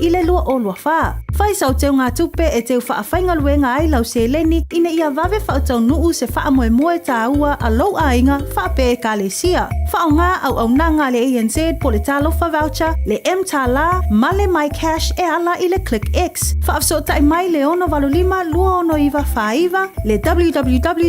i le lua o lua wha. Whai sau teo ngā tupe e teo whaawhainga luenga ai lau se leni ina ia vave whaotau nuu se wha moe moe tā ua a lau ainga whaape e ka le sia. Whao ngā au nanga le ANZ po le talofa voucher, le M-Tala, ma le My Cash e ala i le Click X. Whaafsota i mai le ono valulima lua ono iwa whaiva, le www.utos.ws,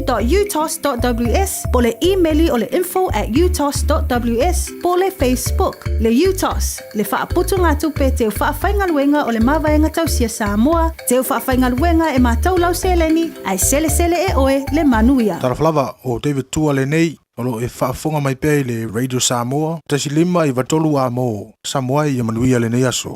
po le e-maili o le info@utos.ws, po le Facebook, le UTOS, le whaaputu ngā tupe teo whaawhainga luenga o le mawaenga tausia Samoa, teo whaawhainga luenga e mātou lau seleni, ai sele e oe le manuia. Taraflava o David Tua le nei, olo e whaafonga mai pēi le Radio Samoa, tasi lima i watolu a mo, Samoa i manuia le nei aso.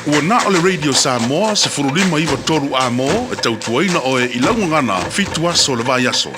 Ua na o le Radio Samoa se furulima iwa toru a mo e tautuaina o e ilaunga ngana fitu aso le vai aso.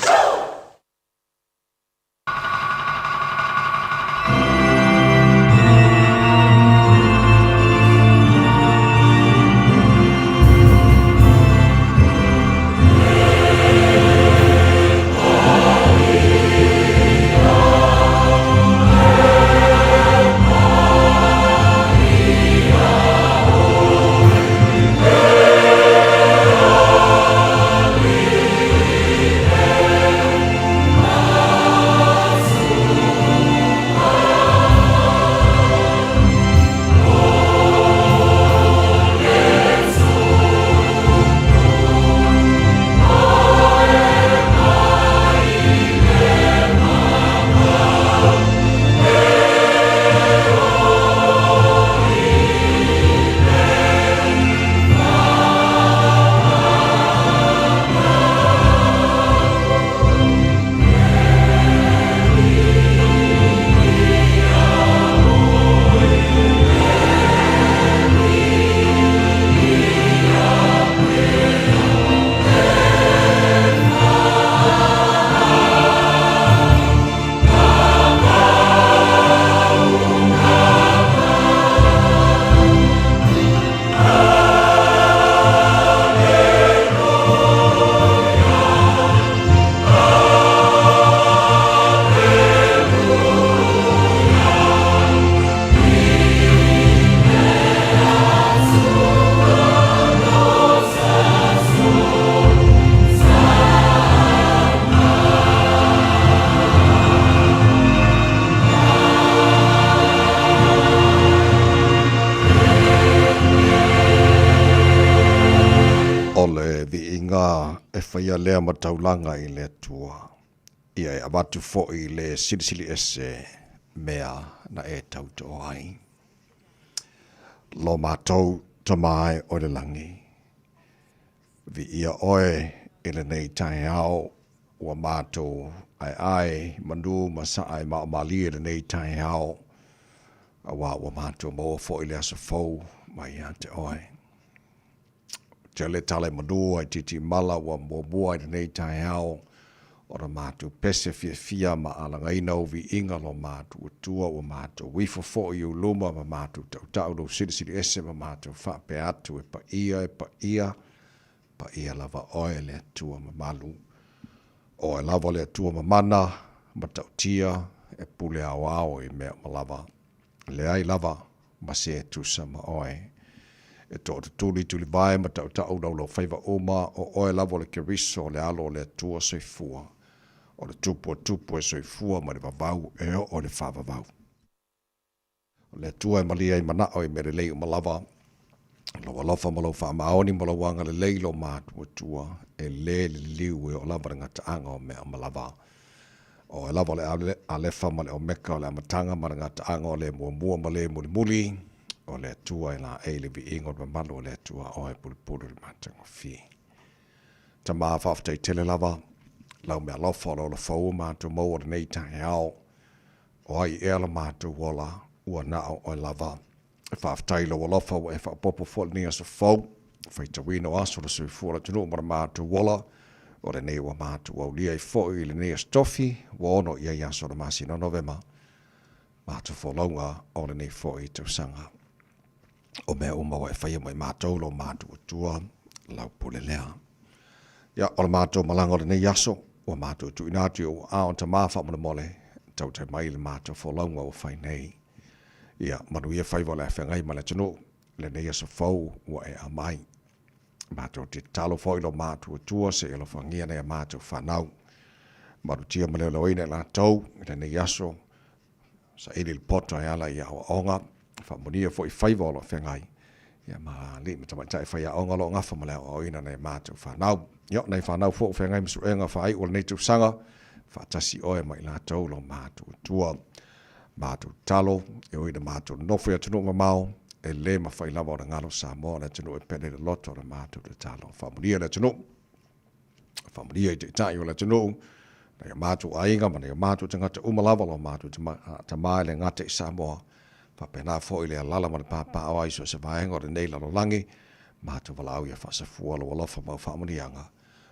whaia lea mataulanga i le tua. Ia e abatu fo i le silisili ese mea na e tauto ai. Lo mātou tamai o le langi. Vi ia oe i le nei tai au ua mātou ai mandu masaai maomali i le nei tai au. Awa ua mātou mo fo i le asa fau mai a te oe. Te le tale mandu ai titi mala ua mua i le nei tai au. Ora mātou pese fia ma alanga inau vi inga lo mātou tua o mātou wifo fo i uluma ma mātou tau lo siri ese ma mātou whape atu e pa ia lava oe le tua ma malu. O e lava le tua ma mana ma tau tia e pule au i mea ma lava. Le ai lava ma se tusa ma oe. E to tuli vai ma tau lo whaiva oma o oe lava le keriso le alo le tua soifua. O le tupu e soifua ma le vavau e o le whavavau. O le tua e malia i manao i mere lei o malava. Lo alofa ma lo whamaoni ma lo wanga le lei lo mātua tua e le liu e o lava ngata anga o mea malava. O e lava le alefa ma le o meka o le amatanga ma le ngata anga o le mua ma le muli. O le tua e la e le vi ingo ma malu o le tua o e pulipulu le matanga fi. Ta maa whafta i tele lava. Lau mea lofa lo la fau mātou maua nei tahe au. O ai ea la mātou wala ua nao o lava. E whaaftai lo lofa wa e whaapopo fol ni asa fau. Whaita wino aso la sui fuala tunu mara mātou wala. O le nei wa mātou au lia i fo i le nei astofi. Wa ono ia i aso la masi no novema. Mātou wholaunga o le nei fo i tau sanga. O mea umawa e whaia mai mātou lo mātou tua lau pule lea. Ia o le mātou malanga o le nei aso. Wa mātou tu inati o aon ta māwha mana mole, tau te mai le mātou wholaunga o whai nei. Ia, manu ia whaiwa le whengai ma le tino, le nei asa whau wa e amai. Mātou te talo whailo mātou tua se ilo whangia nei a mātou whanau. Manu tia ma leo loina la tau, le nei aso, sa ili le poto e ala i awa onga, whamonia fo i whaiwa o lo whengai. Ia ma li me tamai tai whaia onga lo ngafa ma leo o ina nei mātou whanau. Yo nei whanau fo whengai misu enga whai o nei tu sanga, whatasi oe mai la tau lo mātou tua. Mātou talo, e oina mātou nofu ya tunu mau, e le ma whai lava o na ngalo Samoa na tunu e pene le loto na mātou le talo. Whamuria le tunu, whamuria i te itai o le tunu, na ia mātou ainga, ma na ia mātou tangata umalava lo mātou tamai le ngate i Samoa, whapena fo i le alala ma le pāpā awa iso se vaenga o le nei lalo langi, mātou wala au ia whasafua lo walofa mau whamunianga,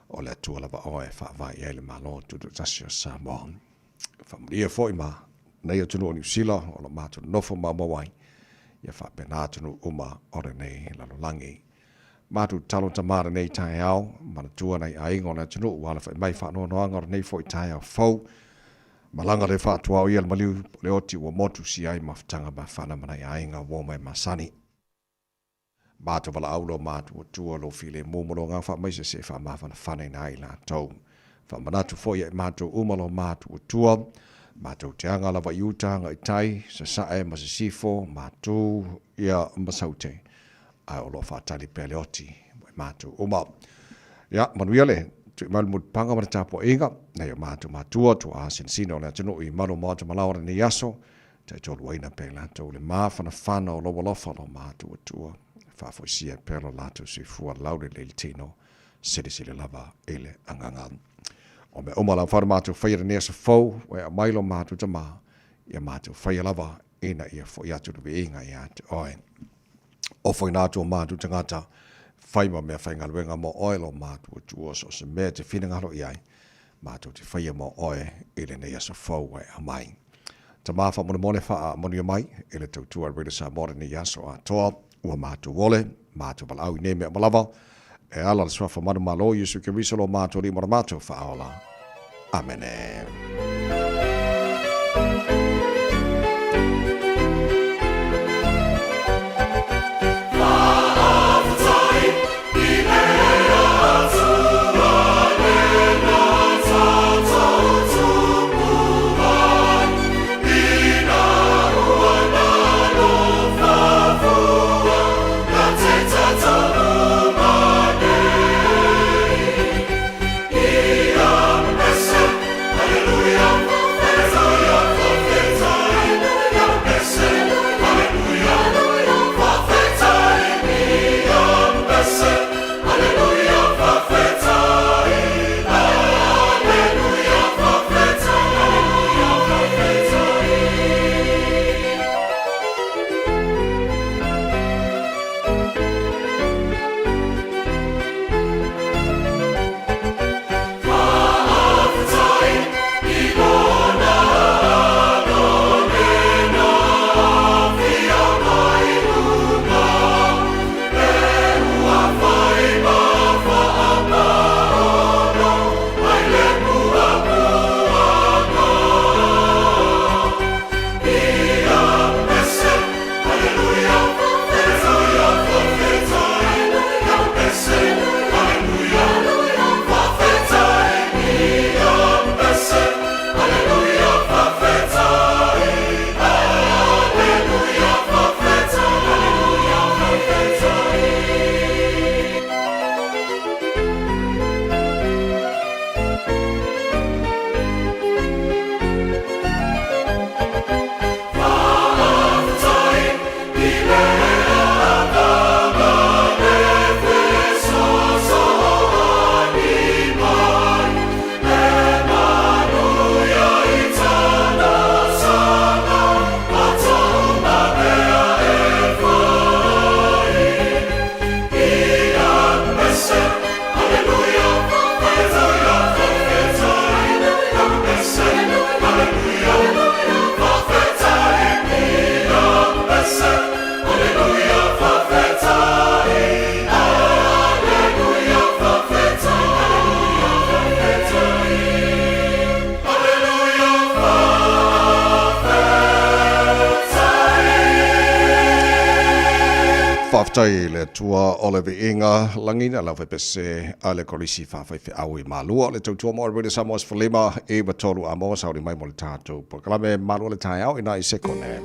o le atua lava oe whaavai e le malo tutu tasio Samoa. Whamuria fo i ma, nei o tunu o New Zealand, o la mātou nofo ma mawai, ia whapena tunu uma o le nei lalo langi. Mātou talo tamara nei tai au, mana tua nei aingo na tunu, wala whai mai whanua noanga o nei fo i tai au fau, malanga le whaatua o ia le maliu le oti ua motu si ai mawhtanga ma whana mana i ainga wo mai masani. Mātou wala aulo mātou tua lo file mumolo ngā wha maise se wha mawhana whanei nai la tau. Wha manatu fo ia mātou umalo mātou tua, mātou te anga lava i utanga i tai, sa sae ma se sifo, mātou ia masaute. Ai o lo whaatali pele oti, mātou uma. Ia, manuia le, tu malu mut panga mana tapo inga, nei o mātou mātua, tu a sinsino le atunu i manu mātou malaura ni yaso, tai tolu waina pe la tau le mawhana whana o loa lofa lo mātou tua. Whafoisia pelo lato si fua laure le tino siri lava ele angangan. O me omala whara mātou whaira nea sa fau, we a mailo mātou ta maa, ia mātou whaia lava ina ia fo iatu rubi inga ia te oe. O whai nātua mātou tangata, whaima mea whaingaluenga mo oe lo mātou tua so se mea te whinangalo iai, mātou te whaia mo oe ele nea sa fau we a mai. Ta maa wha mone wha moni mai, ele tautua reda sa mora ni yaso a toa, ua mātou wole, mātou wala au i ne mea malava, e ala le swafa manu malo Yesu ke risalo mātou li mora mātou whaola. Amen. whaftai le tua o le inga langina la whepese a le korisi whawhai aui malua le tautua mo arwene Samoa Sfalima e watolu a mo sauri mai mo le tātou. Kalame malua le tai au ina I sekone.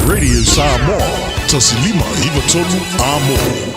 Radio Samoa, tasilima ivatolu amo.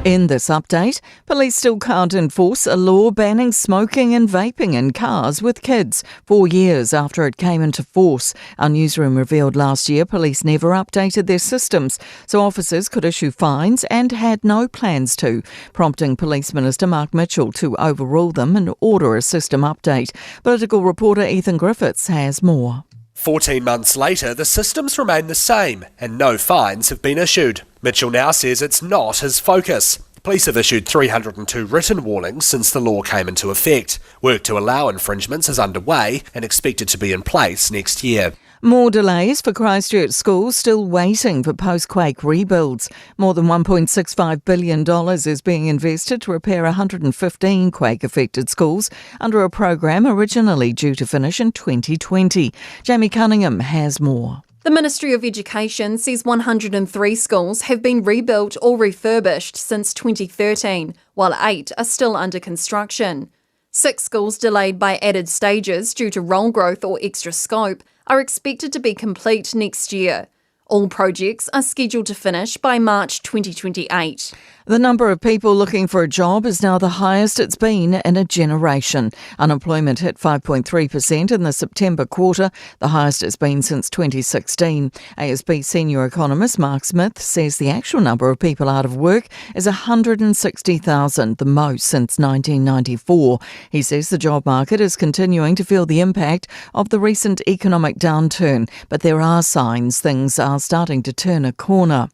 In this update, police still can't enforce a law banning smoking and vaping in cars with kids 4 years after it came into force. Our newsroom revealed last year police never updated their systems, so officers could issue fines and had no plans to, prompting Police Minister Mark Mitchell to overrule them and order a system update. Political reporter Ethan Griffiths has more. 14 months later, the systems remain the same and no fines have been issued. Mitchell now says it's not his focus. Police have issued 302 written warnings since the law came into effect. Work to allow infringements is underway and expected to be in place next year. More delays for Christchurch schools still waiting for post-quake rebuilds. More than $1.65 billion is being invested to repair 115 quake-affected schools under a program originally due to finish in 2020. Jamie Cunningham has more. The Ministry of Education says 103 schools have been rebuilt or refurbished since 2013, while 8 are still under construction. 6 schools delayed by added stages due to role growth or extra scope are expected to be complete next year. All projects are scheduled to finish by March 2028. The number of people looking for a job is now the highest it's been in a generation. Unemployment hit 5.3% in the September quarter, the highest it's been since 2016. ASB senior economist Mark Smith says the actual number of people out of work is 160,000, the most since 1994. He says the job market is continuing to feel the impact of the recent economic downturn, but there are signs things are starting to turn a corner.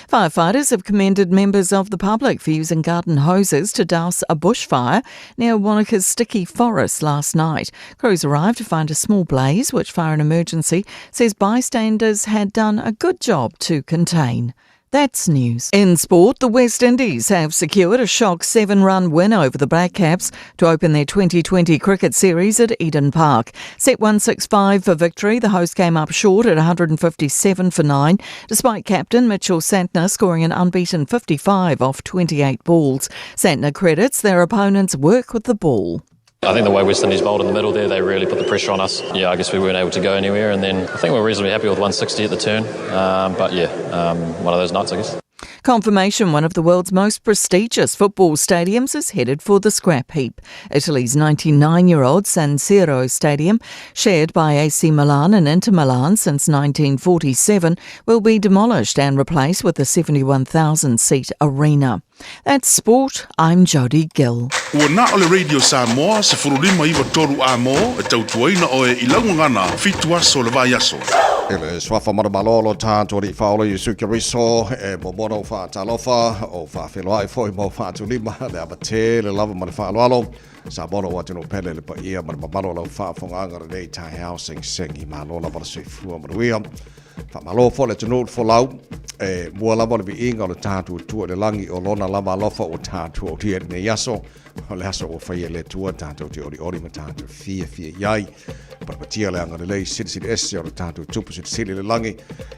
Firefighters have commended members of the public for using garden hoses to douse a bushfire near Wanaka's Sticky Forest last night. Crews arrived to find a small blaze, which Fire and Emergency says bystanders had done a good job to contain. That's news. In sport, the West Indies have secured a shock 7-run win over the Black Caps to open their 2020 cricket series at Eden Park. Set 165 for victory, the host came up short at 157 for 9, despite captain Mitchell Santner scoring an unbeaten 55 off 28 balls. Santner credits their opponents' work with the ball. I think the way West Indies bowled in the middle there, they really put the pressure on us. Yeah, I guess we weren't able to go anywhere, and then I think we were reasonably happy with 160 at the turn. One of those nights, I guess. Confirmation one of the world's most prestigious football stadiums is headed for the scrap heap. Italy's 99-year-old San Siro Stadium, shared by AC Milan and Inter Milan since 1947, will be demolished and replaced with a 71,000-seat arena. That's sport. I'm Jodie Gill. Ua na o le Radio Samoa se furulima ivatolu amo e tautuaina o e ilaungangana fitua so le vai aso. Ele swafa maramalolo tātou ri whaolo i sukiriso e momono whaatalofa o whawheloa foi mo whaatulima le abate le lava mara whaaloalo sa mono watino pele le pa ia maramalo lau whaafonganga rei tai housing sengi malola wala soifua maruia whamalo fo le tunu folau e mua lava le vi inga o le tātou tua le langi o lona lava alofa o tātou o tia ne yaso o le aso o whaia le tua tātou te ori ma tātou fia iai Parapatia le anga le lei siri ese o le tātou tupu siri le langi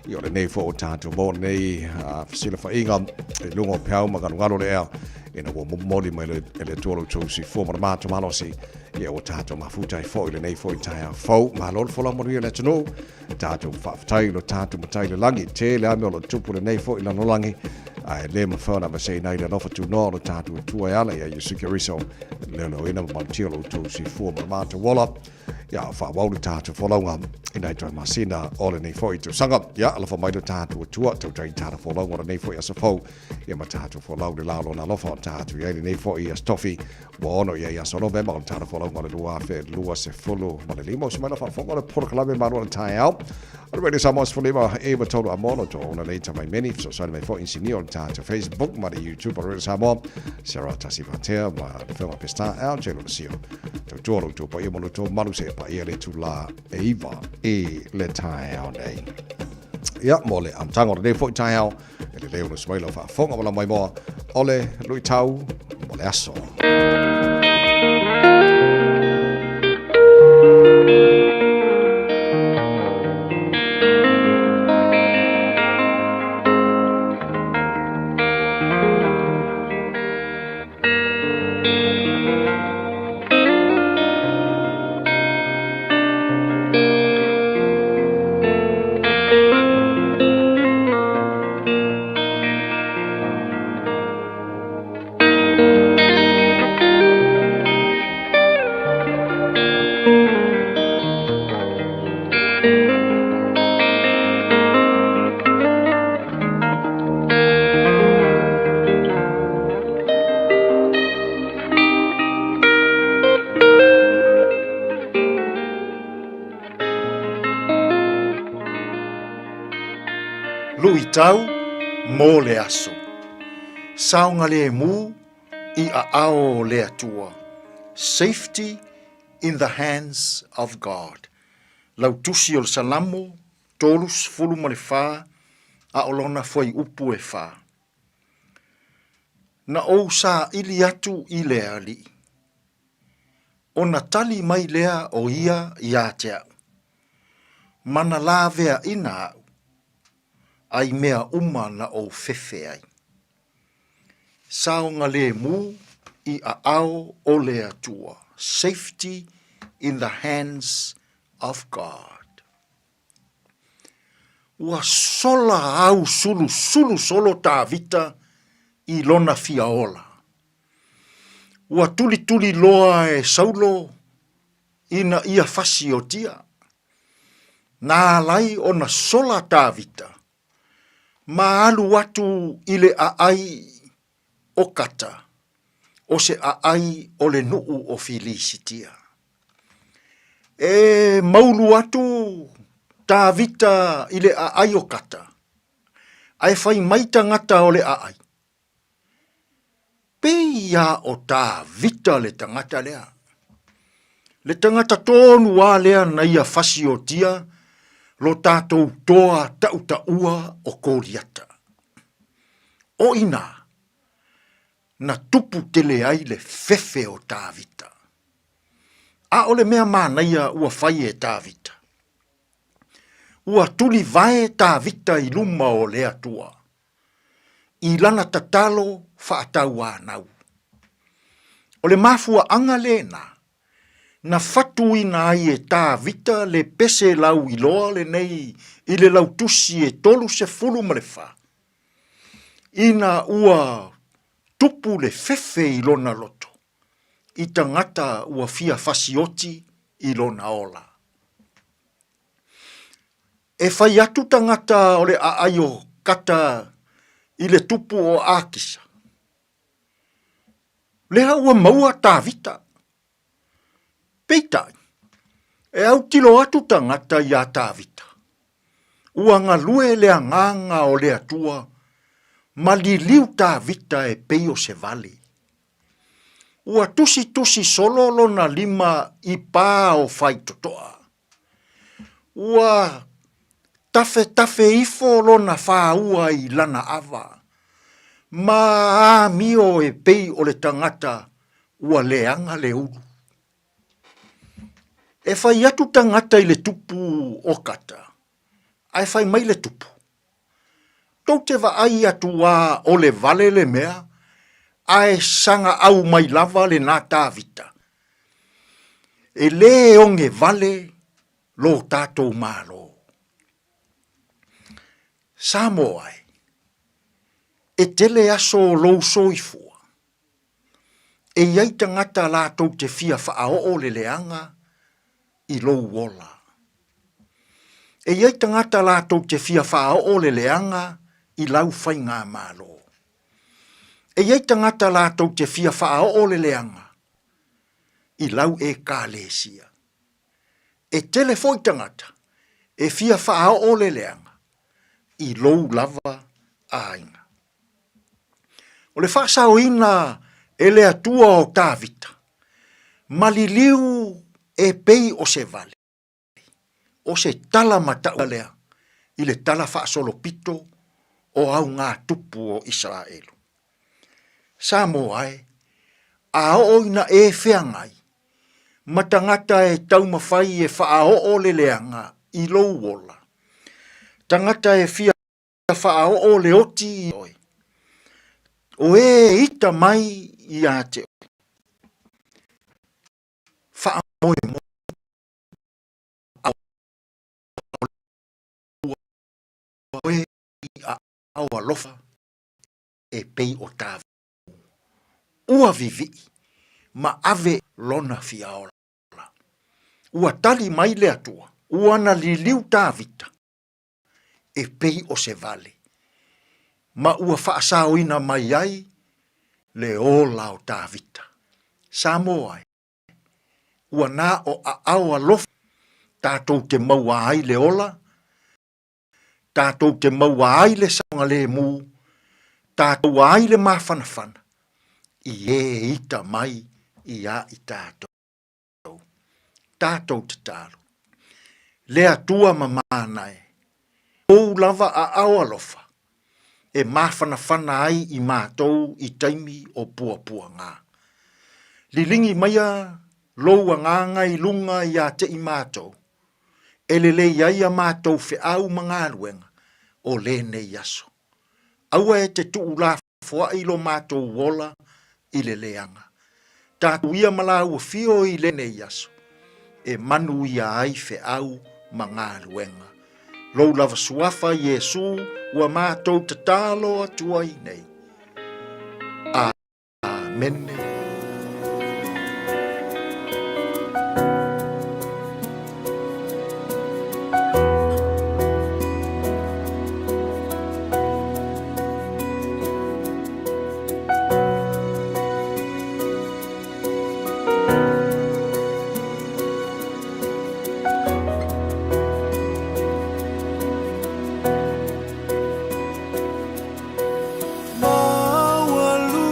i o le nei fo o tātou mo nei fasila whainga e lungo peau maganungaro le ea e na mori mai le tuolo tūsi fo mara mātu malosi i o tātou mafutai fo i le nei fo i tai a fau malol fola moria le tunu tātou whaftai lo tātou matai le langi te le ame o le tupu le nei fo i lano langi ai le mawhana ma sei nei le nofa tu no le tātou tua ala i a Yusuke Riso le no ina ma tilo tūsi fo mara mātu wala ia whaawau le tātou wholaunga i nei toi masina o le nei fo i tu sanga ia ala whamai le tātou atua tau tai tātou wholaunga o le nei fo i asafau ia ma tātou wholau le lalo na lofa o tātou ia le nei fo i astofi wa ono ia ia sono vema o le tātou wholaunga le lua fe lua se fulu ma le limo se mana whafonga le pora kalame maru le tai au ala radio Samoa's fulima e ma tolu amono to ona nei tamai many so sa mai fo insinio o tātou Facebook ma le YouTube o radio Samoa Sarah Tasi Vantea ma le whenga pesta au jelo le sio tau tōru tō pa ia molo tō malu se pa ia le tu la e iwa e le tai au nei. Ia, mo le amtanga o le nei fo i tai au e le leo na smaila wha fonga wala mai moa o le lui tau mo le aso. Lui tau mō le aso. Saunga le mū I a ao le atua. Safety in the hands of God. Lau tusi o le salamo, tolus fulu ma le whā, a olona foi upu e whā. Na o sa ili atu I le ali. O na tali mai lea o ia I a te au. Mana la vea ina au. Ai mea uma na o fefe ai. Saunga le mū I a ao o le atua. Safety in the hands of God. Ua sola au sulu solo tā vita I lona fiaola. Ua tuli loa e saulo ina ia fasi o tia. Nā lai o na sola tā vita. Ma alu watu ile a ai o kata, o se a ai o le nuu o Filisitia. E maulu watu tā vita ile a ai o kata, ai fai maita ngata o le a ai. Peia o tā vita le tangata lea. Le tangata tonu wā lea na ia fasi o tia, lo tātou toa tauta ua o kōriata. O ina, na tupu tele ai le fefe o tāvita. A ole mea mānaia ua whai e tāvita. Ua tuli vae tāvita I luma o lea tua. I lana tatalo whaatau nau. O le mafua anga lena, na fatu ina ai e tā vita le pese lau I loa le nei I le lau tusi e tolu se fulu ma le wha. Ina ua tupu le fefe I lona loto. I tangata ua fia fasioti I lona ola. E whai atu tangata o le aaio kata I le tupu o ākisa. Leha ua maua tā vita. Peitai, e au tilo atu tangata I a tāvita. Ua ngalue lea nganga o lea tua, ma li liu tāvita e peio se vale. Ua tusi solo lona lima I pā o whai totoa. Ua tafe ifo lona wha ua I lana ava. Ma a mio e pei o le tangata ua leanga le ulu. E whai atu tangata I le tupu o kata. Ai whai mai le tupu. Tau te wa ai atu wā o le vale le mea, ai sanga au mai lava le nā tāvita. E le onge vale lo tātou mālo. Samo ai, e tele aso lo soifua. E iai tangata lātou te fia whaao o le leanga, I lou wola. E iei tangata lātou te fia wha o le leanga I lau whainga mālo. E iei tangata lātou te fia wha o le leanga I lau e kālesia. E telefoi tangata e fia wha o le leanga I lou lava ainga. O le whaasao ina e le atua o tāvita. Maliliu e pei o se vale. O se tala matau lea I le tala whaasolo pito o au ngā tupu o Israelu. Sa mo ai, a o ina e whiangai, matangata e taumawhai e whaao o le leanga I lou wola. Tangata e fia whaao o le oti I oi. O e ita mai I a te oi. Wha moe mo. O e a aua lofa e pei o tāwi. Ua vivi ma ave lona fiaola. Ua tali mai le atua. Ua na liliu tāwita e pei o se vale. Ma ua whaasao ina mai ai le ola o tāwita. Samo ai. Ua nā o a aua lofa tātou te maua ai le ola. Tātou te maua ai le saunga le mū. Tātou ai le mawhanawhana. I e ita mai I a I tātou. Tātou te tālu. Le atua mamānae. O lava a aua lofa. E mawhanawhana ai I mātou I taimi o pua ngā. Lilingi maia loua nganga I lunga I a te I mātou. Elele iaia mātou fe au mga aluenga o le nei yaso. Aua e te tuu la fua ilo mātou wola I le leanga. Tātu ia malau fio I le nei yaso. E manu ia ai fe au mga aluenga. Lou lava suafa Yesu ua mātou te tālo atua I nei. Amen. Mawalunga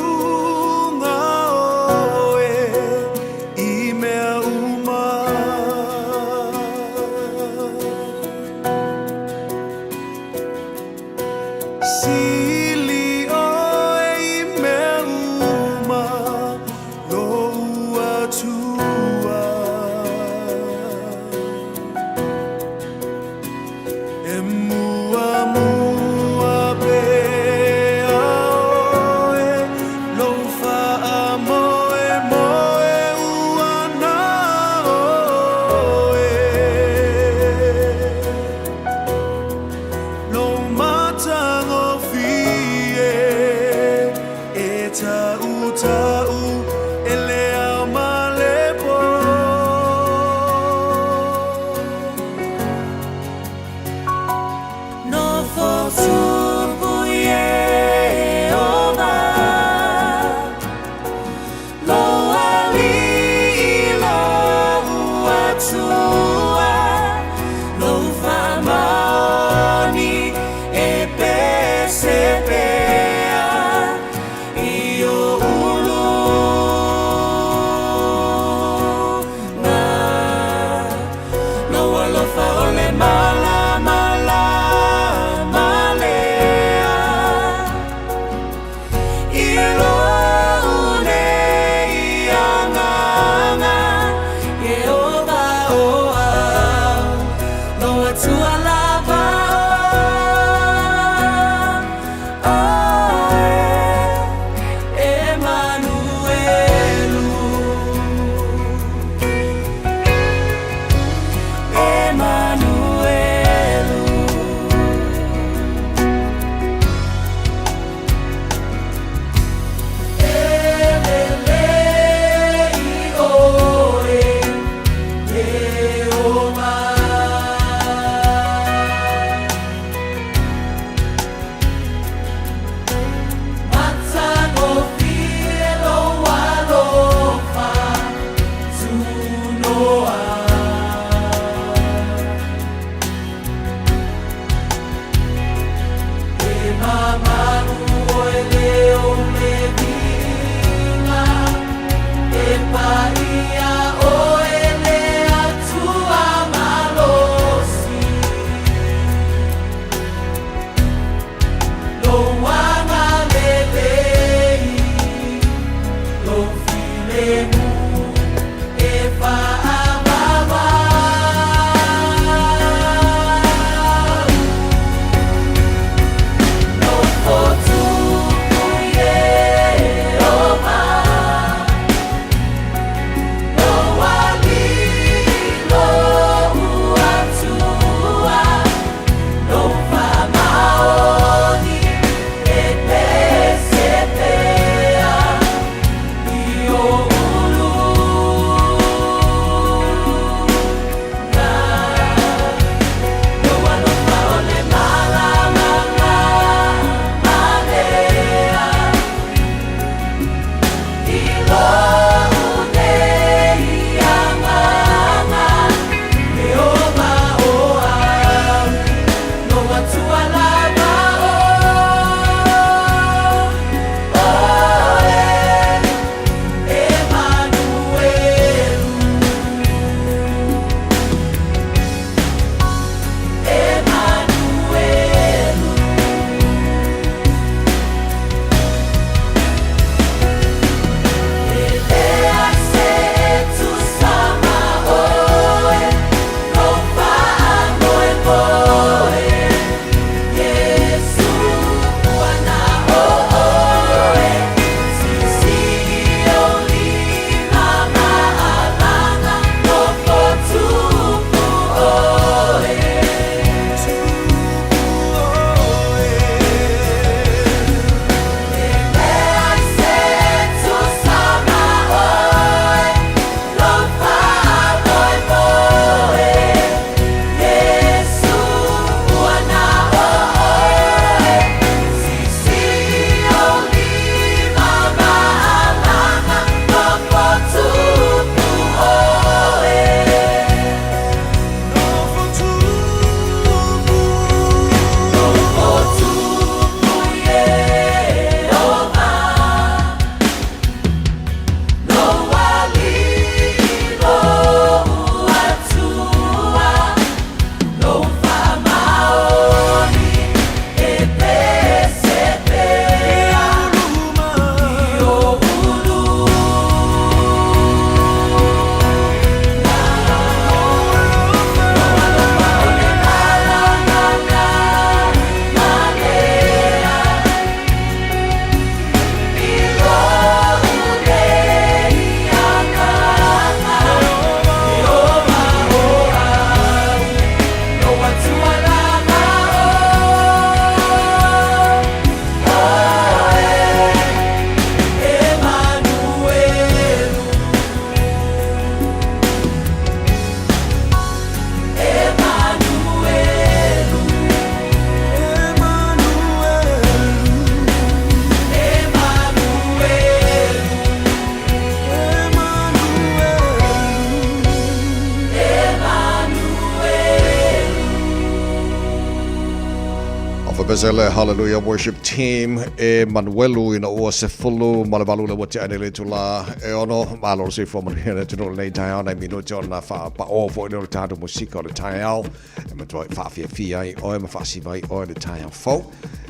Bezele, hallelujah, worship team, Manuelu in o se fulu, malabalu le wate anele tula, ono, malo se for manhena to no lay down, I mean, no John fa, pa o for no tato musica le tail, and matoi fa fia, o em fasi vai, o le tail fo,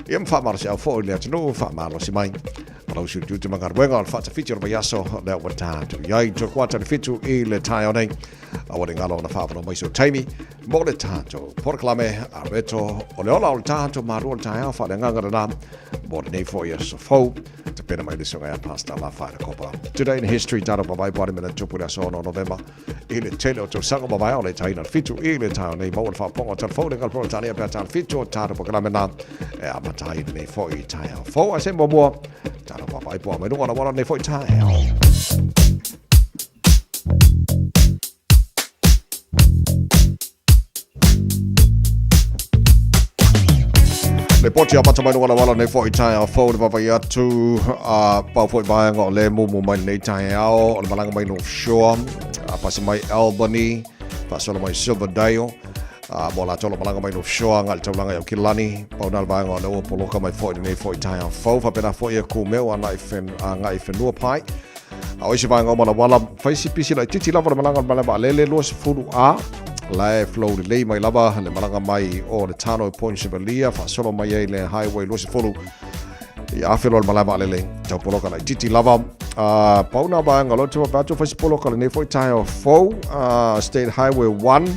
em fa marcia fo, le no fa malo si mai. Malo si tu te mangar wenga, fa te feature by yaso, le watato, yai to quata fitu e le tail ne, a wadi ngalo na fa no mai so taimi, mo le tato, porclame, a reto, o le ola o tato, maru o tail, fa le nganga na, mo le nei fo yaso fo, te pena mai le songa pasta la fa le copa. Today in history, taro babai pari mena tupu le so no November, e le tele o to sanga babai o le taina fitu e le tail ne, mo le fa ponga tal fo le ngal pro tania pe tal fitu, taro porclame na, e a matai ne fo i tail. Fo a se mo mo, taro babai po, me nunga na wala ne fo i tail. Le poti a pata mai nunga na wala ne fo i tail, fo le babai atu, pau fo i baanga o le mumu mai nei tail, o le malanga mai North Shore, pasi mai Albany, pasola mai Silverdale, mo la tolo malanga mai North Shore, ngal taulanga i Kilani, pau nal baanga o le ua poloka mai fo i nei fo i tail, fo fa pena fo i ku meu ana i whenua pai, a oise baanga o mana wala, faisi pisi lai titi lava le malanga malanga lele lua se furu a, lai flow le lei mai lava, le malanga mai o le tano e Point Sibelia, fa solo mai e le highway lua se furu, i awhelo le malanga lele, tau poloka lai titi lava, pau na baanga lo te wapato faisi poloka le nei fo i tail fo, State Highway 1,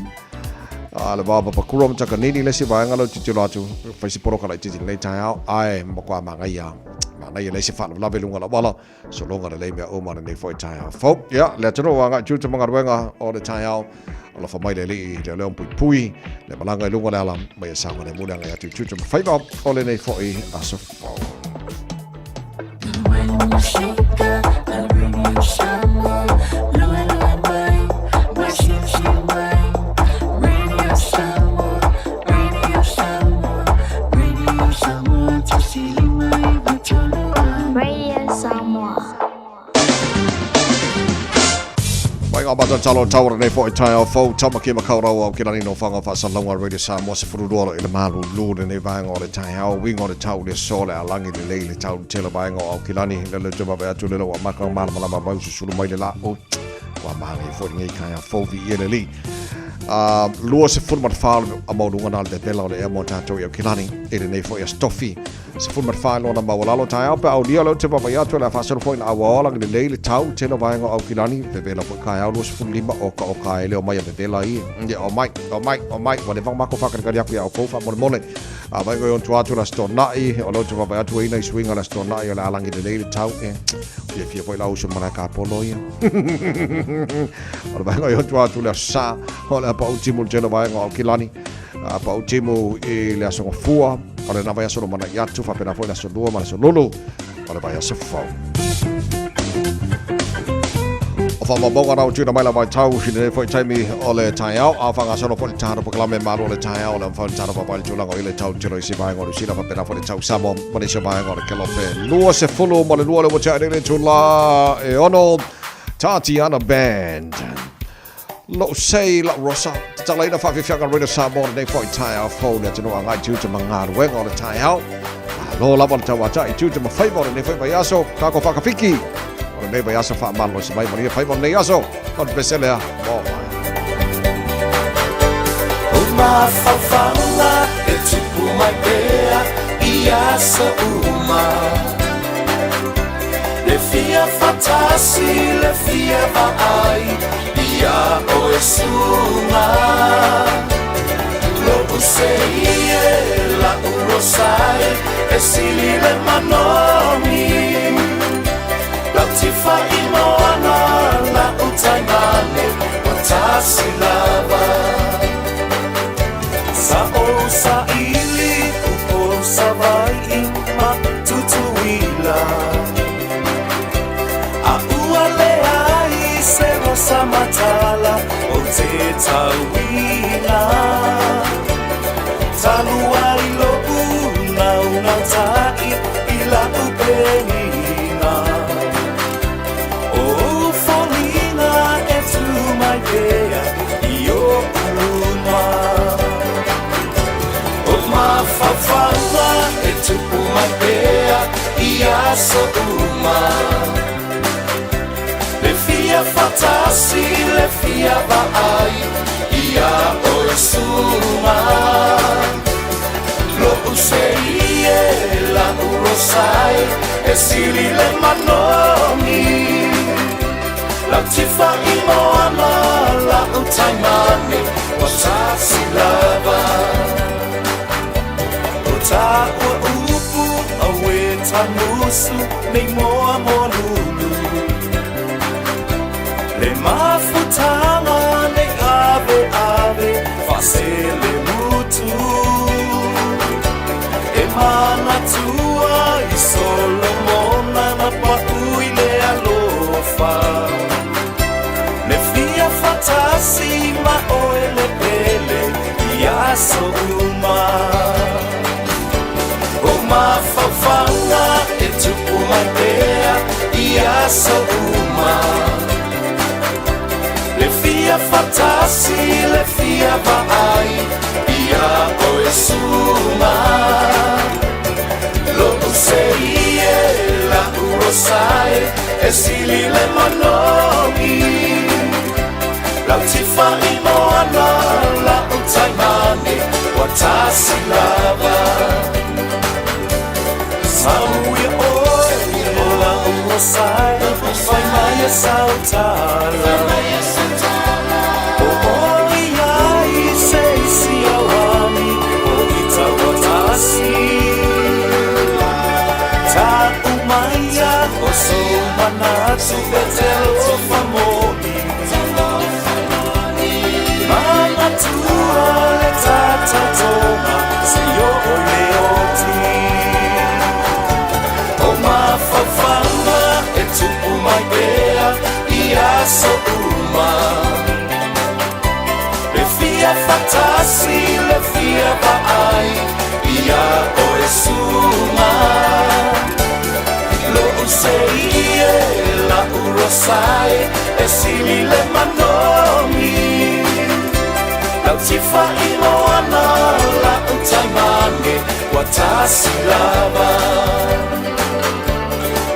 le baba pakura mtaka nini lesi baanga lo titi latu, faisi poloka lai titi nei tail, ai mbakwa mangaia. Nai le se fala lave lunga la wala so longa le mea o mana nei foi tail fo ya le tano wanga juta manga wenga o le tail o la famai le le leon pui le malanga i lunga le ala mai sanga le munanga ya juta fai ba o le nei foi aso fo Abata talo tawara nei fo i tail fo tamaki makaurau au kirani no whanga whasalonga Radio Samoa se furuduara i le malu lūne nei vaenga o le tail wingo le tau le sole a langi le lei le tau le tela vaenga au kirani le tuma vai atu le lau a maka mala malama vau su sulu mai le la o wa mahi fo i ngai kaya fo vi i le li lua se furu matawhāle a maurunga nā le bela o le ea mo tātou i au kirani i le nei fo i a stofi se furu matawhāle o na mawalalo tail pe au lia lau te vai atu le a whasaro fo i na awa le lei le tau tela vaenga au kirani pe vela fo i kaya au lua se furu lima o ka e leo mai a vela i o mai wa le vang mako whakarakari aku i au kouwha mone a vai ngoi on tuatu la stonai o lau te vai atu ina i swinga la stonai o le alangi le lei le tau e fia fo i lau su mana ka polo ia o vai ngoi on tuatu le sa o le pa utimu le vai ngau kilani pa utimu i le asonga fua o le navai aso mana iatu fa pena fo i la solua mana solulu o le vai aso fau Whamabonga rau tūna mai la mai tau hine nei fwoi taimi o le taiao a whanga sono fwoi tāra pokalame maru o le taiao le mwhau tāra papai tūlanga o i le tau tiro i si mai ngoru sila whapena fwoi tau samo mani si mai ngoru ke lope lua se fulu ma le lua le wacha nere tūla e ono Tatiana Band lo sei la rosa tala ina whawhiwhianga rina samo nei fwoi taiao fwoi le tino a ngai tūta mangaru wenga o le taiao lo lava le tau ata i tūta ma whaimore nei fwoi mai aso kako whakawhiki nei vai asa fa malo se mai mani fai bon nei aso con besele o uma fafanga e tipo mai pea i asa uma le fia fatasi le fia vai ia o esuma lo usei la urosai e sili le manomi Latifa imoana la utaimane watasi lava Sa o sa ili upo sa vai ima tutuila A uale ai se rosa matala o te tawila Talua ilo una tai ila upenina Io Uma mafafanga e tupu mai pea ia so uma le fia fatasi le fia vaai ia o suma lo useie la urosai e sili le manomi la tifa imoana la utaimani watasi lava uta ua upu awe tanusu nei moa molulu le mafutanga nei ave fasele mutu e mana tua i Solomona na paui le alofa le fia fatasi ma oe le pele ia so uma o mafafanga e tupu mai pea ia so uma le fia fatasi le fia vaai ia oe suma lo useie la urosai e sili le manomi la tifa imoana la utaimani watasi lava sauia oe la urosai fai mai e sautala o oi ai se si awami o ita watasi ta umaya o so manatu betelo famoni mana tua le tata toma se yo leoti o mafafanga e tupu mai pea ia so uma le fia fatasi le fia vaai ia o suma lo useie la urosai e sili le manomi la tifa imoana la utaimani watasi lava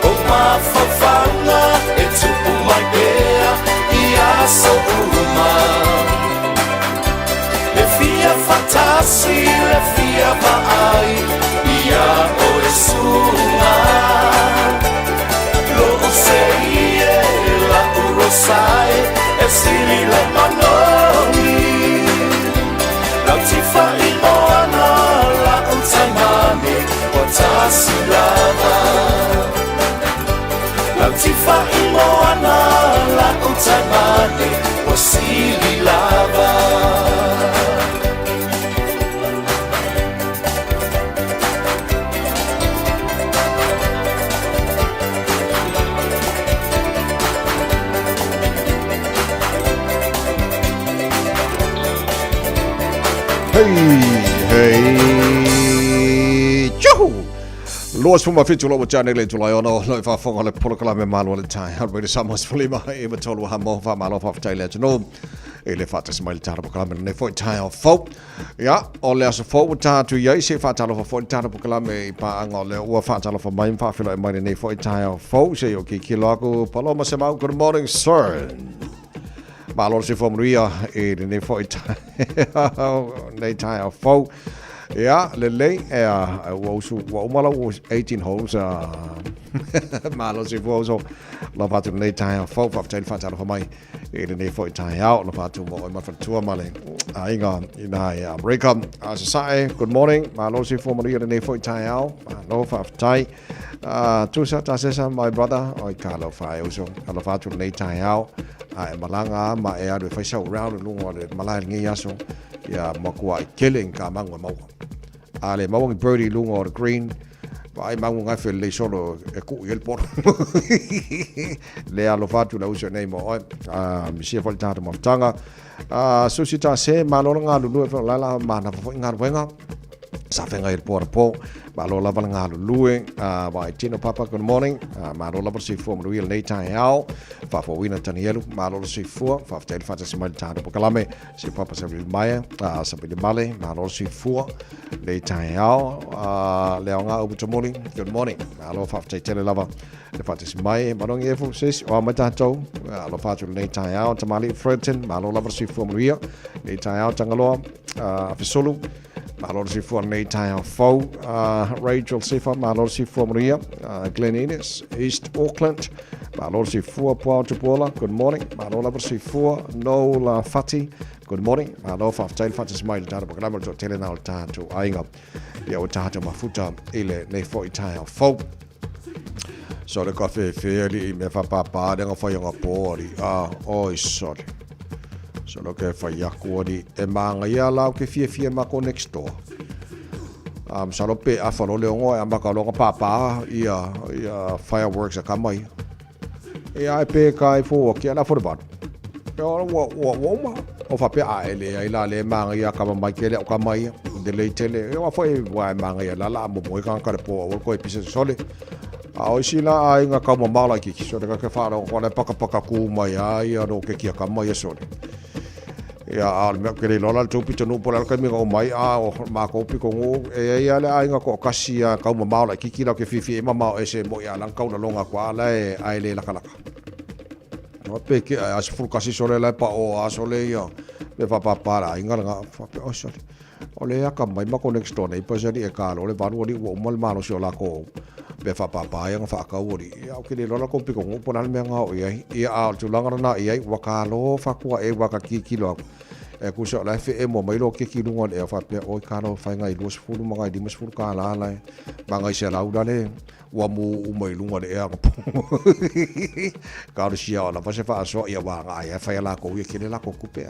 o mafafanga e tupu mai pea ia so uma le fia fatasi le fia vaai ia o suma lo useie la urosai e sili le manomi la tifa imoana la utaimani watasi lava la tifa imoana la utaimani wasili lava Hey, Joe! Luas fuma fitu lo chane le tulai ono lo fa fonga le polokala me malo le tai. Har we samos fulima e ma tolu ha mo fa malo fa tai le no. E le fata smile tara polokala me ne foi tai o fo. Ya, o le aso fo ta tu ye se fa talo fa foi tara polokala me pa anga le o fa talo fa mai fa filo e mai ne foi tai o fo se yo ki kiloko paloma se mau good morning sir. Ma lo se fomria e ne foi tai. Nei tai o fo. Ja, le wa umala was 18 holes malo se so la fatu nei tai fo fa tel fata fa mai e nei fo tai out la fatu mo ma fatu male ainga ina break up as sai good morning malo se fo maria nei fo tai out no fa tai tu sa ta se my brother oi kalo fa so la fatu nei tai out ai malanga ma e adu fa show round lu ngole malai ngi yaso ya makua killing ka mangwa mau ale mau ngi birdie lungo or green vai mau ngai fel le solo e ku el por le alo fatu la uso nei mo mi si volta mo tanga susita se malonga lulu fa la mana fa ngar wenga sa fenga il po malo lava nga lue vai tino papa good morning malo lava si fo mo real late time out fa fo wina tanielu malo si fo fa tel fa si mal tano kalame si papa sa maya sa bi male malo si fo late time out leo nga ubu morning good morning malo fa tel lava le fa si mai malo nge fo sis o mata to lo fa tu late time out tamali Fredton malo lava si fo mo real late time out tangalo fa solo Malor si for nei tai fo Rachel Sifa Malor si for Maria Glen Innes East Auckland Malor si for Port Bola good morning Malor si for Nola Fati good morning Malor fa tail Fati smile ta ba kala to tele na ta to ainga ya o ta mafuta ile nei fo tai fo so le cafe fairly me fa papa de ngo nga pori oi sorry so lo ke fa yakori e manga ya la ke fie ma ko next door so lo pe a fa lo le ngo e ma ka lo papa ia fireworks ka mai e ai pe kai fo ke la for ba wo ma o fa pe a ele ai la le manga ya ka mai ke le ka mai de le tele e wa foi wa manga ya la mo mo ka po o ko e pise sole a o sila ai nga ka mo mala ki so de ka fa ro ko le paka ku mai ai ro ke ki ka mai sole ya al me ke lola tu pito no por al ka mi go mai o ma ko pi ko e ya le ai nga ko kasia ka mo mala ki ki la ke fifi ma ma ese mo ya lan ka una longa kwa la e ai le la kala no pe ke as fu kasi sole la pa o asole ya me fa pa para inga nga fa pe o sole o le ka mai ma ko next door nei pa jari e ka lo le varu ni wo mal malo so la ko be fa pa ya nga fa ka uri ya ke le lola ko pi ko po nal me nga o ia al tu langa na ia wa ka lo fa ku e wa ka ki lo e ku so la fe e mo mai lo ke ki lungon e fa pe o ka no fa nga i dos fu mo nga di mas fu ka la la ba nga se la u dale wa mu mai lungon e ka ka ro sia la fa se fa so ia wa nga ia fa la ko ke le la ko ku pe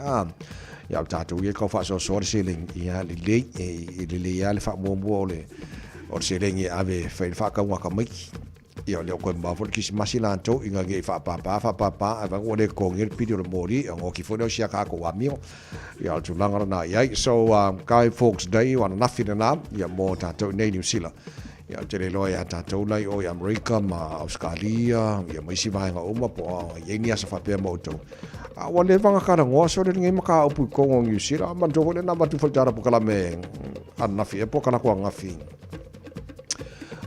ya ta tu ye ko fa so se ling ia le ya le fa mo le o se lengi ave fa ka wa ka mai ia le ko ma fo ki masila to inga ge fa pa ava o le ko ngel pidio le mori o ki fo no sia ka ko wa mio ia tu langa na ia so kai folks day wana nothing na ia mo ta to nei New Zealand ia te le loia ta to lai o America ma Australia ia mai si vai nga o ma po ia ni asa fa pe mo to a wa le vanga ka ngo so le ngai maka o pu ko New Zealand ma do le na ba tu fa tara po kala me an na fi po kana ko nga fi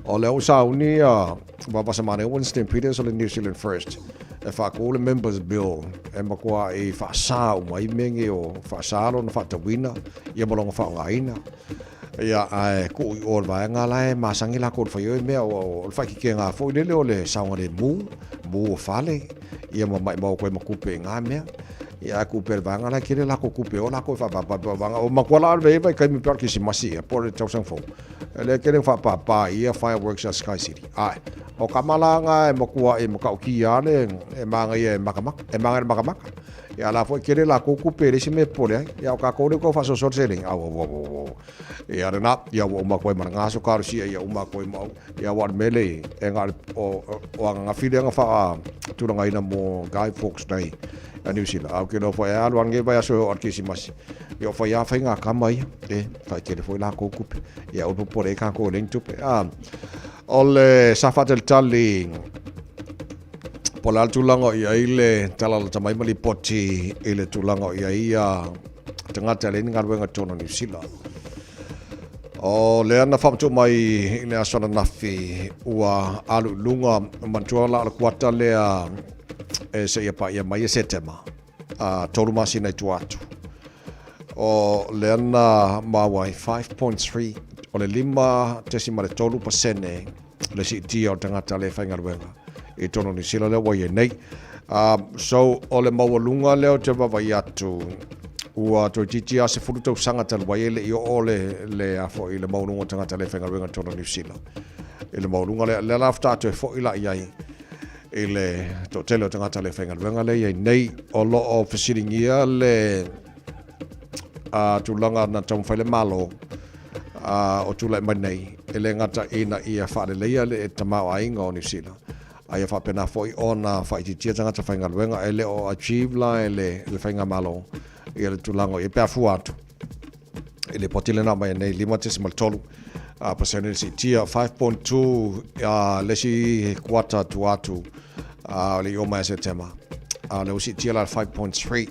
o le usa unia baba samane Winston Peters o le New Zealand First e fa ko le members bill e makua e fa sa o mai menge o fa sa lo na fa tawina ia bolonga fa ngaina ia ai ko o va nga la ma sangila ko fa yo me o fa ki ke nga fo le le sa ngale mu fale ia mo mai mo ko makupe nga me ia ku per vanga la kire la ko kupe o la ko fa vanga o makwala ve vai kai mi par ki si masi por le tau sang fo le kere fa pa ia fireworks at Sky City ai o kamala nga e makua e maka ki ale e manga ia e makamak e manga makamak ia la fo kere la ko kupe le si me pole ia ka ko le ko fa so so seling au ia na ia o makoi manga so ka si ia o makoi mau ia wa mele e nga o nga file nga fa tu nga ina mo Guy Fawkes Day a New Zealand au ke no foi a luan ge vai so orkisimas yo foi a fainga kamai fa ke foi la ko kupe ia o po re ka ko len tupe ole safatel tali polal tulango ia ile talal tamai mali poti ile tulango ia tanga tale ni ngalwenga tono New Zealand o le ana famtu mai ile asona nafi ua alu lunga mantuala al kwata le e se ia pa ia mai setema tolu masina tu atu o le ana mawai 5.3 o le lima tesima le tolu pasene le si tia o tangata le whainga ruenga e tono ni sila le wai nei so o le mawalunga leo te wawai atu ua to titi a se furu tau sanga tal wai le i o le afo i le mawalunga tangata le whainga ruenga tono ni sila i le mawalunga le lafta atu e fo ila iai ile to tele tangata le whainga ruenga le iai nei o lo o fasiringia le tulanga na tau whaile malo o tula mai nei ele ngata ina ia whaare leia le e tamau ainga o New Zealand aia whapena foi ona whaititia tangata whainga ruenga ele o achieve la ele whainga malo ia le tulango i pia fu atu Ele potile na mai nei 5.3 percent si tia 5.2 lesi quarter to atu le yo mai September le si tia la 5.3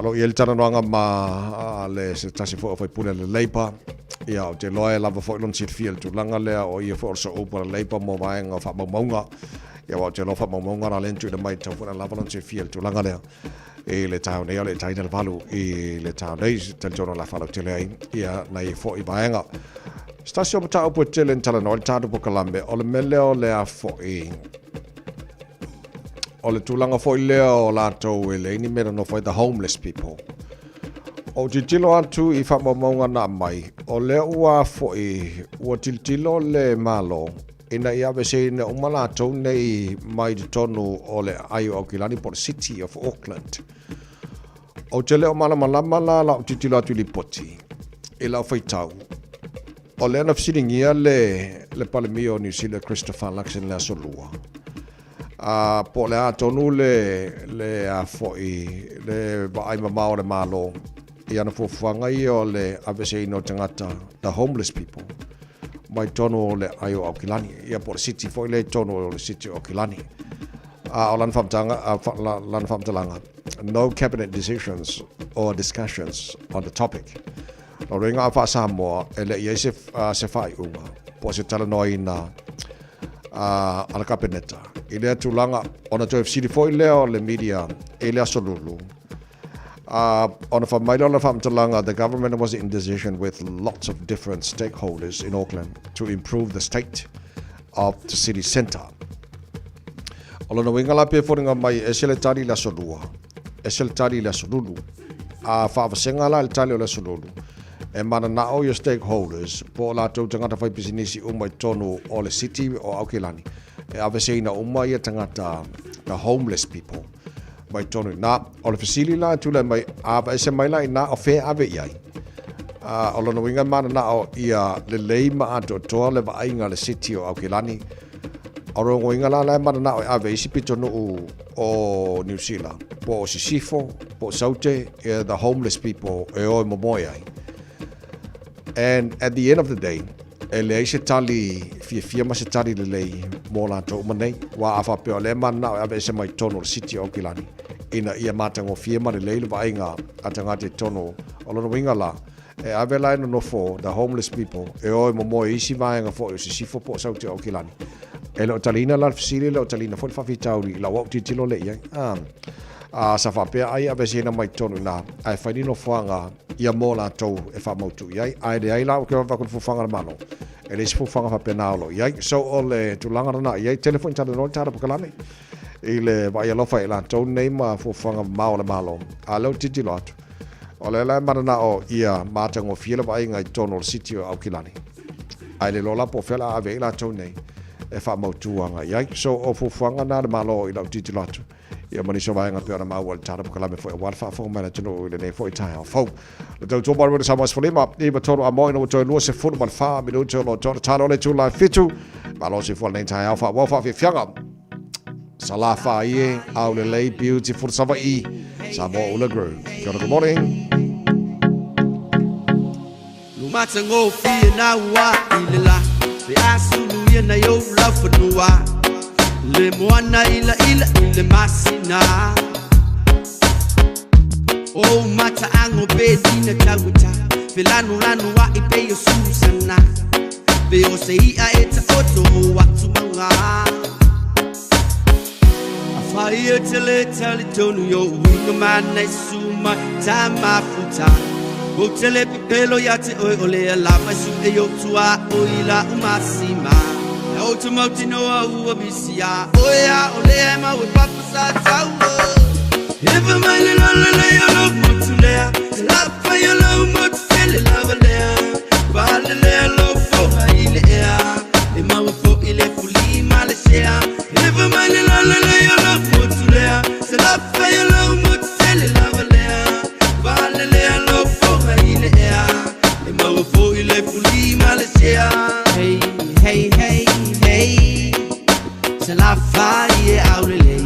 lo yel tana noanga ma le se tasi fo foi pula le Labour ia te loe lava fo lon sit field tu langa le o ia fo so opa Labour mo vai nga fa maunga ia wa te lo fa maunga na lentu de mai to fo lava lon sit field tu langa le e le tau nei le tai del valu e le tau nei tel jono la falo te le ia nei fo I vaenga stasio mata o tele tala no tatu po kalambe o le mele o le a fo o le tulanga fo le o la to le ni mera no fo the homeless people o titilo atu I fa maunga na mai o le ua fo o titilo le malo ina ia vese ne umala to nei mai tonu o le ai o kilani por City of Auckland o tele o mala la o titilo atu li poti e la fai tau o le ana fsiringia le palemio New Zealand Christopher Luxon la solua po le atonu le a foi le vai mamao le malo I ana fofanga I o le avese no tangata the homeless people mai tono le ayo Aukilani ia por City foi le tono le City Aukilani o lan famtalanga no cabinet decisions or discussions on the topic o ringa fa Samoa ele ia se fai unga po se tala noi na ala kabineta ile tulanga ona to City foi le media ele asolulu on a famtalanga, the government was in decision with lots of different stakeholders in Auckland to improve the state of the city centre. Olona wingala pe foringa mai esele tari la solua. Esele tari la solulu. Fa sengala el tali la solulu. E mana na o your stakeholders po la to tangata fai business umai tonu o le city o Aukilani. E avesina umai tangata the homeless people. Mai tonu na o le fasili la tula mai ava ese mai la na o fe ave iai o lo winga mana na o ia le leima ato to le va inga le City o Aukilani o ro winga la mana na o ave isi pitonu o New Zealand po sisifo po saute the homeless people e o momoia and at the end of the day ele se tali fia ma se tali le lei mo la to manei wa afa pe le mana na o ave ese mai tonu City o Aukilani ina ia matango fia ma le leile vainga atanga te tono o lo winga la e ave la no fo the homeless people e o mo isi vainga fo si sifo po sauti o Kilani e lo talina la fasili lo talina fo fa fitauri la wa titilo le ia sa fa pe ai ave sina mai tono na ai fa no fanga ia mo la to e fa mo tu ia ai de ai la ko va ko fu fanga malo e le fu fanga fa pe na lo ia so o le tu langa na ia telefon tala no tala po kalame ile vai lo fai la to nei ma fo fanga mau le malo a lo titi lot o le la mana o ia matango fiela vai ngai tono City o Aukilani ai le lola po fela ave la to nei e fa mo tuanga ia so o fo fanga na le malo i lo titi lot ia mani so vai ngai pe ma wal tara po kala me fo wal fa fo mana tino ile nei fo tai fo le to bar sa mas folima i ba toro a mo no to lo se fo mal fa mi no to lo to talo le tu la fitu ma lo se fo nei tai fa wa fa fi fianga Salafa ie au le lei beautiful Savai Samo Ula Groove. Good morning. Lumata ngo fi na wa ilala be asulu ye na yo love for nuwa le moana ila masina o mata ango be dina tawita filanu lanu wa ipe yo susana be o sei a eta oto wa tumanga Fire tell it to yo winga man suma tama futa Botele pelo yate ole la masu e yo tua oila umasima Automoti no u bisia oya ole ma we papa sa tawo If a man la yo no mutulea la fa yo no mutele la valea Valea lo fo ile ea e ma fo ile fuli malesea If a man la yo no mutulea la fa yo no mutele la valea Valea lo fo ile ea e ma fo ile fuli malesea Hey hey hey hey Se la fa ye aurele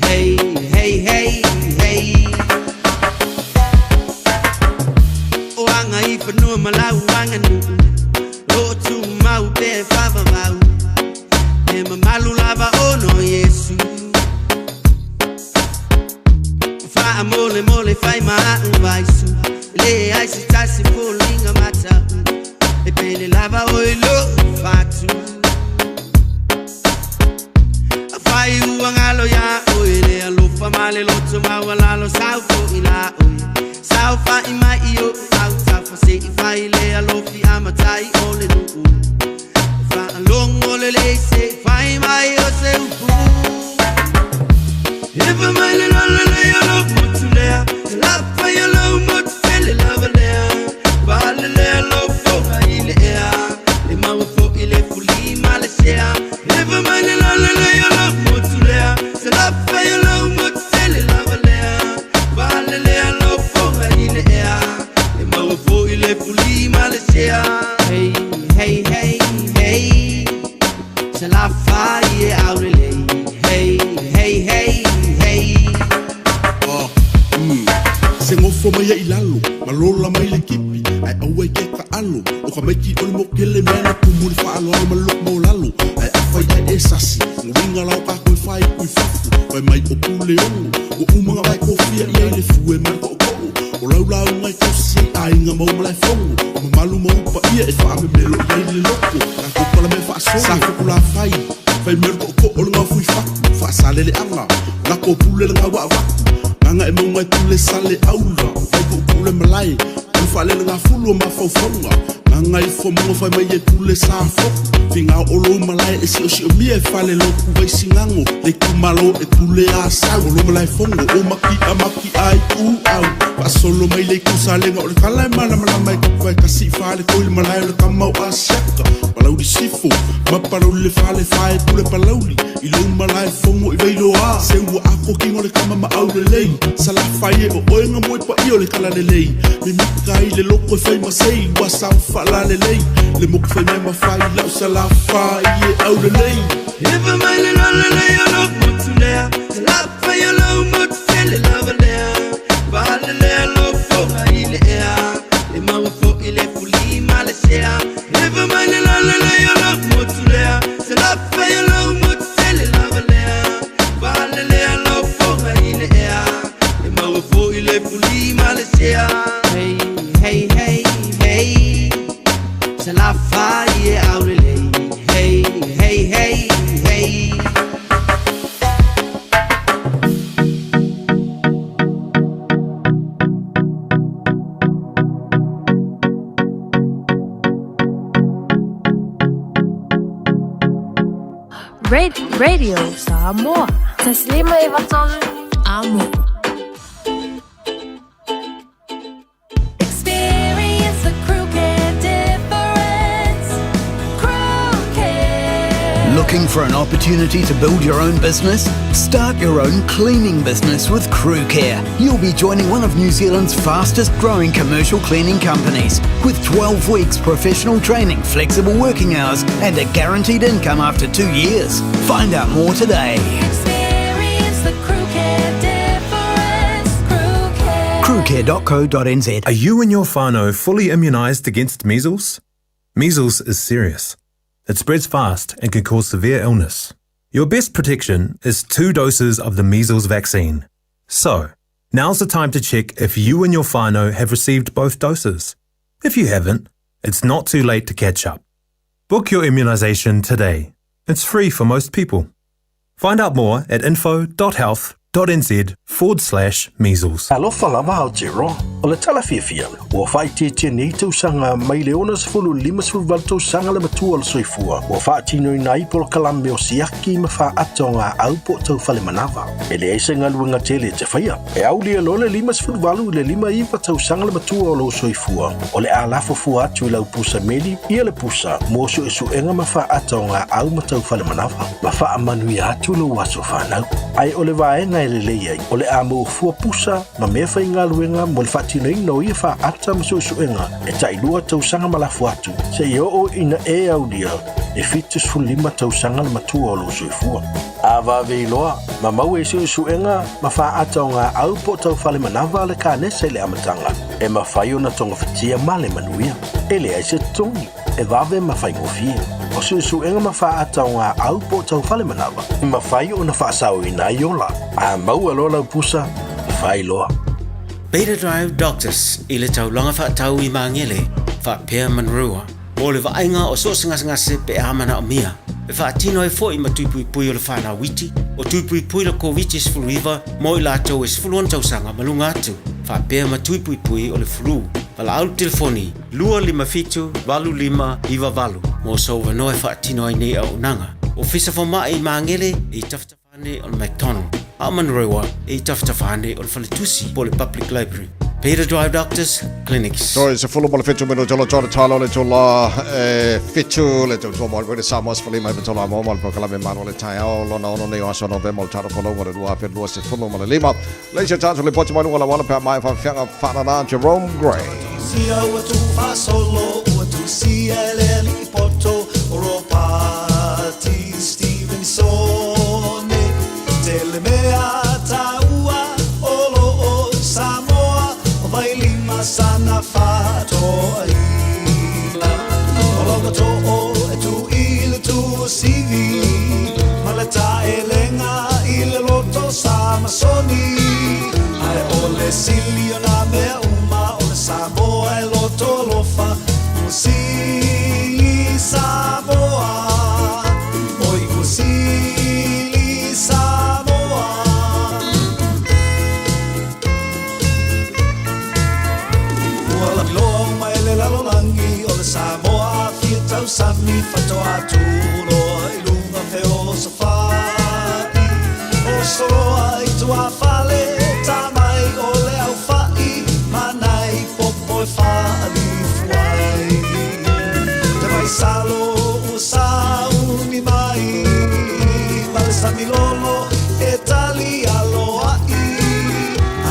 Hey hey hey hey O anga ifa lava oi lo fatu Afai uangalo ya oi le alo famale lo tuma wala lo sauko ila oi Saufa ima iyo auta fa se ifai le alo fi amatai ole lu Fa long ole le se fai mai o se upu If I'm a little lay alo mutulea La fa yo lo mut fele lava le Vale le alo fo ile ea Le mau fo ile fuli malesea If I'm a little lay alo mutulea La fa yo lo mut fele lava le Vale le alo fo ile ea Le mau fo ile fuli malesea Hey hey hey hey Se la fa ye aurele Hey hey hey hey Se ngofo mai ai lalo, malola mai le kipi, ai aue ke ka alo, o ka meki o le mokele mena kumuri wha alo ma lok mo lalo, ai awhai ai e sasi, ngwinga lau ka koe whai kui whafu, wai mai o pule ongo, o umanga vai kofia i ai le fue mai ko o koko, o lau lau ngai kosi ai nga mau malai fongo, o mamalu mau pa ia e wha me melo i ai le loko, ka kopala me wha songo, sa kukula whai, whai mero ko o ko o le ngau fui whaku, wha sale le anga, la ko pule le ngau wa waku, Nga e maunga tule sale aula Vai ku kule malai Ku whale nga fulu ma faufonga Nga i fo munga whai mai e tule sa foku Finga o lo malai e si o si o mia e whale loku Vai singango Le kumalo e tule a sau O lo malai fongo o maki a maki ai u au Pa solo mai le kusalenga O le kalai mana mana mai Vai kasi whale koe le malai O le kamau a siaka Palau di sifo Ma parau le whale whae tule palauli I lo malai fongo i veilo a Seua ako kingo le kama ma au le lei Sala whae o oenga moe pa i o le kala le lei Me mika i le loko e whai masei Wa sau whala le lei Le moku whai mea ma whai lau sala whae e au le lei Ifa mai le lala lei o lo mutu lea La whai o lo mutu fele lava lea Vale lea lo foha i le ea Le maua fo i le fuli ma le sea Ifa mai le lala lei o lo mutu lea La whai o lo mutu fele lava lea Vale lea lo foha i le ea Le maua fo i le fuli ma le sea Hey, hey, hey, hey Se la whai e aure lei Hey, hey, hey, hey Radio Samoa. Taslima Ivatol Amo. Experience the crew care difference. Crew care. Looking for an opportunity to build your own business? Start your own cleaning business with Crew Care. You'll be joining one of New Zealand's fastest growing commercial cleaning companies with 12 weeks professional training, flexible working hours and a guaranteed income after 2 years. Find out more today. Experience the crew care difference. Crew care. Crewcare.co.nz. Are you and your whānau fully immunised against measles? Measles is serious. It spreads fast and can cause severe illness. Your best protection is 2 doses of the measles vaccine. So, now's the time to check if you and your whānau have received both doses. If you haven't, it's not too late to catch up. Book your immunisation today. It's free for most people. Find out more at info.health.nz/measles. Alofa lava Aotearoa, o le talafia ua faitiitia nei tausaga mai le ona 15 tausaga le matua o le soifua ua faatinoina ai po le kalame o siaki ma faaato o gaau po o taufale manava e leai se galuega tele te faia e aulia lo le 15 i le 5 tausaga le matua o lou soifua o le a lafofua atu i lau pusa meli ia le pusa mo suʻesuʻega ma faaato o gaau ma taufale manava ma faamanuia atu lou aso fanau ai o le vaega e lelei ai o le a maufua pusa ma mea faigaluega mo le faatinoina o ia faata ma suʻesuʻega e taʻilua tausaga ma lafu atu seʻi o'o ina e aulia e 75 tausaga le matua o lou soifua avaveiloa ma mau e suʻesuʻega ma faata o gaau po o taufale manava a le kanesa i le amataga e mafai ona togafatia ma le manuia e leai se totogi e vave ma faigofie o suʻesuʻega ma faata o gaau po o taufale manava e mafai ona faasaoina ai ola a mau aloa laupusa failoa Beta Drive Doctors i le taulanga whaatau i maangele whaapea manrua mo le vainga o so singa se pe amana o mia e fa tino e fo I matui pui o le whana witi o tui pui le ko witi Sfulu River mo I latou e Sfulu tausanga malunga atu fa pe matui pui o le flu Pala au telefoni, 255-25 mo so vano e whaatino ai nei au nanga. O fisa wha I maangele e taftawhane o le McDonald. A manrewa e taftawhane o le Whaletusi po le Public Library. Peter Drive Doctors Clinics. So se fulo mo le fitu mino jolo jolo talo le jola fitu le jolo mo le Samoas fali mai jolo mo mo le kalame mano le tai o lo no ne o so no ve mo taro polo mo le lua pe lua se fulo mo le lima. Le se tatu le pochi mo wala pe mai fa fianga fa na Jerome Gray. Sia ua tu fa solo ua tu sia le li poto Oropati Stevenson Tele mea taua olo o Samoa o vai lima sana fato ila Olo to o tu il tu sivi Malata elenga il loto Samasoni Ai ole silio na mea Samoa e loto lofa Musili Samoa Oi Musili Samoa Ua loa mai le lalolangi O le Samoa fia tau sami Fato atu loa I lunga feo safari O soloa I tua fale Tamai o le au fai Manai popo e whaali fuai Te mai salo o sauni mai Male samilolo e tali aloa I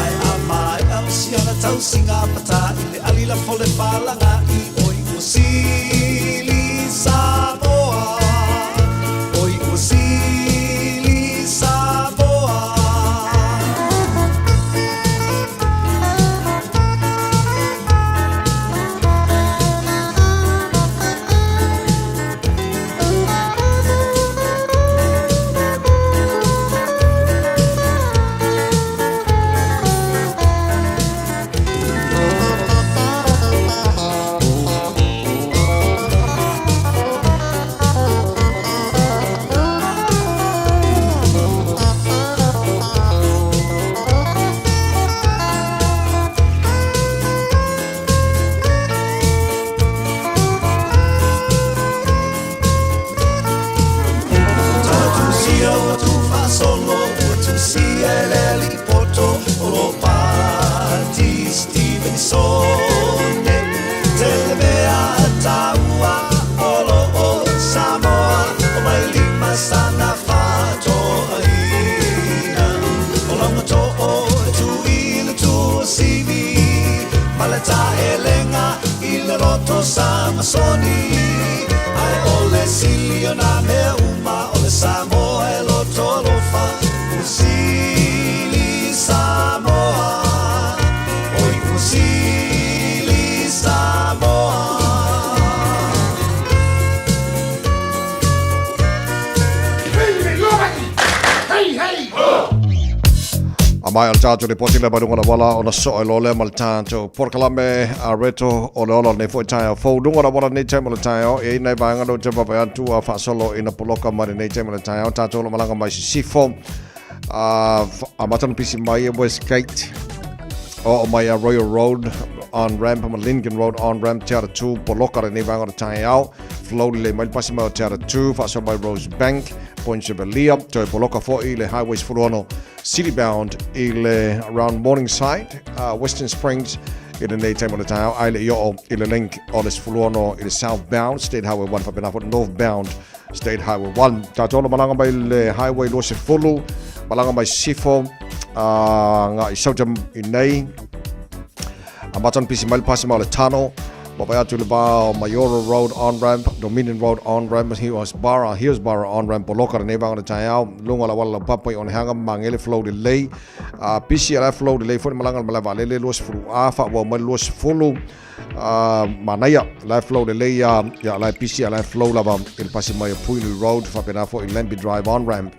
Ai amai au siana tau singa pata I le alila fole palanga I oi o sili Samoa Oi o sili Samoa Samasoni ai ole silio na me uma ole Samoa e loto lofa Usili Samoa oi Usili Samoa Hey hey Amai al tātou le poti le marunga na wala o na soe lo le mal tātou. Porkalame a reto o le olo ne fo tai o fo dunga na wala nei te mo le tai o e nei vanga no te papa atu a fa solo ina poloka mari nei te mo le tai o tātou lo malanga mai sifo. A matano pisi mai e Westgate o mai a Royal Road on ramp ma Lincoln Road on ramp te ara tu poloka nei vanga o tai o. Flow le mai pasi mai o te ara tu fa so by Rose Bank. Point Chevelia, to Poloka 4 le highways furono city bound ile around Morningside, Western Springs ile nei time on the town ile yo ile link olis furono ile southbound State Highway 1 fa benafo northbound State Highway 1 tatola malanga by le highway lo se fulu malanga by sifo nga isautam inei amatan pisi mal pasima le tunnel Baba to the bar Mayoro Road on ramp, Dominion Road on ramp, Hillsborough on ramp, Poloka the neighbor on the Tayao, Lunga la Walla Papa on Hangam, Mangele flow delay, PCRF flow delay for Malanga Malava, Lele Los Furu Afa, Malos Fulu, Manaya, life flow delay, ya like PCRF flow lava, Il Pasimaya Puli Road, Fapenafo, in Lemby Drive on ramp.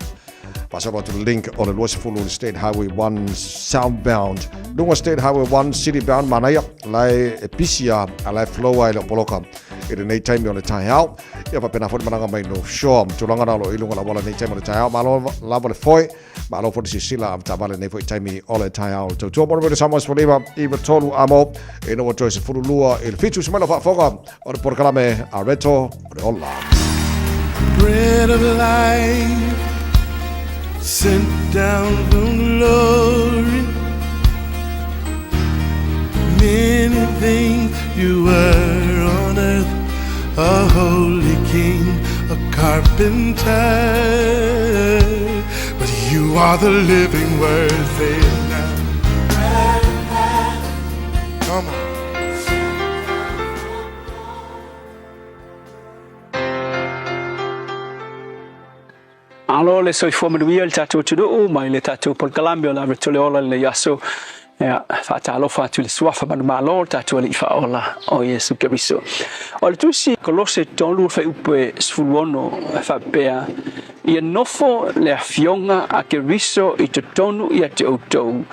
Pass over to the link on the Los Fulu State Highway 1 southbound. Lunga State Highway 1 citybound Manaya, like PCR, like flow Poloka. i le nei taimi o le tai hao. Ia whapena whati mananga mai no show tulanga nalo ilunga la wala nei taimi o le tai hao. Malo lava le foi, malo whati sisila am tawale nei whati taimi o le tai hao. Tau tua mora Samoa Spoliva, iwa tolu amo, e no watoe se furulua, i le fitu se mela whaafonga, o le porkalame a reto, o le ola. Bread of life sent down from glory. Many things you were on earth, a holy king, a carpenter, but you are the living word. Say it now. Come on. Alo le soifua manuia le tatou tudu mai le tatou polkalame o la retole ola le yaso ya fatalo fatu le suafa manu malo tatou le faola o Yesu Keriso. O le tusi kolose tolu fa upe sfuluono fa pea ia nofo le afionga a Keriso i te tonu ia te outou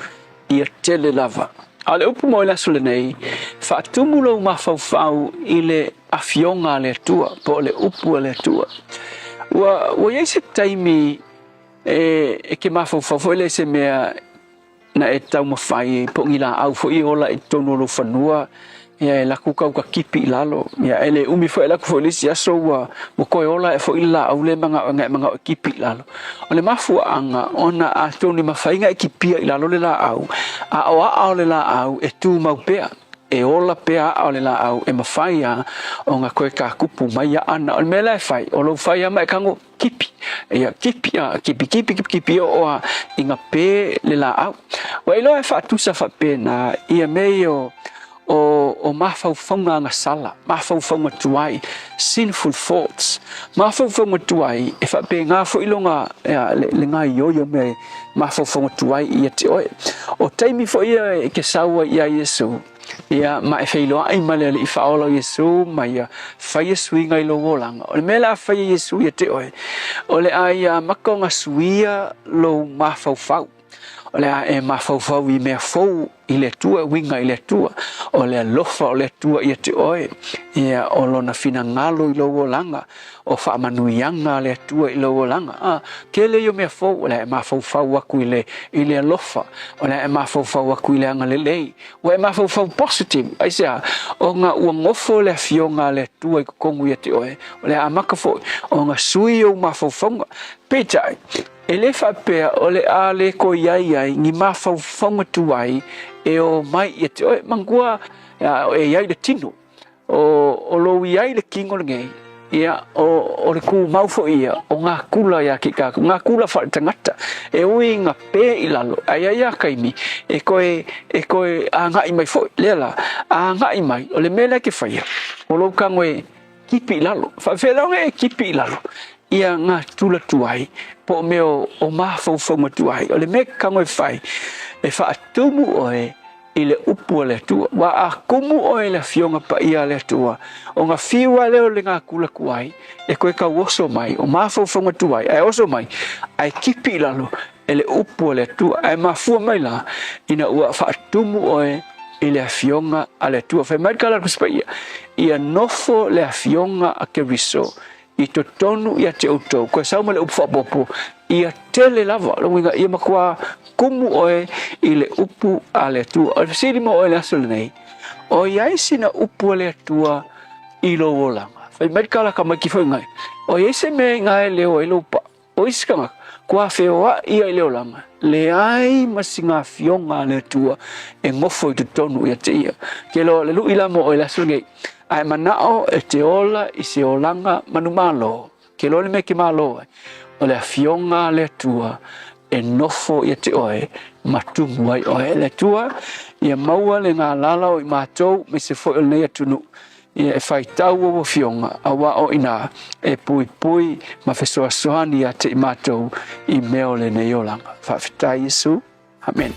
ia tele lava. A le upu mo le asule nei fa tumulo mafaufau i le afionga le tua po le upu le tua. Wa yese taimi e ke mafo le se mea na e tau mawhai po ngila au fo i ola e tono lo whanua ia e laku kau ka kipi lalo ia ele umi fo e laku fo lisi aso wa koe ola e fo ila au le manga o kipi lalo o le mafua anga ona a toni mawhainga e kipia i lalo le la au a o le la au e tu mau pea e ola pea o le la au e mawhaia o ngā koe ka kupu mai a ana o le mele e whai o lo whaia mai kango kipi ia kipi o a inga pē le la au wa ilo e whaatusa whape na ia mei o mawhauwhaunga ngā sala mawhauwhaunga tuai sinful thoughts mawhauwhaunga tuai e whape ngā fo ilonga le ngā ioio me mawhauwhaunga tuai ia te oe o taimi fo ia e ke saua ia Yesu ia ma e whailoa ai male le i whaola Yesu mai a whaia suinga i lo langa o le mela a whaia Yesu ia te oe o le ai a mako ngā suia lo mawhauwhau o le a e mawhauwhau i mea fau i le tua winga i le tua o le alofa o le tua ia te oe ia o lona fina ngalo i lo langa o whaamanuianga le tua i lo langa ke le yo mea fau o le e mawhauwhau aku i le alofa o le e mawhauwhau aku i le anga lelei o e mawhauwhau positive ai sea o ngā uangofo le fionga le tua i kukongu ia te oe o le a makafo o ngā sui o mawhauwhaunga pētai e le whapea o le a le ko iai ngi mawhauwhaunga tuai e o mai ia te oe mangua e iai le tino o lo iai le kingo le ngei ia o le ku maufo ia o ngā kula ia ki kāku ngā kula whare tangata e ui ngā pē i lalo ai ia kaimi e koe a ngai mai fo lela a ngai mai o le mele ke whaia o lo kango e kipi i lalo whawhelonga e kipi i lalo ia ngā tula tuai po meo o mawhauwhaunga tuai o le me kango e whai e whaatumu oe i le upu le tua wa a kumu oe le fionga pa ia le tua o ngā whiwa leo le ngā kula kuai e koe ka oso mai o mawhauwhaunga tuai ai oso mai ai kipi lalo e le upu le tua ai mawhua mai la ina ua whaatumu oe i le fionga a le tua whai mai kala kuspa ia nofo le fionga a Keriso i to tonu ia te outou koe sauma le upu whapopo ia tele lava longa ia makua kumu oe i le upu a le tua o siri mo oe le asole nei o iai sina upu a le tua i lo olanga whai merikala ka mai ki whaingai o iai se me ngai leo e lopa o iskanga kua wheoa ia i leo langa le ai masi ngā fionga a le tua e ngofo i te tonu ia te ia ke lo le lu ila mo oe le asole nei ai manao e te ola i se olanga manu malo ke lo le me ki malo o le fionga le tua e nofo ia te oe matumu ai oe le tua ia maua le ngā lala o i mātou me se fo il nei atunu ia e whai tau o fionga a wa o ina e pui pui ma fesoa sohani a te i mātou i meo le nei olanga whawhitai Yesu amen.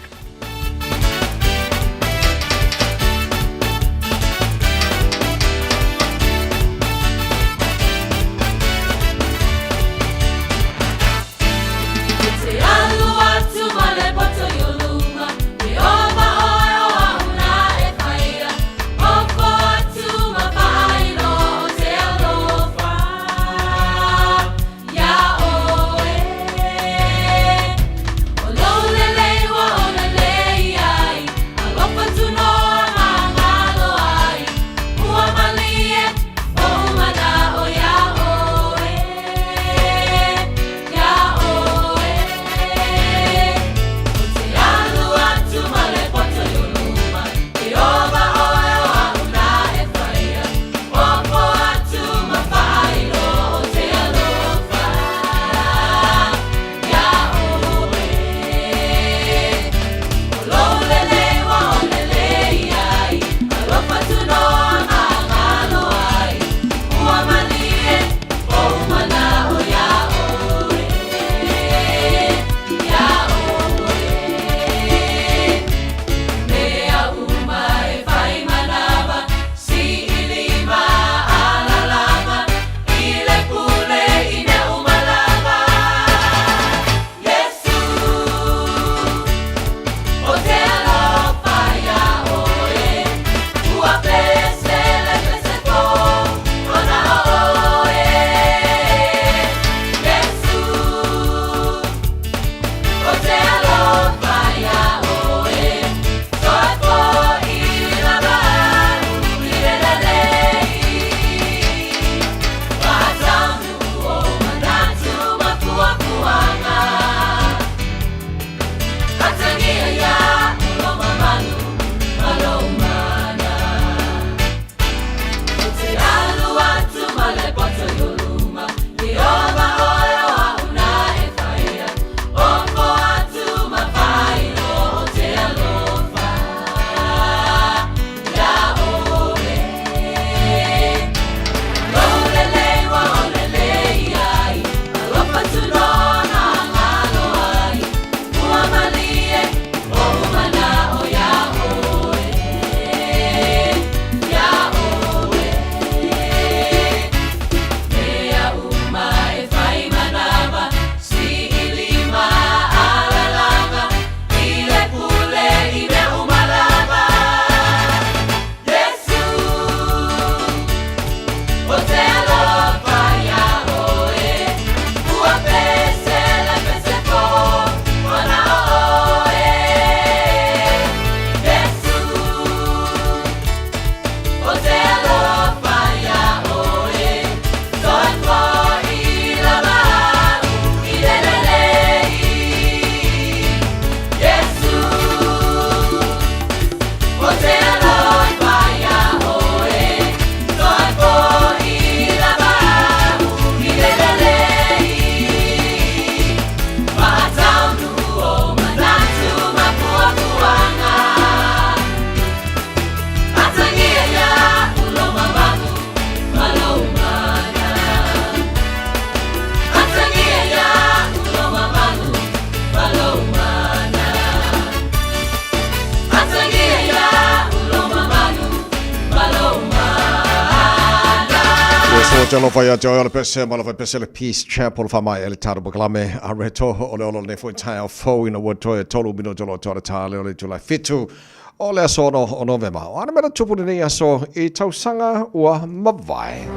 Telo fai te ole pese mala fai pese le Peace Chapel fa mai ele taro baklame a reto ole ole ne foi tai fo ina wo to tolu mino tolo tolo tale ole July fitu ole asono o November. Ana mera tupu ni aso I tausanga ua mavai.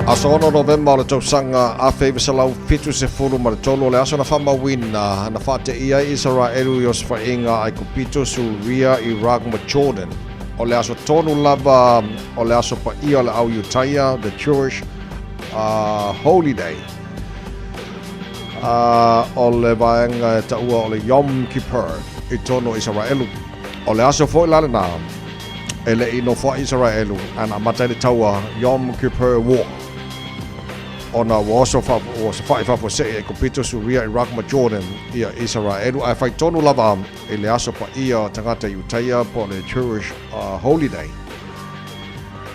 Aso ono November le tausanga a fei salau fitu se fulu ma tolo le aso na fama wina na fate ia Israel yos fa inga ai kupito Syria Iraq ma Jordan ole aso tonu lava ole aso pa ia le au Utaya the Jewish holy day ole vaenga ta ua ole Yom Kippur I tono Israelu ole aso fo la na ele ino fo Israelu ana mata le taua Yom Kippur war ona waso fa for say e kupito Syria Iraq ma Jordan ia Israel ai fai tonu lava ele aso pa ia tangata Utaya po le Jewish holy day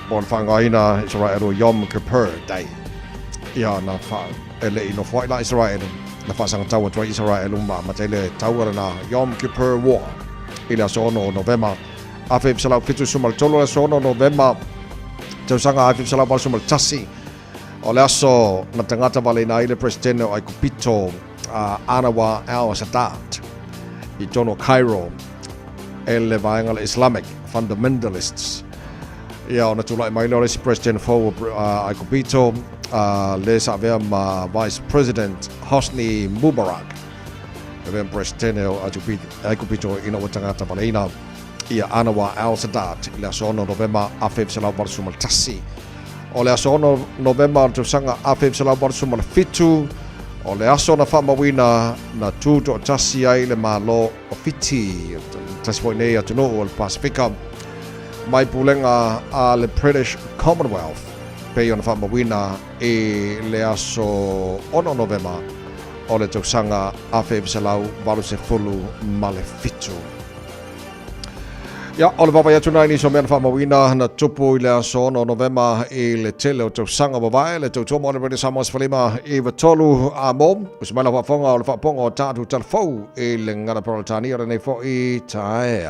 bon fanga ina Israel Yom Kippur day ia na fa ele ino fa la Israel na fa sang tawa to Israel ma matele tawa na Yom Kippur war ila sono November afe sala fitu sumal tolo sono November te sanga afe sala bal sumal tasi ole aso na tangata vale na ile presidente ai kupito Anwar al-Sadat I tono Cairo ele vaenga Islamic fundamentalists ia ona tula mai le president fo ai kupito le savea ma vice president Hosni Mubarak le presidente ai kupito ina o tangata vale na ia Anwar al-Sadat ila sono November afeb sala barsumal tasi ole aso no November to sanga afeb sala barsu mal fitu ole aso na fama wina na tu to tasi ai le malo ofiti tasi foi nei atu no o Pacifica mai pulenga a le British Commonwealth pe ona fama wina e le aso ono November ole to sanga afeb sala barsu fulu mal fitu. Ja, ole papa ja tunai ni so men fa mawina na tupu ile aso no November ile tele o sanga mawai le to mo le samos falima e vatolu a mom usmala fa fonga ole fa pongo tatu telfo ile ngana proltania ne fo I tae.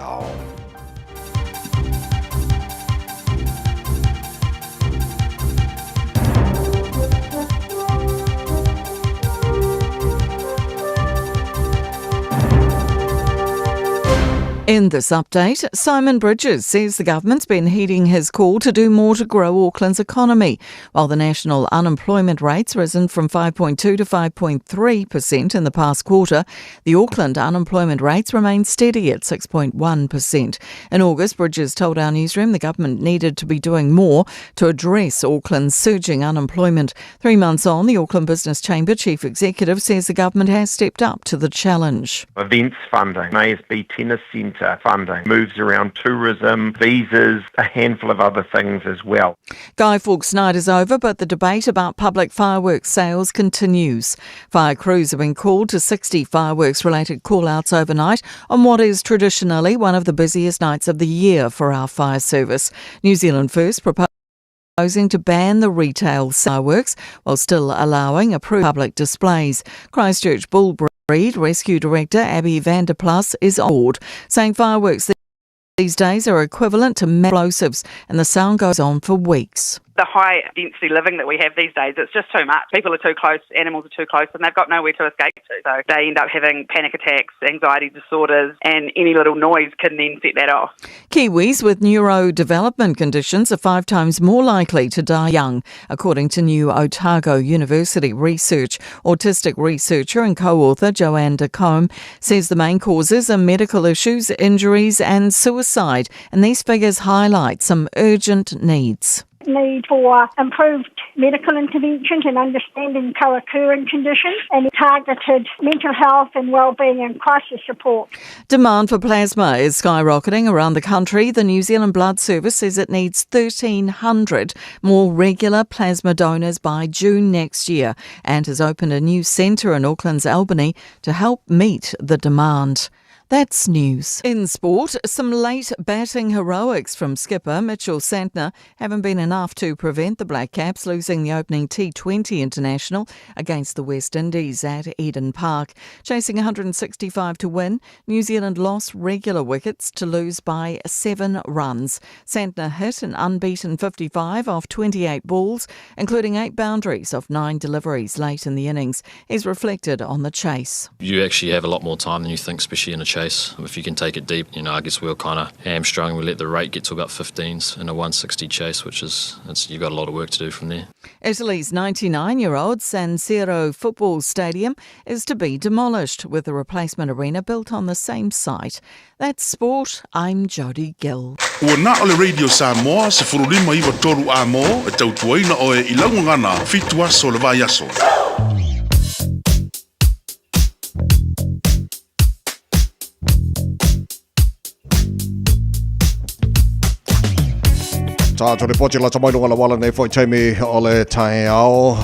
In this update, Simon Bridges says the government's been heeding his call to do more to grow Auckland's economy. While the national unemployment rate's risen from 5.2 to 5.3% in the past quarter, the Auckland unemployment rates remain steady at 6.1%. In August, Bridges told our newsroom the government needed to be doing more to address Auckland's surging unemployment. 3 months on, the Auckland Business Chamber Chief Executive says the government has stepped up to the challenge. Events funding, ASB Tennis Centre funding, moves around tourism, visas, a handful of other things as well. Guy Fawkes night is over, but the debate about public fireworks sales continues. Fire crews have been called to 60 fireworks-related call-outs overnight on what is traditionally one of the busiest nights of the year for our fire service. New Zealand First proposing to ban the retail fireworks while still allowing approved public displays. Christchurch Bullbreed Rescue Director Abby Vanderplas is on board, saying fireworks these days are equivalent to explosives and the sound goes on for weeks. The high density living that we have these days, it's just too much. People are too close, animals are too close, and they've got nowhere to escape to. So they end up having panic attacks, anxiety disorders, and any little noise can then set that off. Kiwis with neurodevelopment conditions are 5 times more likely to die young, according to new Otago University research. Autistic researcher and co-author Joanne DeCombe says the main causes are medical issues, injuries and suicide, and these figures highlight some urgent needs. Need for improved medical interventions and understanding co-occurring conditions and targeted mental health and wellbeing and crisis support. Demand for plasma is skyrocketing around the country. The New Zealand Blood Service says it needs 1,300 more regular plasma donors by June next year and has opened a new centre in Auckland's Albany to help meet the demand. That's news. In sport, some late batting heroics from skipper Mitchell Santner haven't been enough to prevent the Black Caps losing the opening T20 international against the West Indies at Eden Park. Chasing 165 to win, New Zealand lost regular wickets to lose by 7 runs. Santner hit an unbeaten 55 off 28 balls, including 8 boundaries off 9 deliveries late in the innings. He's reflected on the chase. You actually have a lot more time than you think, especially in a chase. If you can take it deep, I guess we were kind of hamstrung. We let the rate get to about 15s in a 160 chase, you've got a lot of work to do from there. Italy's 99-year-old San Siro football stadium is to be demolished, with a replacement arena built on the same site. That's sport. I'm Jodie Gill. Ua na ole Radio Samoa se furulima iwa toru a mo e tautuaina o e ilaungangana fitu aso le vai aso. Tātou reporti la tamailunga la wala nei foi taimi o le tae ao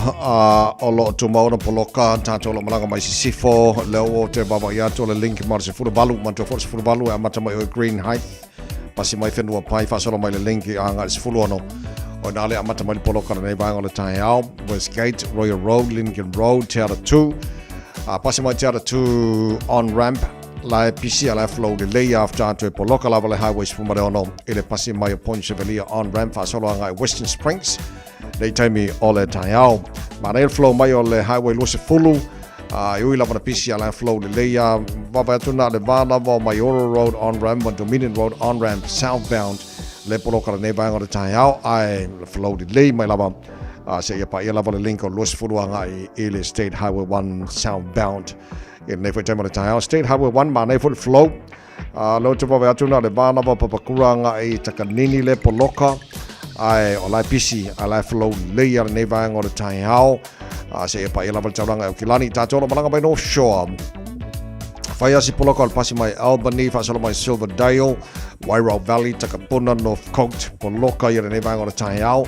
o lo tu mauna poloka tātou la malanga mai sifo leo o te baba i ato le link mara se furubalu mantua fora se furubalu e amata mai o Green Heights pasi mai whenua pai whasolo mai le link i anga se fulu ano o nā le amata mai le poloka nei vanga o le tae ao Westgate, Royal Road, Lincoln Road, Te Ara 2 pasi mai Te Ara 2 on ramp la PC ala flow de lay after to poloka lava le highways fumare ono ile pasi mai Point Chevelia on ramp fa solo anga Western Springs they tell me all the time ma rail flow mai o le highway lo se fulu eu lava na PC ala flow de lay va tuna le vana va Mayoro Road on ramp and Dominion Road on ramp southbound le poloka ne va on the time I flow de lay mai lava se ia pa ia lava le link o lo se fulu anga ile State Highway 1 southbound in nei foi tema tae State Highway 1 ma nei foi flow lo te pove atuna le bana va papakuranga i takanini le poloka ai o lai pisi ala flow le ia nei va ngor tae hao se pa ela val tauranga o kilani tatola malanga by North Shore fai asi poloka al pasi mai Albany fa solo mai Silverdale Wairau Valley takapuna North Coast poloka ia nei va ngor tae hao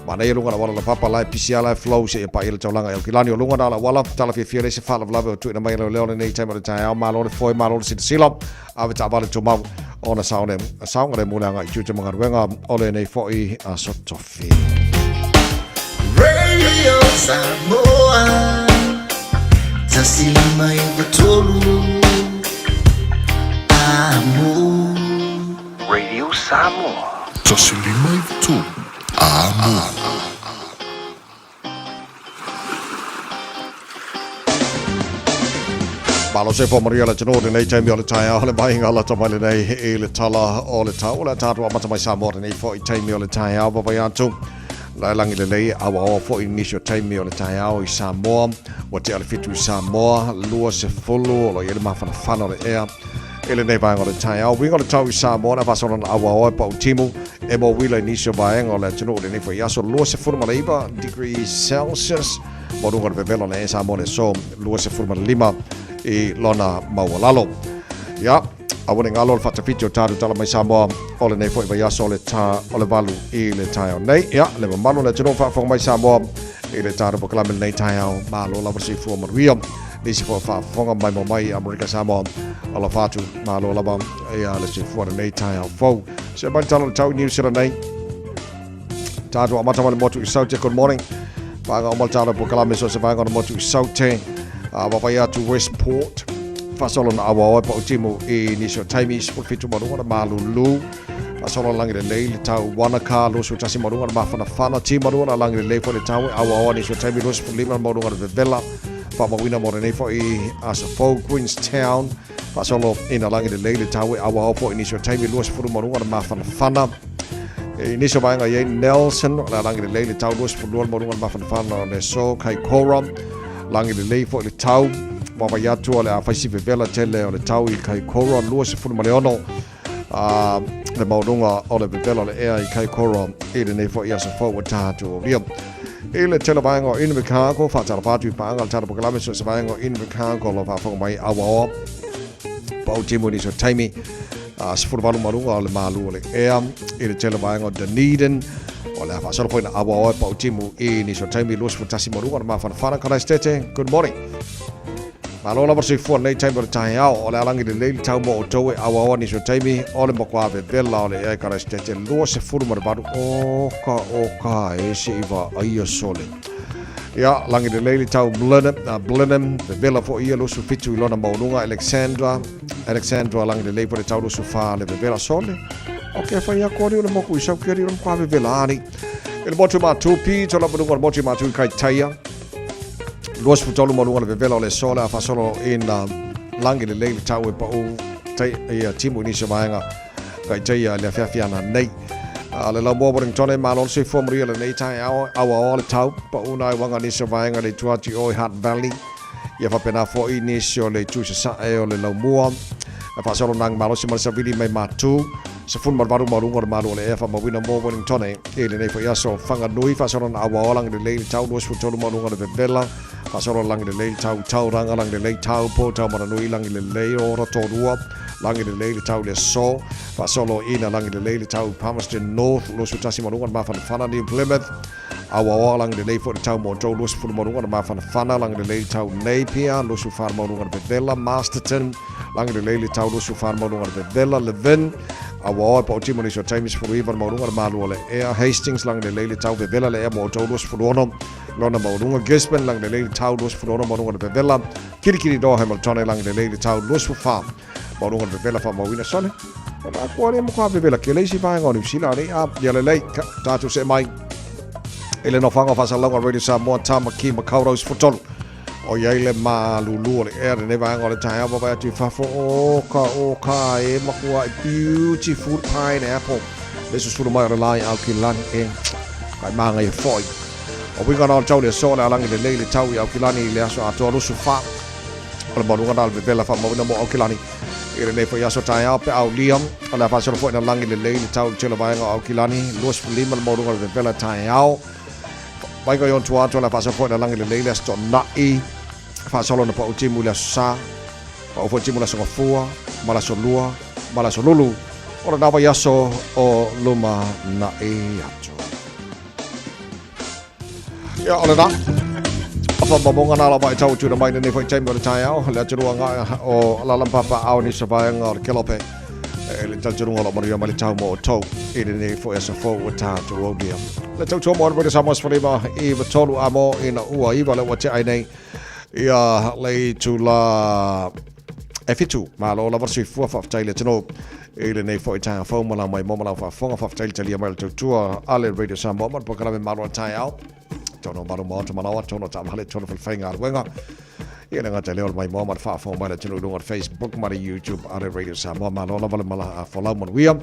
mana ia lunga na wala la papa lai PCL lai flow se pa ia taulanga el kilani o lunga na la wala tala fia le se fala lava tu na mai le nei time o tai ma lo foi ma lo se sila ave ta vale tu mau ona saune saunga le mulanga i tu manga wenga ole nei foi a sotofi Radio Samoa tasili mai batolu amo Radio Samoa tasili mai batolu Malo se fo Maria la tino nei taimi o le tae o le mahinga la tamai nei e le tala o le tau la tātua amata mai Samoa nei fo i taimi o le tae o papai atu la langi le lei awa o fo inisio taimi o le tae o i Samoa wa te ale fitu i Samoa lua se fulu o lo i le mawhana whana le ea ele nei vaenga le tae au winga le tau i Samoa na fasona na awa o pa utimu e mo wila inisio vaenga o le tino le nei fo i aso lua se fulu ma leiva degrees Celsius mo runga le vevelo le e Samoa le so lua se fulu ma lima i lona maualalo. Ia, awone ngalo le whatawhiti o tāru tala mai Samoa o le nei fo i vai aso o le valu i le tae au nei. Ia, le mamalo le tino whawhong mai Samoa i le tāru pokalame nei tae au malo lava si fua maruia. Nisi fo whawhonga mai mo mai Amerika Samoa o la whatu malo lava ia le si fua nei tae au fau. Se mai tala le tau New Zealand nei. Tāru a matamale motu i saute, good morning. Whanga o maltara pokalame so se whanga o motu i saute. Wapai atu Westport Fasolo na awa oe pa utimu i nisio taimi Spulfitu marunga na malulu Fasolo langi le lei le tau Wanaka Lusu tasi marunga na mawhana whana Ti marunga na langi le lei fo le tau Awa oa nisio taimi Lusu Fulima marunga na Vevela Whamawina more nei fo i Asafo Queenstown Fasolo ina langi le lei le tau Awa oa fo i nisio taimi Lusu Fulu marunga na mawhana whana Nisio vaenga ye Nelson Na langi le lei le tau Lusu Fulu marunga na mawhana whana Le so kai Kora langi le lei fo le tau wawa yatu o le a whaisi vevela tele o le tau i kai kora lua se funu male ono le maurunga o le vevela o le ea i kai kora i le nei fo i asa fo wa tātu o ria i le tele vaenga o inu mekako whatara pātu i paanga le tata pokalame so se vaenga o inu mekako lo whawhonga mai awa o pa o timu ni so taimi se funu malu marunga o le malu o le ea i le tele vaenga o Dunedin o le awha solo poina awa oe pa utimu i ni so taimi luas futasi morunga na mawhana whana karai stete. Good morning. Malo la versi fuan nei time tai au o le alangi le leili tau mo o tau e awa ni so taimi o le mokwa ve bella o le e kara stete lo se furu mar badu o ka e se iwa ai sole. Ya langi le leili tau Blenheim ve bella fo ia lo su fitu ilona maununga Alexandra langi le leili po le tau lo su fa le ve bella sole. Ok fa ia kori o le moku i sau keri o le mokwa ve bella ani. Il motu matupi tola bununga le motu matu kai taia. Luas futolu malunga le vela o le sola fa solo in langi le leili tau e pa o tai ia timu ni se vaenga kai tai le fiafiana nei le la moboring tone malon se formria le nei tai awa le tau pa una wanga ni se vaenga le tuati o Hutt Valley ia fa pena fo ini se le tu se sa e o le la mua fa solo nang malo se mal savili mai matu se fun marbaru marunga malu le fa mawina moboring tone e le nei fa ia so fanga nui fa solo awa lang le leili tau luas futolu malunga le vela Pasoro langi le lei tau ranga langi le lei tau po tau maranui langi le lei ora tōrua langi le lei tau le so pasolo ina langi le lei tau Palmerston North losu tasi marungan mawhanawhana New Plymouth awa langi le lei fo tau Montreux losu fulu marungan mawhanawhana langi le lei tau Napier losu whana marungan Bethela Masterton langi le lei tau losu whana marungan Bethela Levin awa pa o timo ni so taimis fulu iwan marungan malu le Air Hastings langi le lei tau Bethela le Air Montreux losu fulu ono Lona maurunga Gisborne lang le leili tau lus fulona maurunga de bevela kirikiri do Hamilton lang le leili tau lus fu farm maurunga de bevela fa mawina sone na ko ni mo ka bevela ke leisi va ngoni sila ni a ya le lei tatu se mai ele no fanga fa salonga radio Samoa tama ki makauros futol o ya ile malulu le er ne va ngoni tai aba ba tu fa fo o ka e makua beautiful pineapple lesu sulu mai lai al kilan e kai manga e foi o winga na tau le sona alangi le leili tau i Aukilani le aso ato alusu fa o le marunga na le vela fa mawina mo Aukilani i le nefo i aso tai au pe au liam o le afasoro fo ina langi le leili tau tela vaenga o Aukilani luas lima le marunga le vela tai au vaika yon tuato le afasoro fo ina langi le leili asto nai fasolo na pa utimu le aso sa pa ufo utimu le aso ngafua malaso lua malaso lulu o le nawa i aso o luma nai ato Ya ole na. Apa babonga na la tau tu na mai ni foi time le tai au le turu nga o la papa au ni sava nga kelope le tau la maria mali tau mo to e ni foi esa fo ta to rodia. Le tau mo ro sa mos foriba e va tolu amo ina ua i va le wate ai nei. Ya le tu la F2 ma lo la versi fu fa taile tino ele nei foi ta fo mo la mai mo la fa fonga fa taile talia mai tu ale radio Samoa mo po kala me malo tai au tono maru mo to malawa tono tam hale tono fil fainga wenga ia nga te leo mai mo ma fa fo mai tino lunga Facebook ma YouTube are radio Samoa ma lo la mala follow mo wia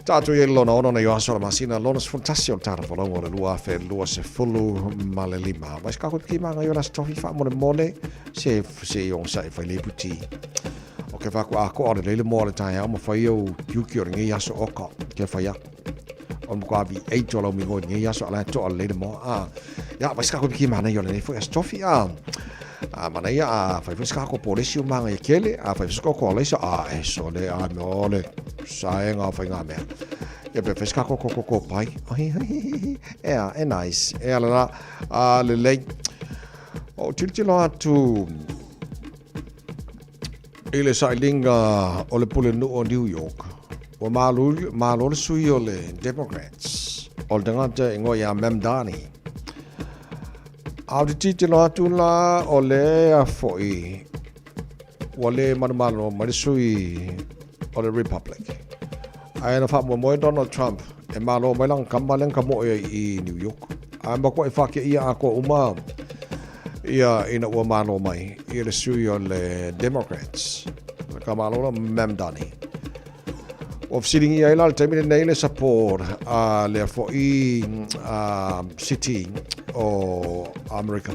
tatu ye lo no na yo aso ma sina lo nos fantasio tar follow mo lua fe lua se fulu male lima mas ka ko ki ma yo la story fa mo mole se on sa fa le puti o ke fa ko a ko le mo le tai mo fa yo yuki o ngi aso oka ke fa ya on ko abi 8 dollars mi go ngi aso ala to le mo ya mas ka ko ki mana yo le foi stofi mana ya fa ska ko polisi manga e kele fa ska ko le sa eso le no le sa nga fa nga me ya pe ska ko pai e nice e ala le le o tiltilo atu ele sa linga o le pule no New York o malo le sui o le Democrats o le tangata ingo ya Mamdani au titi lo atula o le afoi o le manumalo marisui o le Republic ai na fa mo Donald Trump e malo mai lang kamalen kamo i New York ai ba ko e fa ke ia ko uma ia ina o malo mai i le sui o le Democrats kamalo Mamdani of sitting ia ila termine nei le support le afoi city o America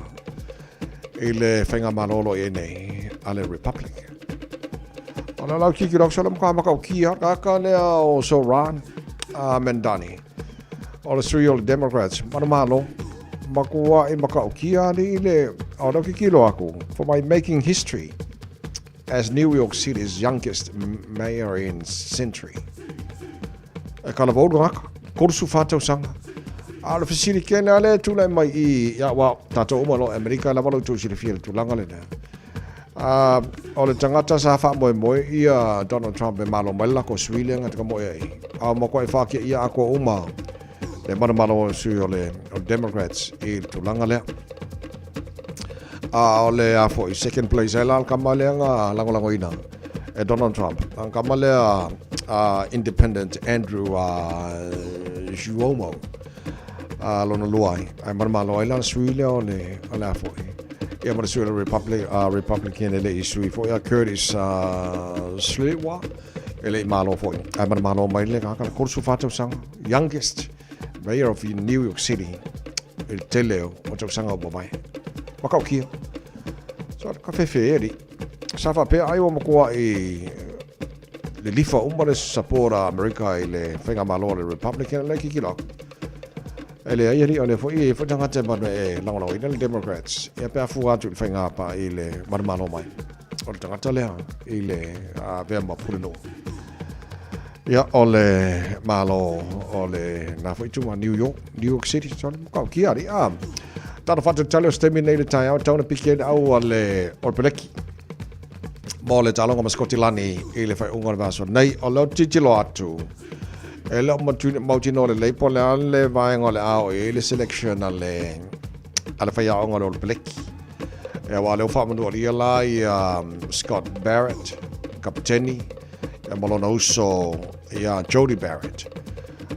ile fenga malolo e nei ale Republic ona la ki kiro solo ka maka kia ka le o Soran Mamdani o le Serial Democrats malo makua e maka kia ni le ona ki kilo aku for my making history as New York City's youngest mayor in century. E kala vau raka, kursu whātau sanga. Ala whisiri kena ale tūlai mai i, ya wa, tātou umalo Amerika la walau tūsiri whiele tūlanga le nea. O le tangata sa wha moe ia Donald Trump e malo mai lako Australia ngata ka moe ai. A mo koe whakia ia ako uma le mana sui o le Democrats i tulanga lea. O le a fo i second place ai la kamalea nga lango ina e Donald Trump. Ang kamalea Independent Andrew Cuomo. Lona luai. Ai mana ai la sui o le a fo i. Ia mana sui Republican ele i sui fo ia Curtis Sliwa ele i malo fo i. Ai mana mai le ka kursu fatau sang youngest mayor of New York City il teleo o tau sanga o mai. Wakau kia. So ka fefe eri. Sa fa pe ai o makoa i le lifa umare sapora America i le whenga malo le Republican le kikilok. Ele ai ri ole foi tanga te mano e lango i le Democrats. E pe afu atu le whenga pa i le marmano mai. O tanga tale i le vea mapulino. Ia ole malo ole na foi tuma New York City so ka ki ari tana fatu talo stemi nei le tai au tona pike au ole peleki mo le talonga maskotilani i le fai unga vaso nei o lo titilo atu e lo mautino le leipo le vai ngole au i le selection ale fai unga ole peleki e wale ufa mandu ali la i Scott Barrett kapiteni e malona uso ia Jody Barrett.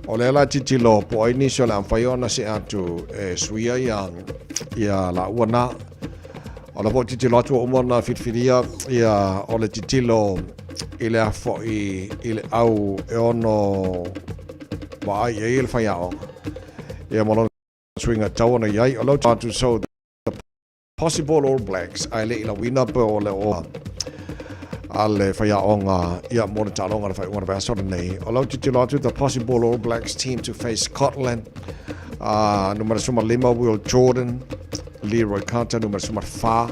O le la titilo po ai ni so la faiona se atu suia ia la uana. O la po titilo atu o mona fitfiria ia o le titilo ile afo ile au e ono wa ai il faiao. Ia malona swinga tawana ia o lo atu so the possible All Blacks ai le ila wina po le o ale whaiaonga ia mōna tālonga na whaiunga na whasora nei. O lau titilo atu the possible All Blacks team to face Scotland. Numara suma 5 Will Jordan, Leroy Carter, numara suma 4.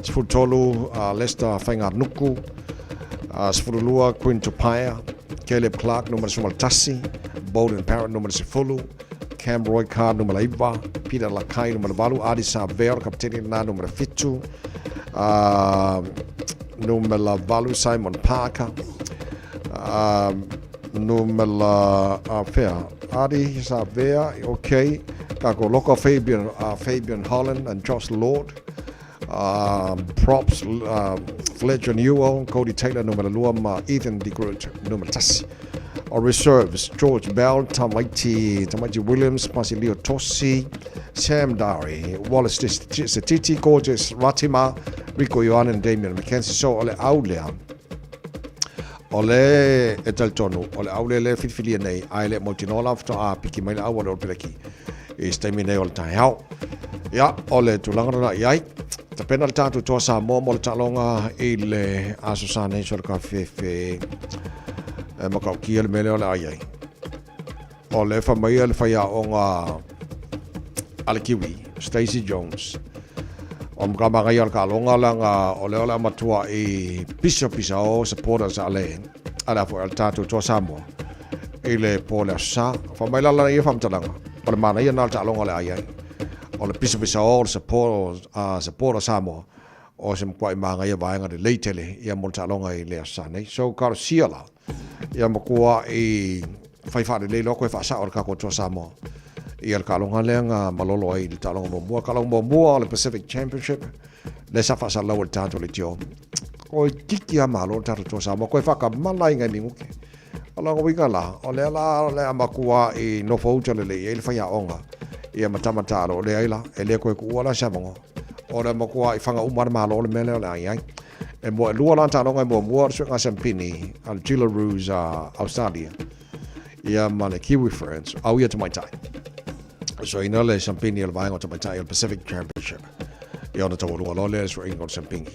Sfutolu Lester Whainga Nuku. Sfutulua Quinn Tupaia, Caleb Clark, numara suma 10. Bowden Parrott, numara 10. Cam Roy Card, numara 5. Peter Lakai, numara 8. Adi Savero, kapiteni na numara 7. Numela Valu Simon Parker, numela Fair Adi Savea, okay. Kako Loco Fabian Holland and Josh Lord. Props Fletcher Newell, Cody Taylor, numela Luam, Ethan DeGroot, numela Tas. Or reserves George Bell, Tamaiti Williams, Pasilio Tossi, Sam Dari, Wallace Titi, Gorgeous Ratima, Rico Ioan and Damian McKenzie. So ole aulea ole etaltonu ole aule le fitfilia nei aile motinola after piki mai awal ole peleki is time nei ole tai hau ya ole tulanga na yai ta penalta tu tosa mo talonga ile asusane sol cafe makau kia le mele ole ai ole fa mai le fa ya onga Alikiwi Stacey Jones kama ngai al kalonga langa ole matua i pisa o supporters ale ala fo al tatu to samo ile pola sa fa mai la ia fam talanga por mana ia nal talonga le ai ole pisa o supporters samo o sem kwai manga ia vai ngade leitele ia mo talonga ile sa nei so kar siala ia mo kwa i fai fa le lo ko fa sa or ka ko to samo ia kalonga lenga malolo ai le talonga mo kalonga mo le Pacific Championship le sa fa sa lo tanto le tio o tiki amalo tanto to sa mo ko fa ka malai ngai minguke ala ngo wingala ole amakua i no fouta le le fa ya onga ia matamata lo le aila ele ko ku wala sa mo ora makua i fanga umar malo le mele le ai e mo lu ala talonga mo so nga Pini al Gillaroos Australia ia male Kiwi friends au ia to my time. So ina le Champini al vai ngota mai Pacific Championship. Ia ona tau lo le so ingo Champini.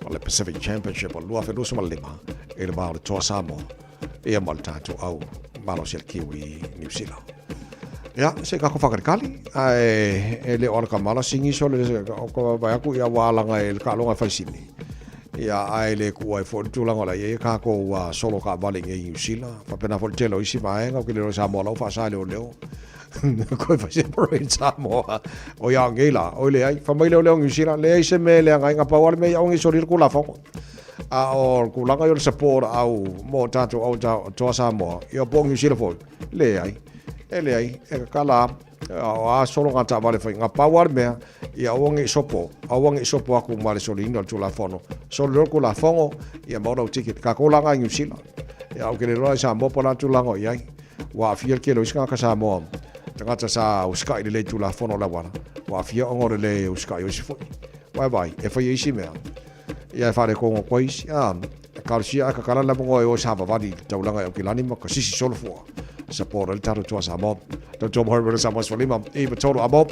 O le Pacific Championship o lua fedu suma lima. E le bao le toa samo. Ia malta to au malo sel Kiwi New Zealand. Ia se ka ko fakarikali. Ai le ona ka mala singi so le ko vai aku ia wala ngai ka longa faisini. Ia ai le ku ai fo tulanga la ia ka ko solo ka bali ngai New Zealand. Fa pena fo telo isi vai nga ke le sa mo lo fa sa le o Koe whase moro in Samoa. O ia ngila, o le ai. Whamai leo New Zealand, le ai se me le ngai ngapa wale me au ngi sori ku la whongo. A o ku langa yo le support au mo tato au toa Samoa. Ia po New Zealand foi. Le ai. Le ai. E kala a solo ngata vale foi ngapa wale me ia o ngi sopo. Au ngi sopo aku male soli ino tu la whono. Soli ku la whongo ia mo ticket. Ka ko langa New Zealand. Ia au kele roa Samoa po la tu langa iai. Wa fiel kelo iska ka Samoa. Tangata sa uskai le tu la fono la wana. Wa fia ngore le uskai o sifo. Bye e foi isi mea. Ia fare ko ngo kois. Kalsia ka kala la mo o sa vadi taulanga o kilani mo ka sisi solo fo. Support el taro to sa mo. To Tom Herbert sa mo solima e be toro abo.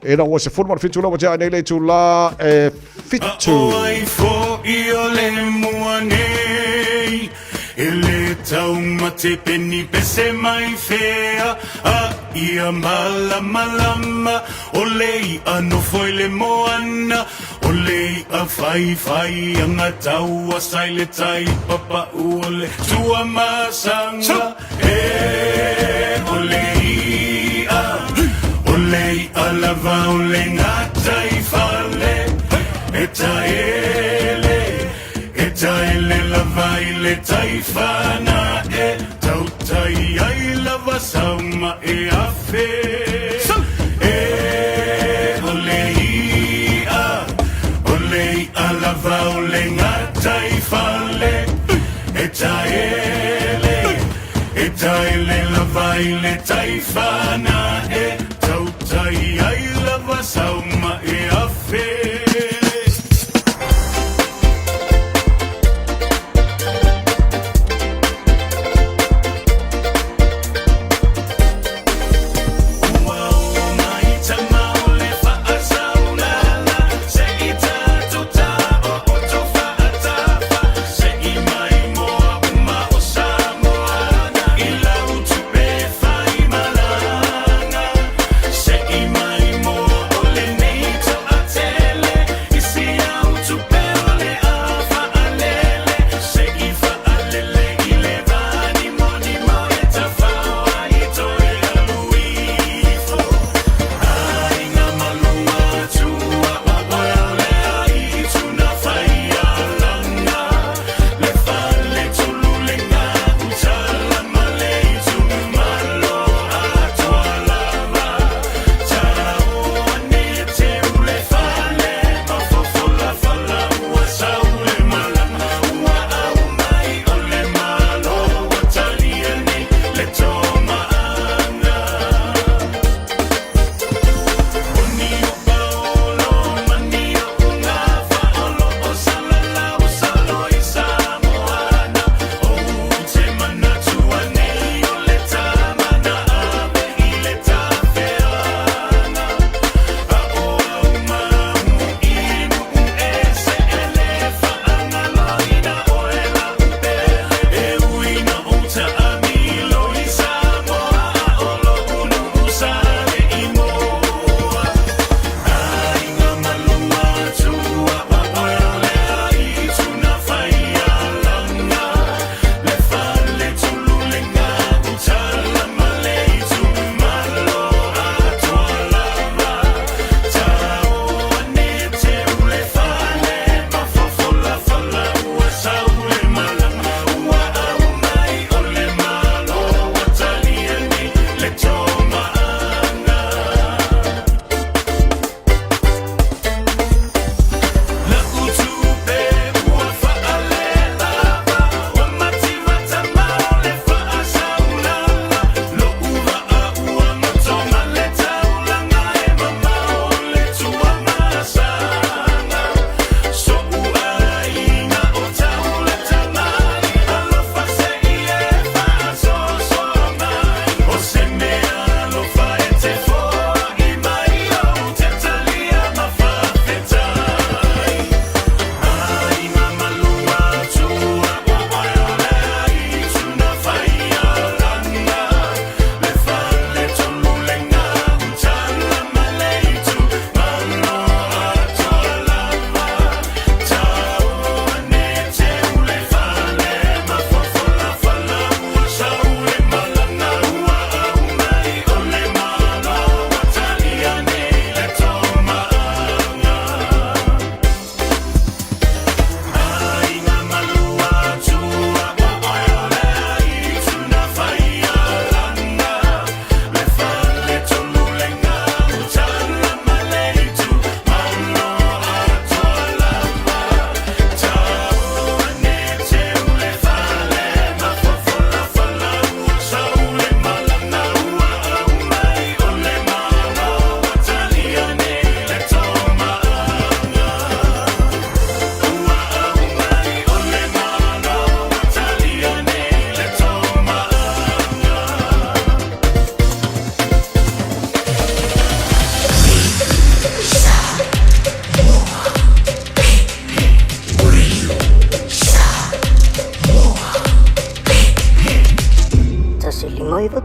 E no was a football fit to la mo ja nei tu la fit to. Ai fo io le muane. Ele tau mate peni pese mai fea a ia malama olei ano foi le moana olei a fai anga tau a sai le tai papa ole tua masanga olei a lava ole ngata I fale Taele la vai le taifana tautai ai lava sauma afe olei a lava ole ngatai fale taele la vai le taifana tautai ai lava sauma afe Say my more, ole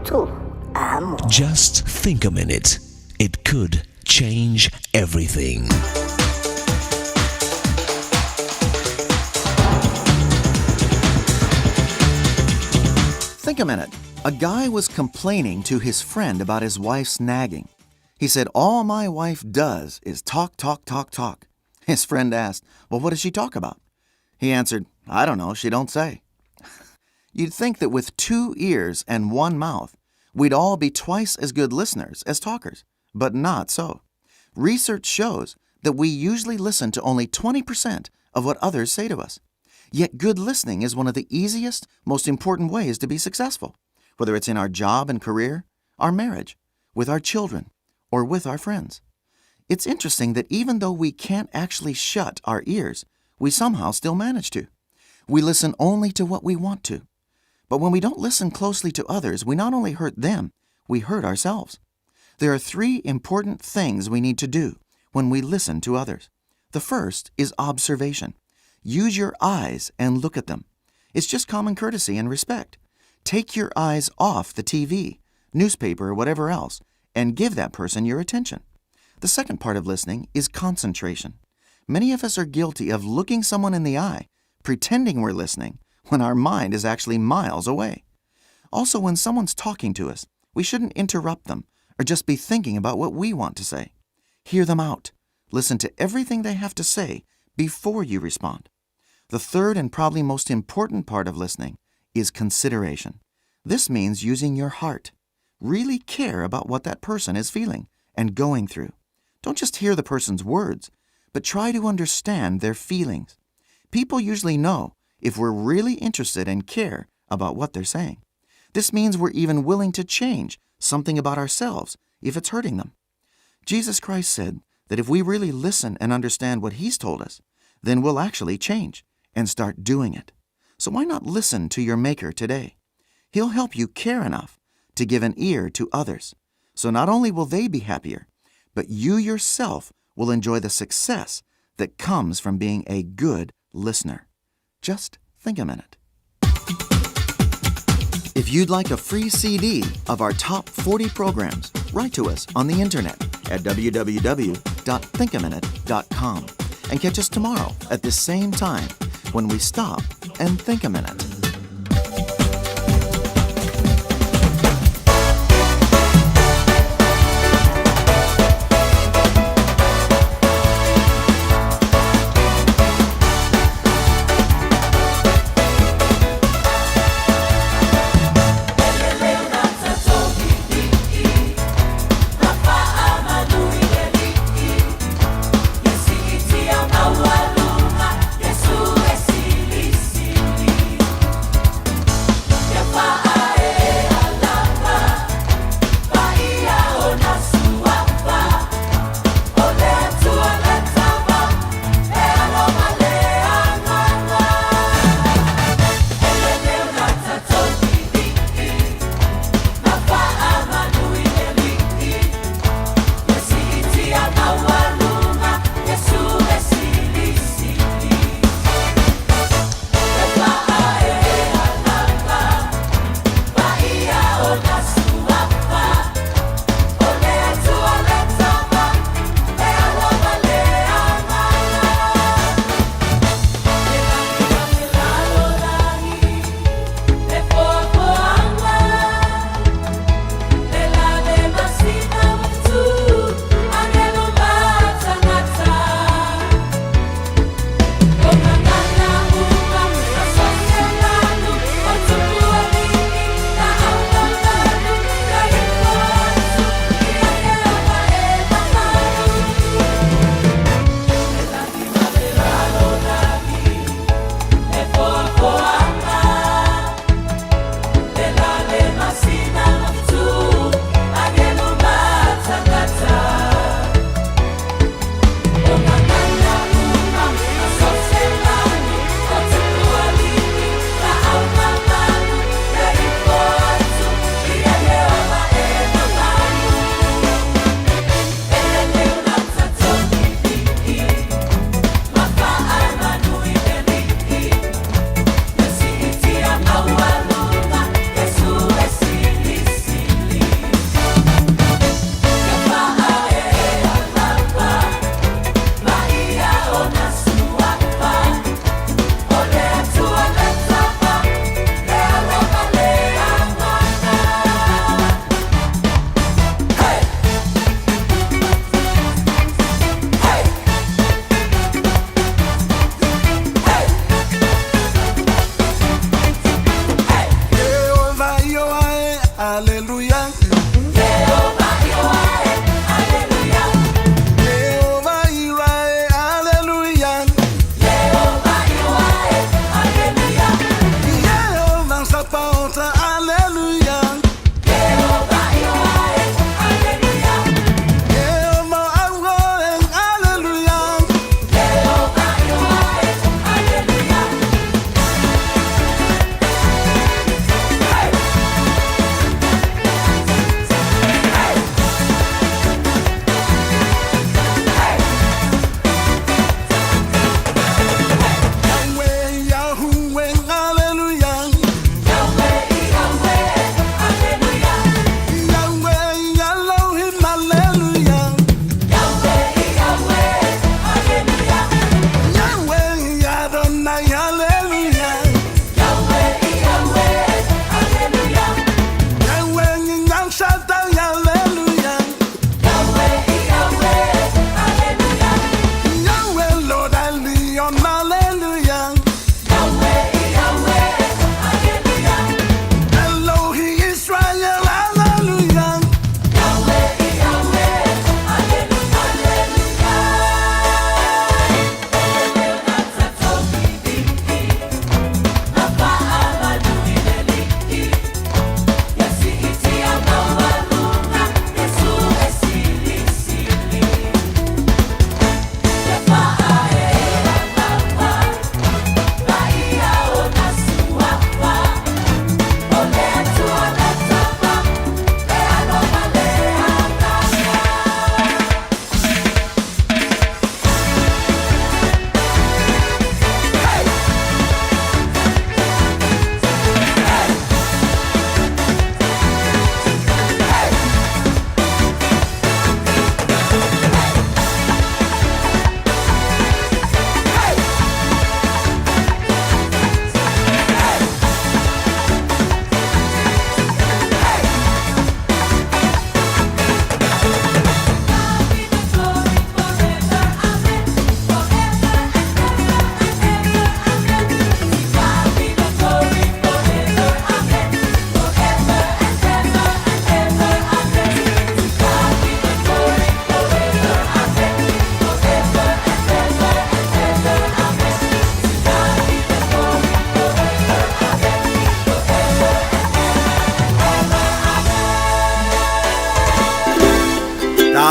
totu amo. Just think a minute. It could change everything. Think a minute. A guy was complaining to his friend about his wife's nagging. He said, "All my wife does is talk, talk, talk, talk." His friend asked, "Well, what does she talk about?" He answered, "I don't know, she don't say." You'd think that with 2 ears and 1 mouth, we'd all be twice as good listeners as talkers, but not so. Research shows that we usually listen to only 20% of what others say to us. Yet good listening is one of the easiest, most important ways to be successful, whether it's in our job and career, our marriage, with our children, or with our friends. It's interesting that even though we can't actually shut our ears, we somehow still manage to. We listen only to what we want to. But when we don't listen closely to others, we not only hurt them, we hurt ourselves. There are 3 important things we need to do when we listen to others. The first is observation. Use your eyes and look at them. It's just common courtesy and respect. Take your eyes off the TV, newspaper, or whatever else, and give that person your attention. The second part of listening is concentration. Many of us are guilty of looking someone in the eye, pretending we're listening, when our mind is actually miles away. Also, when someone's talking to us, we shouldn't interrupt them or just be thinking about what we want to say. Hear them out. Listen to everything they have to say before you respond. The third and probably most important part of listening is consideration. This means using your heart. Really care about what that person is feeling and going through. Don't just hear the person's words, but try to understand their feelings. People usually know if we're really interested and care about what they're saying. This means we're even willing to change something about ourselves if it's hurting them. Jesus Christ said that if we really listen and understand what He's told us, then we'll actually change and start doing it. So why not listen to your Maker today? He'll help you care enough to give an ear to others. So not only will they be happier, but you yourself will enjoy the success that comes from being a good listener. Just think a minute. If you'd like a free CD of our top 40 programs, write to us on the internet at www.thinkaminute.com and catch us tomorrow at the same time when we stop and think a minute.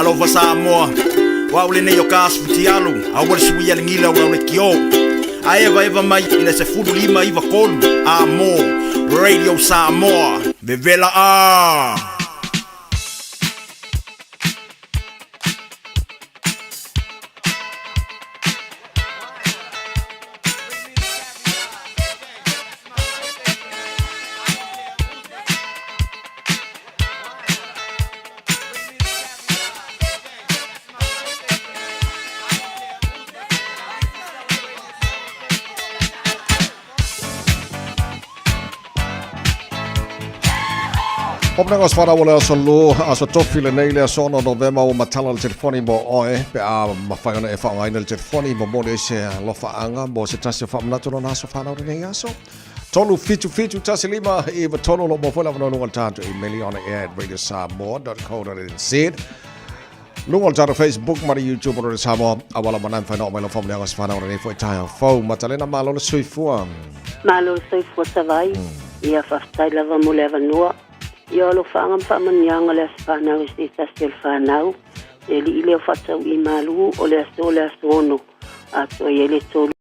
Malova Samoa. Waule ne yo kasu tialu. Awal suia ngila wa kio. Aeva eva mai ina se fulu lima iva kolu. Amo Radio Samoa. Vevela a. Opnangos whara wale aso lo, aso tofile neile aso no novema o matala le telefoni mo oe, pe a mawhaiona e whaongaina le telefoni mo mole se lofa anga, mo se tasi whamanato no naso whanau nei aso. Tolu fitu tasi lima, iwa tolu lo mo whela wano lungal tātu e Meliona Air at radiosamoa.co.nz. Lungal tātu Facebook, mari YouTube, Radio Samoa, awala manam whanau mai lo whamuni angas whanau nei fo i taia fau, matalena malo le suifua. Malo le suifua savai, ia whaftai lava mo le avanua. Ia lo whaangam whamanianga le aswhanau i se tasi le whanau. E li i leo whatau i malu o le aso ono. Ato i ele tolu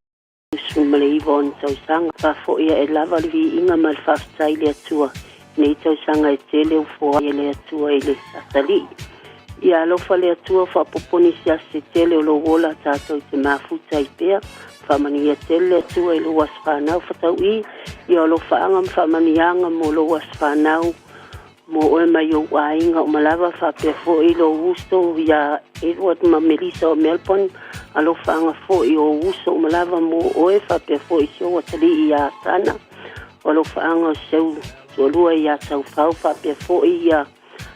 sumale i von tau sanga. Whafo ia e lava li vi inga mal whaftai le atua. Nei tau sanga e te leo fua i le atua i le asali. Ia alofa le atua whapoponi si ase te leo lo wola tātou i te mafuta i pea. Whamani ia te le atua i lo aswhanau whatau i. Ia lo whaangam whamanianga mo lo aswhanau. Mo oe mai o wainga o malawa whapea fo i lo usto ia Edward ma Melissa o Melbourne alo whaanga fo i o usto o malawa mo oe whapea fo i sio watali i a sana alo whaanga o seu tuolua i a sau whau whapea fo i a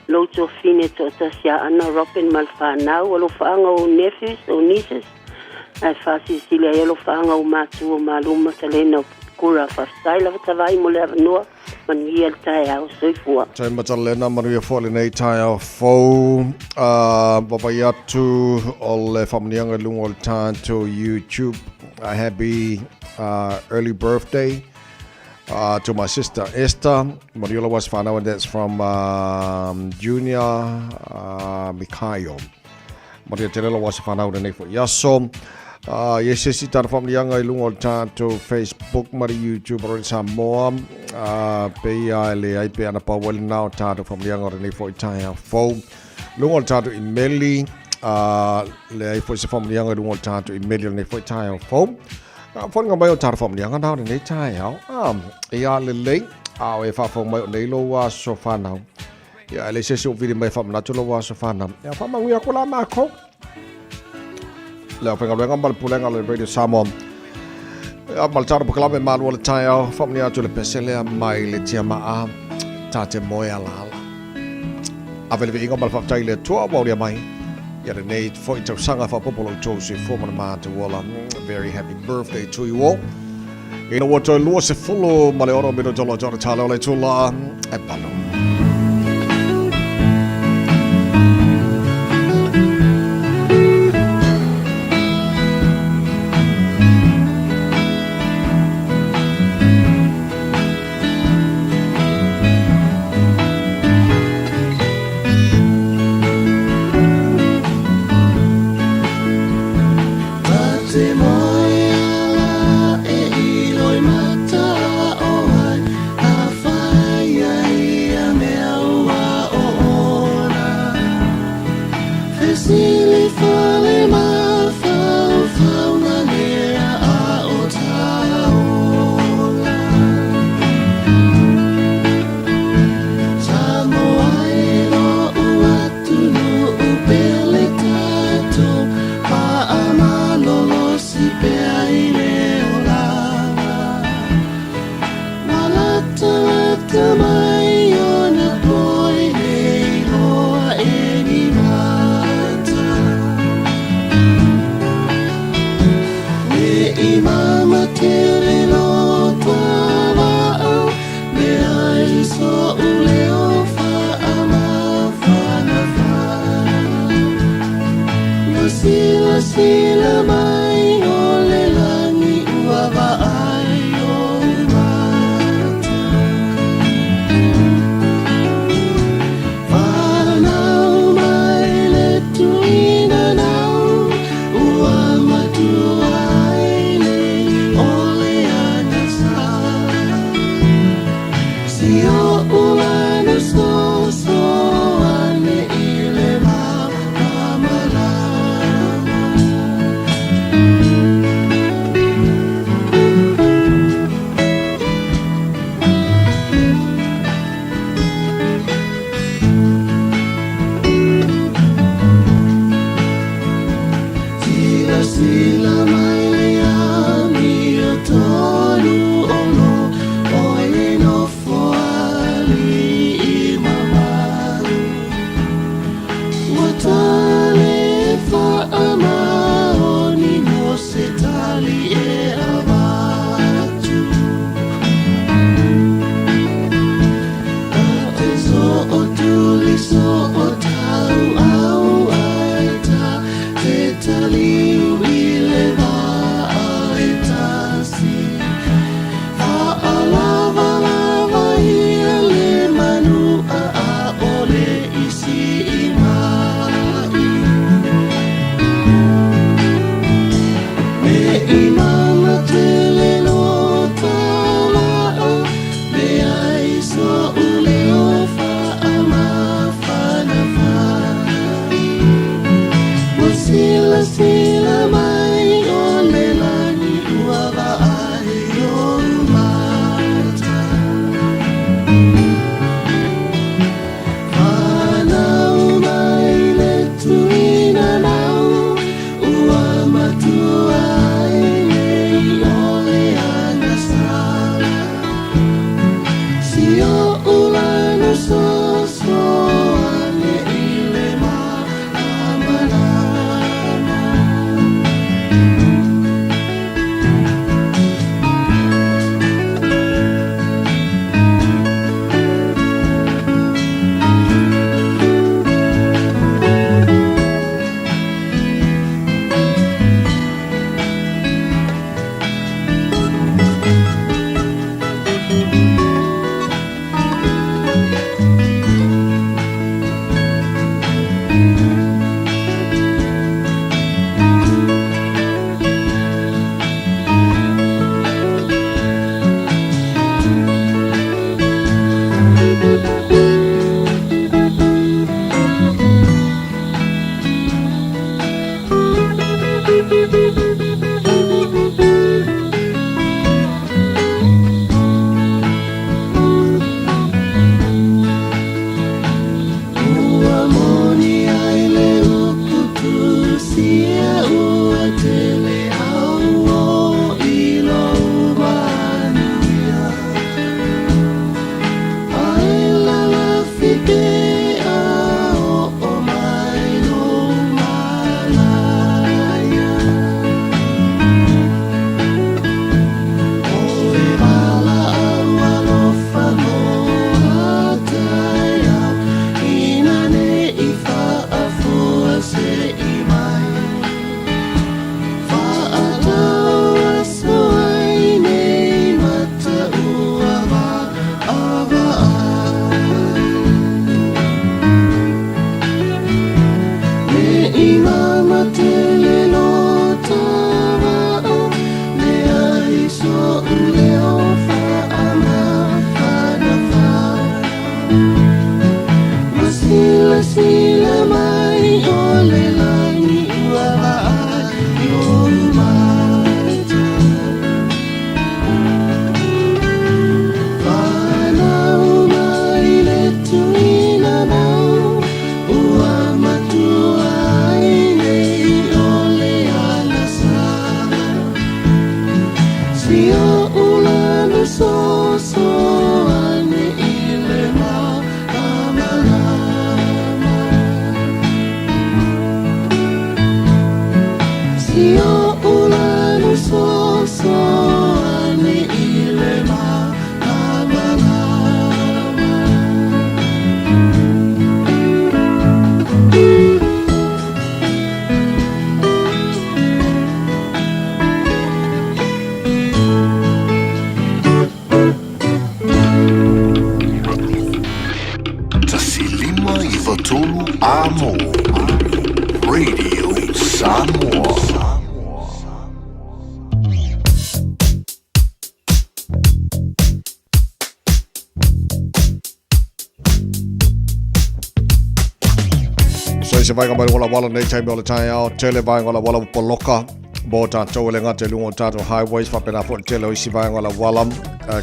loto fine to tasia ana Robin mal whanau alo whaanga o nephews o nieces ai whasi sile alo whaanga o matu o maluma talena o kura whastai lava tawai mo le avanua manuia le tae au soifua. Tai matalena manuia fōle nei tae au fōu. Wapai atu o le whamanianga lungo le tātou YouTube. A happy early birthday to my sister Esther. Mariola was whanau, and that's from Junior Mikhail. Maria Terela was whanau the nei fo Yaso. Yes, yes, it's from the young Lungo to Facebook, Mari YouTube, or Samoa. PIL, IP, and a power now, Tato from the young or the for Italian phone. Lungo Tato in Melly, Lay from the young Lungo Tato in Melly for Italian phone. Following a bio Tato from the young now in Italian. Late, if I from my Lelo was so far now. Yeah, let's say so video from Natural was so far now. Yeah, from my Yakula Marco. Leo penga lenga mal pulenga le Radio Samoa. Mal taro pokalabe mal wala tayo famni atu le pesele mai le tiama a tate moya lala. Avele inga mal faftai le tua wauria mai. Ya le nei foi tau sanga fa popolo to se forma ma te wala. Very happy birthday to you all. Ina wato lua se fulo male oro mino jolo jolo talo le tula e palo. To Se vai ngamai wala wala nei taimi o le tai ao, tele vai ngala wala poloka, bo tātou le ngate lungo tātou highways, whapena fo tele o isi vai ngala wala,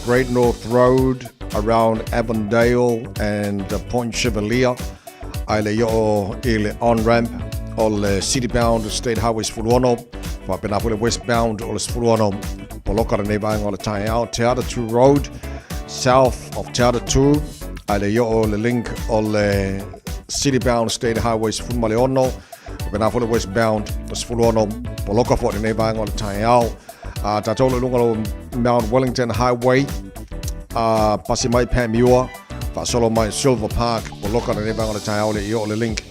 Great North Road, around Avondale and Point Chevalier, ai le yo i le on-ramp o le city-bound State Highways Fuluono, whapena fo le westbound o le Fuluono, poloka nei vai ngala tai ao, Te Atatu Road, south of Te Atatu, ai le yo o le link o le city-bound State Highways Fulmaleono, Pena for the westbound, the Fuluono, Poloka for the neighboring on the Taiao, Tatolo Lungo Mount Wellington Highway, Pasimai Pamua, Fasolomai Silver Park, Poloka the neighboring on the Taiao, the link,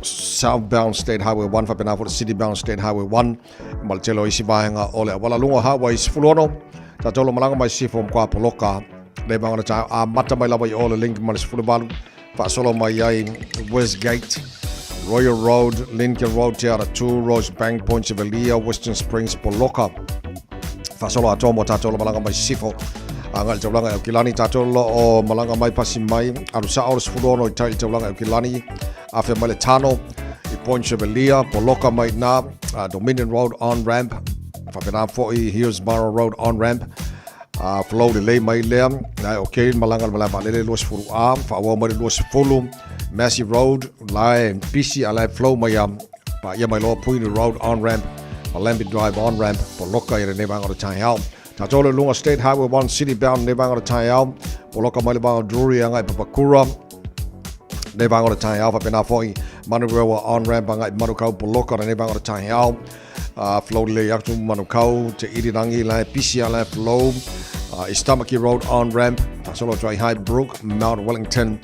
southbound State Highway 1, for Pena for the city-bound State Highway 1, Maltelo Isibanga, Ole, Walalunga Highways Fuluono, Tatolo Malanga my Sifom Qua Poloka, neighboring on the Taiao, Mata my lava, all the link, Malis Fulubalu. Fasolo Mayai, Westgate, Royal Road, Lincoln Road, Te Atatu, Rosebank, Point Chevalier, Western Springs, Poloka. Fasolo Atomo, Tatolo Malanga Mai Sifo, Angal Taulanga Kilani, Tatolo, o Malanga Mai Pasimai, Arusa Oris Fulono, Itai Taulanga Kilani, Afe Maletano, Point Chevalier, Poloka Mai Na, Dominion Road on ramp, Fapena 40, Hillsborough Road on ramp. Flow the lay mai lem, okay, Malanga Malaba, Lele Los Furu Arm, Fawa Los Fulum, Massey Road, Line, PC, I like Flow Mayam, but yeah, my Lord Puini Road on ramp, Alambi Drive on ramp, Poloka in the neighborhood of the Taiao. Tatolo Lunga State Highway 1 city bound neighborhood of the Taiao, Poloka Malibang Drury and Papakura, neighborhood of the Taiao, Penafoi, Manuel on ramp, and Manukau Poloka, the neighborhood of the Taiao. Flow le yaktu Manukau, Te Irirangi line, PCI line flow, Istamaki Road on ramp, Solo Dry High Brook, Mount Wellington,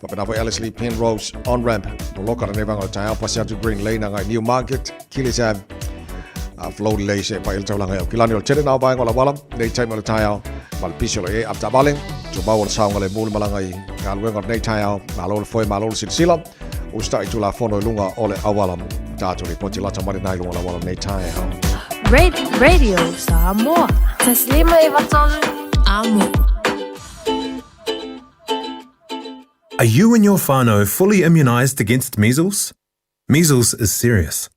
Papenavo Ellerslie Pin Roads on ramp, Poloka and Nevang of Taiao, Pasiatu Green Lane, and New Market, Kilisab, Flow le se by El Tolanga, Kilano Chen now buying all a wallam, daytime on the Taiao, Malpisolo up Tabaling, to Bawal Sound Mul Malangai, Galwing of Naytao, Malol Foy Malol Sitsila, Usta Itula Fono Lunga, Ole Awalam. Radio Samoa. Taslima ivatolu amo. Are you and your whānau fully immunised against measles? Measles is serious.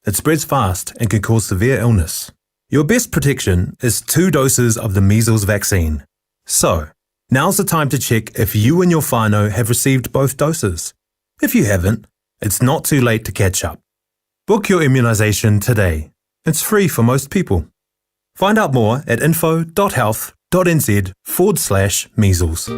It spreads fast and can cause severe illness. Your best protection is 2 doses of the measles vaccine. So, now's the time to check if you and your whānau have received both doses. If you haven't, it's not too late to catch up. Book your immunisation today. It's free for most people. Find out more at info.health.nz/measles.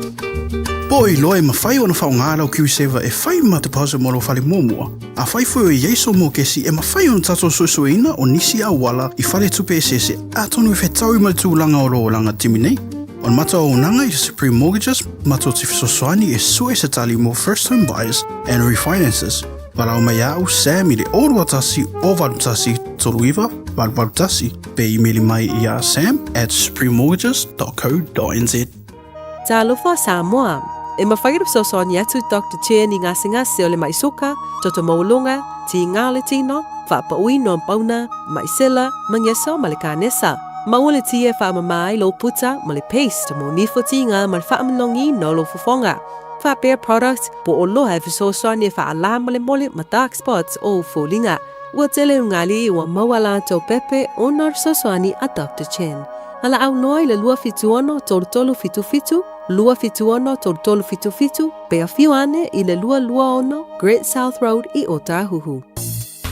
Poi loe mawhai ona whaongara o Q7 e whai ma te pausa moro whare mōmua. A whai whai o Yeso mō kesi e mawhai ona tato susuina o nisi a wala I whare tupe e sese a tonu e whetau I tūlanga o roolanga timinei. On mata o nanga I Supreme Mortgages, mato te whesoswani e sue se tali mo first home buyers and refinances. Parau mai au Sam I le orua tasi o varutasi toruiva, varutasi, pe emaili mai I a sam@suprememortgages.co.nz. Talofa Samoa. E mawhagirap sosoni atu Dr. Chen I ngasi o le maisoka, toto maulonga, ti ngale tino, whapaui no pauna, maisela, mangyesa ma le kanesa. Maule tie whaamamai lo puta ma le paste mo nifo ti ngā ma le whaamalongi no lo fofonga. whapea products po o loha fisosoani e whaala mole ma dark spots o fōlinga. Ua tele ungali ua mawala tau pepe o nar sosoani a Dr. Chen. Ala au noi le lua fituono tolu fitu, lua fituono tolu fitu, pe a fiuane i le lua ono Great South Road i Otahuhu.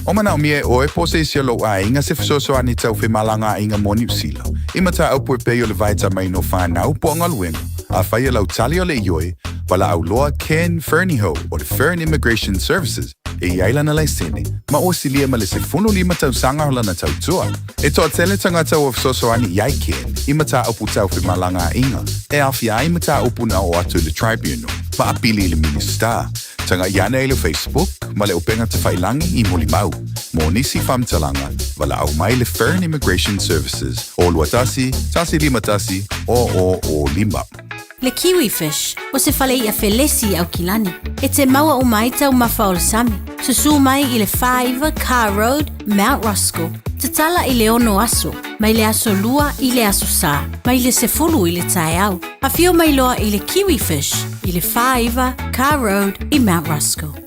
O mana o mie o e pose isi lo a inga se fisosoani tau malanga inga mo New Zealand. Imata au po pe o le vaita mai no whanau po ngaluenga. A whaia lau tali o le ioi, wala au loa Ken Ferniho o le Fern Immigration Services e iailana lai sene, ma o silia ma le se 15 tau sanga hola na tau tua. E toa tele tangata o fisosoani iai Ken, imata upu tau malanga inga, e awhia imata upu na o atu le tribunal, ma apili le minister. Tanga iana e le Facebook, ma le openga te whailangi I Molimau. Mo nisi whamtalanga, wala au mai le Fern Immigration Services, o luatasi, tasi lima tasi, o lima. Le kiwi fish, o se whale I a whelesi au kilani. E te maua o mai tau mawhaol sami. Susu mai I le 5 Car Road, Mount Roscoe. Te tala I le ono aso, mai le aso lua I le aso sa, mai le se fulu I le tae au. A fio mai loa I le kiwi fish, I le 5 Car Road I Mount Roscoe.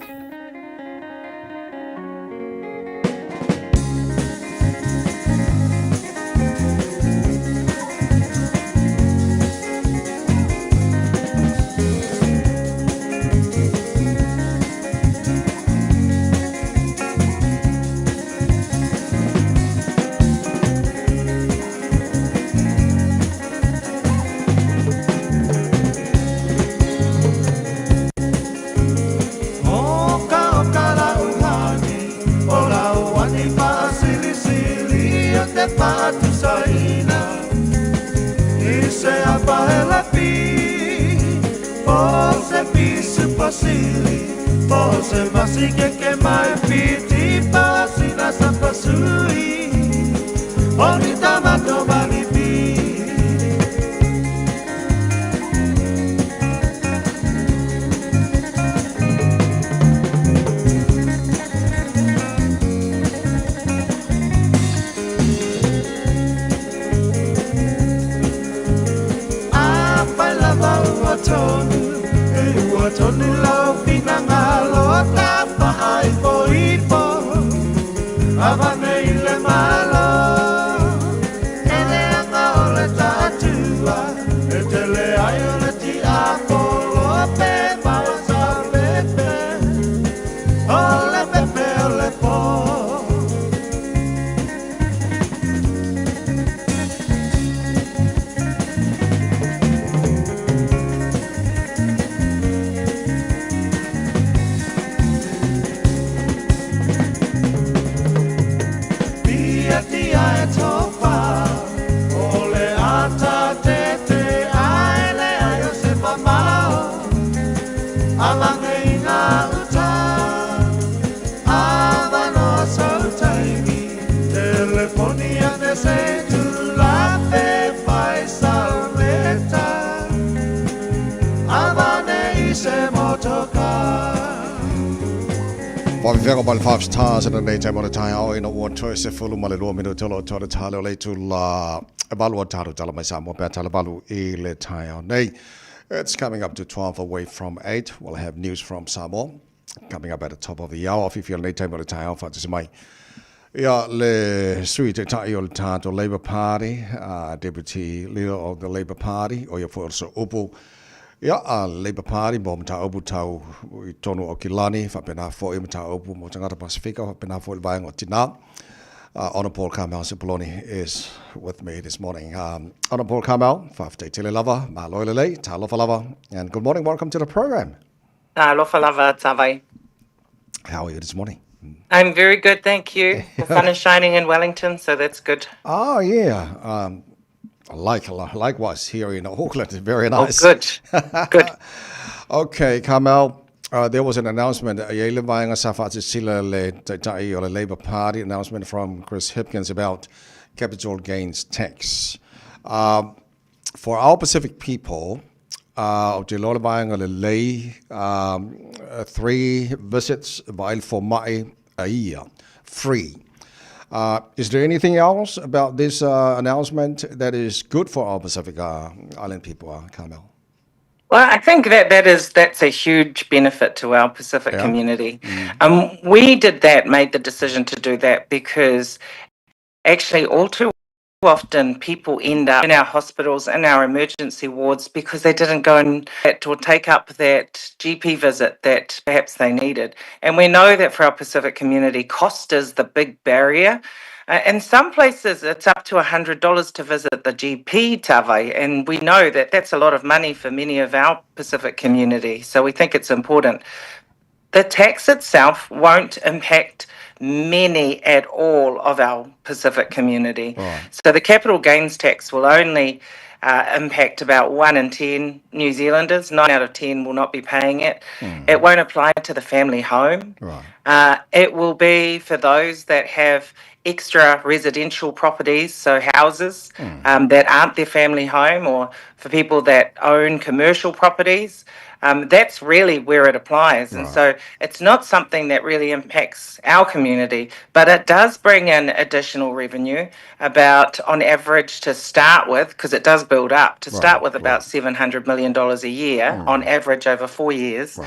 Whawhiwhenga mai le 5 stars in the daytime on the tai au ina ua toe se fulu ma le 2 minu tolo tōre tale o leitu la e balu o taru tala mai Samoa pēr tala balu I le tai au nei. It's coming up to 12 away from 8. We'll have news from Samoa coming up at the top of the hour. If you feel daytime on the tai au whatisi mai. Ia le sui te tai o le tātou Labour Party, Deputy Leader of the Labour Party, o ia fo so upu. Ia, Labour Party, mo mta opu tau I tonu o Kilani, whapena fo I mta opu mo tangata Pasifika, whapena fo I vaenga o Tina. Honour Paul Kamau Sipoloni is with me this morning. Honour Paul Kamau, whafte tele lava, ma loilele, ta lofa lava, and good morning, welcome to the program. Lofa lava, tawai. How are you this morning? I'm very good, thank you. The sun is shining in Wellington, so that's good. Oh, yeah. Likewise here in Auckland, very nice. Oh, good. Good. Okay, Kamau, there was an announcement, the Labour Party announcement from Chris Hipkins about capital gains tax. For our Pacific people, lay 3 visits for mai a year, free. Is there anything else about this announcement that is good for our Pacific Island people, Carmel? Well, I think that's a huge benefit to our Pacific community. We made the decision to do that because actually all too often people end up in our hospitals, in our emergency wards, because they didn't go or take up that GP visit that perhaps they needed. And we know that for our Pacific community, cost is the big barrier. In some places, it's up to $100 to visit the GP, Tawai, and we know that that's a lot of money for many of our Pacific community. So we think it's important. The tax itself won't impact many at all of our Pacific community. Right. So the capital gains tax will only impact about 1 in 10 New Zealanders. 9 out of 10 will not be paying it. It won't apply to the family home. Right. It will be for those that have extra residential properties, so houses that aren't their family home, or for people that own commercial properties. That's really where it applies. And so it's not something that really impacts our community, but it does bring in additional revenue, about on average to start with, because it does build up, to start with about $700 million a year on average over 4 years.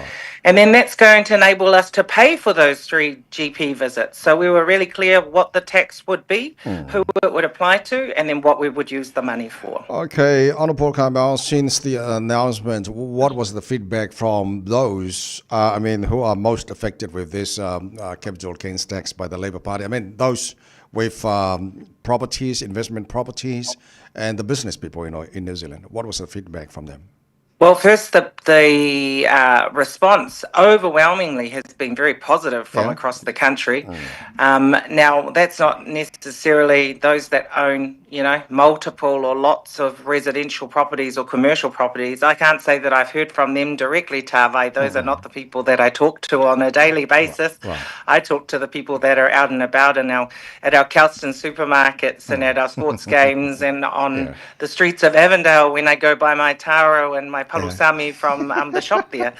And then that's going to enable us to pay for those 3 GP visits. So we were really clear what the tax would be, who it would apply to, and then what we would use the money for. Okay, Honourable Campbell, since the announcement, what was the feedback from those, who are most affected with this capital gains tax by the Labour Party? I mean, those with properties, investment properties, and the business people, in New Zealand. What was the feedback from them? Well, first, the response overwhelmingly has been very positive from across the country. Now, that's not necessarily those that own, multiple or lots of residential properties or commercial properties. I can't say that I've heard from them directly, Tawai. Those are not the people that I talk to on a daily basis. I talk to the people that are out and about at our Kelston supermarkets and at our sports games and on the streets of Avondale when I go by my taro and my palusami from the shop there.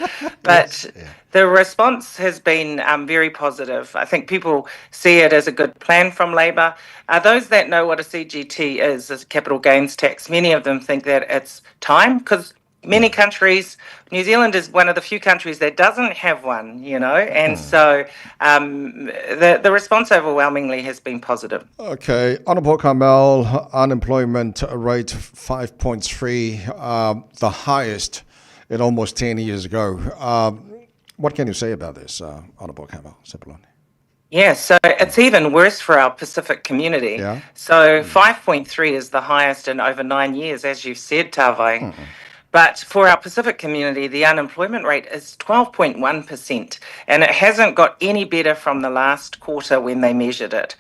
But the response has been very positive. I think people see it as a good plan from Labour. Those that know what a CGT is a capital gains tax, many of them think that it's time, because many countries, New Zealand is one of the few countries that doesn't have one, and so the response overwhelmingly has been positive. Okay, Honourable Campbell, unemployment rate 5.3, the highest in almost 10 years ago. What can you say about this, Honourable Campbell Sepuloni? Yeah, so it's even worse for our Pacific community. So 5.3 is the highest in over 9 years, as you've said, Tawai. But for our Pacific community, the unemployment rate is 12.1%, and it hasn't got any better from the last quarter when they measured it.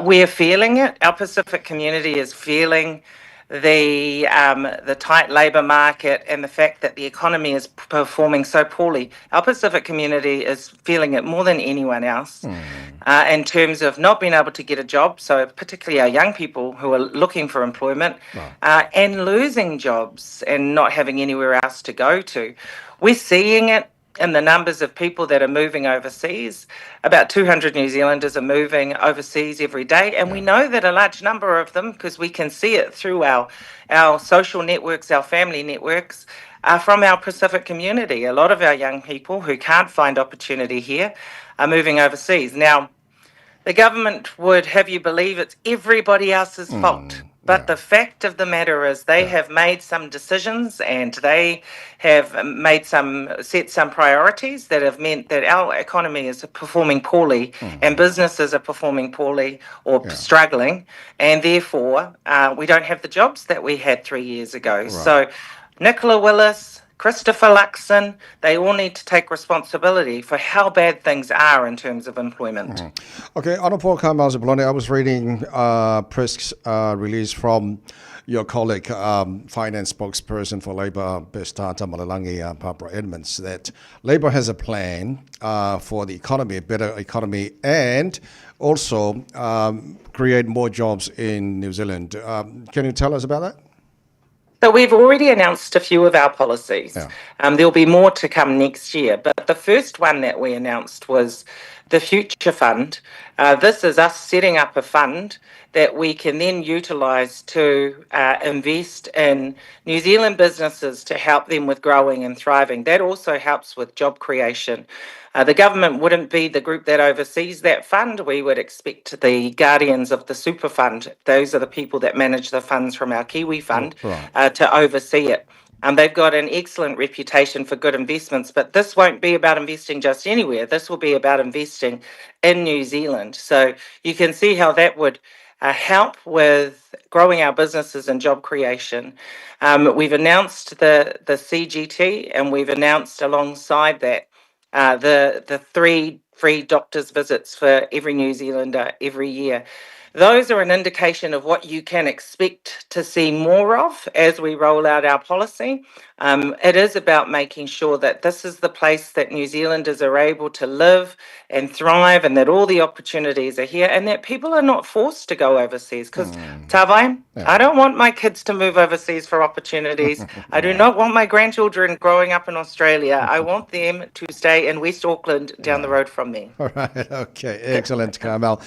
We're feeling it. Our Pacific community is feeling the tight labour market and the fact that the economy is performing so poorly. Our Pacific community is feeling it more than anyone else in terms of not being able to get a job, so particularly our young people who are looking for employment and losing jobs and not having anywhere else to go to. We're seeing it in the numbers of people that are moving overseas. About 200 New Zealanders are moving overseas every day, and we know that a large number of them, because we can see it through our social networks, our family networks, are from our Pacific community. A lot of our young people who can't find opportunity here are moving overseas. Now, the government would have you believe it's everybody else's fault. But the fact of the matter is they have made some decisions and they have set some priorities that have meant that our economy is performing poorly and businesses are performing poorly or struggling, and therefore we don't have the jobs that we had 3 years ago. So Nicola Willis, Christopher Luxon, they all need to take responsibility for how bad things are in terms of employment. Okay, Honourable Campbell Sepuloni, I was reading a press release from your colleague, finance spokesperson for Labour, Bestata Malalangi, Barbara Edmonds, that Labour has a plan for the economy, a better economy, and also create more jobs in New Zealand. Can you tell us about that? So we've already announced a few of our policies. There'll be more to come next year. But the first one that we announced was the Future Fund. This is us setting up a fund that we can then utilise to invest in New Zealand businesses to help them with growing and thriving. That also helps with job creation. The government wouldn't be the group that oversees that fund. We would expect the guardians of the super fund, those are the people that manage the funds from our Kiwi Fund, to oversee it. They've got an excellent reputation for good investments, but this won't be about investing just anywhere. This will be about investing in New Zealand. So you can see how that would help with growing our businesses and job creation. We've announced the CGT, and we've announced alongside that the 3 free doctor's visits for every New Zealander every year. Those are an indication of what you can expect to see more of as we roll out our policy. It is about making sure that this is the place that New Zealanders are able to live and thrive, and that all the opportunities are here, and that people are not forced to go overseas. Because, Tawai, I don't want my kids to move overseas for opportunities. I do not want my grandchildren growing up in Australia. I want them to stay in West Auckland down the road from me. All right, okay, excellent, Carmel.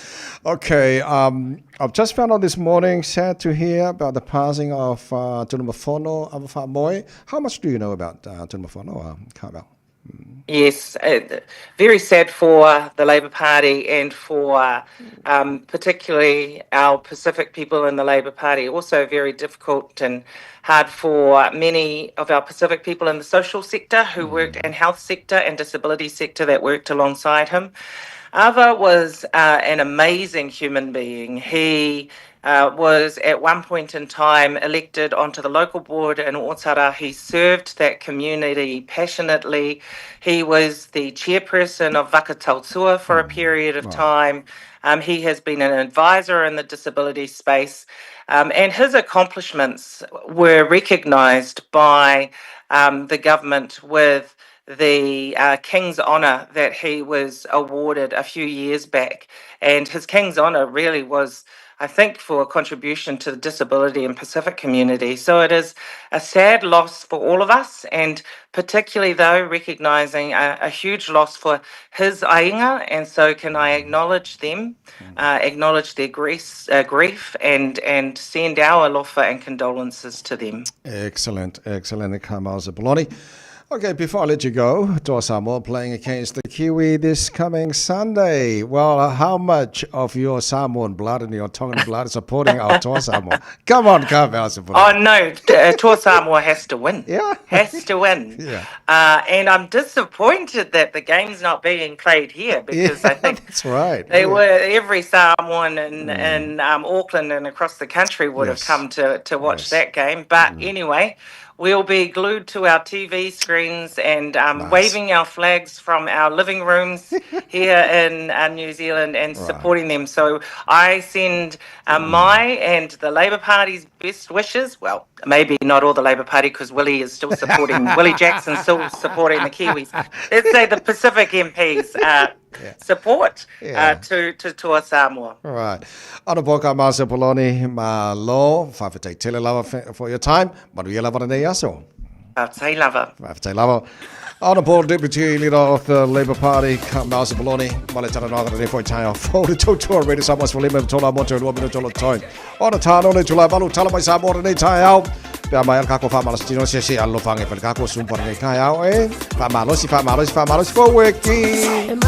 Okay, I've just found out this morning, sad to hear about the passing of Tunu Mafono Awafa'amoe. How much do you know about Tunu Mafono, Carmel? Yes, very sad for the Labour Party and for particularly our Pacific people in the Labour Party. Also very difficult and hard for many of our Pacific people in the social sector who worked, and health sector and disability sector that worked alongside him. Ava was an amazing human being. He was at one point in time elected onto the local board in Otara. He served that community passionately. He was the chairperson of Wakatautua for a period of time. He has been an advisor in the disability space, and his accomplishments were recognised by the government with the King's Honour that he was awarded a few years back. And his King's Honour really was, I think, for a contribution to the disability and Pacific community. So it is a sad loss for all of us, and particularly, though, recognising a huge loss for his ainga. And so can I acknowledge them, acknowledge their grief, and send our alofa and condolences to them. Excellent, excellent, Carmel Zapoloni. Okay, before I let you go, Toa Samoa playing against the Kiwi this coming Sunday. Well, how much of your Samoan blood and your Tongan blood is supporting our Toa Samoa? Come on, Carmel. Oh, no, Toa Samoa has to win. Yeah. Has to win. Yeah. And I'm disappointed that the game's not being played here, because I think that's right. They were, every Samoan in Auckland and across the country would have come to watch that game. But anyway, we'll be glued to our TV screens and waving our flags from our living rooms here in New Zealand and supporting them. So I send my and the Labour Party's best wishes. Well, maybe not all the Labour Party, because Willie is still supporting, Willie Jackson's still supporting the Kiwis. Let's say the Pacific MPs support to Toa Samoa. All right. Ana poka Marcia Poloni, ma lo, whawhetai tele lava for your time. Maruia lava nei aso. Whawhetai lava. Whawhetai lava. Ana Paul, Deputy Leader of the Labour Party, Marcia Poloni, Male tana nākara ne fwoi tai o whaure tautua ready Samoa's for lima tola moto rua mino tola toi. Ana tāno ne tula malu tala mai Samoa nei tai au. Pea mai alkako whamalosi tino se alo whange pale kako sumpara nei tai au e. Whamalosi for wiki.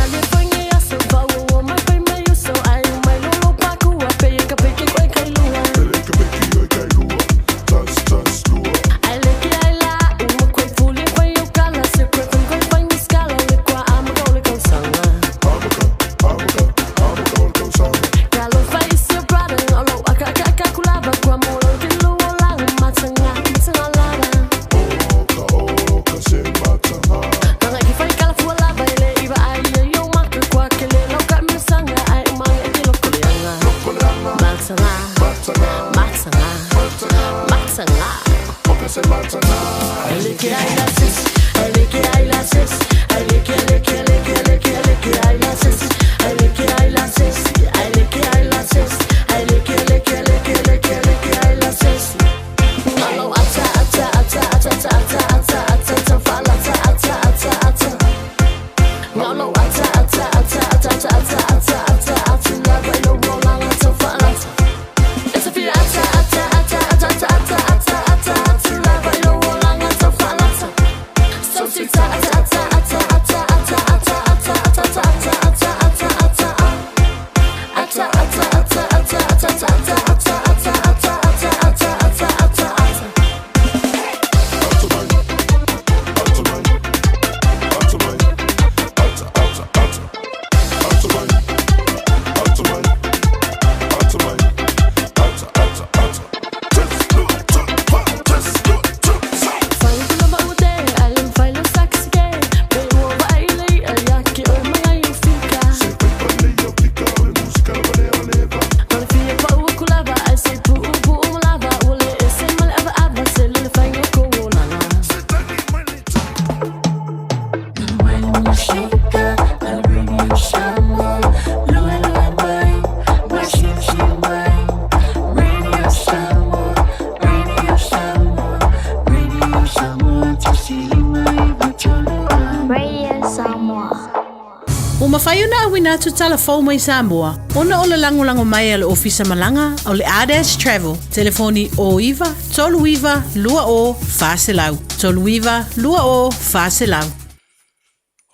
Wina tu telefon mai Samoa. Ona o le lango mai le ofisa malanga o le Ades Travel. Telefoni o iwa, tolu iwa, lua o, faselau. Tolu iwa, lua o, faselau.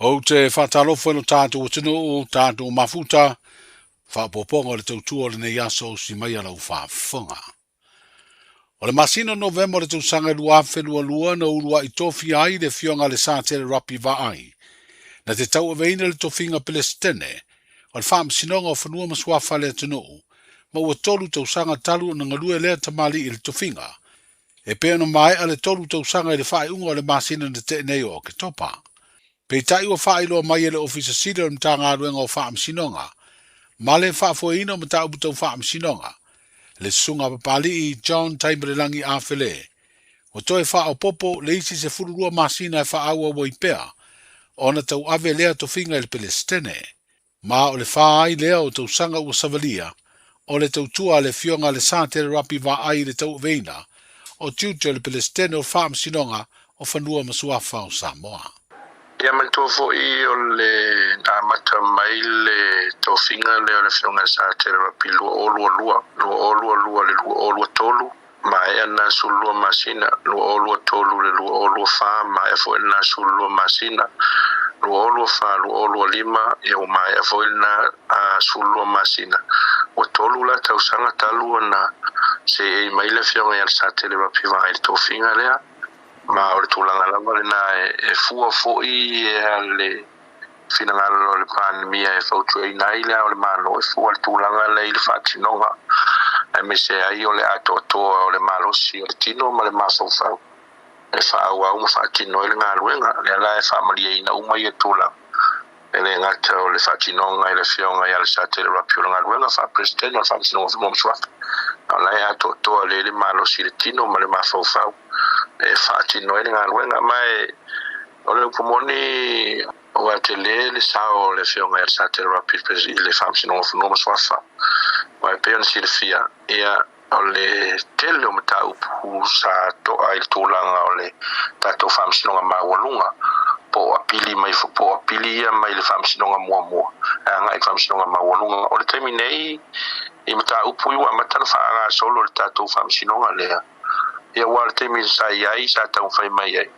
O te whatalofo no tātou o tino o tātou mafuta, whapoponga le tautua le nei aso si mai alau whaafonga. O le masino November le tausanga lua whelua na urua i tofi ai le fionga le sātere rapi va ai. Na te tau aveina le tofinga Palestine, o le whaam sinonga o whanua maswafa le atunuu, ma ua tolu tausanga talu na ngalue lea tamali i le tofinga. E pēna mai a le tolu tausanga i le whae unga o le masina na te nei o ke topa. Pei tai ua whae loa mai e le ofisa sida o mta ngā ruenga o whaam sinonga, ma le whaafoina o mta ubutau whaam sinonga, le sunga papali i John Taimbarelangi a Whele. O toe wha o popo le isi se fururua masina e wha aua wa i pēa, ona tau ave lea tofinga i le Palestine, ma o le whaai lea o tau sanga ua savalia, o le tau tua le fionga le sātere rapi wa ai le tau veina, o tiutia le Palestine o whaam sinonga o whanua masuafa o Samoa. Ia mantofo i o le amata mai le tofinga le o le fionga sātere rapi lua olua tolu, ma e ana sulua masina, lua olua tolu le lua olua wha, ma e fo ena sulua masina, lua olua wha, lua olua lima, ia o ma e fo ena sulua masina. O tolu la tausanga talua na se e maile fionga ia sa tele rapi vai le tofinga lea, ma o le tūlanga lama le na e fua fo i e le finangalo le pandemia e fautua i nailea o le mano e fua le tūlanga le i le whatinonga. E me se ai o le ato toa o le malosi o le tino ma le mafau. E whaau au ma whaatino e le ngā luenga, le ala e whaamaria ina umai e tūla. E le ngata o le whaatinonga e le whionga i ale sa te le rapi o le ngā luenga, wha president o le whaamisinonga whi momsuafa. Ala e ato toa le malosi le tino ma le mafau. E whaatino e le ngā luenga, ma e o le upomoni o a te le sao le whionga i ale sa te le rapi i le whaamisinonga whi momsuafa. Wa peon silfia ia o le tele o mata upu sa to ai tūlanga o le tatou whaamisinonga mawalunga po apili mai po apili ia mai le whaamisinonga mua anga i whaamisinonga mawalunga o le taimi nei i mata upu iwa matana whaanga solo le tatou whaamisinonga lea ia wa le taimi sa iai sa tau whai mai ai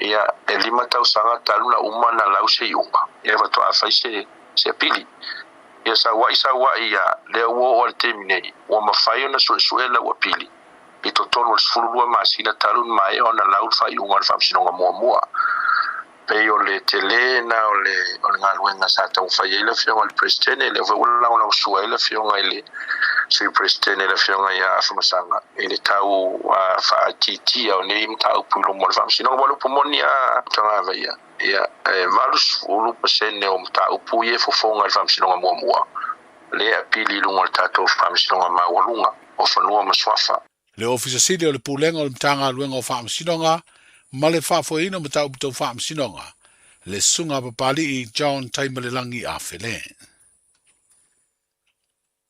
ia e lima tau sanga taluna uma na lau se iunga ia wato a whai se apili ia sa wai ia le wo o te minei o mafai ona suela o pili i to tonu o sfulua masina talun mai ona lau fai unga fa sinonga mua pe o le tele na o le ngaluenga sa tau fai ele fio o le presidente le vo la suela fio ngai si presidente le fio ngai a famasanga ele tau fa titi o ne im tau pulo mo fa sinonga mo pomoni a tanga vai ia malus ulu pasene o mta upuye fofonga fam sinonga mua le apili lunga tato fam sinonga mawalunga o fanua maswafa le ofisa sidi o le pulenga o le mtanga luenga o fam sinonga ma le whaafoina mta upto fam sinonga le sunga papali i John Taimbarelangi a Whele.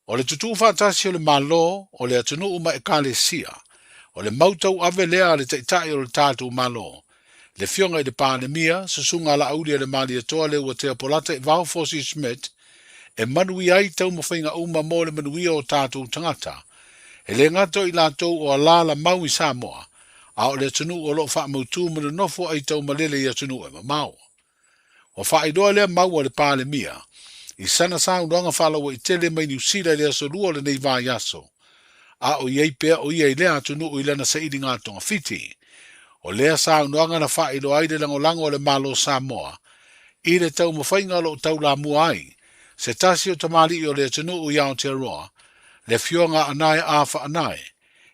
O le tutu whaatasi o le malo o le atunu uma e kalesia o le mautau ave lea le taitai o le tātou malo le fionga i le pandemia, susunga la aulia le mali atoa le ua te apolata e vau Fosi Smith, e manui ai tau mawhainga uma mo le manuia o tātou tangata. E le ngato i lātou o alala mau i Samoa, a o le atunu o lo wha mautu mana nofo ai tau malele i atunu e mamau. O wha i doa lea mau o le pandemia, i sana saunanga whalawa i tele mai New Zealand le aso lua le nei vai aso, a o iei pea o iei lea atunu o ilana sa idi ngā tonga fiti, o lea saunoanga na whaelo ai le lango le malo Samoa, i le tau mawhainga lo tau la mua ai, se tasi o tamali o le tunu o iau te roa, le fionga anai a wha anai,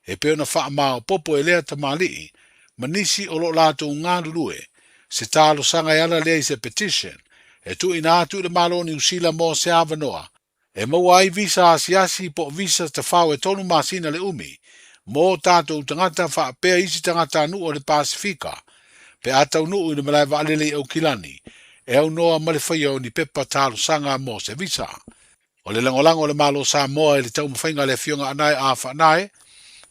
e peona wha mao popo e lea tamali, manisi o lo lato ngā lue, se talo sanga yana lei se petition, e tu ina atu le malo ni usila mo se avanoa, e maua ai visa asiasi po visa te whau e tonu masina le umi, mo tātou tangata wha pēa isi tangata nu o le Pasifika, pe atau nu i le malai waalele au kilani, e au noa male whaia o ni pepa talo sanga mo se visa. O le langolango le malo Samoa e le tau mawhainga le fionga anai a wha anai,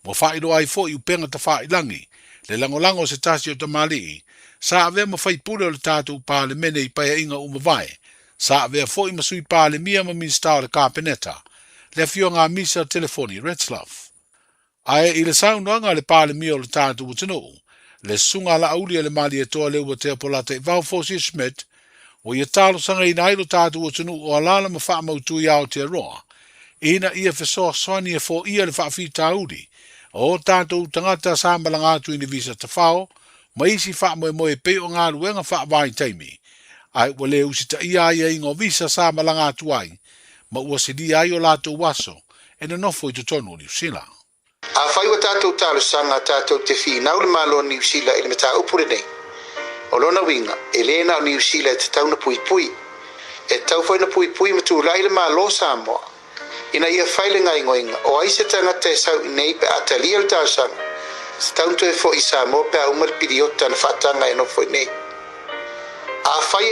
mo whairo ai fo i upenga ta wha ilangi, le langolango se tasi o tamali, sa avea mawhai pule o le tātou pa le mene i paia inga umawai, sa avea fo i masui pa le mia ma minsta o le kāpeneta, le fionga misa telefoni Retzlaff. Ae i le saunoanga le pa le mia o le tātou utinu, le sunga la aulia le mali e toa leu wa te apolata i vau Fosi Schmidt, o ia talo sanga ina ailo tātou utinu o alala ma wha mautu i au te roa, ina ia fesoa soani e fo ia le wha fi tauri, o tātou tangata sambalanga atu ini visa te whao, ma isi wha moe moe pe o ngā ruenga wha vai taimi, ai wale usita ia ia ingo visa sambalanga atu ai, ma ua se di ai o lato waso, e na nofo i tutonu New Zealand. A whai wa tātou tālu sanga tātou te whi nau le malo New Zealand i le mata upure nei. O lona winga, e le na New Zealand te tau na pui pui. E tau whai na pui pui ma tū lai le malo Samoa. Ina ia whaile ngai ngoinga, o aise tangata e sau i nei pe atalia le tālu sanga. Se tau ntu e fo i Samoa pe a umar piriota na whatanga e no fo i nei. A whai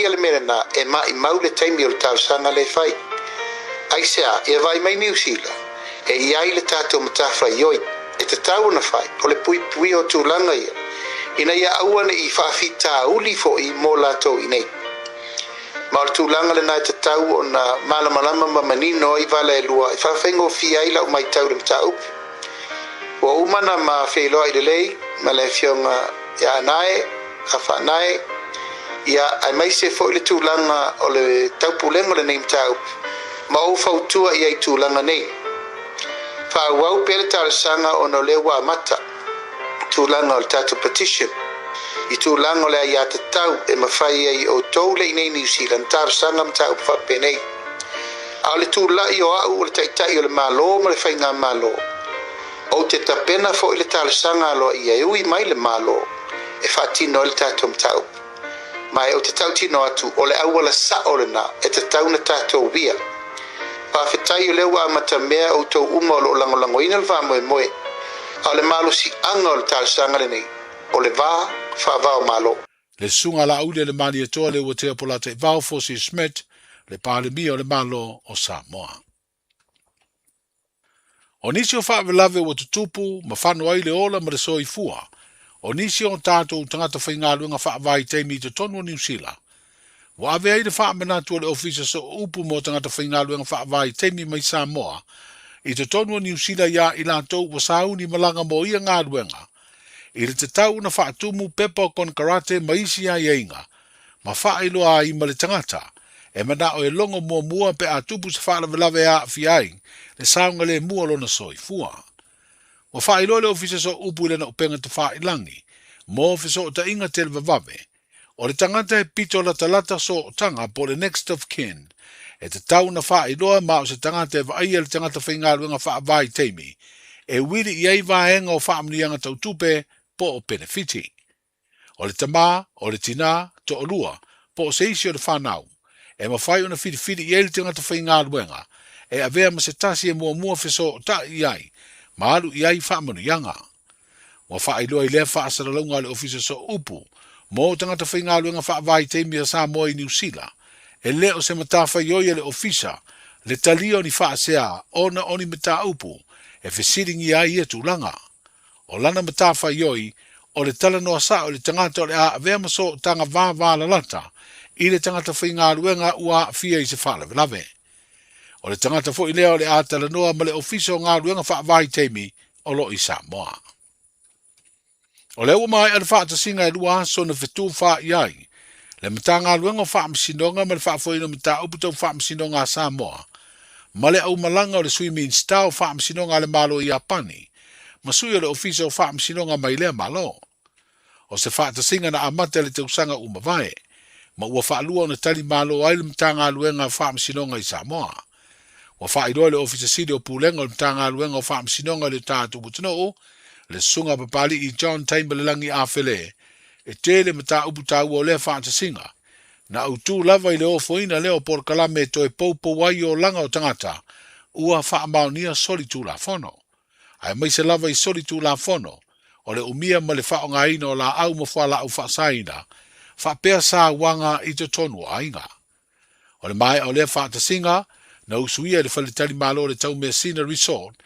e le mera na e ma i mau le taimi o le tālu sanga le whai. Aise a, ia vai mai New Zealand. E iai le tātou matawha ioi, e te tau na whai, o le pui pui o tūlanga ia. Ina ia auana i whaafita uli fo i mō lātou i nei. Ma o le tūlanga le nai te tau o na malamalama ma manino i wala e lua, i whaafengo fi aila o mai tau le matau. Wa umana ma wheloa i le lei, ma le fionga ia anae, a whanae, ia ai mai se fo i le tūlanga o le taupulengo le nei matau, ma o whautua i ai tūlanga nei. Whauau pele tāle sanga o no lewa mata, tūlanga o le tātou petition. I tūlanga o le ai ata tau e mawhai ai o tau le inei New Zealand, tāle sanga mtau whape nei. A le tūlai o au o le taitai o le malo ma le whainga malo. O te tapena fo i le tāle sanga alo i ai ui mai le malo, e whaatino le tātou mtau. Mai o te tau tino atu o le awala sa o le na, e te tau na tātou wia. Pawhetai o lewa amata mea o tau uma o lo langolango ina le wha moe moe. A le malo si anga o le tāle sanga le nei. O le wā, wha malo. Le sunga la ule le mani e toa le ua te apolata i vau Fosi Schmidt, le pālemi o le malo o Samoa. O nisi o whaawelave o tutupu, ma whanau ai le ola ma le soi fua. O nisi o tātou tangata whaingaluenga whaavai teimi te tonu o New Zealand. Wa ave ai le whaamanatu o le ofisa so upu mo tangata whaingaluenga whaavai teimi mai Samoa, i te tonu o New Zealand ia i lātou wa sauni malanga mo ia ngā ruenga. I le te tau na whaatumu pepa kon karate maisi a ieinga, ma whaailoa i ma le tangata, e mana o e longo mua pe a tupu se whaalavelave a fiai, le saunga le mua lona soi fua. Wa whaailoa le ofisa so upu le na upenga te whaailangi, mo fiso o ta inga te le vavave, o le tangata e pito la talata so o tanga po le next of kin, e te tau na whaailoa ma o se tangata e vaia le tangata whaingaluenga whaavai teimi, e wiri iei vahenga o whaamnianga tau tupe po o benefiti. O le tamā, o le tina, to o lua, po o seisi o le whanau, e mawhai o na whiti i ele tangata whaingaluenga, e avea ma se tasi e mua fiso o ta i ai, ma alu i ai whaamanu ianga. Wa whaailoa i lea whaasaralaunga le ofisa so upu, mo tangata whaingaluenga whaavai teimi a Samoa i New Zealand, e leo se matawha ioia le ofisa, le talio ni whaasea, ona oni mata upu, e whesiringi ai ia tūlanga. O lana matawha ioi, o le tala noa sa o le tangata o le a avea maso tanga vāvāla lata, i le tangata whaingaluenga ua fia i se whaalavelave. O le tangata fo i lea o le a tala noa ma le ofisa o ngā ruenga whaavai teimi o lo i Samoa. O le ua mai ala whaatasinga e lua so na whetu wha iai, le mata ngā ruenga whaamsinonga ma le whaafoino mata uputau whaamsinonga a Samoa, ma le au malanga o le swimming star o whaamsinonga le malo i Apani, ma sui o le ofisa o whaamsinonga mai lea malo. O se whaatasinga na amata le tausanga umawai, Ma ua whaalua na tali malo ai le mtanga luenga wha msinonga i Samoa. Wa whaidoi le ofisa sidi o pulenga le mtanga luenga o wha msinonga le tātu putanoo, le sunga papali i John Taimbalangi a Fele, e te le mata uputau o le wha singa. Na utu lava i le ofoina leo por kalame to e poupo wai o langa o tangata, ua wha amaunia soli tu la fono. Ai mai se lava i soli tu la fono, o le umia ma le wha o ngaina o la au mawhala au wha saina, wha pea sa wanga i te tonu ainga. O le mai o le wha singa, na usuia le whalitari malo le tau mea Sina Resort,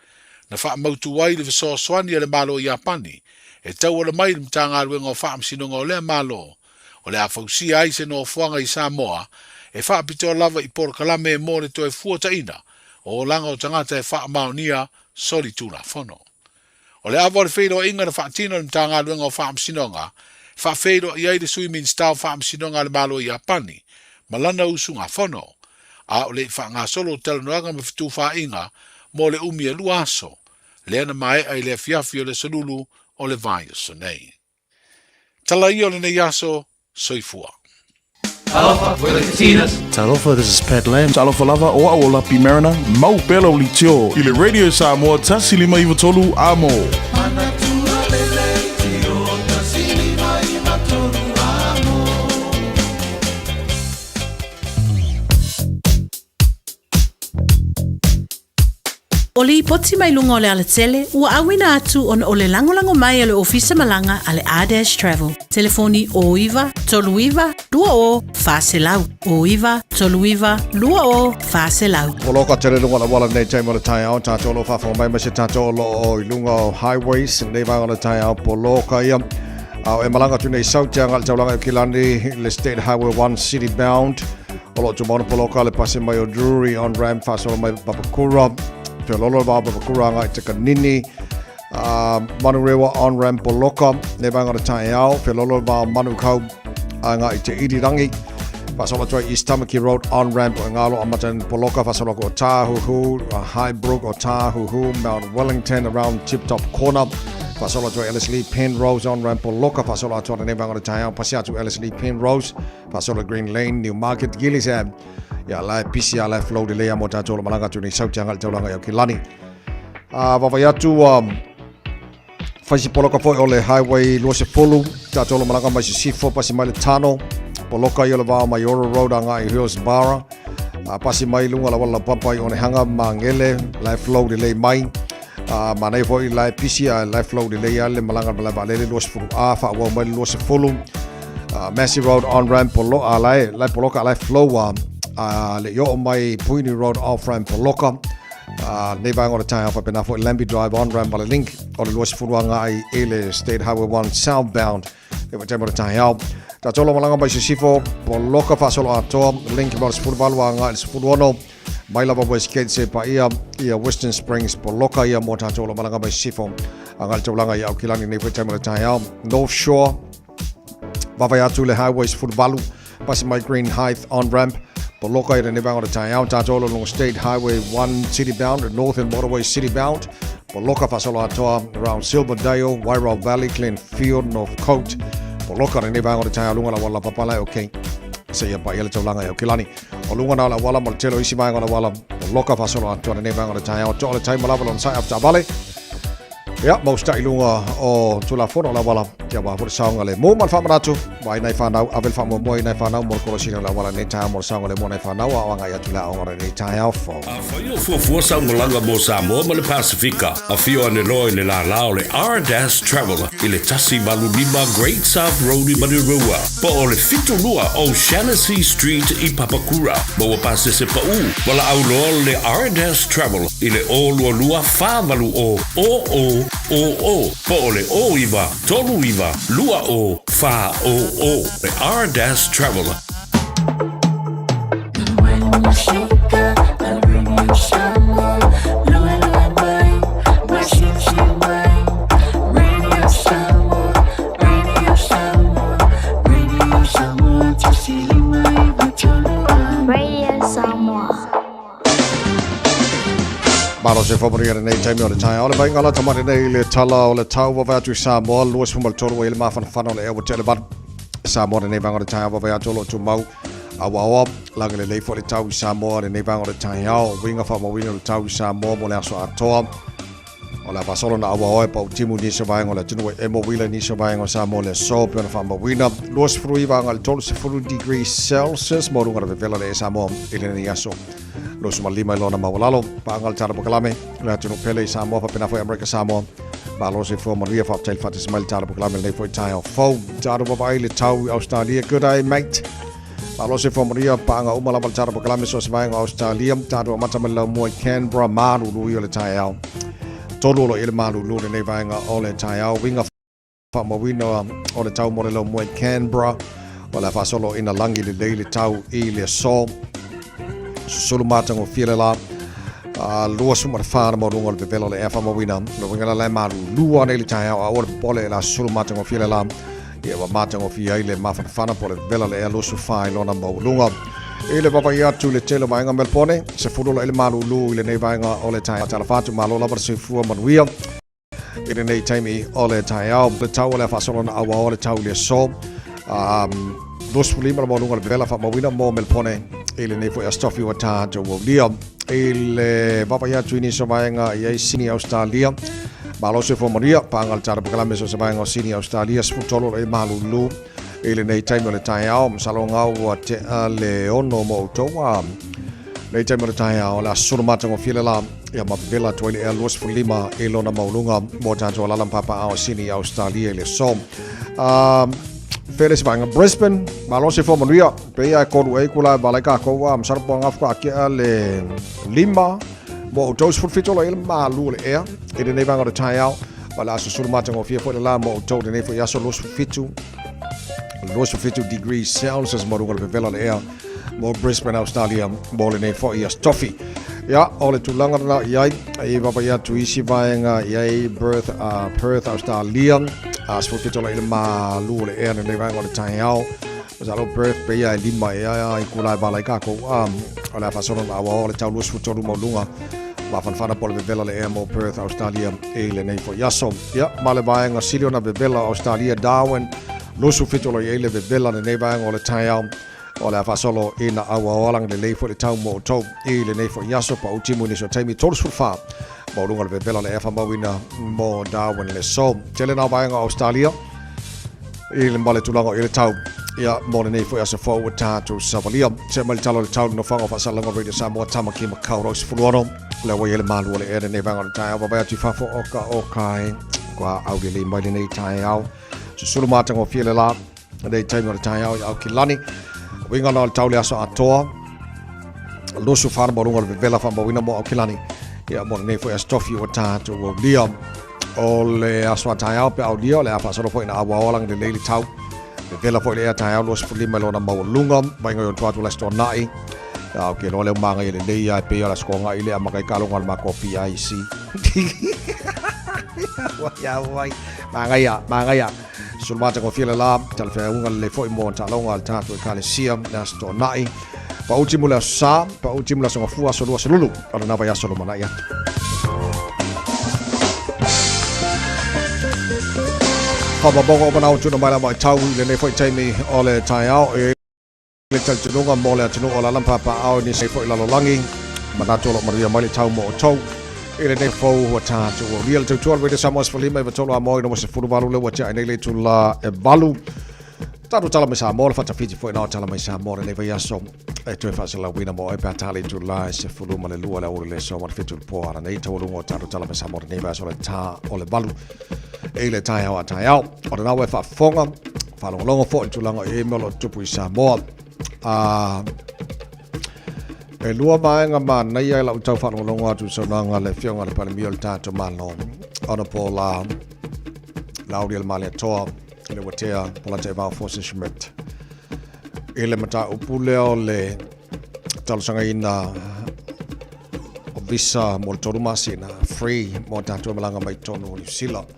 na wha mautu wai le viso swani le malo i Apani, e tau o le mai le mtanga luenga o wha msinonga o le malo, o le afausia ai se no fuanga i Samoa, e wha pito lava i por kalame e mo le to e fuata ina, o langa o tangata e wha maonia soli tūna fono. O le awa le whaido inga na wha tino le mtanga luenga o wha msinonga, wha whaido i aide swimming style wha msinonga le malo i Apani, malana usunga fono, a o le wha ngā solo telenoanga me fitu wha inga, mo le umi e luaso, le ana mai ai le fiafi o le salulu o le vai o sonei. Tala i o le nei aso, soifua. Talofa, we're the Casinas. Talofa, this is Pat Lam. Talofa lava o a o lapi marina, mau pela o li tio. I le radio Samoa, tasi lima iwa tolu amo. O li poti mai lunga o le alatele, ua awina atu on o le langolango mai ale ofisa malanga ale A-Dash Travel. Telefoni o iwa, tolu iwa, lua o, fase lau. O iwa, tolu iwa, lua o, fase lau. Poloka tere lunga la wala nei taimo le tai au, tato lo whawhonga mai masi tato lo o ilunga o highways, nei vanga le tai au poloka ia. Au e malanga tu nei sautianga le taulanga o Kilani, le State Highway 1 City Bound. Olo tu mono poloka le pasi mai o Drury on ramp, fasolo mai Papakura. Te lolo ba Papakuranga i te kanini. Manurewa on ramp Poloka, ne vanga le tai au. Te lolo ba Manukau anga i te Irirangi. Fasola toi East Tamaki Road on ramp o ngalo amatan Poloka. Fasola ko Tahuhu, Highbrook o Tahuhu, Mount Wellington around Tip Top Corner. Fasola toi Ellerslie Penrose on ramp Poloka. Fasola toi ne vanga le tai au. Pasiatu Ellerslie Penrose. Fasola Green Lane, Newmarket, Gillisab. Ya la PCA la flow de lea mo tato malanga tu ni sauti angal taulanga ya Kilani. Vava tu faisi Poloka foi ole highway Luose Pulu tato malanga mai sifo pasi mai le tano Poloka yo le va Mayoro Road anga i Hillsborough. Pasi mai lunga la wala papa i one hanga mangele la flow de le mai. Manai foi la PCA la flow de lea le malanga bala le Luose Pulu fa wa mai Luose Pulu. Massey Road on ramp Poloka la Poloka la flow le yo mai Puini Road off ramp Poloka. Nei vanga o le tai au pena fo Lambi Drive on ramp le link o le Luose Furuanga ai ele State Highway 1 southbound. E va tempo le tai au. Ta tolo malanga mai sifo Poloka fa solo ato link mo le Furuanga le Furuono. Mai lava West Gate se pa ia Western Springs Poloka ia mo ta tolo malanga mai sifo. Angal tolanga ia Kilani nei va tempo le tai au. North Shore Vava atu le highways Furuvalu pasi mai Green Heights on ramp. Poloka i le nevanga o le tai au tātolo long State Highway 1 city bound, Northern Motorway city bound. Poloka fasolo atoa around Silverdale, Wairau Valley, Glenfield, North Coast. Poloka le nevanga o le tai au lunga la wala papala o kei. Se ia pa ia le taulanga o Kilani. O lunga na la wala mo le telo isi vanga o la wala. Poloka fasolo atoa le nevanga o le tai au. Toa le tai malawa lon sai after vale. Ia, mausta ilunga o tula fono la wala. Ia wa fo saunga le mo man fa manatu. Mai nai fa nau avel fa mo moi nai fa nau mo ko sina la wala nei ta mo saunga le mo nai fa nau a nga ia tula o ngore nei ta au fo. A fo fo saunga langa mo Samoa mo le Pasifika. A fio ane loi le la lao le R-Dash Travel. Ile tasi malulima Great South Road i Manirua. Po o le fitu lua o Shaughnessy Street i Papakura. Mo wa pase se pa u. Wala au loa le R-Dash Travel. Ile o lua fa valu o. Po o le o iwa, tolu iwa, lua o, fa o. The R-Dash Travel. Maro se favoria nei taimi o le tai o le vai ngala tamari nei le tala o le tau wa vatu Samoa luas fumal toro e le mafana fana o le ewa tele bat Samoa nei vanga le tai wa tolo tu mau awa langa le fo le tau Samoa nei vanga le tai au winga fa mo winga le tau Samoa mo le aso atoa o la pasolo na awa pa timu ni se vai ngola tinu e mo wila ni se vai ngo Samoa le so pe na fa mo wina los frui vanga le tolo se fulu degrees Celsius mo runga le vela le Samoa ile ni aso los malima lona mawalalo pa ngal tara bokalame la tinu pele Samoa pa pena fo America Samoa Balos e for Maria for tel fatis mal tara bokalame le fo tai fo tara bo vai le tau Australia good day mate Balos e for Maria pa nga umala mal tara bokalame so vai ngo Australia tara mata mal mo Canberra maru lu le tai au tolo lo ile malu lu ne vai nga ole tai au winga fa mo wino ole tau mo le mo Canberra wala fa solo ina langi le daily tau ile so solo mata ngo fiele la lua suma fara mo rungo le velo le fa mo wina no winga la maru lua ne le tai au ole pole la solo mata ngo fiele la ia wa mata ngo fia ile ma fana pole velo le lo su fai lona mo lunga ile papa ia tu le tele mai nga melpone se fulo le malu lu ile nei vai nga ole tai tala fatu malo la versi fu manuia ile nei taimi ole tai au le tau le fa solo na awa ole tau le so dos fulima mo lunga le vela fa mo wina mo melpone ile nei fu astofi wa ta jo dia ile papa ia tu ni so vai nga ia sini Australia malo se fo maria pangal tara bukala so se vai nga sini Australia sfutolo le malu lu ile nei taimi le tai au msalonga wa te le ono mo toa nei taimi le tai au la surmata ngo file la ya ma vela toile e los fulima e lona maulunga mo tanto la papa au sini Australia le so Felix banga Brisbane malo se fo maria pe ya ko e kula balaka ko wa msarpo ngafka ke le lima mo tos fitolo il malu le e ile nei banga le tai au wala so surmata ngo fie fo la mo to nei fo ya so los fitu Los 50 degrees Celsius mo runga le vela le air mo Brisbane Australia mo le nei fo ia stoffi ya ole tu langa na ia ai baba ia tu isi vaenga ia Perth Australia as fo fitola ile ma lu le air nei vaenga le tai au Zalo Perth pe ia lima ia i kula bala ka ko ala fa sono na wa ole tau los fitola mo lunga ma fan fana pole vela le air mo Perth Australia e le nei fo ia so ya male vaenga silio na vela Australia Darwin Losu fitolo ile be bella ne neva ngole taiao ola fa solo ina awa olang le leifo le tau mo to ile nei fo yaso pa utimu ni so taimi tolu sulfa mo lunga le bella le fa mo wina mo Darwin le so tele na ba nga Australia ile male tulanga ile tau ya mo nei fo yaso fo ta to Savalia semal talo le tau no fa fa salanga radio Samoa tamaki ma kauros fuluano le wa ile malu le ere neva ngole taiao ba ti fa fo okai kwa audio le mai nei taiao sulu mata ngo fiele la dei time o tai au kilani winga no tau le aso atoa lo su far borunga le vela fa wina mo au kilani ya mo ne fo astofi o ta to wo lia o le aso tai au pe audio le afa solo fo ina awa olang de daily tau le vela fo le tai au lo su lima lo na mo lunga ba ngo to la sto nai ya ke lo le manga ile le ya pe la skonga ile ama kai kalonga ma kopi IC ya wai manga ya sulmata ko fiela la tal fe unga le foi mo ta longa ta to kale sia na sto nai pa ultimo la so fu aso lulu ala na ya solo mana ya pa bongo bana u tuna mala mai tau le ne foi taimi ole tai au e le tal tunga mo le tunu ola lampa pa au ni se foi la lolangi mana to lo maria mai tau mo tau ile ne fo wata to real to tour with Samoa for lima tolo amo no se furu balu le wata ile to la e balu tatu tala me Samoa fa tafiti fo na tala me Samoa le vai aso e to fa la wina mo e patali to la se furu male lu la le so mo fitu po ara nei to lu tatu tala me Samoa ne va so le ta o le balu ile tai au o na we fa fonga fa longo fo to langa e mo lo tupu Samoa e lua maenga ma nei ai lau tau whanonga atu so nanga le whionga le palimio le tātou malo ona po la lauri le male toa le watea pola te vau Force Schmidt e le mata upuleo le talusanga ina o visa mo le torumasi na free mo tātou malanga mai tono o New Zealand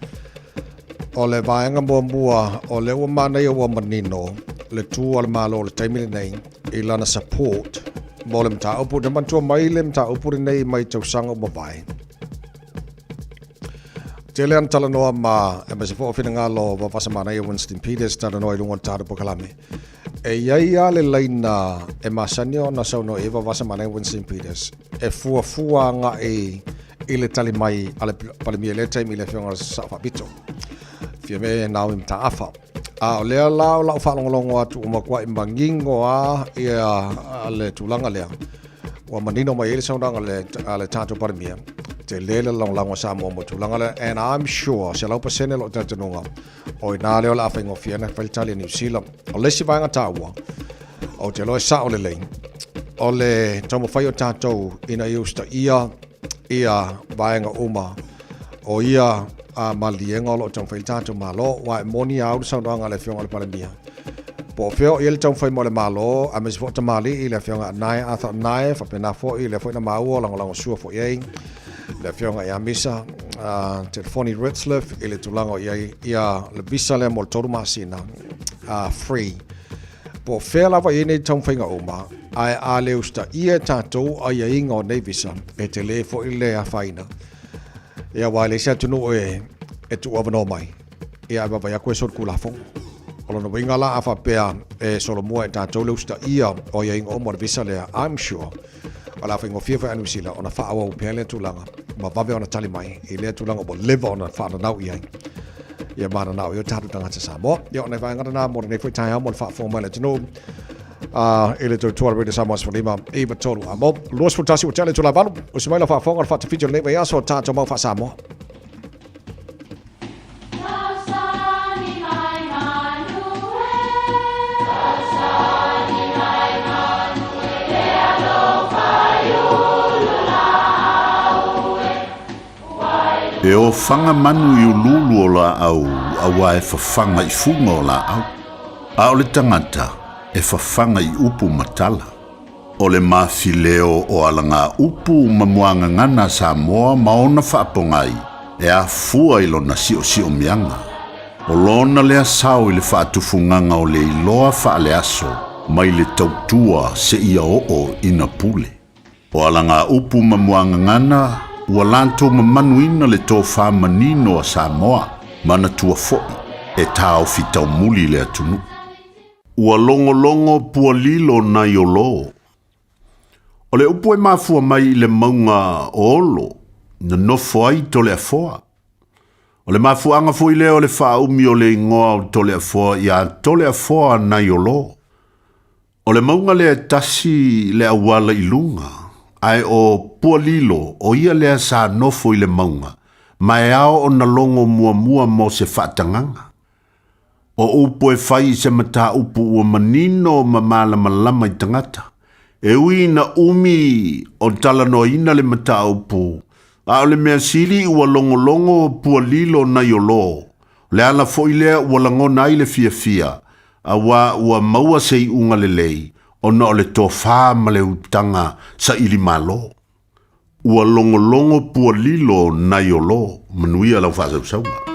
o le vaenga mua o le ua mana ia ua manino le tu al malo le taimile nei i lana support mo le mta upu de mantua mai le mta upu nei mai tau sanga mo vai Tele tala noa ma e ma se fo fina ngalo wa fasa mana Winston Peters tala noa ilungon tata po kalame. E ia le laina e masanio na sau no eva fasa mana Winston Peters. E fua nga e ile tali mai ale palimia le taimi le fionga sa fapito. Fia me nao im ta afa. A o lea lao lau whalongolongo atu o makua i mangingo a ia le tulanga lea. Wa manino mai ele saunanga le tato parimia. Te lele long sa mo tulanga lea. And I'm sure se lau pasene lo tatanunga. O i nā leo la awhaingo fiana Whaitali New Zealand. O lesi vaenga tāua. O te loe sa o le lein. O le tomo whai o tātou ina iusta ia vaenga uma. O ia a malienga lo tong fai tatu malo wa moni au saunanga le fionga le palemia po feo il tong fai mo le malo a mes fo mali i le fionga nai a tha nai fa pena fo i le fo na mau lang sua fo ye le fionga ya misa telefoni Ritzliff i le tulango ia le visa le mo toru masina free po feo la va i tong fai nga uma ai a le usta ia tatu a ia ingo nei visa e te le fo i le a faina ia wale se tunu e tu avano mai ia baba ya kwesor kula fo olo no winga la afa pea e solo mo ta tolu sta ia o ia ing omor visale I'm sure ala fingo fifa anu sila ona fa awa pele tulanga ma baba ona tali mai ile tulanga bo live on fa na nau ia mana nau yo tatu tanga sa mo ia ona va ngata na mo ne foi tai mo fa fo mala tunu ele to tour with some for lima e tolu amo los fantasi o tele to la valu o se mai la fa fo fa te feature le vai aso tatu mo fa sa mo E o whanga manu i ululu o la au, awa e whawhanga i funga o la au. A o le tangata e whawhanga i upu matala. O le mawhileo o alanga upu mamuanga ngana sa moa maona whaapongai e a fua ilo na sio mianga. O lona lea sao i le whaatufunganga o le iloa whaale aso mai le tautua se ia o ina pule. O alanga upu mamuanga ngana ua lantou mamanuina le tō whamanino a Samoa, mana tua fo'i, e tāo fitau muli le atunu. Ua longo pua lilo na iolo. O le upu e mafua mai le maunga o olo, na nofo ai to le afoa. O le mafuanga fo i le o le whaumi o le ingoa o to le afoa, ia to le afoa na iolo. O le maunga le tasi le awala ilunga. Ai o pua lilo o ia lea sa nofo i le maunga, mai ao o na longo mua mo se whaatanganga. O upo e whai se mata upu ua manino ma malama i tangata. E ui na umi o talano ina le mata upu, a o le mea siri ua longo pua lilo na iolo. Le ala fo i lea ua langona i le fia, a ua maua se i unga le lei. Ona o le tō whā ma le utanga sa ili malo. Ua longo pua lilo na iolo, manuia lau whāsausaunga. Oh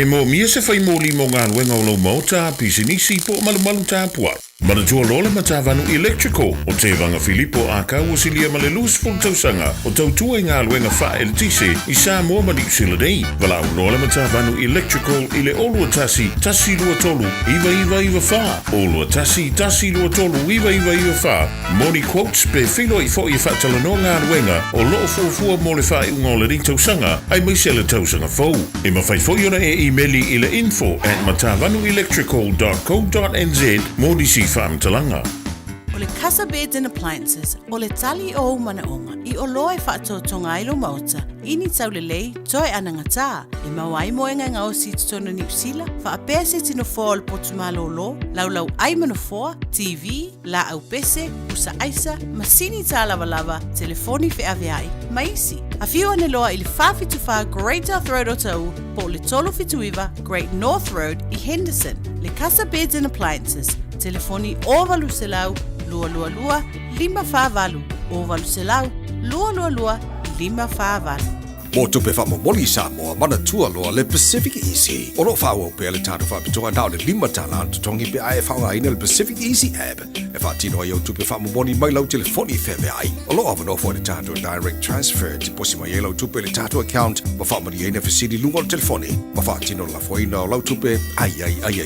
E mo mia se fai mo li mo ngā luenga o lo mauta pisinisi po malu tāpua. Mana tua lola matavanu electrical o te vanga Filipo a kau o silia ma le lus ful tausanga o tautua i ngā luenga wha e le tise i Samoa ma New Zealand ei. Wala au lola matavanu electrical i le olua tasi lua tolu iwa wha. Olua tasi lua tolu iwa wha. Moni quotes pe filo i fo i whatalano ngā luenga o loo fuafua mo le wha i unga o le ring tausanga ai mai se le tausanga fau. E mawhai fo iona e e-maili i le info@matavanuelectrical.co.nz mo di si Talanga. O le Casa Beds and Appliances, o le tali o manaonga, i o loe whaatotonga ilo mauta, ini tau le lei, toi anangata, e mawai moenga ngā o si tutona New Zealand, wha apea se tino fōa le potumalo lo, laulau ai manafoa, TV, la au pese, usa aisa, masini tā lava, telefoni fe aveai, maisi. A whiu ane loa i le whawhituwha Great North Road o tau, po le tolo fituiva Great North Road i Henderson, le Casa Beds and Appliances, telefoni ovalu selau, lua 555, ovalu selau, lua 555. Mo tupe wha momoli Samoa, mana tua loa le Pacific Easy. O lo wha pe le tātu wha pitonga nao le 5 tala tutongi pe ai wha ina le Pacific Easy app. E wha tino ai au tupe wha momoli mai lau telefoni whewe ai. O lo awa no fo le tātu direct transfer, ti posi mai e lau tupe le tātu account, ma wha mani eina fasidi lunga o telefoni. Ma wha tino la fo ina o lau tupe, ai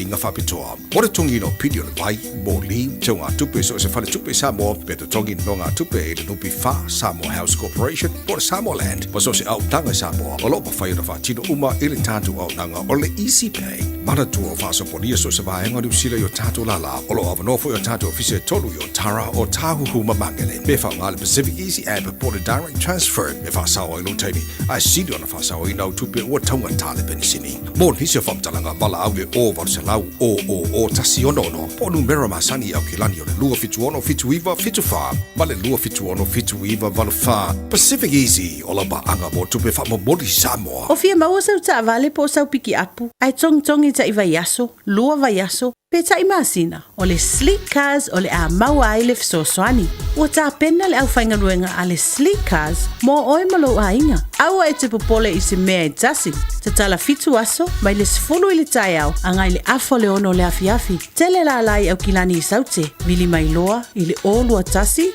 inga wha pitoa. O le tongi no pidio le vai, mo li, te ngā tupe so se whale tupe Samoa, pe to tongi no ngā tupe e le nupi wha Samoa House Corporation, po le Samoa Land, ma so se au tanga Samoa, o lopa whai na whatino uma i le tātu au nanga o le Easy Pay. Mana tua o whasoponia so se vaenga New Zealand i o tātu lala, o lo awanofo i o tātu ofise tolu i o Tara o Tāhuhu mamangele. Me wha ngā le Pacific Easy app po le direct transfer, me wha sawa i lo teimi, ai sidi o na wha sawa i nau tupe ua taunga tāle pensini. Mō nisi o whamtalanga bala au le o varu se lau o tasi ono, po numera masani au kilani o le lua fitu ono fitu iwa fitu wha, ma le lua fitu ono fitu iwa valu wha. Pacific Easy, o la ba anga mo tupe wha Momoli Samoa. O fia maua sau ta vale po sau piki apu. Ai tongi ta iwa yaso, lua va yaso, pe ta imasina. O le sleek cars o le a maua ai le fisosoani. O ta pena le au whainga ruenga a le sleek cars, mo oe malo a inga. Aua e te popole i se mea e tasi. Te tala fitu aso, mai le sifulu i le tai au, angai le afo le ono le afiafi. Tele la lai au kilani i saute, vili mai loa i le o lua tasi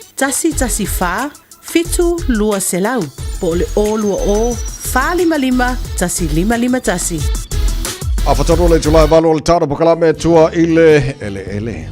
faa, fitu lua selau, po le o lua o, fa 55 tasi 55 tasi. A whataro le July valo le tāra pokalame tua i le ele.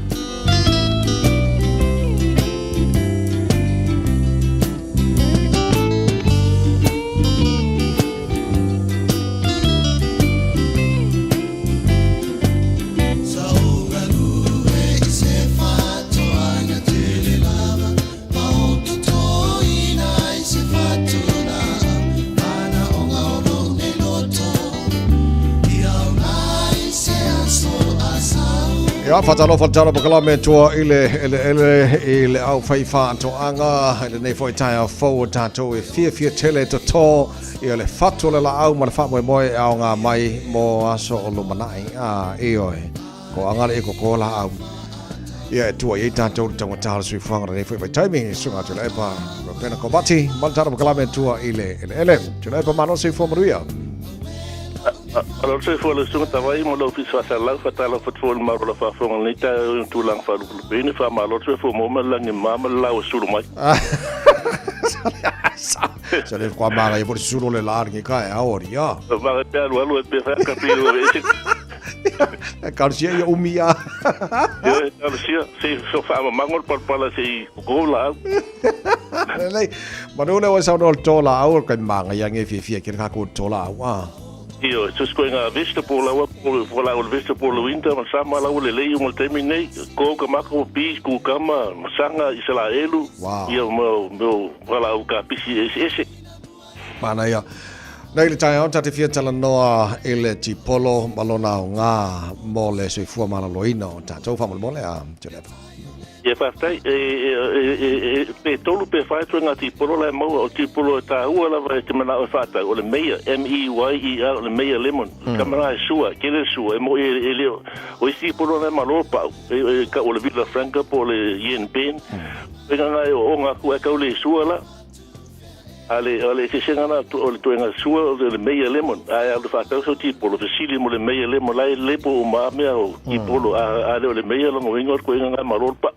Ia whatalo pokalame tua i le au whaiwha toanga, i nei fwoi tai au fau tātou e fia tele to tō, i le whatu le la au ma le wha moe au ngā mai mo aso o lumanai, i oi, ko angare e ko la au. Ia e tua i tātou le tangata sui whanga nei fwoi taimi, sunga tula e pa, pena ko bati, maltara pokalame tua i le ele, tula e pa mano sui whomaruia. Alors se fo le sunga tawai mo lo fisa sa la fata la fo le maro la fa fo ni ta tu lang fa lu bene fa ma lo se fo mo ma lang ma la o sulu mai sa le kwa ma e fo sulu le la ngi ka e aori ya va pe alu pe fa ka pe e karsia ya umia e karsia se so fa ma ngol par pala se go la nei ma no le wa sa no tola au ka manga ya ngi fi ki ka ko tola wa Io, se scoinga vista por la vista por la winter, ma sa mala o lei o terminei, ko ka mako pi ku kama, sanga isla elu. Io mo wala o ka pisi ese. Mana ia. Nei le tai on tati fia tala noa ele ti polo malona o ngā mo le sui fua mala loina o tātou whamal mole a telepa. Ia whaftai, pe tolu pe whaetua ngā tipolo lai maua o tipolo tā ua lava e te mana o whātai o le meia, M-E-Y-E-R, o le meia lemon, kamana e sua, kere sua, e mo e leo, o i tipolo lai malo pau, ka o le Villa Franca po le Yen Pen, e ngā o ngā kua e kau le sua la. Ale te senga na o le toenga sua o le meia lemon. Ai ale whātau so tipolo, fesili mo le meia lemon, lai lepo o maamea o tipolo, ale o le meia lango inga o koenga ngai marolpa.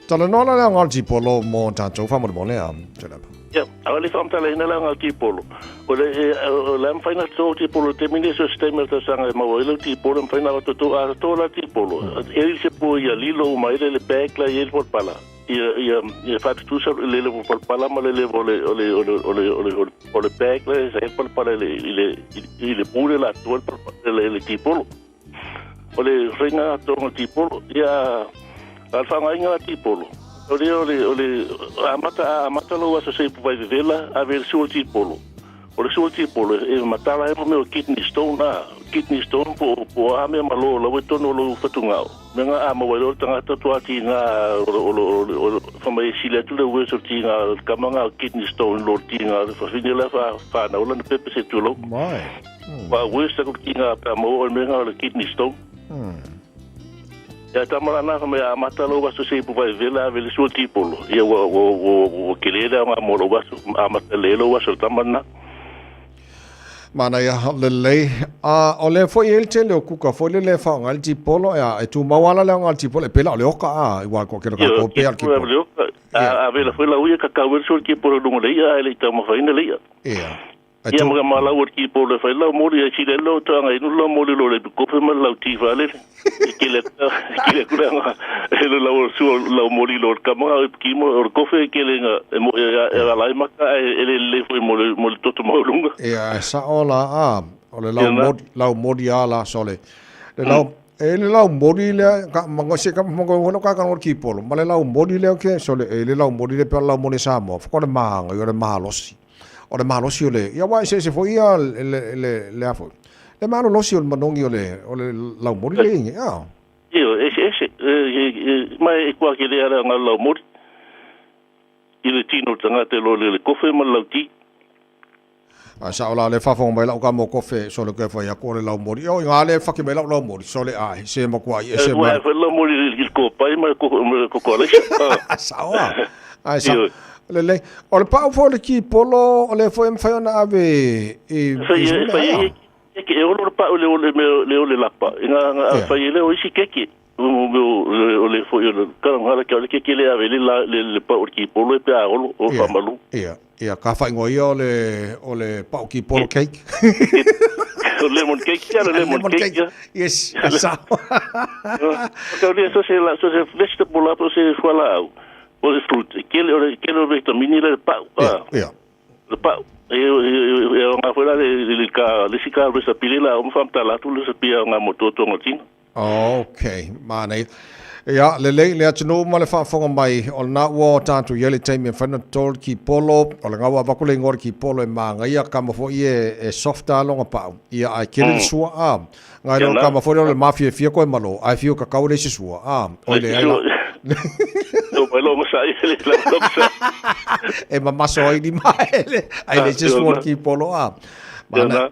Tala nola le ngal tipolo mo tātou whamore mo lea, Teleba. Ia, ale whamtala ina le ngal tipolo. O le mwhaina tō tipolo, te mine so stema ta sanga e maua ilo tipolo, mwhaina o tō la tipolo. Eri se po ia lilo o maile le pēkla i elpot pala. Ia whātutusa le levo palpala ma le levo o le pēkla sa e palpala i le pūre la tual le tipolo. O le whainga tōnga tipolo, ia alwhanga inga la tipolo. O le amata lau asa sei pupai vela a ver sua tipolo. O le sua tipolo e matala e mo kidney stone po ame malo lau e tono lau whatungao. Menga a mawairo tangata tuati nga o whamai sile tu le weso ti nga kamanga kidney stone lo ti nga whawhinila whanau lana pepe se tulo. Mai. Wa wesa ko ti nga pa mo o menga o le kidney stone. Ya tamara na kama ya matalo waso sei pupai vela vele sua tipolo. Ia o kelele nga moro waso amatalelo waso tamana. Mana ia lelei o le foi el te le kuka foi le fa ngal tipolo ya e tu mawala le ngal tipolo e pela le oka igual ko kero ko pe al tipolo. A vela foi la uia ka kawer sua tipolo lungo le ia ele tama faina le ia. Ia. Ia mga malawa ki po le fai lau mori a si le lau tanga inu lau mori lo le kope ma lau tifa le kile kuranga ele lau mori lo kamanga kimo o kofe kile nga e alai maka ele le foi mo le toto maulunga. Ia sa ola o le lau mori ala sole. Le lau ele lau mori le mango se ka mango no ka kan ki polo ma le lau mori le ke sole ele lau mori le per lau moni samo ko le manga yo le mahalosi. O le malo si o le ia wa se fo ia le afo le malo lo si o manongi o le lau mori le inge io ese mai e kwa ke le ara nga lau mori i le tino tanga te lo le kofe ma lau ti sa ola le fafo mai lau ka mo kofe so le ke fa ia ko le lau mori o nga le fa ke mai lau mori so le ai se mo kwa i se ma lau mori il ko pai ma ko le sa ola ai sa le o le pau fo le ki polo o le fo em fa na ave e ke e o pa o le lapa nga fa ile o si keke o le fo yo ka ngala ke ke le ave le pa o ki polo e pa o fa malu ia ka fa ngoi o le pau ki polo cake o lemon cake yes sa ka le so se vegetable la se fala o le fruit kele vitamini le pau le pau e nga fora le sika le pilila o mfamta la tu le pia nga mototo ngotin okay mane ya le atino ma le fa fonga mai o na wo tantu yele time fa na tol ki polo o le ngawa ba ko le ngor ki polo e manga ia kama fo e softa longa pau ia ai kele sua nga no kama fo le mafia fia ko malo ai fio ka kaule se sua o le ai no malo masai le la topsa e mamma so di mai ai le just one ki polo mana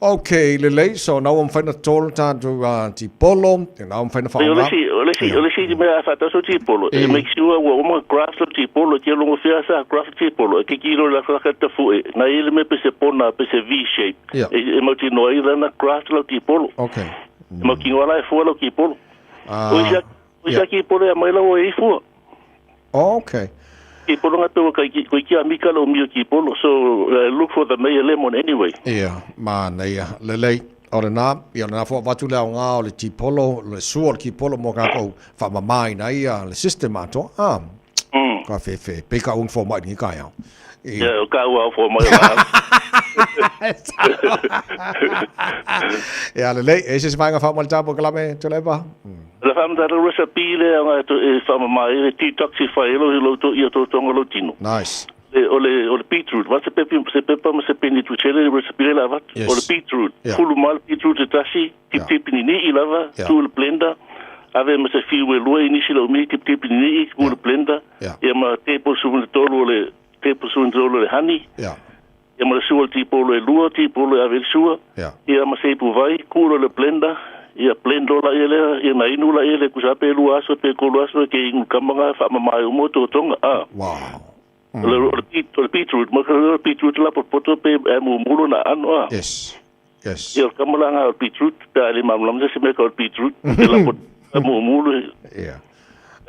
okay le so now I'm finding a toll tanto ti polo and now I'm finding fa le si me fa to so ti polo e make sure wo mo craft ti polo ti lo fia sa craft ti polo ke kilo la fa ta fu na ile me pe se pona pe se v shape e mo ti no ile na craft lo ti polo okay mo ki wala fu lo ki polo o ya ki polo mai lo e fu okay ki polo nga to ka ki amica lo mio ki polo so look for the Meyer lemon anyway man le ora na fo vatu le nga o le ti polo le suor ki polo mo ka ko fa mai na ia le sistema to ka fe pe ka un fo mai ni ka ya ka wa fo mai le ese se va fa mal tapo clame te le va la fam da recipe le nga to fa mai detoxify lo to io to lo tino nice o le beetroot va se pepe ma se peni tu cele recipe la va o le beetroot full mal beetroot tashi tip ni lava tu le blender ave ma se fiwe lo inisi lo mi tip ni ku le blender e ma tablespoon tolo le honey e ma suol tipo le lua tipo le ave sua e ma se pu vai ku le blender ia plan dola ele ia mai nula ele ku sa pe lu aso pe ko lu aso ke ing kamanga fa mama o moto tonga wow le beetroot mo le beetroot la poto pe mo mulo na ano yes ia kamala nga beetroot ta le mamlam se me ko beetroot la pot mo mulo ia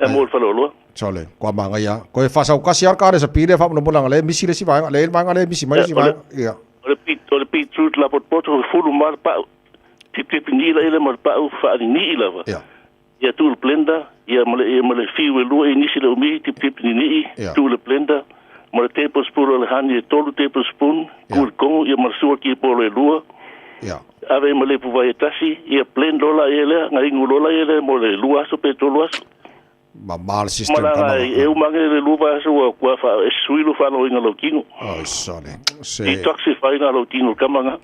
mo fa lo Chole, kwa manga ya. Ko e fasa ukasi ar kare sa pide fa no bolang le misi le si vai, le manga le misi mai si vai. Ia. Le beetroot la pot fulu mar pa tip ni la ele mar pa fa ni la va. Ia. Ia tu blender, ia male fiu lu e ni si le mi tip ni tu le blender. Male tablespoon le hani tolu tablespoon, kur kongo ia mar suar ki po le lua. Ia. Ave male pu vai tasi, ia blend dola ele, ngai ngulola ele mo le lua so pe tolu as. Mal system mana eu mange le luva so kwa fa suilo fa no inga lokingo sole se detoxify na lokingo kamanga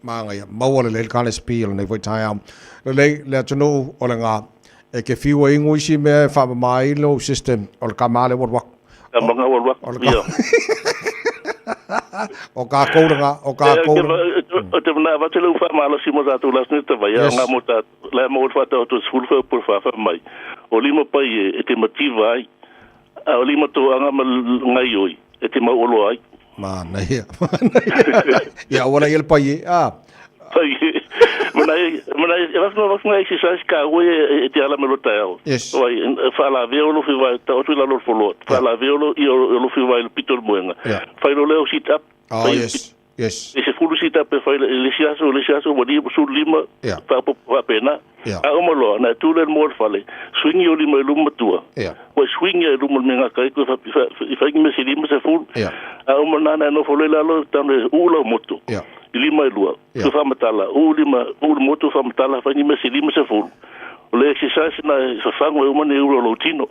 manga ya mawale le kale spiel ne voi taia le tunu olenga e ke fiwa ingu isi me fa mai lo system ol kamale wak kamanga wak o ka kouranga o te na va te lu fa malo si mo za tu las neta va ya nga mo ta la mo fa ta tu sul fa por fa mai o lima pai e te motiva ai o lima to anga ngai oi e te mau olo ai mana ya wala el pai pai mana vas ngai si sa ska o e te ala melota o oi fa la veolo fi va ta o tu la lo folo fa la veolo i o lo fi va il pitol moenga fa lo leo sit up yes ese fulu sit up fa le siaso mo di sul lima fa pena o lo na tu le mo fale swing yo lima luma tua o swing yo luma menga kai ko fa me si lima se fulu o mo na no fole la lo tamle ulo moto lima lua tu fa matala lima moto fa matala fa me si lima se fulu le exercise na fa ngo o mo ne ulo lotino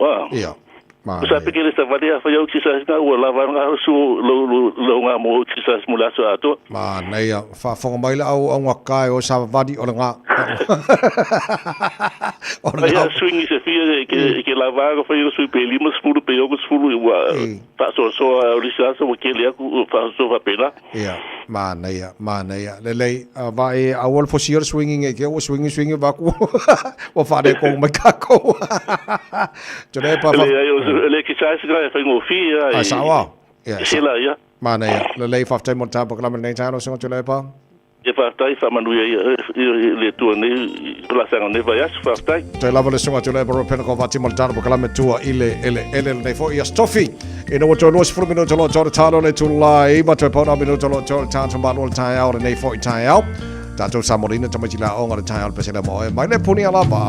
sa pikir sa valia fa yo exercise na o la va nga su lo nga mo exercise mo la so ato mana ia fa fo mai la au nga kai o sa vadi o nga ya swing se fie que la va fa yo su pe lima fulu pe yo fulu fa so o lisaso o que le fa so va pena ia mana ia le vai a wol for sure swinging ke o swinging va ku o fa de ko mai ka ko jone pa le que sai se fa ngo fia ai sawa sila ya mana ia le fa tai mo ta pa kala nei tano so jole pa e fa tai fa manu le tu ne la sanga ne va ya fa tai te lava le songa jole pa pen ko va ti mo ta pa kala me tua ile nei fo ia stofi e no to los fru minuto lo jore talo le tu lai ma te pa na minuto lo jore tanto ma lo tai out nei fo tai out tato samorina tama jila o ngara tai out pe se le mo mai le puni ala ba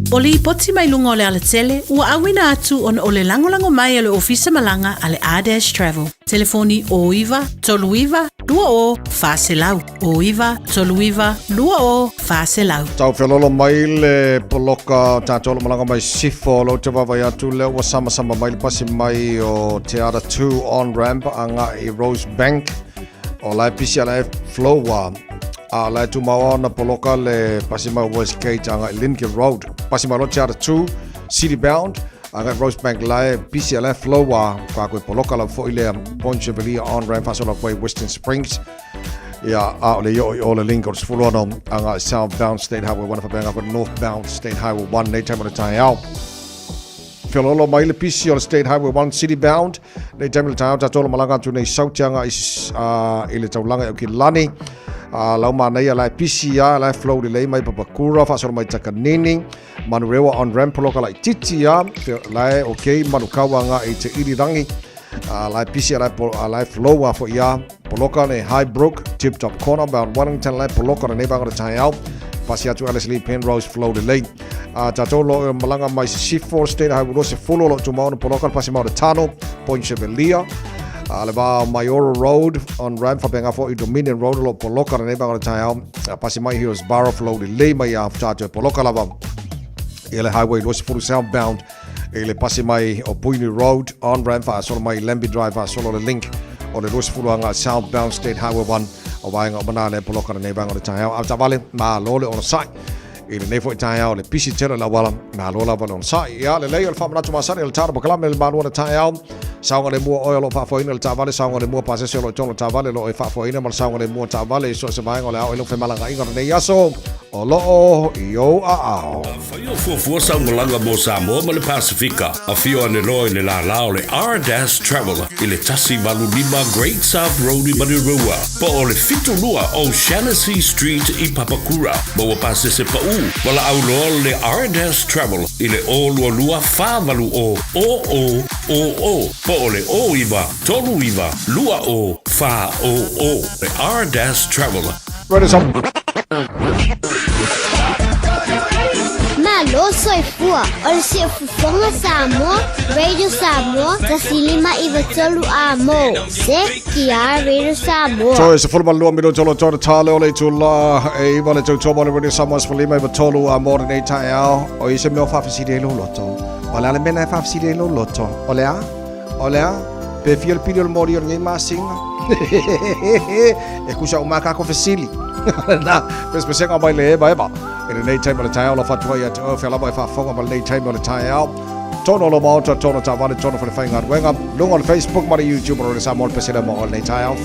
O li poti mai lunga o le ala tele, ua awina atu on o le langolango mai ale ofisa malanga ale R- Travel. Telefoni o iwa, tolu iwa, lua o, whaselau. O iwa, tolu iwa, lua o, whaselau. Tau whelolo mai le poloka tātou malanga mai sifo lo te wawai atu leo wa sama mai le pasi mai o Te Ara 2 on-ramp anga i Rosebank o lai pisi ala flow wa. A lai tu mawa na poloka le pasi mai Westgate anga i Lincoln Road. Pasi mai lo Te Ara 2 city bound anga Rosebank lai pisi ala flow wa kwa koe poloka la fo ile Point Chevalier on-ramp fasola koe Western Springs. Ja, le jo le link os fulano anga southbound State Highway 1 fa benga northbound State Highway 1 nei time o tai au. Filolo mai le pisi o State Highway 1 city bound nei time o tai au tolo malanga tu nei sautianga is ile taulanga o ki lani. Lau mana ia lai pisi ya lai flow le mai papakura fa so mai takanini manurewa on ramp poloka lai titi ya lai okay manukawa nga i te irirangi. Lai pisi lai flow for ia poloka ne Highbrook Tip Top Corner bound Wellington lai poloka ne banga tai au pasi atu Alice Lee Penrose flow the lane tatolo malanga mai C4 State Highway lo se fulo lo tu mau poloka pasi mau tano Point Chevalier Aleba Mayoro Road on ramp for benga for Dominion Road lo poloka ne banga tai au pasi mai Hillsborough flow the lane mai after poloka lava ele highway lo se fulo southbound ele pasi mai o Puini Road on ramp fa solo mai Lemby Drive fa solo le link o le rosi fuluanga southbound State Highway 1 o vainga o banane poloka ne banga o tai au vale ma lole on site ele ne fo tai au le pisi tele la wala ma lola wala on site ya le lei fa mana tuma sane le tarbo kala me ma lona tai au saunga le mua oil o fa fo ina le tavale saunga le mua pase se lo tono tavale lo e fa fo ina ma saunga le mua tavale so se vainga le au e lo fe malanga inga ne yaso o lo yo a Faio fuafua saumalaga mo Samoa ma le Pasifika a fio ane loa le la lao le R- Travel i le tasi valulima Great South Road i Manirua po o le fitulua o Shaughnessy Street i Papakura ma ua pase se pa u wala au loa le R- Travel i le o lua lua whāwalu o po o le o iwa tolu iwa lua o whā o le R- Travel Ready some Malo soy fua, o se fufonga Samoa, Radio Samoa, tasilima iwa tolu amo, se kia Radio Samoa. So se fulma lua mino tolo tolo tale ole tula e iwa le tau tomo le Radio Samoa se fulima iwa tolu amo nei tai au o i se meo whawhisi de lo loto. O le ale mena e whawhisi de lo loto. O lea, pe fiel pidi o mori o ngai masinga. E kusa umaka ko fesili. Na, pespesenga mai le eba. In the time of the tile of Fatuaya to Fella by Fafonga, but late time of the tile. Tono Lomota, Tono Tavani, Tono for the Fang and Wanga. Look on Facebook, but YouTube or some more Pesilla or late tile.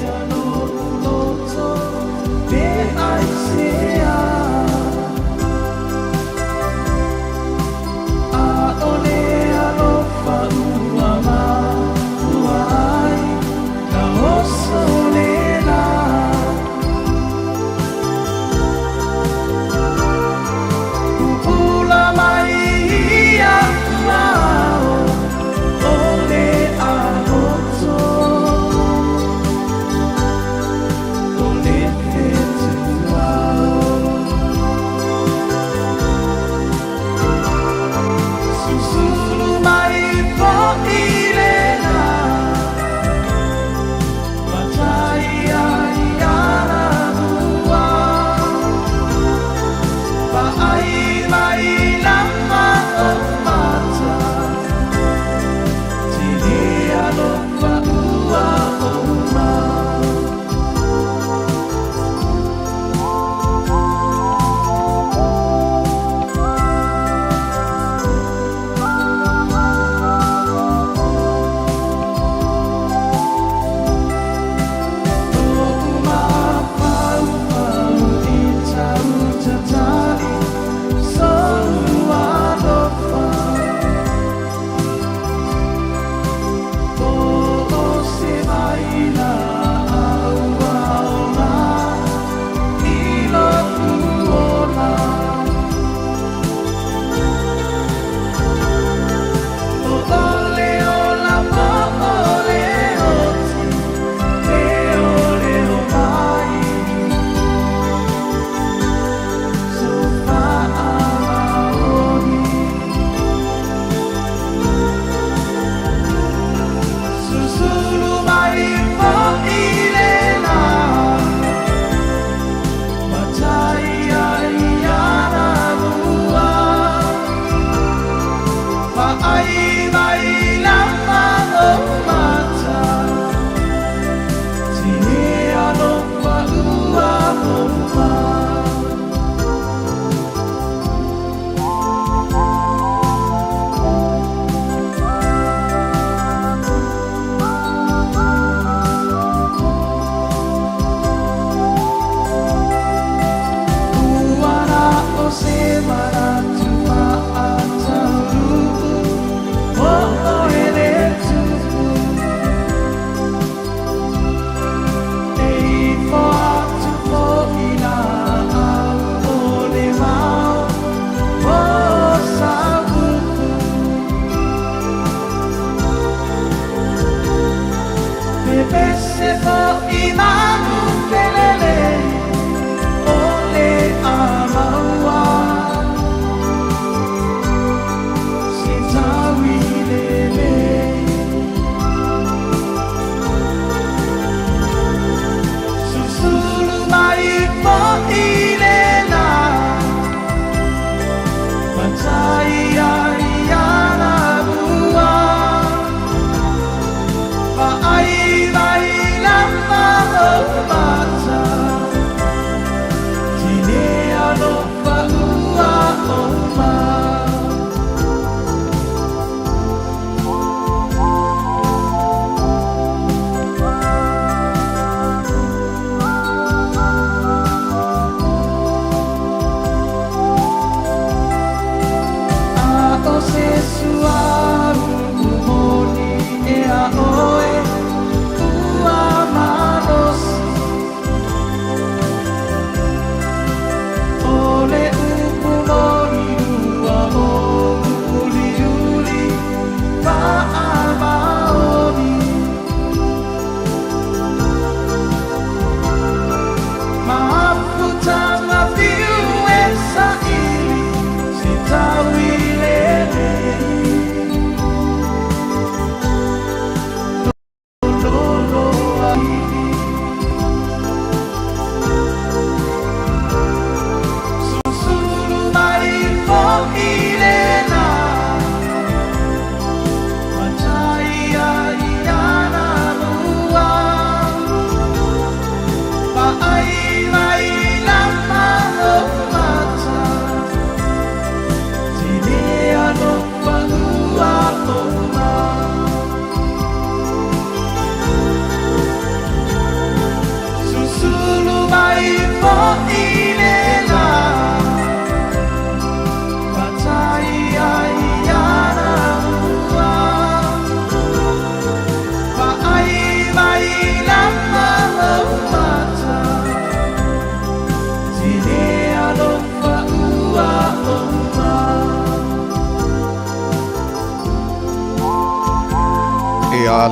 Oh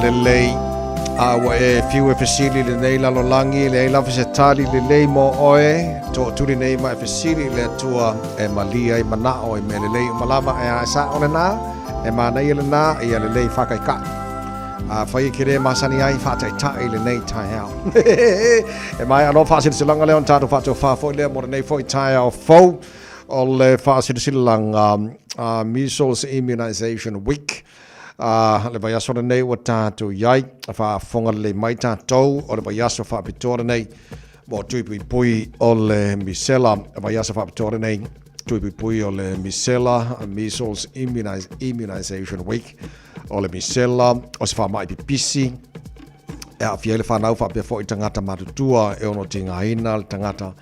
lelei aua e fiu e fesili lenei lalolangi le lava se tali lelei mo oe to tuli nei ma e fesili le tua e malia i manao i me lelei malama e a sa ona na e mana i lena i lelei fakai ka a fai kire masani ai fatai tai lenei tai hao e mai alo fasil silanga le on tato fato fa fo le mo nei foi tai au fo o le fasil silanga measles immunization week le vai aso nei o tātou iai fa fonga le mai tātou o le vai aso fa pitora nei mo tuipi pui o le misela vai aso fa pitora nei tuipi pui o le misela measles immunization week o le misela o se fa mai pipisi e a fiele fa nau fa pe fo i tangata matutua e ono tinga ina le tangata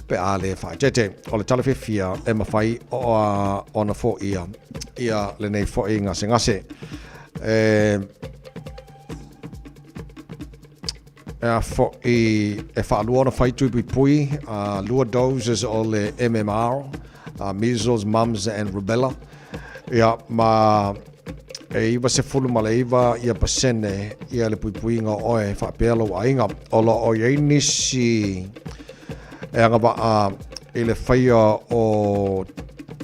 pe a le fa tete o le talafefia e mawhai o ona fo ia le nei fo i ngase e fo i e fa luona fai tuipi pui lua doses o le MMR measles, mumps and rubella ia ma e iwa se fulu ma le iwa ia pasene ia le pui nga oe fa pelo ainga o lo o ye nisi e anga ba e le faia o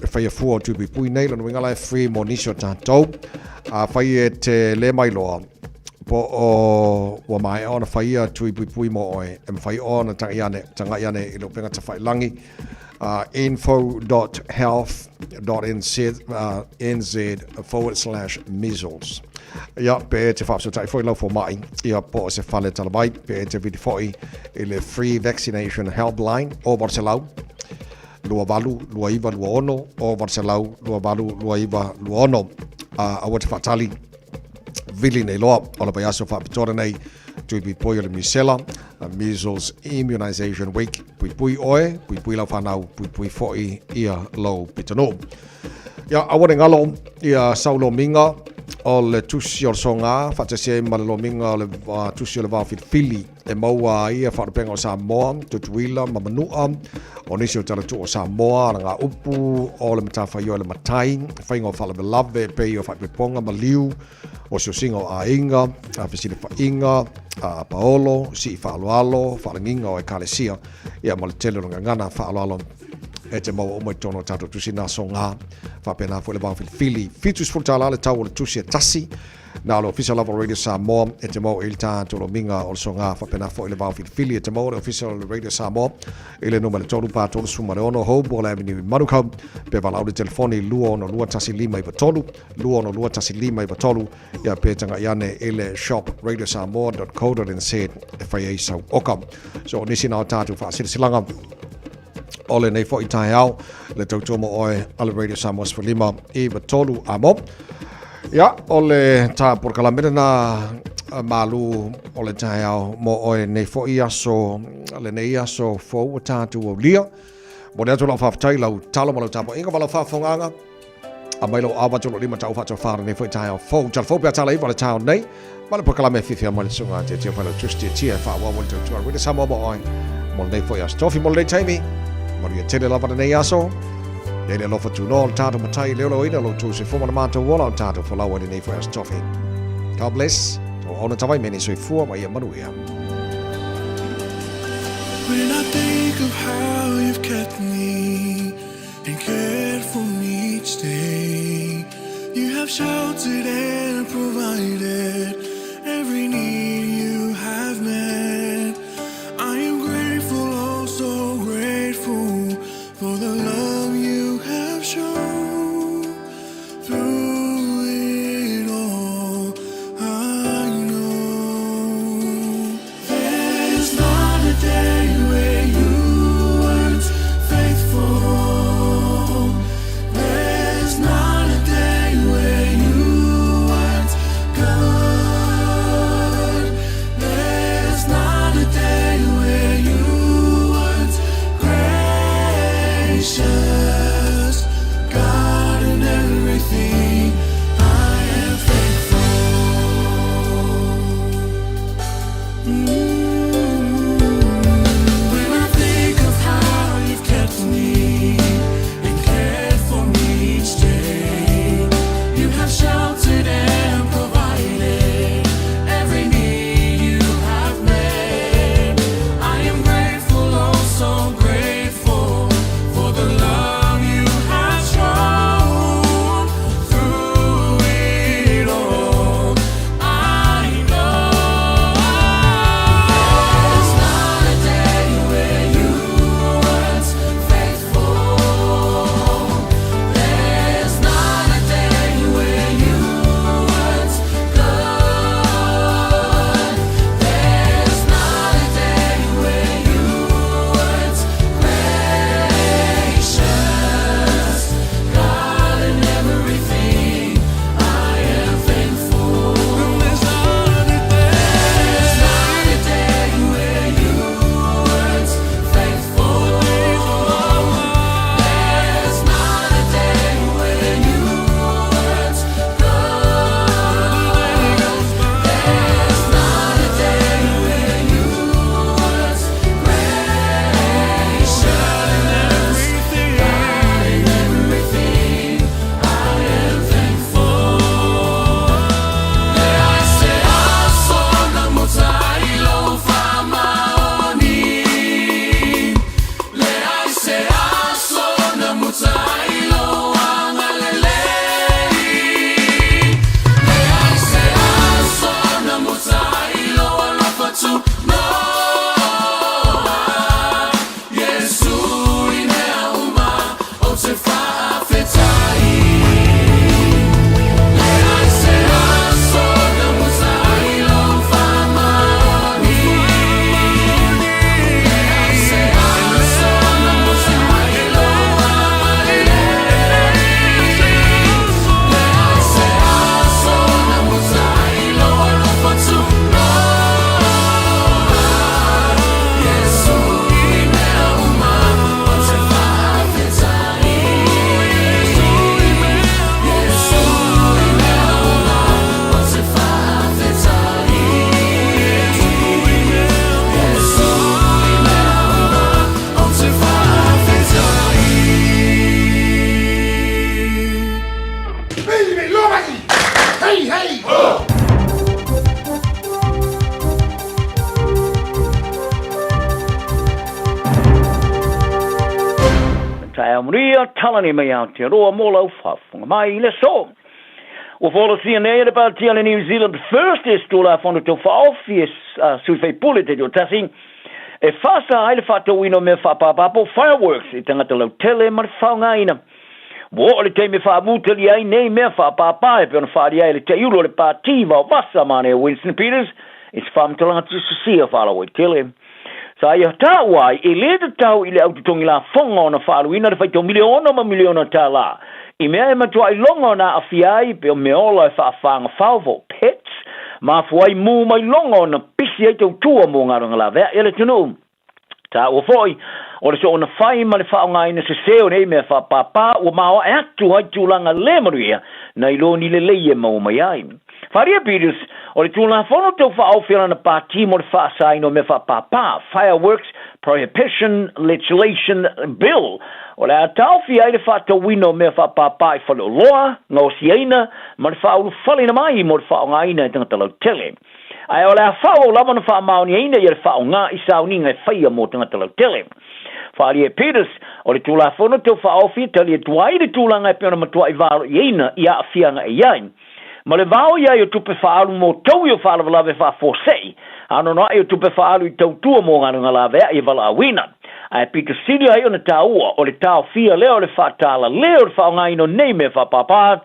e faia fu tu bi pui nei lo winga la free monisho tanto a faia te le mai loa po o wa mai ona faia tu bi pui mo oe e fai ona tanga yane i lo penga ta fai langi info.health.nz/measles ia pe te fapso tai foi lau fo mai ia po se fale talabai pe te vidi foi ile free vaccination helpline o Barcelau lua valu lua iva lua ono o Barcelau lua valu lua iva lua ono a wat fatali vili nei loa o la payaso fa pitora nei tu bi poi le misela measles immunization week pui oe pui la fanau pui foi ia lo pitano ya awone ngalo ia saulo minga o le tusi o songa fata se malo minga le tusi le va fili e maua ia fa penga o Samoa tutuila mamanua o nisi o tala tu o Samoa nga upu o le matafa yo le matai fainga o fala be love pe o fa pe ponga maliu o so singo a inga a fisile fa inga Paolo, si whaaloalo, whalanginga o e kalesia, ia mo le tele ronga ngana whaaloalo e te mau o mai tono tātou tusi nā so ngā, whapena fo le bau filifili, fitus fultala le tau o le tusi e tasi, nā lo official level radio Samoa, e te mau il tātou lo minga o le so ngā, whapena fo le bau filifili, e te mau le official radio Samoa, ile numa le tolu pātolu sumare ono hou, Bole Avenue Manukau, pe walau le telefoni lua ono lua tasi lima iwa tolu, lua ono lua tasi lima iwa tolu, ia pe tanga iane ele shop radiosamoa.co.nz, e whai ei sau oka. So nisi nā tātou whaasirisilanga, ole nei fo i tae au, le tautomo oe ale Radio Samoa Sfalima iwa tolu amo. Ia, ole tā porkalamena na malu ole tae au mo oe nei fo i aso, le nei aso fo tātou au lia. Mo ne atu lau whawhatai lau talo mo lau tāpo inga walau whawhonganga. A mai lau awa tolo lima tau whātua whāra nei fo i tae au fo. Tala fo pia tala iwa le tāo nei. Ma le porkalame whiwhia mo le sunga te tia whalau tusti tia whawa wali tautua. Rida Samoa mo oe. Mo nei fo i aso tofi mo le taimi. Maria tele lava nei aso. Ele lofa tu no tato matai leo ina lo tu se foma na mato wala tato for lawa nei for us toffee. God bless. To ona tawai meni so fu ma ia manuia. When I think of how you've kept me and cared for me each day, you have sheltered and provided every need you have met. I am grateful, oh so grateful for the love you have shown through it all. I know there's not a day where you weren't faithful. There's not a day where you weren't good. There's not a day where you weren't gracious. God, in everything I am thankful. When I think of how you've kept me and cared for me each day, you have sheltered and provided every need you have met. I am grateful, oh so grateful for the love you have shown through it all. I know ia talani mai au te roa mola ufafunga mai le so. O folo CNA le partia le New Zealand first is to la fondo to office sui fai pule te jo tasi e fasa ai le fato wino me fa papapo fireworks I tangata lau tele mar faunga ina. Wo le te me fa muteli ai nei me fa papa e pe fa dia le te ulo le partiva vasa mane Winston Peters is fam talanga tu sia fala we tele. Sa ia tawai e le te tau I le autotongi la fonga ona falu ina le fai to miliona ma miliona tala. I mea e matua I longo na afiai pe o meola e whaafanga whauvo pets ma fuai mu mai longo na pisi e tau tua mo ngaranga la vea ele tunu. Ta ua foi o le so ona whai ma le whaonga ina se seo nei mea whapapa ua mao e atu hai tūlanga le maruia na ilo ni le leie mau mai ai. Faria Peters o le tūlanga whono tau whaofila na pāti mo le whaasaino me whapapa Fireworks Prohibition Legislation Bill. O le atau fi ai le whātau wino me whapapa I whalo loa, ngau siaina, ma le whaulu whalina mai mo le whaonga ina I tangata lau tele. Ai o le a whao lama na whaamaoni ina I le whaonga I sauninga e whaia mo tangata lau tele. Faria Peters, o le tūla whono tau whaofi tali e tuai le tūlanga e peona matua I varo I eina I a whianga e iai. Ma le vao iai o tupe whaalu mo tau I o whaalawalawe whaafosei, ano no ai o tupe whaalu I tau tua mo ngarunga lawe I vala awina. Ai Peter Sidio ai o na taua o le tau fia leo le whaatala leo le whaonga ino nei me whapapa,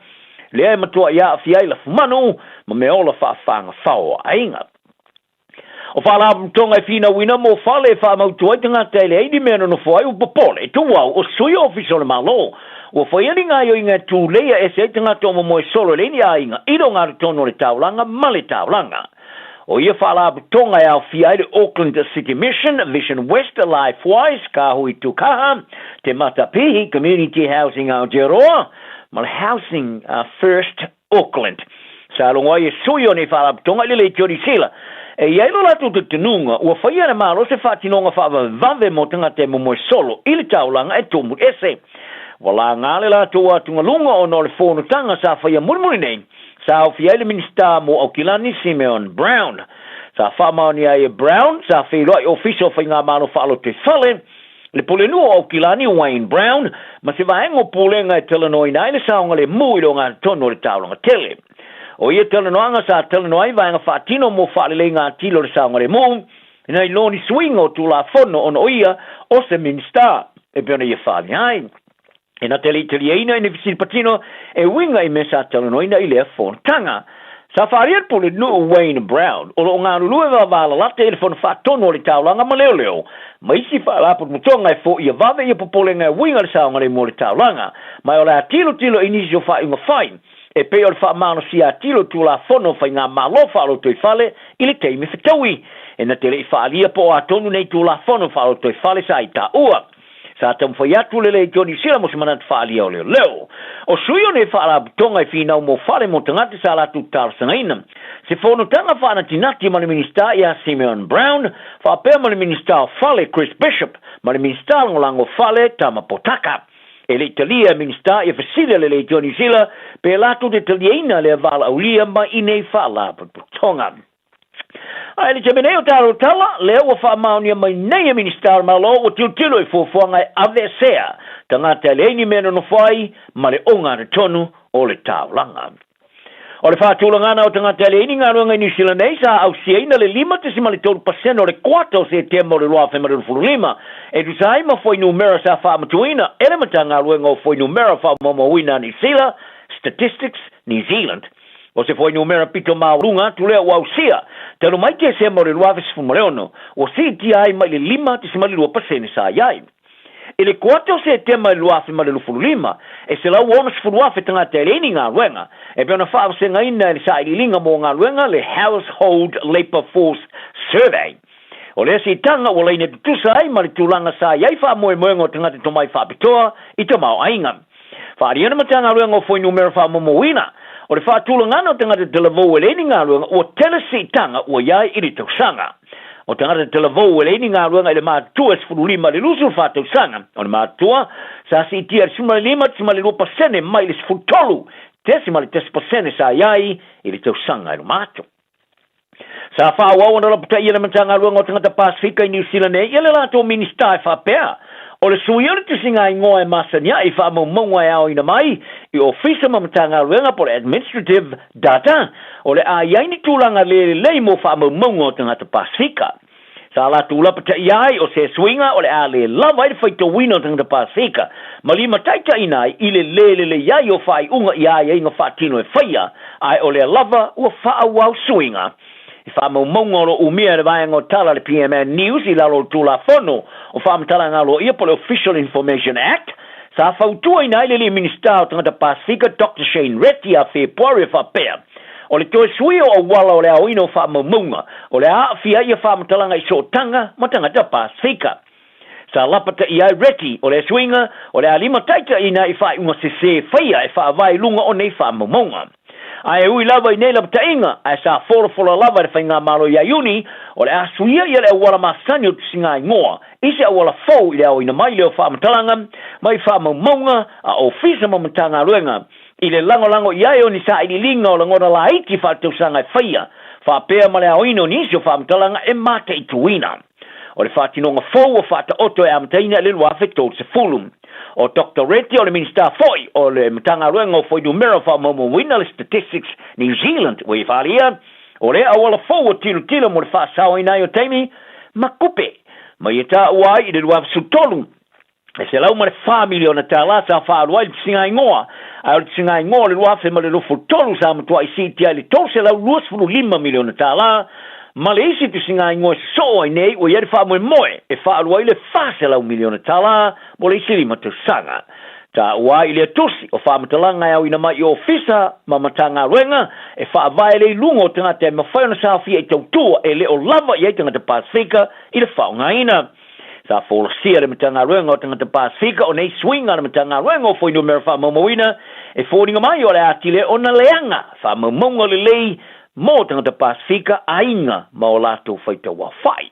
lea matua ia a fiai la fumanu, ma me ola whaafanga whaoa ainga. O whala tonga I fina wina mo whale whaamautua I tanga teile eidi mena no whai upapole, tu wau o sui office o le malo, o whaiani ngā yo inga tū leia e se tanga tomo moe solo le ni a inga, iro ngā tono le taulanga, ma le taulanga. O ia whala tonga au fiai le Auckland City Mission, Vision West, Lifewise, Kahui Tukaha, te Matapihi Community Housing Aotearoa, ma le Housing First Auckland. Sa longa ia sui o ne whala tonga le le tiori sila. E iai lo latu te tenunga, ua whaia na malo se whatinonga whaava vave mo tanga te moe solo, ili taulanga e tomu ese. Wala ngale la toa tunga lunga o no le fono tanga sa whaia murmuri nei. Sa au fiai le minista mo Aukilani Simeon Brown. Sa whamani ai Brown, sa whiroi officio whai ngā mano whaalo te whale. Le pole nua Aukilani Wayne Brown, ma se vaengo polenga e telenoi nai le saonga le muiro ngā tono le taulanga tele. O ia telenoanga sa telenoi vaenga whaatino mo whaale le ngā tilo le saonga le mu. Ina I loni swingo tu la fono on oia o se minista. E peona ia whaani hai. E na tele eina I Nevisiri Patino e winga I mesa telenoina I lea fontanga. Sa whaariat pole nuu Wayne Brown, o lo ngā rulue wala late e le fono whaatono le taulanga ma leo leo. Ma isi whaalapot mutonga e fo ia vave ia popolenga e winga le saonga le mo le taulanga. Ma o le atilo tilo inisi o whainga whain. E pe o le whaamano si atilo tu la fono whai ngā malo whaalo toi whale I le teime whitaui. E na tele I whaalia po atonu nei tu la fono whaalo toi whale sa I ta ua. Sa tam foi atu le Johnny Sila mo se manat fali o leo. O suyo ne fala tonga I fina mo fale mo tangati sa la tu tar sangaina. Se fono tanga fana tinati ma le minista ia Simeon Brown, fa pe ma le minista fale Chris Bishop, ma le minista ngolango fale Tama Potaka. E le Italia minista ia fasile le Johnny Sila pe la tu de Italiana le vala aulia ma ine fala tonga. Ai le temene o taro tala, leo wa whaamaunia mai nei ministar malo o tiutilo I fuafuanga avesea, tangata le ini mena no whai, ma le onga na tonu o le taulanga. O le whaatulangana o tangata le ini ngaruanga New Zealand sa au siaina le 5% o le 4 o se temo le loa whemare o fululima, e tu sai ma foi numera sa whaamatuina, ele matanga luenga o foi numera whaamamawina New Zealand, Statistics New Zealand. O se foi numera pito maurunga tu lea wau sia. Tero mai ke se mo le luaves fumareono. O si ti ai mai le 5% sa iai. E le 4 se tema le luafe ma le lufulima. E se lau ona se fuluafe tanga te leini ngā ruenga. E pe ona whaav se ngaina le sa ililinga mo ngā ruenga le Household Labour Force Survey. O le si tanga o leine tutusa ai ma le tūlanga sa iai wha moe moengo tanga te tomai whaapitoa I te mau ainga. Whaariana matanga ruenga o foi numera wha momoina. O le whaatulangana o tangata telavou e leini ngā ruenga o telesi tanga o iai iri tausanga. O tangata telavou e leini ngā ruenga i le mātua se furulima le lusu whātausanga. O le mātua, sa si tia le sima le 5% mai le sfutolu, tesima le 10% sa iai iri tausanga I lo mātua. Sa whaawau na raputa I le matanga ruenga o tangata Pasifika I New Zealand e, ia le lato ministai whapea. O le suiori tu singa ingoa e masania I wha monga e au ina mai I ofisa mamatanga ruenga po le administrative data o le a yaini tūlanga le mo wha monga o tangata Pasifika. Sa la tūla pata iai o se swinga o le a le lava I whaito wino tangata Pasifika. Malima taita inai I le iai o whai unga iai inga whaatino e whaia ai o le lava ua wha wau swinga. I wha mongo o umia le vai ngo tala le PMN News I lalo tūla whono o wha mtala ngalo ia po le Official Information Act. Sa whautua inai le minister o tangata Pasifika Dr. Shane Reti a February wha pea. O le toe suio o wala o le aoino wha mamunga, o le a fia ia wha matalanga I so tanga matangata Pasifika. Sa lapata I ai Reti o le swinga, o le alima taita ina I wha unga se whaia e wha vai lunga o nei wha mamunga. Ai ui lava I nei lapata inga, ai sa fola lava re whainga malo ia uni, o le a suia ia le wala masani o tusinga I ngoa, isi a wala fau I le aoina mai leo wha matalanga, mai wha mamunga a ofisa mamatanga ruenga. I le lango iai o ni sa ililinga o la ngora la iti whaatausanga e whaia. Whapea ma le aoino ni isi o whaamatalanga e mate I tuina. O le whaatinonga fau o whaata oto e amataina le luafe tō se fulum. O Dr. Reti o le minister foi o le matanga ruenga o foi numero whaamamu wina le statistics New Zealand o I whalia. O le awala fau o tilo mo le whaasao inai o teimi makupe. Ma I ta uai I le luafe sutolu. E se lau ma le 4 miliona tala sa whaaluai le singa ingoa. A le singa ingoa le luafe ma le lofo tolu sa matua I siti ai le tau se lau 2.5 miliona tala. Ma le isi tu singa ingoa so ai nei o iere wha moe e whaaluai le whase lau miliona tala mo le isi lima tu sanga. Ta uai le tusi o whamatalanga e au ina mai I ofisa ma matanga ruenga e whaavai le lungo tanga te mawhaiona sa fia I tautua e le o lava I tanga te Pasifika I le whaungaina. Sa folosia le matanga ruenga o tangata Pasifika o nei swinga le matanga ruenga o foi numero wha mamawina e fōringa mai o le atile o na leanga wha mamonga le lei mo tangata Pasifika ainga ma o lato whaita wa whai.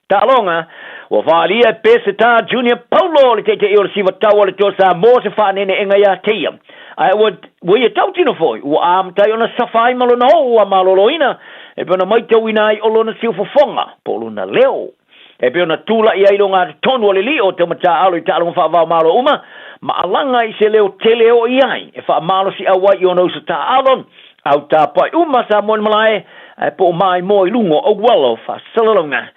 Ta alonga, wa whaalia pese ta Junior Paulo le teite o le siwa tau o le tosa mo se whanene enga ia teia. Ai wa ia tautino foi, wa amtai o na safai malona o a maloloina e pena mai tau inai o lona siwa fonga po lona leo. E pe ona tula I ailo ngā tonu o le li o te mata alo I tālonga whaavao malo uma, ma alanga I se leo tele o iai, e wha malo si awai I ono sa tā alon, au tā pai uma sa moen malae, e po mai mo I lungo o walo wha salalonga.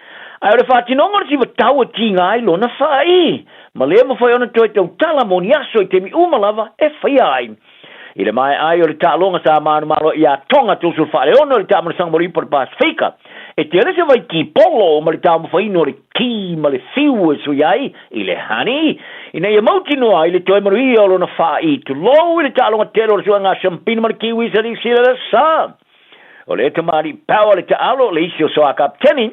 Ai ore wha tinonga si wa tau ti ngā ilo na wha I, ma lea ma whai ona toi tau tala mo ni aso I te mi umalava e whai ai. I le mai ai o le tālonga sa manu malo I a tonga tūsul wha le ono le tāmana sangmori por Pasifika. E te alese vai ki polo ma le tāmu whaino le ki ma le fiu e sui ai I le hani. I nei e mauti noa I le toi maru I olo na wha I tu lou I le tālonga telo le sua ngā champina ma le kiwi sa di sila le sa. O le tamari pao le tālo le isi o soa kapteni.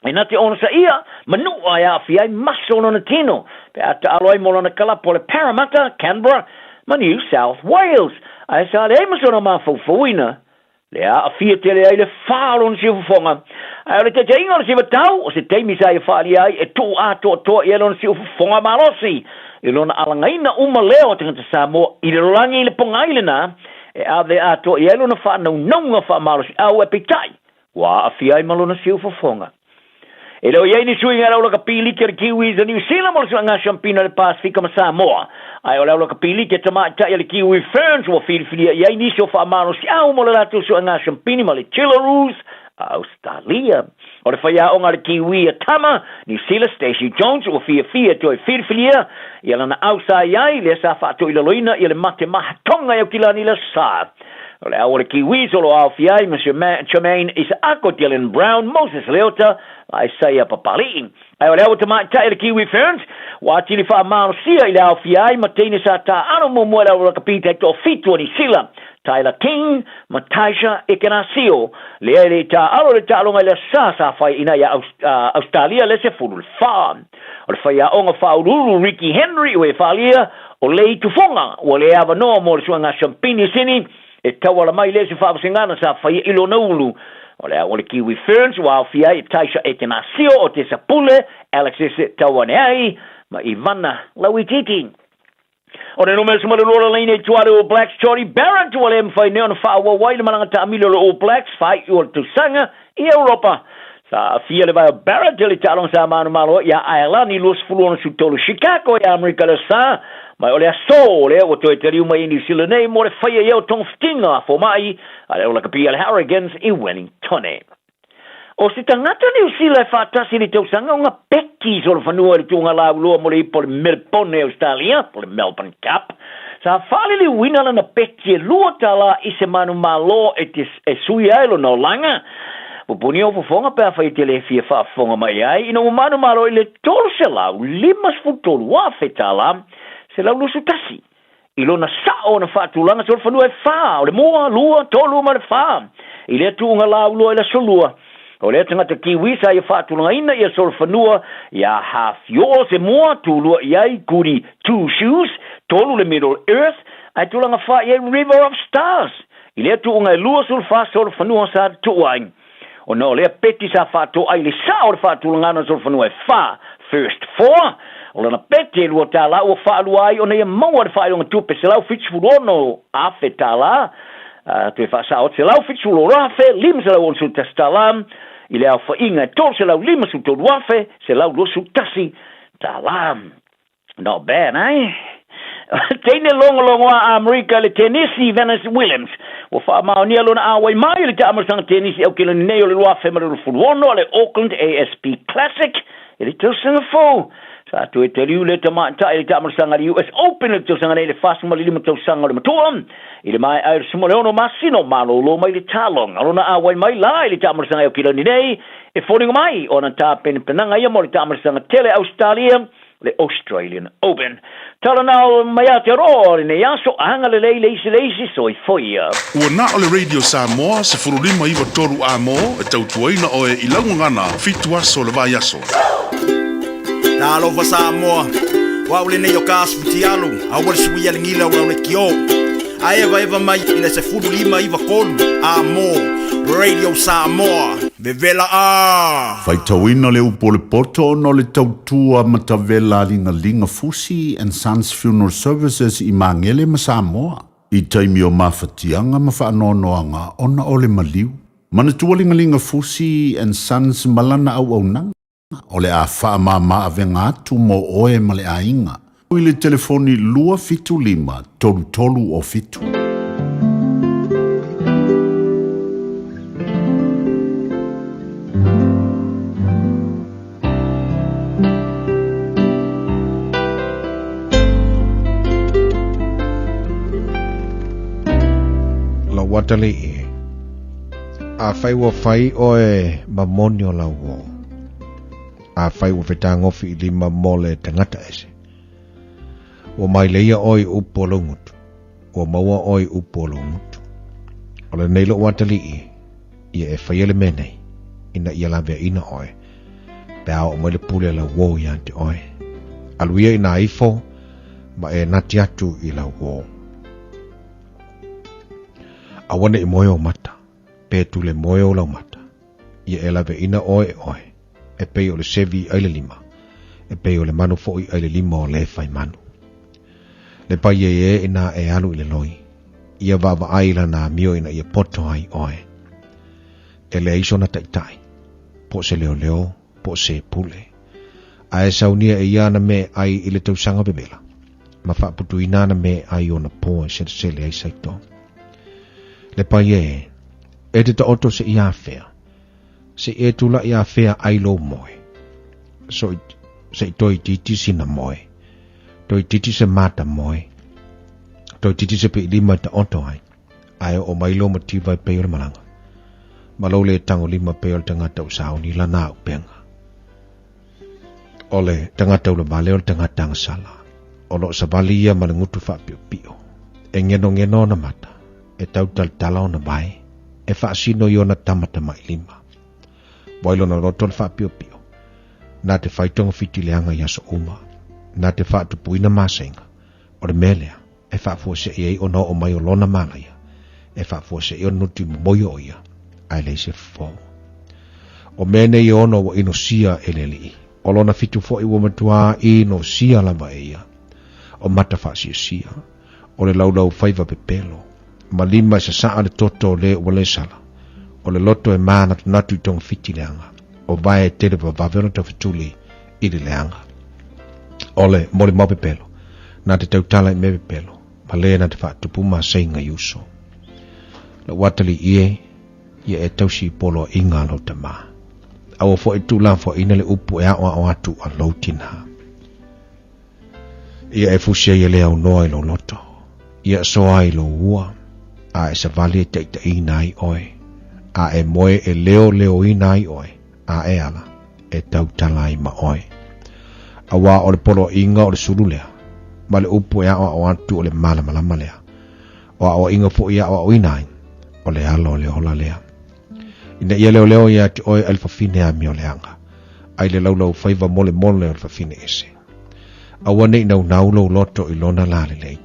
E na te ono sa ia manu ai a fi ai maso no na tino. Pe a tālo ai mola na kalapo le Parramatta, Canberra, ma New South Wales. Ai sa le maso na ma faufuina. Le a fia tele ai le whaalon si ufufonga. Ai o le te inga o si watau, o se teimi sa I whaali ai, e tō a tō I alon si ufufonga malosi. I lona alangaina uma leo te ngata Samoa, I le rolangi I le ponga ilena, e a ve a tō I alona whanau naunga wha malosi au e pitai. Wa a fia ai malona si ufufonga. E leo iei ni sui ngā laula ka pili ke Kiwis a New Zealand mo le sua ngā champina le Pasifika ma Samoa. Ai o laula ka pili ke tama tai le Kiwi Ferns o whiriwhiria iei ni so whaamano si au mo le latu sua ngā champini ma le Chillaroos a Australia. O le whaia o ngā le Kiwi a tama, New Zealand Stacey Jones o whia to e whiriwhiria i ala na ausa iai le sa whaato I laloina i le mate maha tonga i au kilani le sa. O le au le Kiwis o lo au fiai, Monsieur Tremaine Isako, Dylan Brown, Moses Leota, ai saia papali. Ai o le au tamai tai le Kiwi Ferns, wa tili wha mano sia I le au fiai, ma teine sa ta ano mo mua le au rakapita e to fitu ni sila. Tyler King, Matasha Ekenasio, le ele ta alo le ta alonga le sa fai ina ya Australia le se furu le wha. O le whai a onga wha ururu Ricky Henry o e whalia, o le tufonga, o le awa noa mo le suanga champini sini, e tawala mai le se whaapasingana sa whai ilo naulu. O le Kiwi Ferns, wa au fia I Taisha Ekenasio o te sapule, Alexis tawane ai, ma Ivana Lawititi. O le numero sumale lola leine tuare o Blacks, Johnny Barrett, o le mwhai neo na wha awa waile malanga ta amilo o Blacks, whai o le tusanga I Europa. sa fia le vai Barrett le talong sa manu malo ya Ireland ni los fulon su tolu Chicago ya America le sa mai ole so le o to teriu mai ni sile nei mo le fai e o tong stinga fo mai ale o la kapia Harrogans in Wellington o si tangata ni usila fa tasi ni tau sanga nga peki so le fanua le tunga la lo mo le por Melbourne Australia por Melbourne Cup sa fali li wina na peki lo tala ise manu malo etis e sui ai lo no langa Pupuni o fonga pa fa itele fia fa fonga mai ai ino manu malo ile tol se la limas futol wa fetala se la lusu tasi ilo na sao na fa tulanga so fanua fa o le moa lua tolu ma fa ile tu nga la lua ile solua o le tanga te kiwi sa ia fa tulanga ina ia so fanua ya half yo se moa tulu ia kuri two shoes tolu le middle earth ai tulanga fa ia river of stars ile tu nga lua so fa so fanua sa tuain o no le peti sa fato ai le sa o fato ngana so fanu fa first four o na peti lo tala o fa lu ai o ne mo o fa o tu pe se la fitch fu no a fetala tu fa sa o se la fitch lo rafe lim se la o su testalam ile a fa inga to se la lim su to rafe se la lo su tasi talam no bad Tene longo a America le Tennessee Venus Williams o fa ma ni alona a wai mai le tamer sang Tennessee o kilo nei o le wa femero le fulwono le Auckland ASP Classic ele to sang fo sa tu e teriu le tama ta ele tamer sang ali US Open le to sang le fast mo le to sang le motom ile mai ai simoleono masino malo lo mai le talong alona a wai mai la le tamer sang o kilo nei e foring mai ona ta pen penanga ia mo le tamer sang tele Australia le Australian Open. Tala nao mai a te roa ne yaso anga le leisi so I foia. Ua na o le Radio Samoa se furulima iwa toru a mo e tau tuaina o e ilangu ngana fitu aso le vai aso. Talo va Samoa. Wa ule ne yo kasu tialu. A wale suia lingila ua ule kio. A eva mai ina se furulima iwa kolu a mo. Radio Samoa. Vevela a. Fai tauina le upo le poto no le tautua matavela linga Fusi and Sons Funeral Services I mangele ma Samoa. I taimi o mawhatianga ma whaanonoanga ona o le maliu. Mana tua linga Fusi and Sons malana au nanga. O le a wha ma avenga atu mo oe ma le ainga. O le telefoni lua fitu lima tolu o fitu. Watale e a fai wa fai o e mamonio la wo a fai wa fetanga fi lima mole tangata ese o mai leia oi upolongut o maua oi upolongut o le neilo watale e fai ele menei ina ia la vea ina oi pe a o mo le pule la wo yante oi aluia ina ifo ma e nati atu I la wo awana I moyo mata pe tu le moyo la mata ia elave ina oe e pe o le sevi ai le lima e pe o le manu foi ai le lima o le fai manu le pa ye ina e alu I le loi ia vava ai la na mio ina ia poto ai oe e le iso na tai po se leo po se pule a e saunia e ia na me ai I le tausanga bebela ma fa putu ina na me ai ona po se le ai saito le paie e te oto se ia fea se e tula ia fea ai lo moe so se toi titi sina moe toi titi se mata moe toi titi se pe lima ta oto ai o mai lo motiva pe o malanga malo le tango lima pe o tanga tau sao ni la na penga ole tanga tau le male o tanga tanga sala o lo sabalia mangutu fa pio ngeno na mata e tau tala na bai e fa sino yo na tamata mai lima boilo na roton fa pio na te faitong fitileanga ya so uma na te fa tu puina masenga o le melea e fa fo se e ono o mai o lona malaya e fa fo se e ono ti moyo ia ai le se fo o mene i ono o ino sia eleli o lona fitu fo I wo matua ino sia la ia o mata fa sia o le laulau faiva pepelo malima sa le toto le wale sala o le loto e mana natu tong fitileanga o vai te le vavavero te fituli I le leanga. Ole mole mo pepelo. Na te tautala I me pepelo. Ma le na te whaatupu ma seinga yuso. La watali ie e tausi polo inga lo te maa. Awa fo tu la fo ina le upu e awa atu a loutina. Ia e fusia ia le au noa I lo loto. Ia soa I lo ua. A e savali te ita ina I oe. A e moe e leo ina I oe. A e ala e tautala I ma oe. Awa o le polo inga o le surulea. Ma le upu e awa atu o le malama lea. O awa inga fo ia awa oinai. O le alo le hola lea. Ina ia leo ia te oe alfafine a mio leanga. Ai le laulau faiva mole alfafine ese. Awane I nau loto I lona la le lei.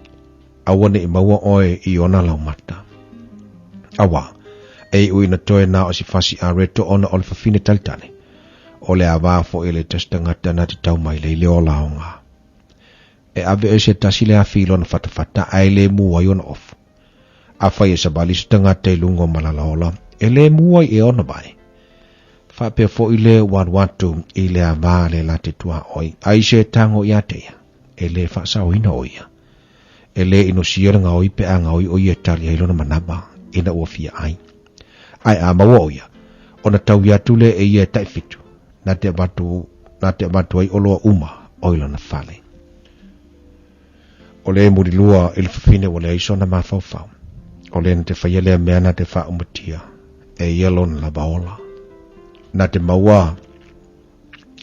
Awane I maua oe I ona lau mata. Awa, e ui na toe na o si fasi a reto ona alfafine talitane. O le awa fo I le testangata na te tau mai le leo laonga. E ave e se tasile a filo na fatafata ai le mua I ona ofu. A fai e sabali stangata I lungo malalaola. E le mua I ona bai. Fa pe fo I le watu I le awa le la te tua oi. Ai se tango I atea. E le fa sao ina oia. E le ino siera nga oi pe anga oi oia tali hailona manaba. Ina ua fia ai. Ai a maua oia. Ona tau iatu le e ia tai fitu. Na te batu ai oloa uma oila na fale. O le muri lua I le fafine o le aiso na mafau. O le na te whaia lea mea na te wha umatia. E ielo na la baola. Na te maua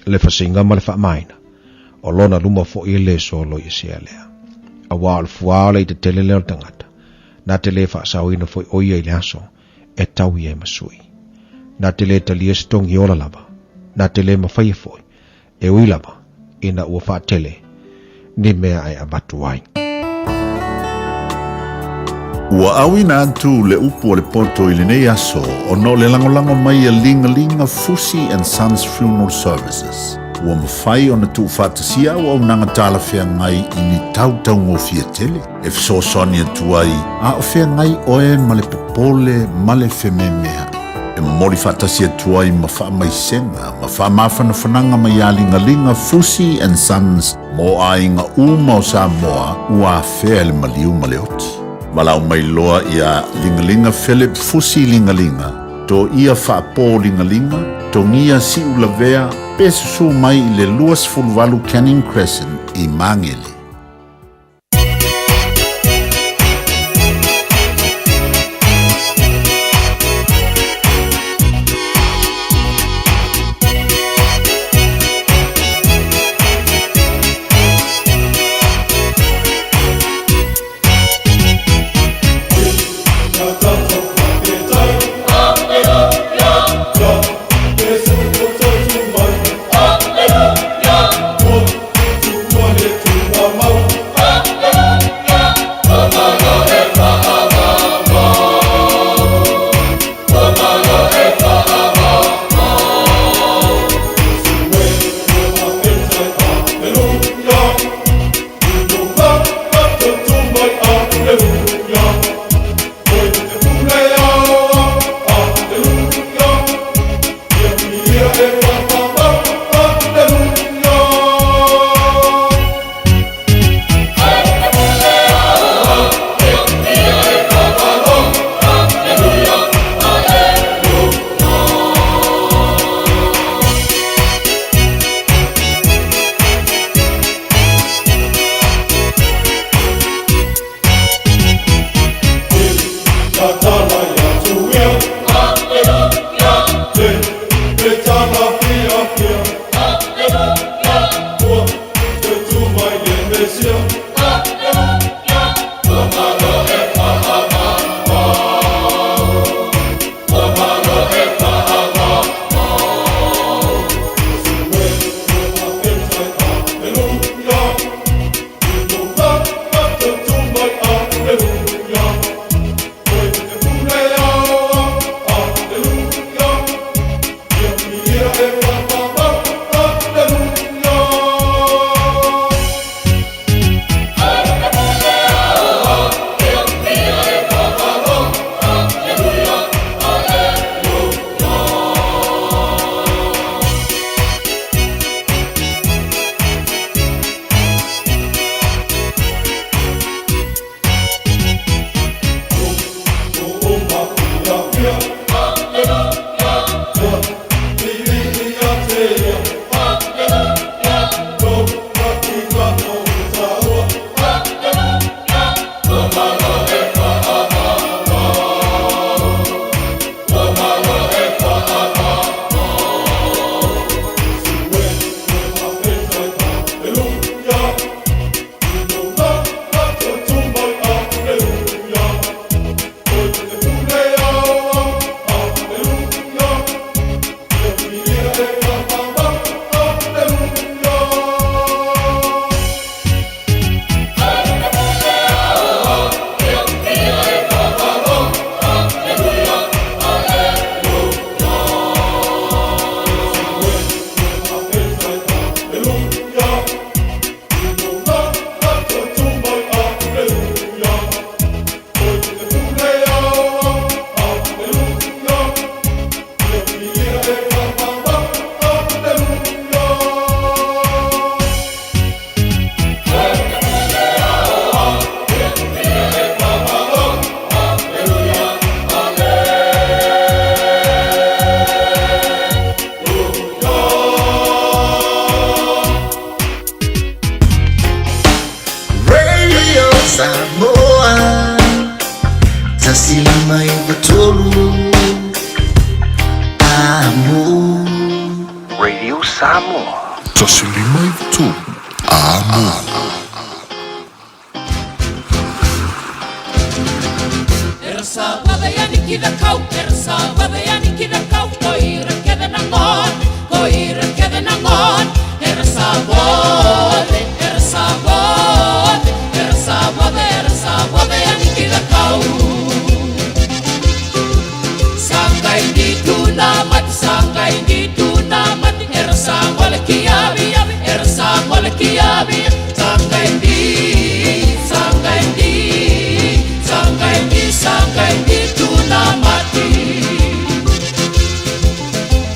le whasinga ma le wha maina. O lona luma fo I le solo I sea lea. A waa le fuala I te tele leo tangata. Na te le wha sauina fo I oia I le aso. E tau I e masui. Na te le talia stongi ola lava. Na te le mawhaia foi. E ui lava. Ina ua wha tele. Ni mea ai abatu ai. Ua awina atu le upu o le poto I le nei aso o no le langolango mai a linga Fusi and Sons Funeral Services. Ua mawhai o na tu whatasia o au nanga tala whea ngai I ni tautau ngō fia tele. E fsosoni atu ai a o whea ngai oe ma le popole ma le whememea. E mori whatasia atu ai ma wha mai senga, ma wha mawhana whananga mai a linga Fusi and Sons mo a inga uma o Samoa ua whea le maliu ma le oti. Malau mai loa ia lingalinga Philip Fusi lingalinga. To ia whaapō lingalinga. To ngia si ulavea. Pesusu mai I le Luas Fulvalu Canning Crescent I Mangele. One, two, one, two, one. Radio Samoa. Tasilima i tu. Amo. Ersa wada yani kida kau, ersa wada yani kida kau, koira keda nangon, koira keda nangon, ersa wada, ersa wada, ersa wada yani kida kau. Sangai di tunamat, sangai di tunamat, ersa wala kiabi, ersa wala kiabi, sangai di, sangai di. Sangai itu namati.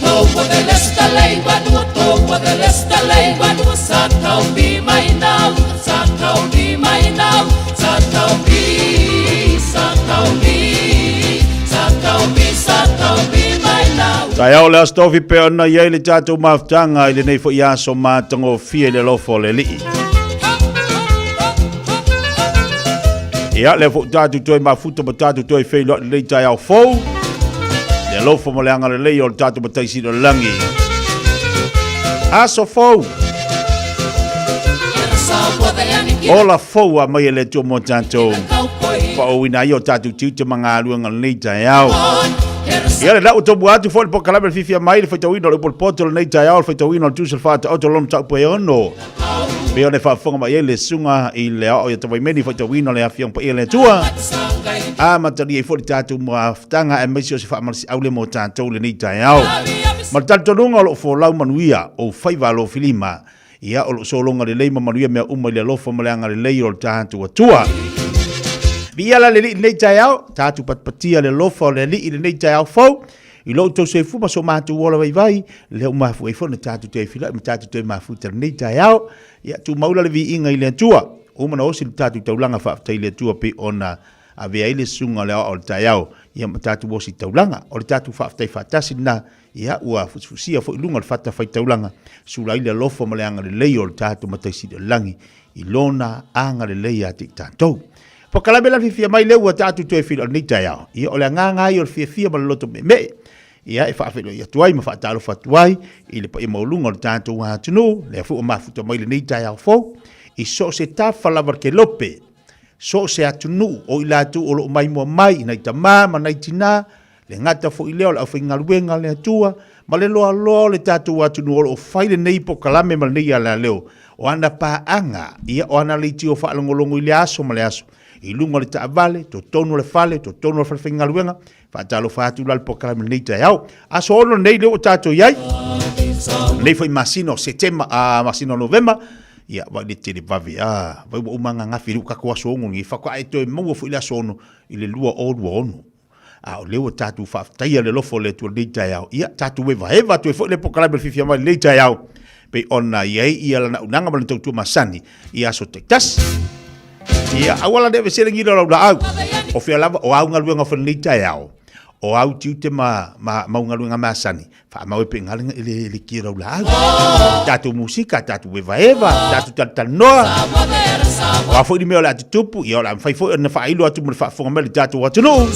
Towa de lesta leibadu, towa de lesta leibadu. Satau bi mainau, satau bi mainau, satau bi, satau bi, satau bi, satau bi mainau. Tai au le astofi pe ona ye le tatu maftanga ile nei fo ia so matango fie le lofo le li. Ia le fo tatu toi mafuta ma tatu toi fei lo le tai au fou. Le lofo mo le anga le lei o tatu ma taisi do langi. Aso fou. Ola fou a mai le tu mo tanto. Fa o ina yo tatu tute manga luanga le tai au. Ia le lau tobu atu fo le po kalame fifia mai le faitawino le polpoto le nei tai au le faitawino le tusel fata auto lom tau pe ono. Peo le whaafonga mai le sunga i le ao i tawai meni whaitawino le awhiong pa i le tua. A matari e fori tātou mua whtanga e meisi o se whaamarisi au le mo tātou le ni tai au. Ma tātou runga o lo fo lau manuia o whaiva lo filima. Ia o lo solonga le leima manuia mea umai le lofa maleanga le lei o tātou atua. Biala le li nei tai au, tātou patpatia le lofa o le li le nei tai au fau. I lo tau se fuma so mātou wala vai le o mafu e fona tātou te whila, ma tātou te mafu te nei tai au. Ia tu maula le vi inga i le tua. O mana osi le tātou taulanga whaafatai le tua pe ona a vea i le sunga le o le tai au. Ia ma tātou osi taulanga. O le tātou whaafatai whaatasi na ia ua fusia fo ilunga le whata whai taulanga. Sula i le lofa ma le anga le lei o le tātou mataisi le langi. I lona anga le lei a te tātou. Po kalame la fifia mai leu a tātou te whila nei tai au. Ia o le nganga i o le fia ma le loto me me. Ia e whaafelo i atuai, ma whaatalo whatuai, i le pa i maulunga le tātou a tunu, le afu o mafuta mai le nei tai au fau, i so se ta whalawar ke lope, so se atunu o i lātu o lo mai mua mai, i nei ta mā, ma nei tina, le ngata fo i leo le au whaingaluenga le atua, ma le loa loa le tātou a tunu o lo whaile nei po kalame ma nei ala leo, o ana pā anga, ia o ana le tio whaalongolongo i le aso ma le aso, i lunga le taavale, to tonu le fale, to tonu le whawhingaluenga, whaatalo whaatu lal po kalame nei tai au. Aso ono nei leo tātou iai. Nei whai masino setema a masino novemba. Ia, wai le tere vavi. Vai wa umanga ngafi riu kako aso ongo ngi. Whakwa e toi maua fo ile aso ono, ile lua o lua ono. O leo tātou whaaftaia le lofo le tua nei tai au. Ia, tātou eva eva tu e fo le po kalame fifia mai nei tai au. Pe ona iai ia lana unanga ma le tautua masani. Ia aso teitas. Ia, awala de vesele ngira la au. O fia lava o au ngaluenga fa nei tai au. O au tiute ma ngaluenga masani. Fa mau pe ngalinga ile kira la au. Tatu musika, tatu eva, tatu tatanoa. O fo ni me la tupu, ia la fai fo na fa ilo atu mo fa fo mele tatu watu no.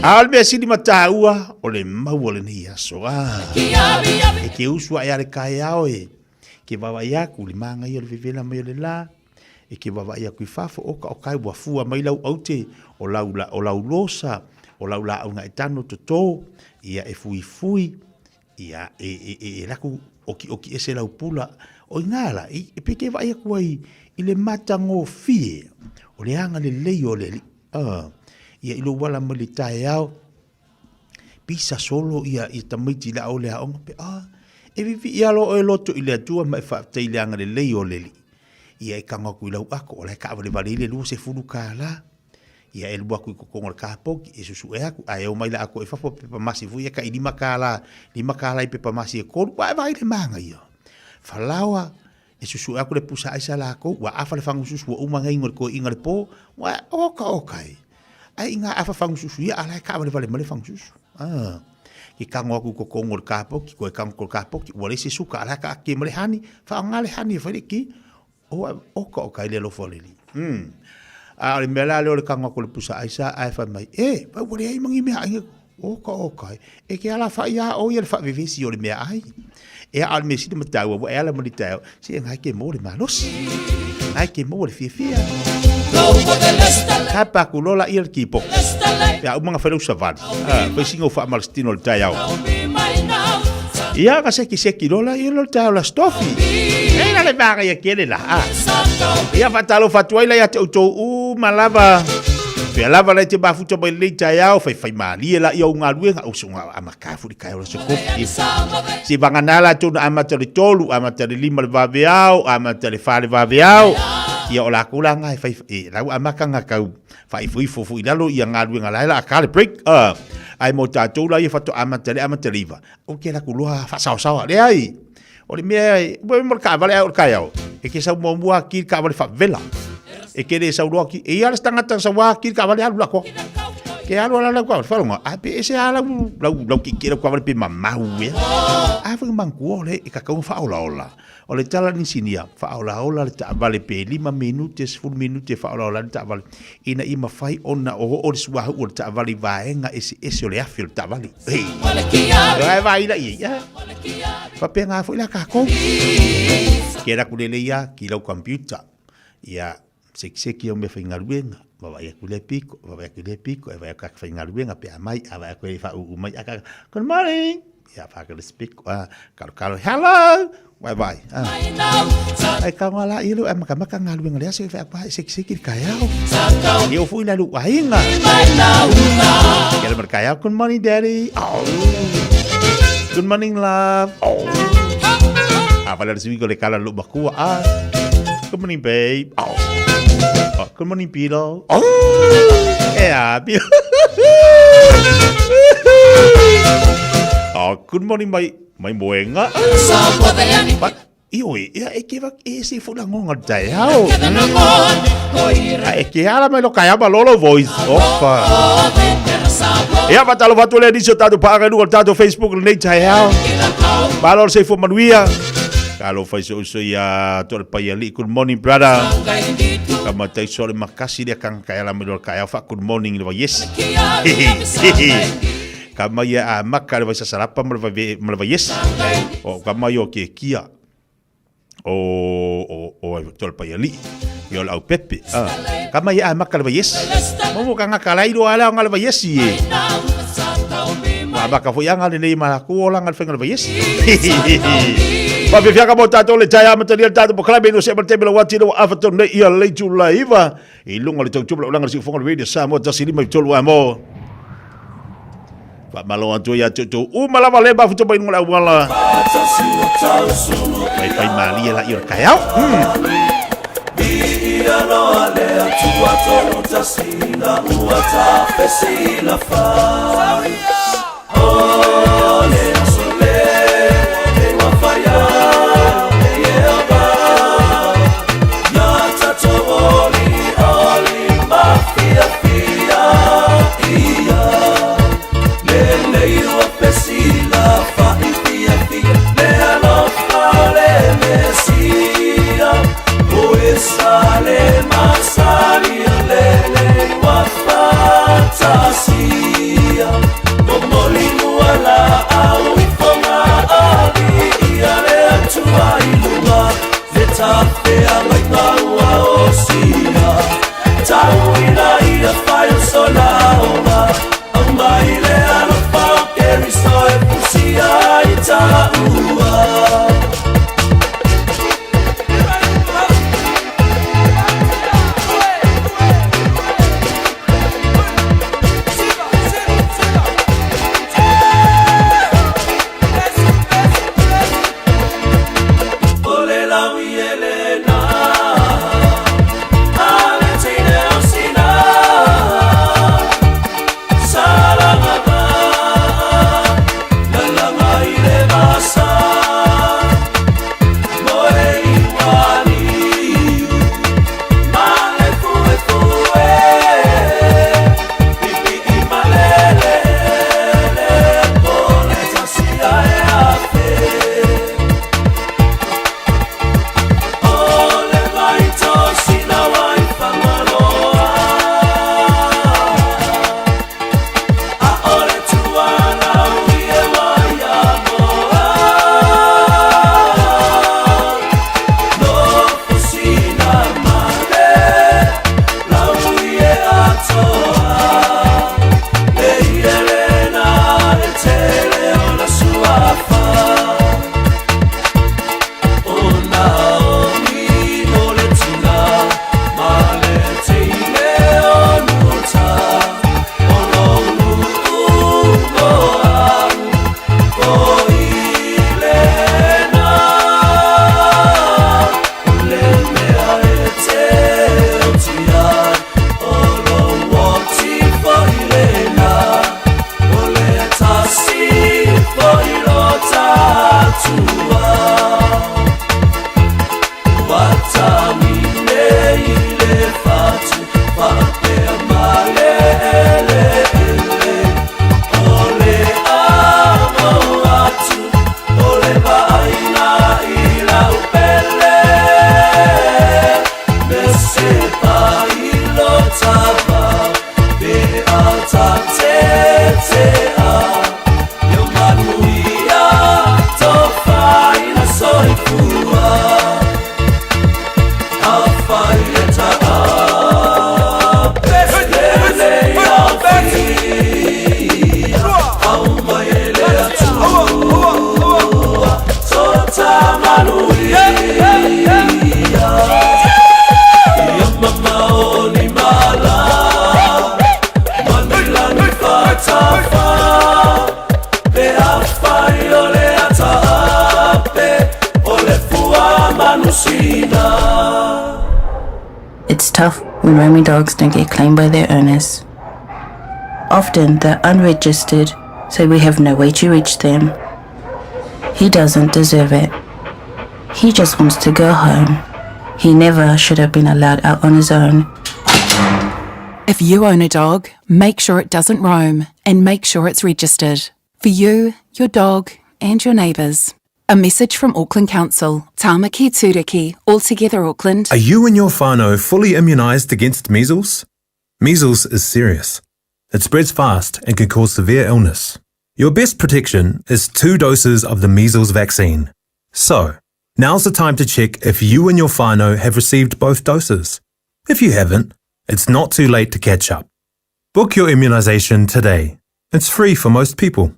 Al be sidi mataua o le mau le ni aso e ke uswa ya le kai au e. Ke baba ya ku le manga ia le vivela mai le la. E ke wawa ia kui whafo oka o kai wafua mai lau aute o lau losa, o lau la au nga etano to tō, ia e fui, ia e raku oki ese lau pula, o ngala, e peke wa ia kuai i le matango fie, o le anga le lei o le li, ia ilo wala ma le tae au, pisa solo ia i tamaiti la au le haonga, pe e vivi ia lo e loto i le atua ma e whaaftai le anga le lei o le li. Ia e kanga kui lau ako, o lai ka awale wale ile lua se furu ka la. Ia e lua kui kukonga le ka poki, e susu e aku, a e o mai la ako e whafo pepa masi fu, ia ka i lima ka la i pepa masi e konu, wa e vai le manga ia. Whalawa, e susu e aku le pusa aisa la ako, wa afa le whangu susu, wa umanga ingo le ko inga le po, wa okai. Ai inga afa whangu susu, ia a lai ka awale wale male whangu susu. Ki kango aku kukonga le ka poki, ko e kango le ka poki, wa le se suka, a lai ka ake male hani, whaanga le hani e whaile ki, oka ile lo foleli. Le mela le kanga ko le pusa aisa ai fa mai. Ba wale ai mangi me ai Oka. E ke ala fa ia o ia fa vivisi o le mea ai. E al me sidi matau o ela mo tau. Si ngai ke mo le malos. Ngai ke mo le fia. Ka pa ku lola ia kipo. Ya o mga fero savan. Pe singo fa malstino le tau. Ia ka seki lola ia le tau la stofi. E na le vaga ia kele la. Ia fa talo fa tuai la ia tu malava. Pe lava le te bafuta mai le taiao fai mali la ia unga luenga o sunga amaka fu di kai o so kopi si vanganala tu amata le tolu amata le lima le vaveao amata le fale vaveao ia o la kulanga fai la amaka nga kau fai fu ilalo ia nga luenga la ka le break ai mo tatu la ia fatu amata liva o ke la kulua fa sao le ai o le me mo ka vale o kaiao e ke sa mo mua ki ka vale fa vela e kere sa uroki e ia stangata sa wa ki ka vale alu ko ke alu ala ko falonga a pe ese ala lau ki kere ko vale pe mamau e a fu manku ole e ka ka fa ola o le tala ni sinia fa ola le ta vale pe 5 minutes 10 minutes fa ola le ta vale ina ima fai ona o swa o ta vale vaenga ese ole afil ta vale ai vai la ia fa pe nga fu la ka ko ke ra ku le ia ki lo computer ia seki o me whaingaruenga, wawai aku le piko, e vaiaka whaingaruenga pe amai, awai aku e whau umai, aka, good morning, ia whaka le spiko, karo, hello, vai, ai ka ngala ilu, maka ngaruenga lea, se whaka seki kaiao, i o fui lalu wahinga, kera mar kaiao, good morning daddy, good morning love, wala le suigo le kala lu bakua, good morning babe, good morning, Pilo. Yeah, Pilo. Good morning, my moenga. Ioi, e ke va ese fu la ngonga dai hao. E ke ala me lo kaya ba lolo voice. Opa. Ya batalo fatule di sotado paga no tato Facebook nei dai hao. Balor se fu manuia. Kalau fai so ya tol payali good morning brother. Kama tai sore makasi dia kang kaya la medol kaya fa good morning le yes. Kama ya makar vai sasarapa me yes. O kama yo ke kia. O tol payali. Yo la pepe. Kama ya makar vai yes. Mo kanga kalai do ala ngal vai yes ye. Baka fo yang ale nei malaku olang al fengal vai yes. Papi fiaka mo tato le taya material tato po klabe no se mantebe lo wati lo afaton ne ia le jula iva ilunga le tau ulang si fonga radio samo tasili mai tolu amo pa malo antu ya tu malava le ba futo bai ngala wala pai mali la ia kaya ia no ale atu ato tasina uata pesila fa ole sole fire sale masari lele wa fantasia como linu ala It's tough when roaming dogs don't get claimed by their owners. Often they're unregistered, so we have no way to reach them. He doesn't deserve it. He just wants to go home. He never should have been allowed out on his own. If you own a dog, make sure it doesn't roam and make sure it's registered. For you, your dog and your neighbours. A message from Auckland Council. Tāmaki Tūriki, Altogether Auckland. Are you and your whānau fully immunised against measles? Measles is serious. It spreads fast and can cause severe illness. Your best protection is 2 doses of the measles vaccine. So, now's the time to check if you and your whānau have received both doses. If you haven't, it's not too late to catch up. Book your immunisation today. It's free for most people.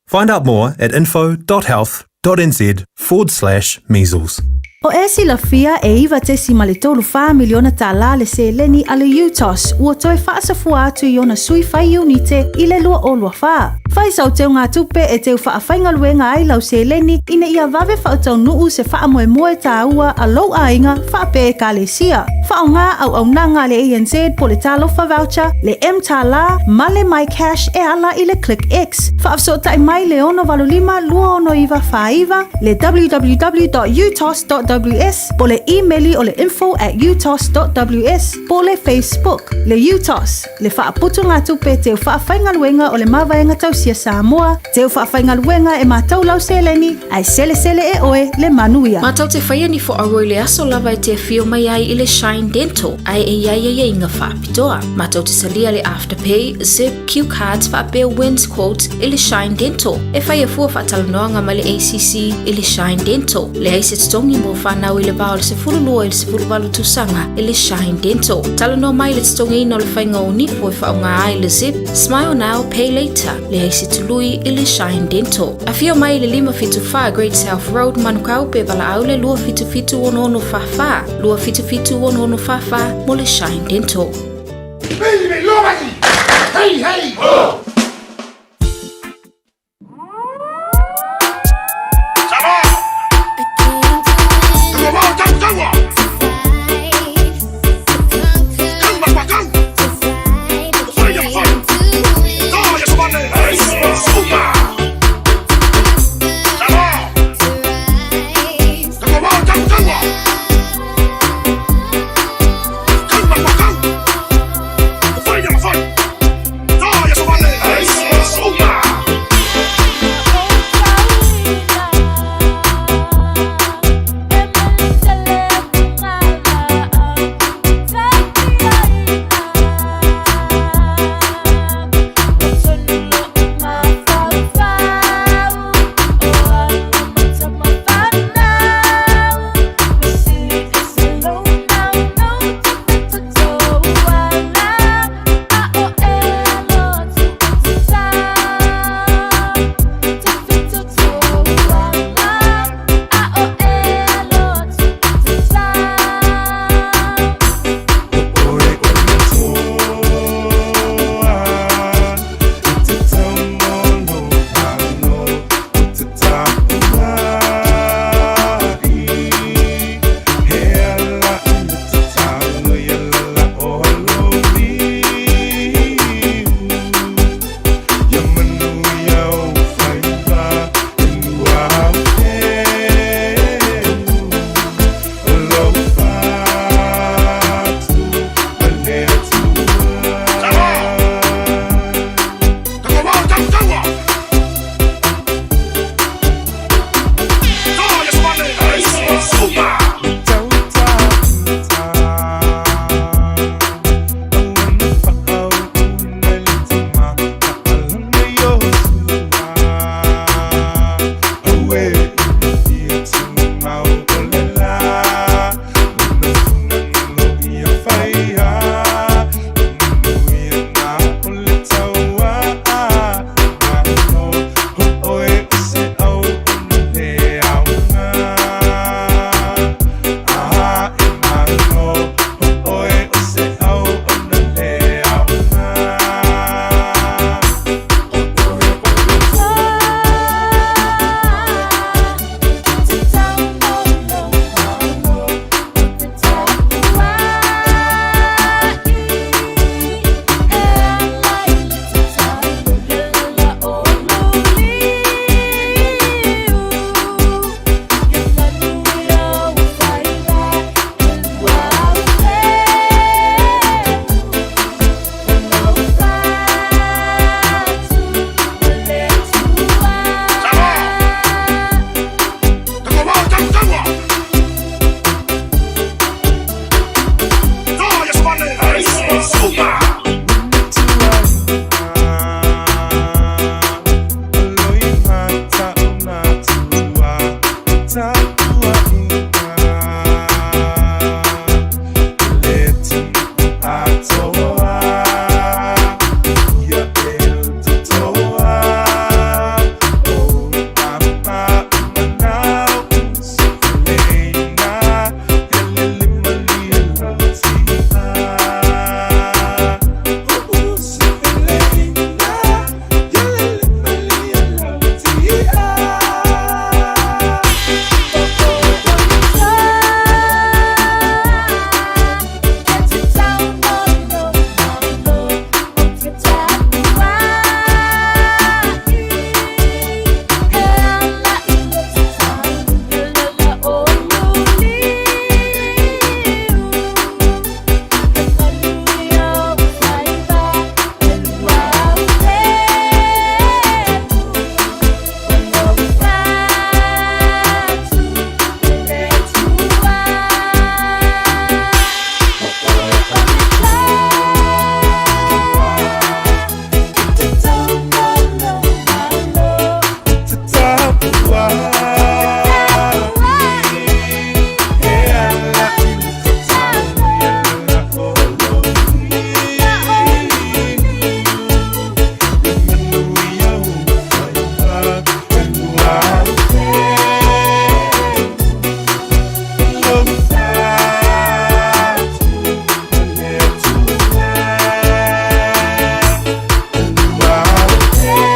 Find out more at info.health.nz/measles. O e sila fia e iwa te si male tolu wha miliona tā la le se leni ale UTOS ua toe wha asafua atu i ona sui whai unite i le lua o lua wha. Whai sau teo ngā tupe e teo wha awhainga luenga ai lau se leni ina ia wawe wha tau nuu se wha moe moe tā ua a lau a inga wha pe e ka le sia. Wha o ngā au nanga le ANZ po le tālofa voucher, le M tā la, male my cash e ala i le Click X. Wha afso tai mai le ono valulima lua ono iwa wha iwa le www.utos.ws po le emaili o le info@utos.ws po le Facebook le UTOS le whaaputu ngā tupe te whaawhainga luenga o le mawaenga tausia Samoa te whaawhainga luenga e mātau lau seleni ai sele e oe le manuia. Mātau te whaia ni fo aroi le aso lava e te whio mai ai i le Shine Dental ai e iai inga whaapitoa. Mātau te salia le Afterpay, Zip, Q Cards whaapea wins quotes i le Shine Dental. E whaia fua whaatalanoanga ma le ACC i le Shine Dental. Le aise tongi mo whanau i le bao le se fulu lua i le se fulu walu tusanga i le Shine Dental. Talanoa mai le tongi ino le whainga o nipo e whaunga ai le Zip, Smile Now, Pay Later. Le aise tului i le Shine Dental. A whio mai le 575 Great South Road Manukau pe wala au le lua fitu ono whawha. Lua fitu ono whawha mo le Shine Dental. Baby, lomaki! Hey, hey! Oh!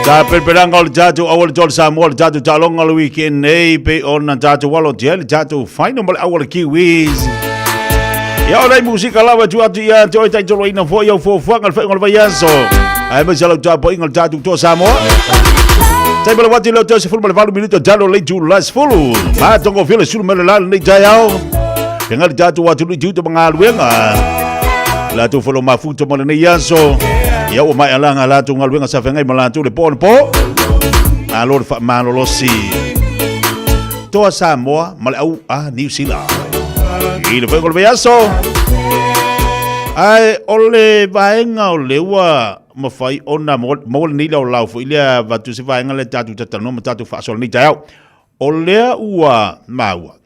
Ta perperanga o le tatu awal tol Samoa le tatu talonga le weekend nei pe ona tatu walo tia le tatu final mole awal kiwis. Ya ora musika lava tu atu ya toi tai tolo ina fo yo fo ngal fe ngal vayaso. Ai ma sala tatu ngal tatu to Samoa. Tai bela wati lo tose fulu mole valu minuto dalo le tu las fulu. Ma tongo fele sulu mele la nei tayao. Ngal tatu watu lu tu bangaluenga. La tu folo mafuto mole nei yaso. Ya o mai alanga la tu ngal wenga sa fengai malatu le pon po. Alor fa malolosi. To Samoa mal au a New Zealand. I le fengol beaso. Ai ole vaenga o lewa mafai ona mo ni lo lau fo ilia va tu se vaenga le tatu tatano matatu fa sol ni tau. Ole ua maua.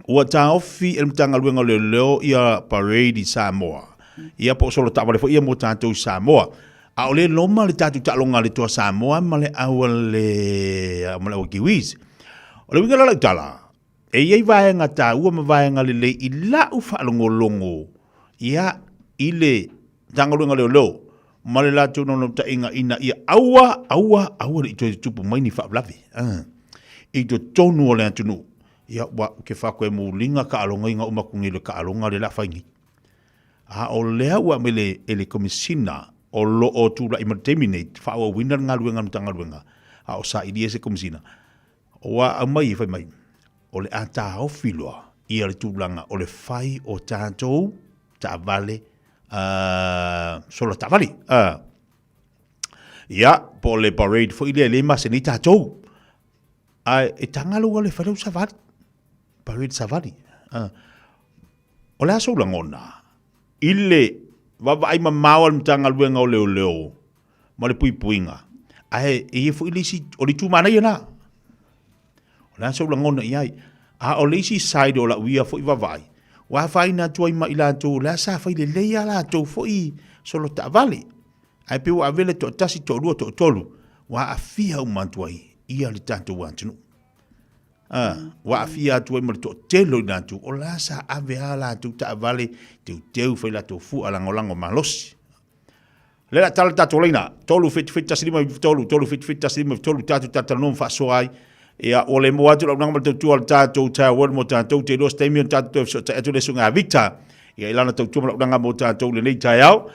Ua ta ofi el mtanga wenga le leo ia parade Samoa. Ia po solo ta vale fo ia mo tanto Samoa. A ole loma le tatu talonga le to Samoa male awale male o kiwis. Ole winga la tala. E ia vaenga ta ua vaenga le ila u fa longo. Ia ile tangalunga le lo. Male la tu no ta inga ina ia aua i to tupu mai ni fa blavi. I to tonu ole tunu. Ia wa ke fa ko mo linga ka alonga inga umakungi le ka alonga le la faingi. A o lea ua mele ele komisina o lo o tula ima terminate fa o winner ngaluenga mtangaluenga a o sa idia se komisina o a mai fai mai o le ata o filoa ia le tulanga o le fai o tatou ta vale solo ta vale ia po le parade fo ile le mas ni tatou a e tangalu le fa sa vale parade sa vale o la so langona ile vava ai mamawa mtanga luenga o leo ma le puipuinga ai e fu ile si o le tu mana yana o la so langona iai a o le si side o la wia fo iva vai wa fai na tu ma ila tu la sa fai le leia la tu fo i solo ta vale ai pe wa vele to tasi to lu to tolu wa afia o mantuai ia le tanto wantunu wa afia tu mo to telo na tu o la sa ave ala tu ta vale tu teu foi la tu fu ala ngolango malos le la tal ta tolina tolu fit taslima tolu fit taslima tolu tatu tata non fa soai e o le mo atu la ngam tu al tatu ta wor mo tatu te dos temion tatu so ta tu le sunga victa e ilana tu la ngam mo tatu le nei taiao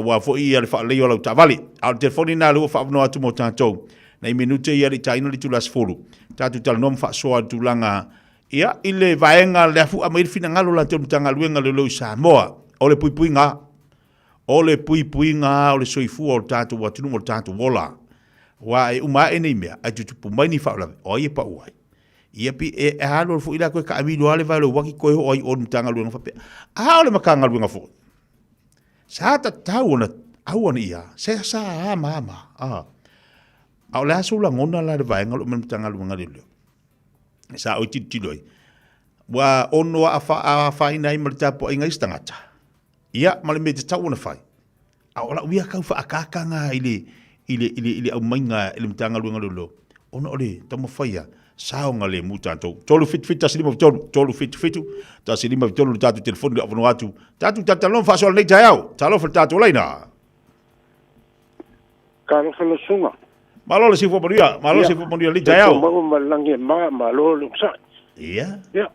wa fo ia le fa le yo la ta vale al telefoni na lu fa no atu mo tatu nei minute ia li taina li tulas fulu tatu tal nom fa soa tulanga ia ile vaenga le fu a mai fina ngalo la tu tanga luenga le lo Samoa o le puipuinga o le soifu o tatu watu mo tatu wola wa e uma e nei mea a tu pu mai ni fa la o ia pa uai ia pi e halo fu ila ko ka ami lo ale va lo waki ko o i on tanga luenga fa pe a ole makanga luenga fu sa ta tauna awana ia se sa mama a la so la ngona la vaenga lo men tanga luenga le Sa o titiloi. Wa ono a fa ina i malitapo inga istangata. Ia male me te tau na fai. A ola uia kau fa akakanga ile au mainga ile mtanga luenga lolo. Ono ole tamo faia. Saonga le mutanto. Tolu fit tasilima tolu fit tasilima tolu tatu telefoni le avno atu. Tatu tatalon fa sol nei tayau. Talo fa tatu laina. Kalo fa sunga. Malo le sifo moria li tayau. Mo malangi malo lu sa. Ia. Ia.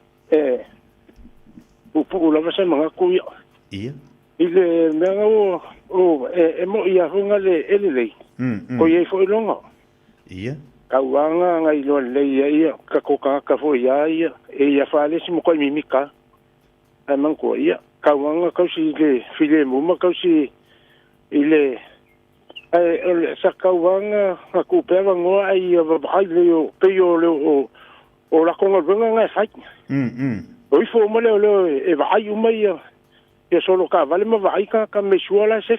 Upu la va mga kuya. Ia. Ile menga o mo ia hunga le ele. Ko ye fo ilonga. Ia. Kauanga ngai lo le ia ka koka ka fo ia ia fale si mo ko mimika. Amang ko ia kauanga ka si le file mo ma ka si ile ai sa kauanga ka peva ngo ai ba le yo pe yo le o la konga venga ngai fai. Oi fo mo le e va ai uma ia solo ka vale ma vai ka me suala se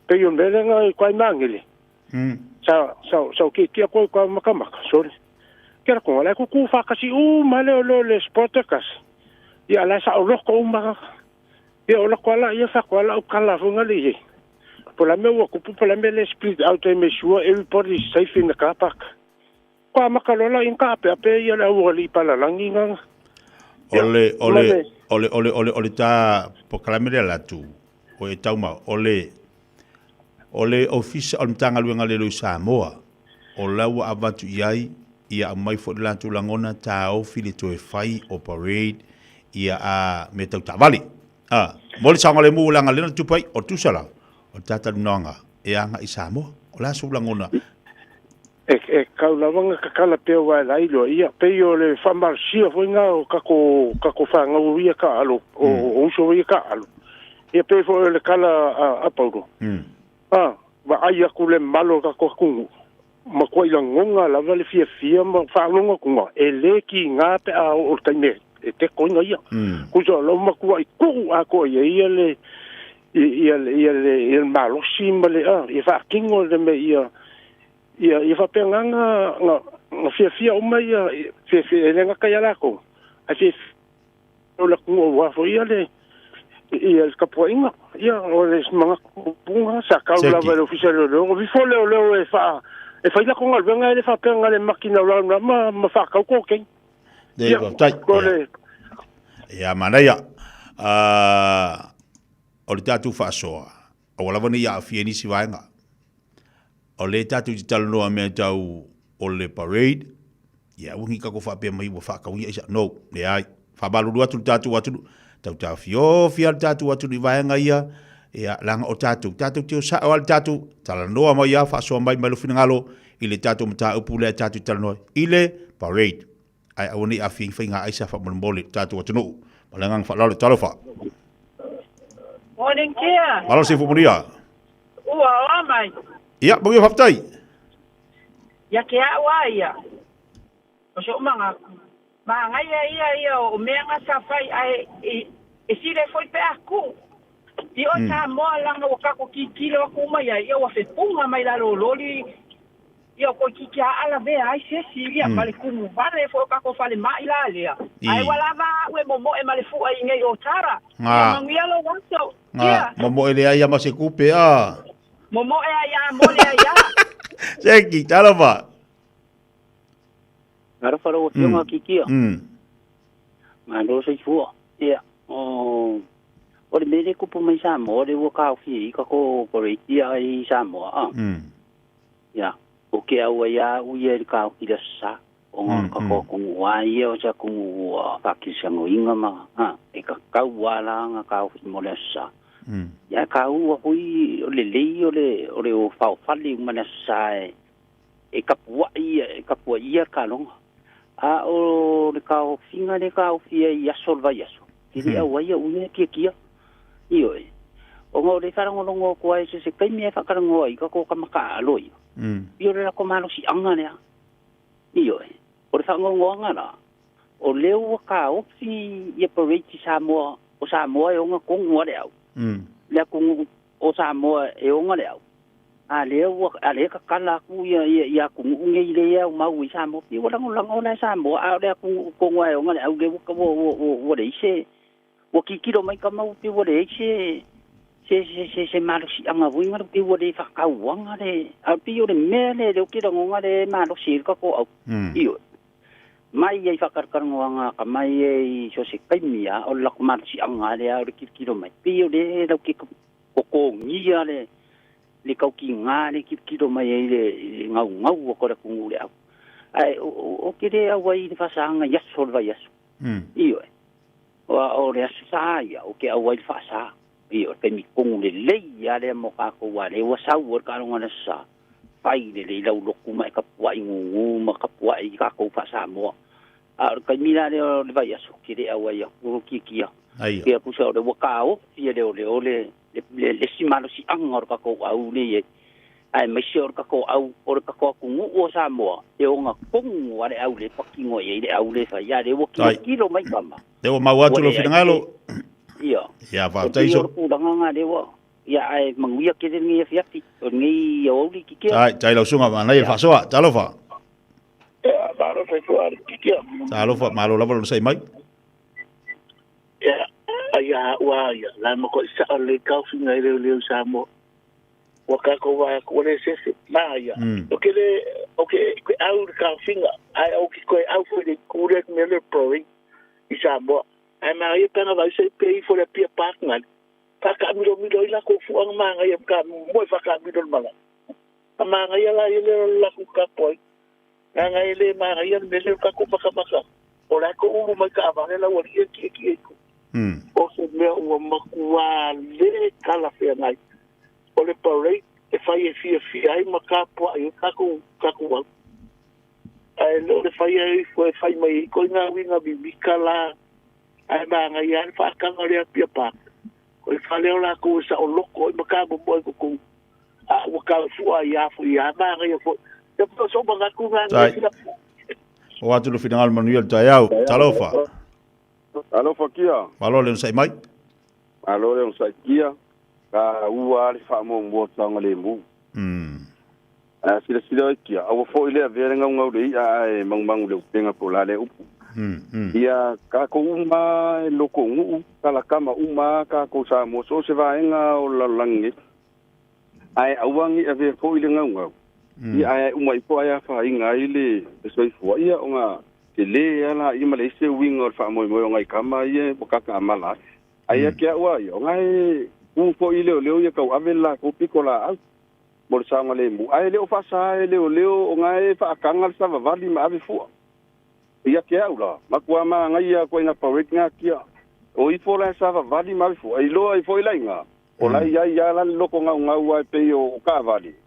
pe yo mbele ngai kwai mangile. Sa ke ko makamaka sorry kera ko la ku fa kasi male le sportakas ya la sa lo ko ma ya o la ko la ya fa ko la kala funga le por la me wo ku por la me le split out me sure everybody is safe in the car park ko makalola in ka pe ya la wo li pala langinga ole ta proclamere la tu o e tauma ole ofisa o mtanga luenga le Samoa o lau avatu iai ia mai fo la tu langona ta o fili to e fai o parade ia a metau tavali mole sanga le mu langa le tu pai o tu sala o tata nonga e anga i Samoa o la su langona e kaulavanga kakala pe wa la ilo ia pe yo le famarsia fo nga o kako fa nga o ia ka alo o so ia ka alo ia pe fo le kala a paulo va ai ku le malo ka ko ma ko ila ngonga la vale fia ma fa ngonga ku e le ki nga pe a o taime e te ko nga ia ku so lo ma ku ai ku a ko ia le ia malo simbale ia fa kingo le me ia fa penga nga fia o mai fia le nga ka ya la ko a fia o la ku wa fo ia le ia el capoinga ia o les mga bunga sa kaula va l'officiel lo vi fo le e fa la con albenga le fa penga le makina la ma fa ka ko ken de go tai ia manaya o le tatu fa soa o la vani ia fieni si vaenga o le tatu talo no me tau o le parade ia ungi ka ko fa pe mai wo fa ka ungi isa no le ai fa balu atu tatu tau ta fio tatu atu ni vaenga ia langa o tatu tio sa o tatu tala noa mai ia fa so mai malu finangalo ile tatu mta upule tatu tala no ile parade ai awoni a finga aisa fa mole tatu atu no malangang fa lalo talo fa morning kia malo se fu moria ua mai ia bogi faftai ya kia wa ia o so manga ia o menga sa fai ai e sire foi pe aku i o ta mo langa o ka ko kilo ko mai ai o fe punga mai la loli i o ko kia ala ve ai se siria male ku vale fo ka ko fale mai la lea ai wala va we mo e male fu ai ngai o tara mangia lo wanso mo ele ai ma se kupe mo e ai mo le ai seki talava Ngara fara o tionga kikia. Ngaro se fua. Ia. O le mele kupu mai Samoa, le ua kauwhi i ka ko koreitia i Samoa. Ia. O ke au ia uia i kauwhi la sa. O ngā ka ko kungu wa ia o sa kungu whakisiango inga ma. E ka kau wala ngā kauwhi mo le sa. Ia ka ua hui o le lei o le o whauwhali umana sa e kapua ia ka longa. O le kao finga le kao fia i aso vai aso. Kiri au ai au ia kia. Io e. O ngau le wharangolongo kua e se kai mea whakarango ai ka ko kamaka aloi. Io le lako malo si anga lea. Io e. O le wharangolongo anga la. O leo ka ofi i parade Samoa. O Samoa e onga kongu ale au. Lea kongu o Samoa e onga le au. ale ka kala ku ya ku ngi le ya ma wi sa mo pi wala ngol sa mo a le ku ko ngwa ngale au le ko wo le se wo ki kilo mai ka mau pi wo le se ma lo si anga wi ma pi wo le fa ka wanga le a pi yo le me le ki lo ngwa le ma lo si ka ko au io mai ye fa kar ngwa ka mai ye so se kai mia o la ma si anga le a ki kilo mai pi yo le lo ki ko ngi ya le kau ki ngā le ki kiro mai e le ngau o kore kungu le au. Ai, o kere au ai le whasanga yaso le vai yaso. Iyo e. O le aso sāia, o ke au ai le whasa. Iyo, pe mi kungu le lei a le mo kako wa le wa sau o karonga na sa. Pai le lau loku mai ka puai ngungu ma ka puai kako whasa moa. A kai mira le vai yaso kere au ai a kuro kikia. Ai. Kia kusa o le wakao, fia le simalo si angor ka ko au le ai mai sure ka ko au or ka ko ku o sa mo e o nga kong wa le au le pakingo ye le au le fa ya le wo kilo mai kama te o mau atu lo finangalo ia ya va taiso ku danga le wo ya ai manguia ke ni fiati o ni o li ki ke tai lo sunga mana il fa soa talo fa ba ro fa ki talo fa malo la lo sai mai ya wa ya la mo ko sa le ka finga le sa mo wa ka ko wa ko le se ma ya okay ko au ka finga ai o ki ko au ko le kuret me le pro isa mo ai ma ye kana va se pay for the peer partner pa ka mi lo la ko fu ang ma nga ye ka mo fa ka mi do mala ma nga ya la ye la ku ka poi nga ile ma nga ye me le ka ko pa ka o la ko u ma ka va la wa ye ki ko o se me o makua le kala fea ngai. O le parade, e fai e fia ai makapua ai kaku wau. Ai lo le fai ai fai mai ko ngā winga bibika la. Ai ma ngai ai whakanga rea pia pak. Ko i whaleo la ko sa o loko i makabu moi kuku. A waka fua i afu i a ma ngai a fo. Te po so mga kunga ngai. O atu lo finangal manuel tai au, talofa. Alofa kia. Malo le sai mai. Alo le sai kia. Ka ua le fa mo mo tanga le mu. Sila kia. Awa fo ile vere ngau le ai mang le penga po la le upu. Ia ka ko uma loko ngu kala kama uma ka ko sa mo so se va enga o la langi. Ai awangi ave fo ile ngau. Ia ai uma ipo ai fa inga ile so fo ia onga ke le ala i Malaysia wingo fa mo ngai kama ie bokaka amala ai ke wa yo ngai u fo ile leo ye ka avela ko pikola au mo sa ngale mu ai leo fa sa leo ngai fa kangal sa vali ma ave fu ia ke ula makua ma ngai ya ko ina pawik nga kia o i fo la sa vali ma ave fu ai lo ai fo ila nga o la ya la loko nga wa pe yo ka vali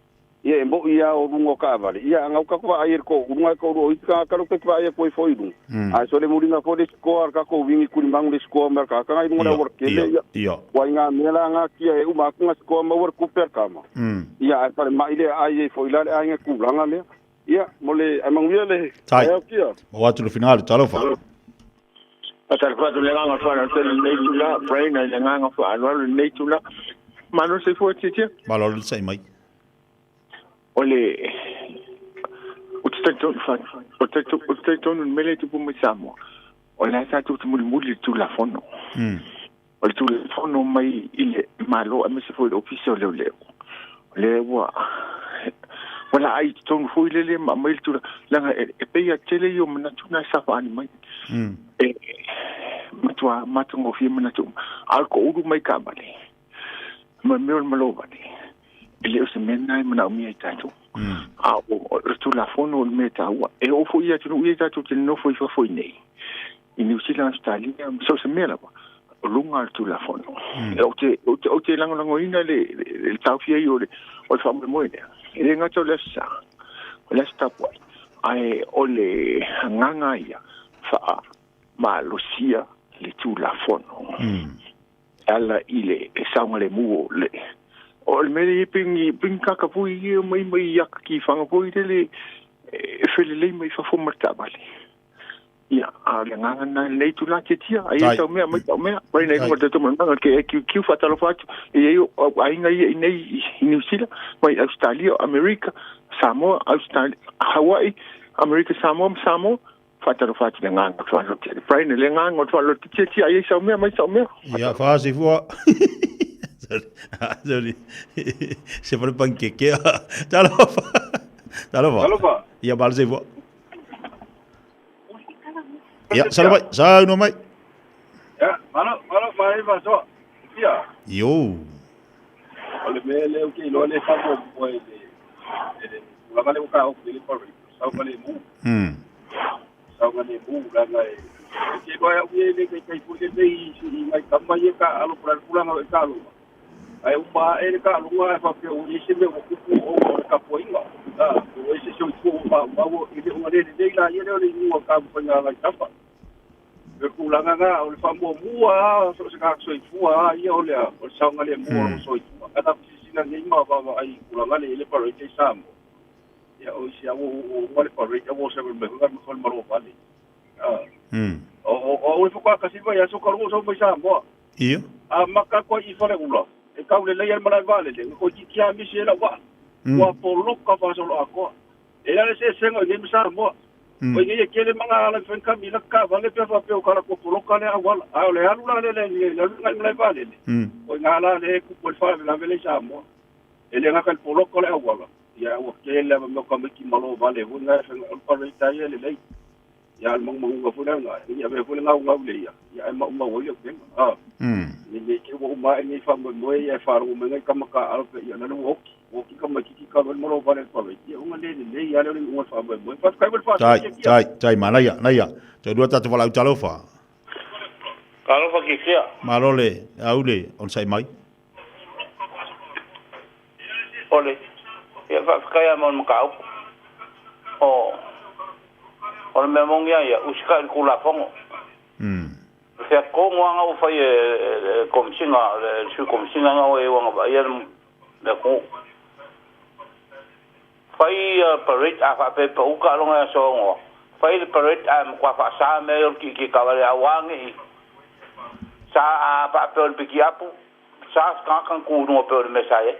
ia mbo ia o rungo ka vale ia ngau ka ko ai ko runga ko ro ika ka ro ke va ia ko foi dun a so le muringa ko de score ka ko wingi kuri mang de score mer ka ngai mo na wor ke ia wa nga mela nga kia e uma ku nga score ma wor ku per kama ia pa ma ile ai foi la ai nga ku langa me ia mo le amang ia le ai kia o atu no final talo fa Pasal fa tu le nga fa na te le tu la brain na nga fa no le tu la mano se fo tete malo le sai mai ole utsetto non mele tu pu misamo ole sa tu muli tu la fono ole tu la fono mai ile malo a mese foi official le wa wala ai ton foi le ma mai tu la e pe ya tele yo mna tu na sa fa ani mai matwa ngo fi mna tu alko udu mai ka bale ma me malo bale ele o se mena mana mi ai tatu o tu la fono me ta wa e o fo ia tu ia tatu te no foi foi nei in New Zealand stali so se mela o lunga tu la fono o te lango ina le tau fia yo le o fa mo ina ele nga to le sa po ai o le nganga ia fa ma lucia le tu la fono ala ile sa le mu le o le mele ping kaka pui mai yak ki fanga pui tele fele le mai fa fo marta bali ya le nganga na nei tu la ketia ai sa me pai nei mo te mo nganga ke kiu fatalo fatu e ai ngai nei New Zealand mai Australia America Samoa Australia Hawaii America Samoa fatalo fatu le nganga so te pai nei le nganga o lo ketia ai sa me mai sa me ya fa se fu sorry se por panqueque talofa ya balse fu ya salamai sa no mai ya malo mai va so ya yo ole mele o ke lo le fa mo le la vale o ka o le por sa vale mu sa vale mu la ke lo ya le ke kai pu le i mai kama ye ka alo por pula ma ka lo ai uma ele ka lo wa fa pe o ni se me o ku o ka po inga o ese so ku ma o ile o le la ye le ni o ka po nga la tapa e kulanga nga o le famo mua so se ka so I fua ia o le o saunga le mua so I fua kada pisina ni ma va ai kulanga le paro te samo ia o sia o le paro te o se me ga mo fol maro vale o fu ka kasi va ia so ka ro so mai samo ia a maka ko I fare ulo e ka le ia mara vale le ko ki kia mi se la wa po lo ka fa so lo ako e la se sengo ni mi samo o ye kele manga ala fen kam ila ka vale pe fa pe o kala ko poloka le awal a le alu la le vale o ngala le ku po fa la vele samo ele nga kal poloka le awal ya o kele mo ka me ki malo vale o nga fen o pa le ta ye le ya mo nga fu nga ya be fu nga le ya ma o yo ben ni ke o ma ni fa mo ye fa ro me ka ka al pe ya na no o ki ka ma ki ka mo vale pa le ya o le ya le o fa mo fa ka mo fa tai mana ya na ya te dua tatu wala utalofa Kalofa ki kia marole aule on sai mai ole ya fa kaya mon makau o me mong ya uska ku la fongo se ko ngwa o fa ye komsinga su komsinga nga e wanga ba ya le ko fai parade a pe po ka longa so ngo fai parade am kwa fa sa me ki ka wale awangi sa a pa pe pe ki apu sa kan ku no pe me sa ye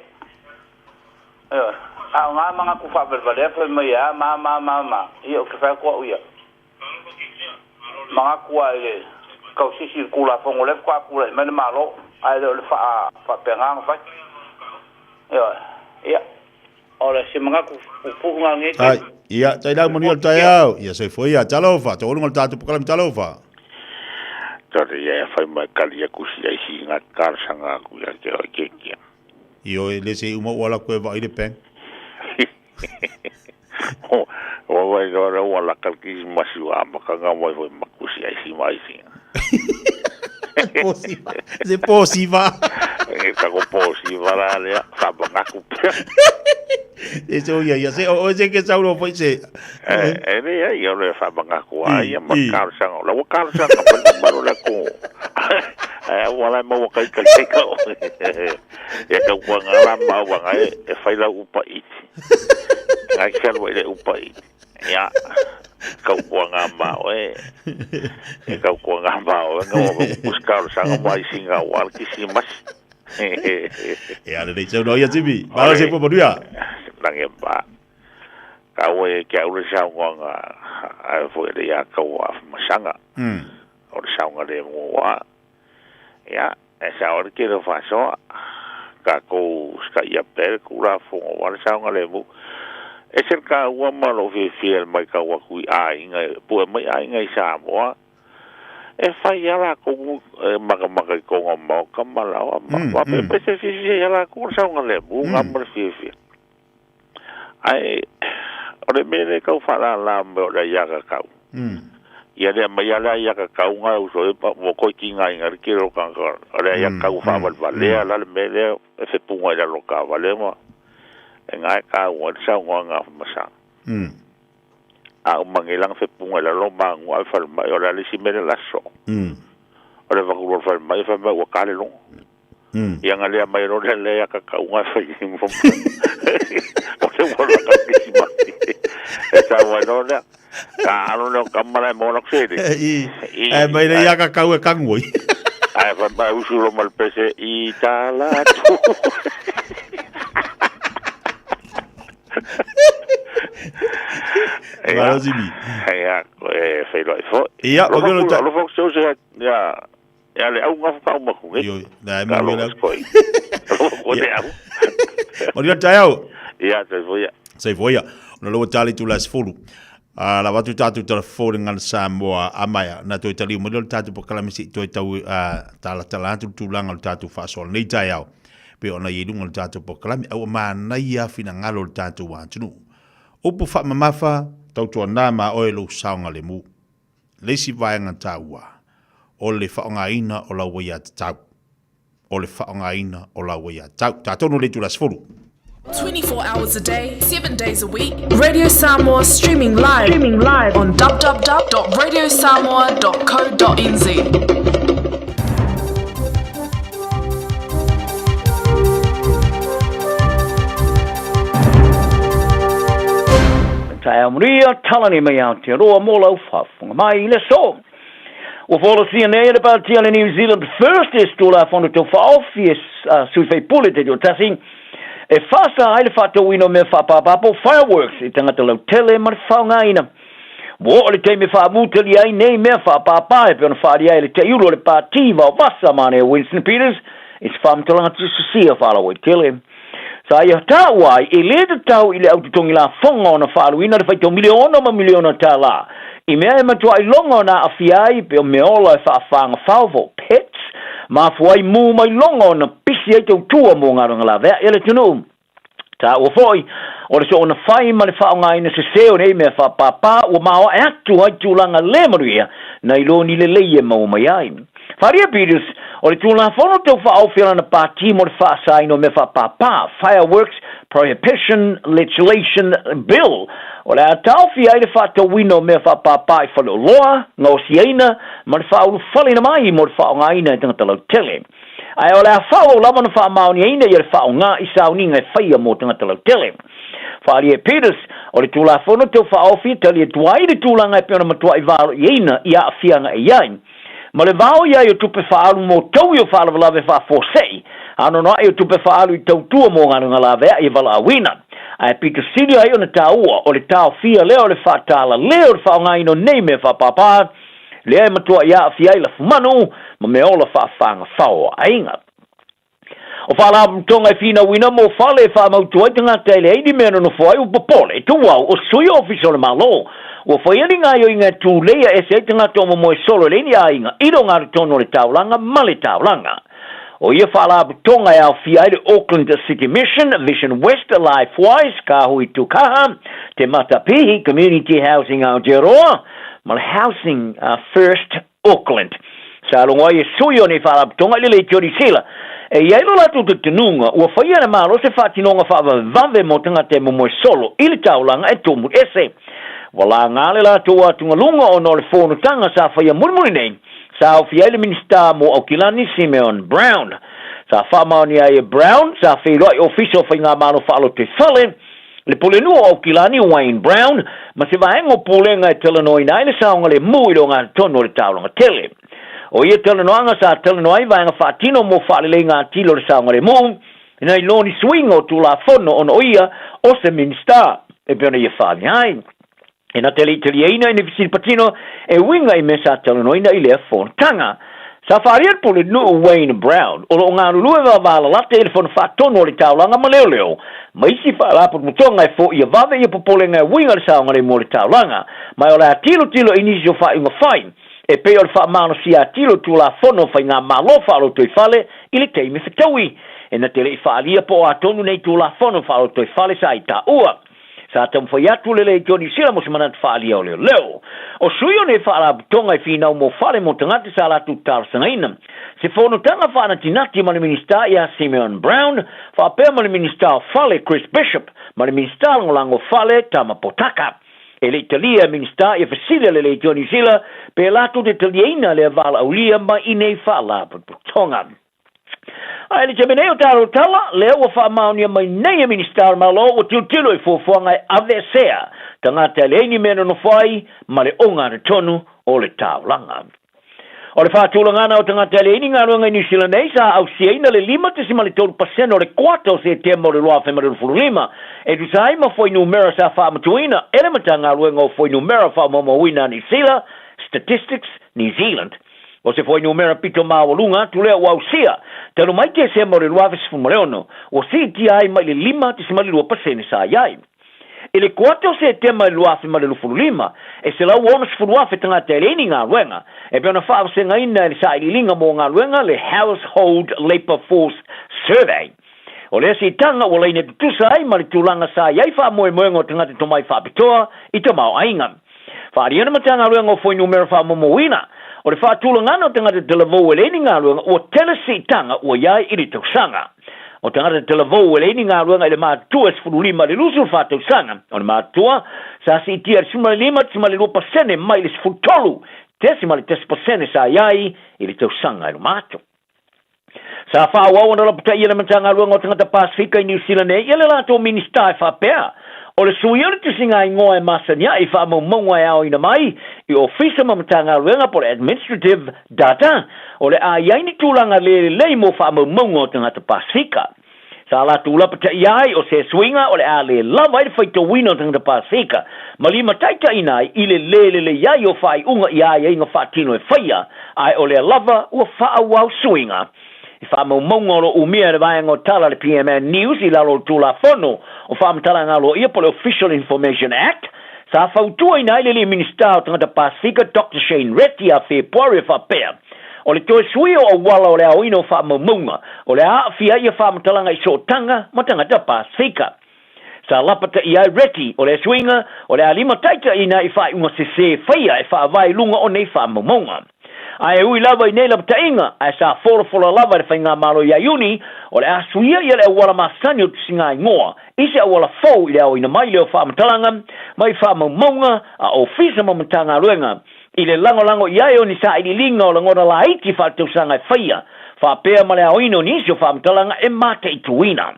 a nga manga ku fa ver vale pe me ya ma io ke fa ko uya manga ku ai ka si circula fongo le kwa ku le me malo ai le fa pe nga fa ya ora se manga ku nga nge ai ia tai la moni tai au ia se foi ia talofa to ngol tatu pokalam talofa tore ia fai mai kali ku si ai singa kar sanga ku ia ke io le se uma wala ku va ile pen o vai ora wala kalki masiwa makanga mo foi makusi ai si mai singa c'est possible está com possible ali tá bangaku eso ya se o se que sauro foi se ele ia le fa bangaku ai makar sang la wakar sang pa baru la ko wala mo kai ya ka wanga ma wanga e fai la upa iti ai ka le upa iti ya kau kuanga mau kau kuanga mau no buscar sang mai singa wal kisimas ya le dice no ya tibi para se po dia lange ba kau ke ule sang wanga ai foi de ya kau af masanga o sang de mo wa ya esa or que lo faso ka ko ska ya per kura fo wa sang le mo e se ka wa malo fi fiel mai ka wa kui ai ngai pu mai ai ngai sa mo e fai ala ko maka ko mo ka mala wa pe se fi ala ko sa ngale bu ngamber fi ai ore me ka fa la mo da ya ka ia le mai ala ya ka nga uso e pa mo ko ki ngai ngar ki ro ka ore ya ka fa vale ala me le e se pu ngai lo ka vale mo ngai ka wa sa nga masa a mangilang fe punga la lo mang wa fa mai ora le si mele la so ora va ku fa mai fa wa ka le lo yang ale mai ro le ya ka nga fa i mo o se wa ka ki si mai e sa wa no la Ka alo no kamara mo no sede. Mai le ia ka kau e kangoi. Ai fa ba usulo mal pese I tala tu. Maro zibi. Ya, fai lo fo. Ia, o lo ta. Lo fo so ya. Ya le au ngafu ka uma ku. Yo, dai mo la. O te au. O dia tau. Ia, sai voia. No lo tali tu las fulu. La watu tatu tala fōre ngana Samoa amaya na toi tali mo lo tatu po kalamisi toi tau tala tu langa lo tatu fasol nei tai au. Pe ona yedunga lo tatu po kalami au mana ia fina ngalo lo tatu wa tunu. Upu fa mamafa tau tua nama oe lo saunga le mu. Lesi vaenga taua. O le whaonga ina o la wea tau. O le whaonga ina o la wea tau. Tātono le tu las fulu. 24 hours a day, 7 days a week. Radio Samoa streaming live on www.radiosamoa.co.nz. Tai amria talani mai out te roa mo lau whafunga mai le so. Wa fola CNA le pa tia le New Zealand first is to la fono to office sui pule te jo tasing. E fasa ai le fato wino me fa papo fireworks I tangata lau tele mar whaunga ina. Wo le te me fa muteli ai nei me fa papa e pe ona whaari ai le te iuro le pativa o vasa mane Winston Peters. It's fam talanga tu susia whala wai tele. Sa ia tawai e le te tau I le autotongi la whonga ona whaaluina le whaito miliona ta la. I mea e matua I longa ona awhiai pe o meola e whaafanga whauvo pets. Ma fuai mu mai longa ona pisi ai tau tua mo ngaranga la vea ele tunu. Ta ua foi, o le so ona whai ma le whaonga ina se seo nei mea whapapa ua mao e atu hai tūlanga le maruia na iloni le leie mau mai ai. Wharia Peters, o le tūlanga whono tau whaofila na pāti mo le whaasa ino me whapapa, Fireworks Prohibition Legislation Bill. O le atau fi ai le whātau wino me whapapa I whalo loa, ngau siaina, ma le whaulu whalina mai mo le whaonga ina I tangata lau tele. Ai o le whao lama na whaamaoni aina I le whaonga I sauninga e whaia mo tangata lau tele. Wharia Peters, o le tūla whono tau whaofi, tali e tuai le tūlanga e peona matua I varo I eina I a whianga e iai. Ma le vao iai o tupe whaalu mo tau I o whaalawalawe whaafosei, ano no ai o tupe whaalu I tau tua mo ngana lawea I vala awina. Ai Peter City ai o na taua, o le tau fia leo le whaatala, leo le whaonga ino nei me whapapa, lea e matua I a whiai la fumanu, ma me ola whaafanga whao ainga. O whala tonga I whina wina mo whale e whaamautua I tangata ele eidi mena no whai upapole, tuwau o sui office o le malo, o whaiani ngai o inga tū leia e se tangata o mo e solo le ni a inga, iro ngā tono le taulanga, ma le taulanga. O ia whala tonga e au whiai le Auckland City Mission, Vision West Lifewise, ka hui tukaha, te Matapihi Community Housing Aotearoa, ma le Housing First Auckland. Sa longa e sui o ne whala tonga le le tiori sila, e iai lo latu te tenunga, ua whaia na maro se whatinonga whaava vave mo tangata mo moe solo, ili taulanga e tomu ese. Wala ngale latu atunga lunga o no le whono tanga sa whaia murmuri nei, sa au fiai le minista mo Aukilani Simeon Brown. Sa whamaoni ai e Brown, sa whilo ai ofiso whai ngā mano whaalo te whale, le pule nua o Aukilani Wayne Brown, ma se vahengo pule ngai telenoi nai le saonga le mui lo ngā tono le taulanga tele. O ia telenoanga sa telenoi vahenga whaatino mo whaale le ngā tilo le saonga le mui, ina I loni swingo tu la whono ono ia o se minista, e peona ia whaani hai. E na tele italiana ina visir patino e winga I mesa telenoina I lea whontanga. Sa whaariat pole nuu Wayne Brown, o lo ngā rulue wala late ele whono whaatono le taulanga ma leo leo. Ma isi whaalapot mutonga e fo ia vave ia popole ngai winga le saonga le mo le taulanga, mai o le atilo inisio wha inga whain. E pe o le whaamano si atilo tu la whono whai ngā malo whaalo toi whale, ili teime whataui. E na tele I whaalia po atonu nei tu la whono whaalo toi whale sa I ta ua. Sa tam foi atu le Johnny Sila mo semana fali o leo. O suyo ne fala tonga I fina mo fale mo tangati sa la tu tar sangaina. Se fono tanga fa na tinati ma le minista ia Simeon Brown, fa pe ma le minista fale Chris Bishop, ma le minista ngolango fale Tama Potaka. E le Italia minista ia fasile le Johnny Sila, pe la tu de Italiana le vala aulia ma ine fala tonga. Ai le temeneo taro tala, leo wa wha maonia mai nei a ministar malo o tiltilo I fuafuanga avesea. tangata le ni meno no fai ma le onga re tonu o le taulanga o le whātulangana o tangata le ini ngaruanga New Zealand sa au siaina le 5% o le 4 September o le loa whemare fululima e tu sai ma foi numera sa whaamatuina ele matanga ruenga o foi numera whaamamawina New Zealand Statistics New Zealand o se foi numera pito mawalunga tu lea wau sia tero mai te se mo le loa whesifumaleono o si ti ai mai le 5% sa iai ele 4 September lua fi male fululima e se la wona fulua fe tanga teleni nga wenga e pe ona fa se nga ina sa ilinga mo nga wenga le household labor force survey o le si tanga o le ne tu sai male tulanga sa yai fa mo ngo tanga te tomai fa pitoa I te mau ainga fa riana matanga wenga foi numero fa mo wina o le fa tulanga no tanga te levo le ni nga wenga o tele si tanga o yai I te sanga o tangata te lavou e leini ngā ruanga I le mātua se fululima le lusu whātau sanga. O le mātua, sa si itia sima le 5% mai le sfutolu, tesima le 10% sa iai I le tau sanga I le mātua. Sa whāwau ana laputa I le matanga ruanga o tangata Pasifika I New Zealand e, I le lato minister e whapea. O le suiona tu singa I ngoa e masania I whaamau maunga e au ina mai I ofisa mamatanga ruanga po le administrative data o le a iaini tūlanga le mo whaamau maunga o tangata Pasifika. Sa la tūla pata iai o se swinga o le a le lava I le whaito wina o tangata Pasifika. Ma li mataita ina I le iai o whai unga iai inga whaatino e whaia ai o le lava ua whaawau swinga. I whaamau maunga o umia le vaianga o tala le PMN News I lalo tūla whono o whaamtala ngalo ia po le Official Information Act. Sa whautua ina le minister o tangata Pasifika Dr. Shane Reti a February whapea. O le toe suio o wala o le awino whaamau maunga. O le a fia ia whaamtalanga I so tanga ma tangata Pasifika. Sa lapata I ai Reti o le swinga o le alima taita ina I whaunga se whaia e whaavai lunga o nei whaamau maunga. Ai ui lava I nei lapata inga ai sa fola lava le whainga malo I ayuni o le asuia ia le awala masani o tusinga I ngoa. Ise awala fau I le au ina mai leo whaamatalanga mai whaamau maunga a ofisa mamatanga ruenga. I le lango iai o ni sa I linga o le ngona la iti whaatau sanga I whaia. Whaapea ma le au ino nisi o whaamatalanga e mata I tuina.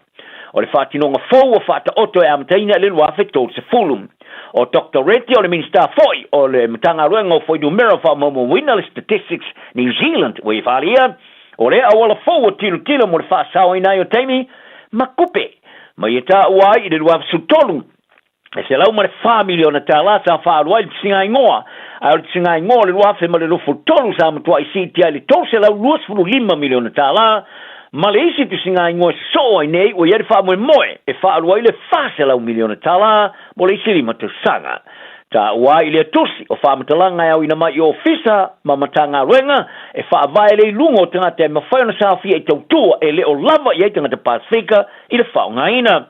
O le whaatinonga fau o whaata oto e amataina le luafe tō se fulum. O Dr. Reti o le minister foi o le matanga ruenga o foi numero whaamamo wina le Statistics New Zealand o I whalia. O le awala fau o tilo mo le whaasao inai o teimi makupe. Ma I ta uai I le luafe sutolu. E se lau ma le 4 miliona tala sa whaaruai le singa ingoa. A le singa ingoa le luafe ma le lofo tolu sa matua I sitia le tau se lau 2.5 miliona tala. Ma le isi tu singa ingoa soa I nei o iari wha moe e whaaruai le whaselau miliona tala mo le isi lima tu sanga. Ta ua I le tusi o whaamatalanga au ina mai I ofisa mamatanga ruenga e whaavai le lungo tangata e mawhaiona sa fia I tautua e le o lava I tangata Pasifika I le whaungaina.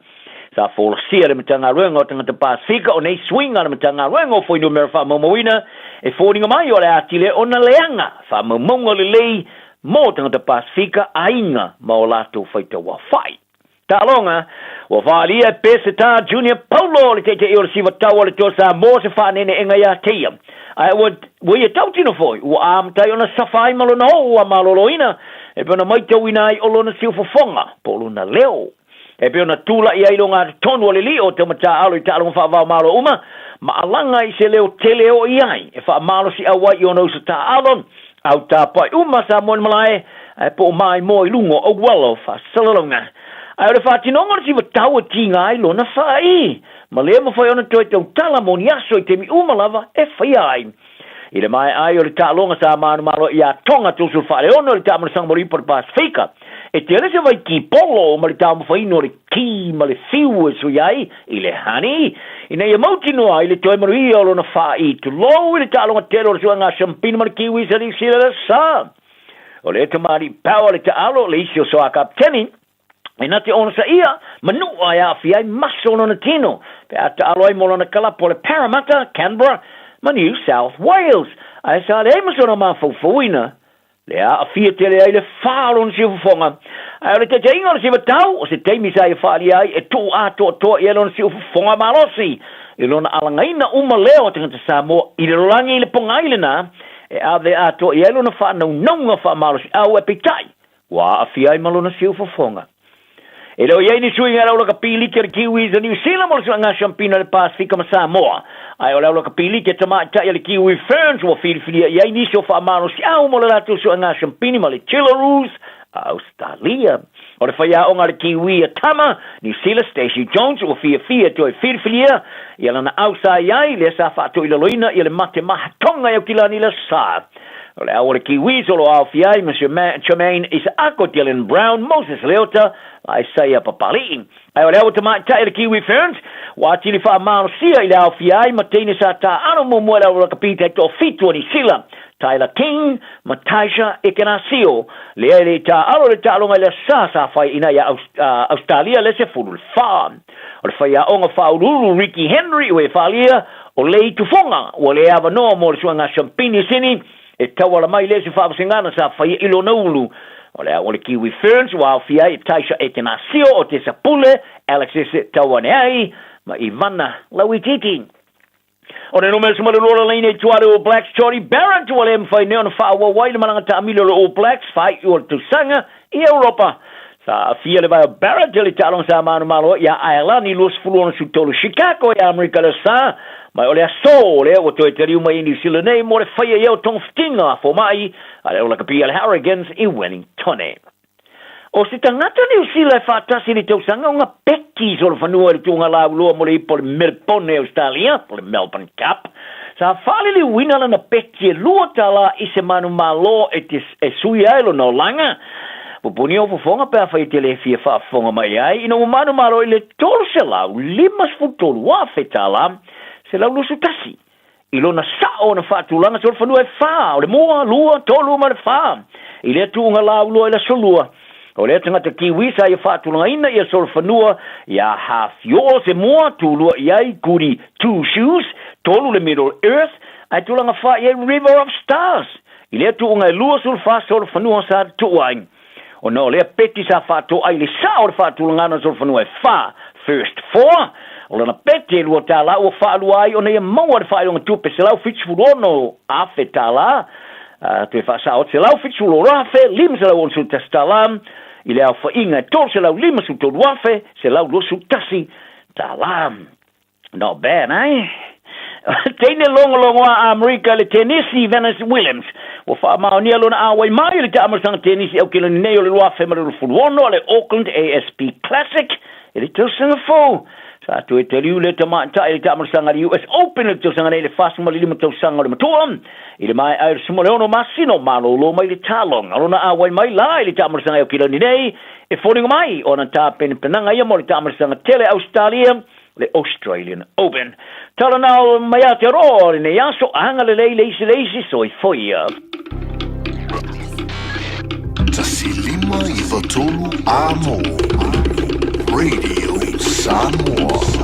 Sa fola sia le matanga ruenga o tangata Pasifika o nei swinga le matanga ruenga o foi numero whaamamawina e fōringa mai o le atile o na leanga whaamamonga le lei mo tangata Pasifika ainga ma o lato whaita wa whai. Ta longa, wa whalia Peseta Junior Paulo le teite o le siwa tau le tosa mo se whanene enga ia teia. Ai wa ia tautino foi, wa amtai ona safai malona o wa maloloina, e pena maita winai o lona siufofonga, polo na leo. E pena tula ia ilonga tonu o le li o te mata alo I talonga whaavao malo uma, ma alanga I se leo tele o iai, e wha malo si awai I ono sa ta alon, au ta pai uma sa mon malae, e po mai mo I lungo o walo wha salalonga. Ai le whaatinonga si wa tau ti ngai lona whai. Ma lea ma whai ona toi tau tala mo ni aso I te mi umalava e whai ai. I le mai ai o le tālonga sa manu malo I a tonga tūsul whaare ono le tāmana sangmori par Pasifika. E te ane se vai ki polo ma le tāmu whaino le ki ma le fiu e sui ai I le hani. I nei e mauti noa I le toi maru I o lona whai tu lo I le tālonga tero le sua ngā champina ma le kiwi sa di sira le sa. O le tamari pao le tālo le isi o soa kapteni. E na te ona sa ia, manu ai a fiai maso no na tino. Pe ata aloi mo na kalapo le Parramatta, Canberra, ma New South Wales. Ai sa le maso na ma fauina. Le a fia tele ai le whaaro na siu fonga. Ai le te inga na siu tau, o se teimi sa I whaari ai, e tō a tō I alo na siu fonga malosi. I lona alangaina uma leo te ngata Samoa, I le rolangi I le ponga ile na, e a de a tō I alo na wha nau nonga wha malosi, au e pitai. Wa a fia I malo na siu fonga. E leo iai ni sui ngā rau laka pili ke Kiwis a New Zealand mo le ngā Champina le Pasifika ma Samoa. Ai o leo laka pili ke tamatai le Kiwi Ferns o whiriwhiria iai ni so whaamano si au mo le ratu so ngā Champini ma le Chillaroos Australia. O le whaia o ngā le Kiwi a Tama, New Zealand Stacey Jones o whia to e whiriwhiria ia lana ausa iai le sa whaato ila loina ia le mate maha tonga iau kilani le sa. O le au le Kiwis o lo au fiai, Monsieur Tremaine Isako, Dylan Brown, Moses Leota, Isaiah Papali. Ai o le au tamatai le Kiwi Ferns, wa tili whaamano sia i le au fiai, ma teine sa ta ano mo mua le au rakapita e to fitu ni sila. Tyler King, Matasha Ekenasio, le ta alo le ta longa le sa fai ina ya Australia le se fulu fa. O le fai a onga faululu Ricky Henry o e falia o le tufonga o le ava no mo le suanga Champini sini e tawala mai le se fa singana sa fai ilo naulu. O le Kiwi Ferns wa fia e Taisha Ekenasio o te sapule Alexis Tawanei ma Ivana Lawititi. O le numero suma le lola leine tuare o Blacks Johnny Barrett o le mwhai neona wha awa waile mananga ta amilo le o Blacks whai o tusanga i Europa. Sa fia le vai o Barrett le talong sa manu malo ia aela ni los fulona su tolu Chicago i Amerika le sa mai o le aso le o toi te riu mai New Zealand nei mo le whai e o tong ftinga fo mai a le o la kapia le Harrigans i Wellington. O se tangata New Zealand whaatasi ni tau sanga o ngā pekis o le whanua le tunga lau lua mo le ipo le Melbourne Australia, po le Melbourne Cup. Sa whali le wina lana peki e lua tala i se manu malo e sui ailo no langa. Pupuni o fufonga pēr whai te le fia whaafonga mai ai, ina o manu malo i le tolu se lau, limas futolu wafe tala, se lau lusu tasi. I lona sao na whaatulanga so le whanua e wha, o le mua, lua, tolu ma le wha. I le tunga lau lua i la solua. O le tangata Kiwi sa ia whaatulanga ina ia sol whanua ia hawhio se moa tūlua iai kuri Two Shoes, tolu le Middle Earth, ai tūlanga wha iai River of Stars. I lea tūunga e lua sol wha sol whanua sa tuaing. O no lea peti sa whaato ai le sa o le whaatulanga ana sol whanua e wha, First Four. O lana peti e lua tāla ua whaalua ai o nei maua le whailonga tupe se lau fitsfurono afe tāla. Tue wha sa o se lau fitsfurono afe, lim se lau onsu testalam. I le au whainga tol se lau lima su tolu wafe, se lau losu tasi talam. Not bad, eh? Teine longo a Amerika le Tennessee Venus Williams. Wa wha maonia lona awai mai le te amarasanga Tennessee au kila ni neo le wafe ma le furuono le Auckland ASP Classic. E le telsanga fo. Sa tu e te riu le tamatai le te amarasanga le US Open le telsanga nei le fasuma le lima telsanga le matua. I le mai ai sumo le ono masino malo lo mai le talong. Alona awai mai lai le te amarasanga au kila ni nei. E fōringa mai o na tā penanga ia mo le te amarasanga tele Australia le Australian Open. Tala nao mai a te roa le ne yaso anga le leisi so I foia. Tasi lima I watolu amo. Radio Samoa.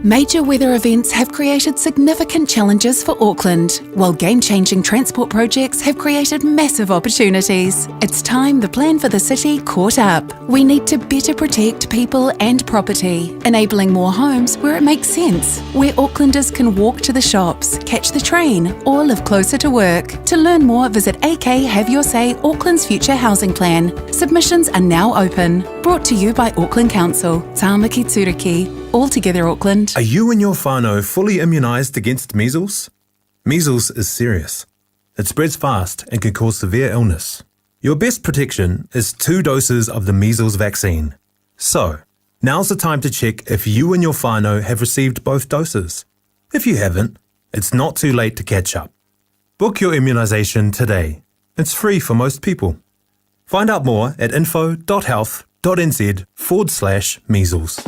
Major weather events have created significant challenges for Auckland, while game-changing transport projects have created massive opportunities. It's time the plan for the city caught up. We need to better protect people and property, enabling more homes where it makes sense, where Aucklanders can walk to the shops, catch the train, or live closer to work. To learn more, visit AK Have Your Say Auckland's Future Housing Plan. Submissions are now open. Brought to you by Auckland Council. Tāmaki Turiki. All together Auckland. Are you and your whānau fully immunised against measles? Measles is serious. It spreads fast and can cause severe illness. Your best protection is 2 doses of the measles vaccine. So, now's the time to check if you and your whānau have received both doses. If you haven't, it's not too late to catch up. Book your immunisation today. It's free for most people. Find out more at info.health.nz/measles.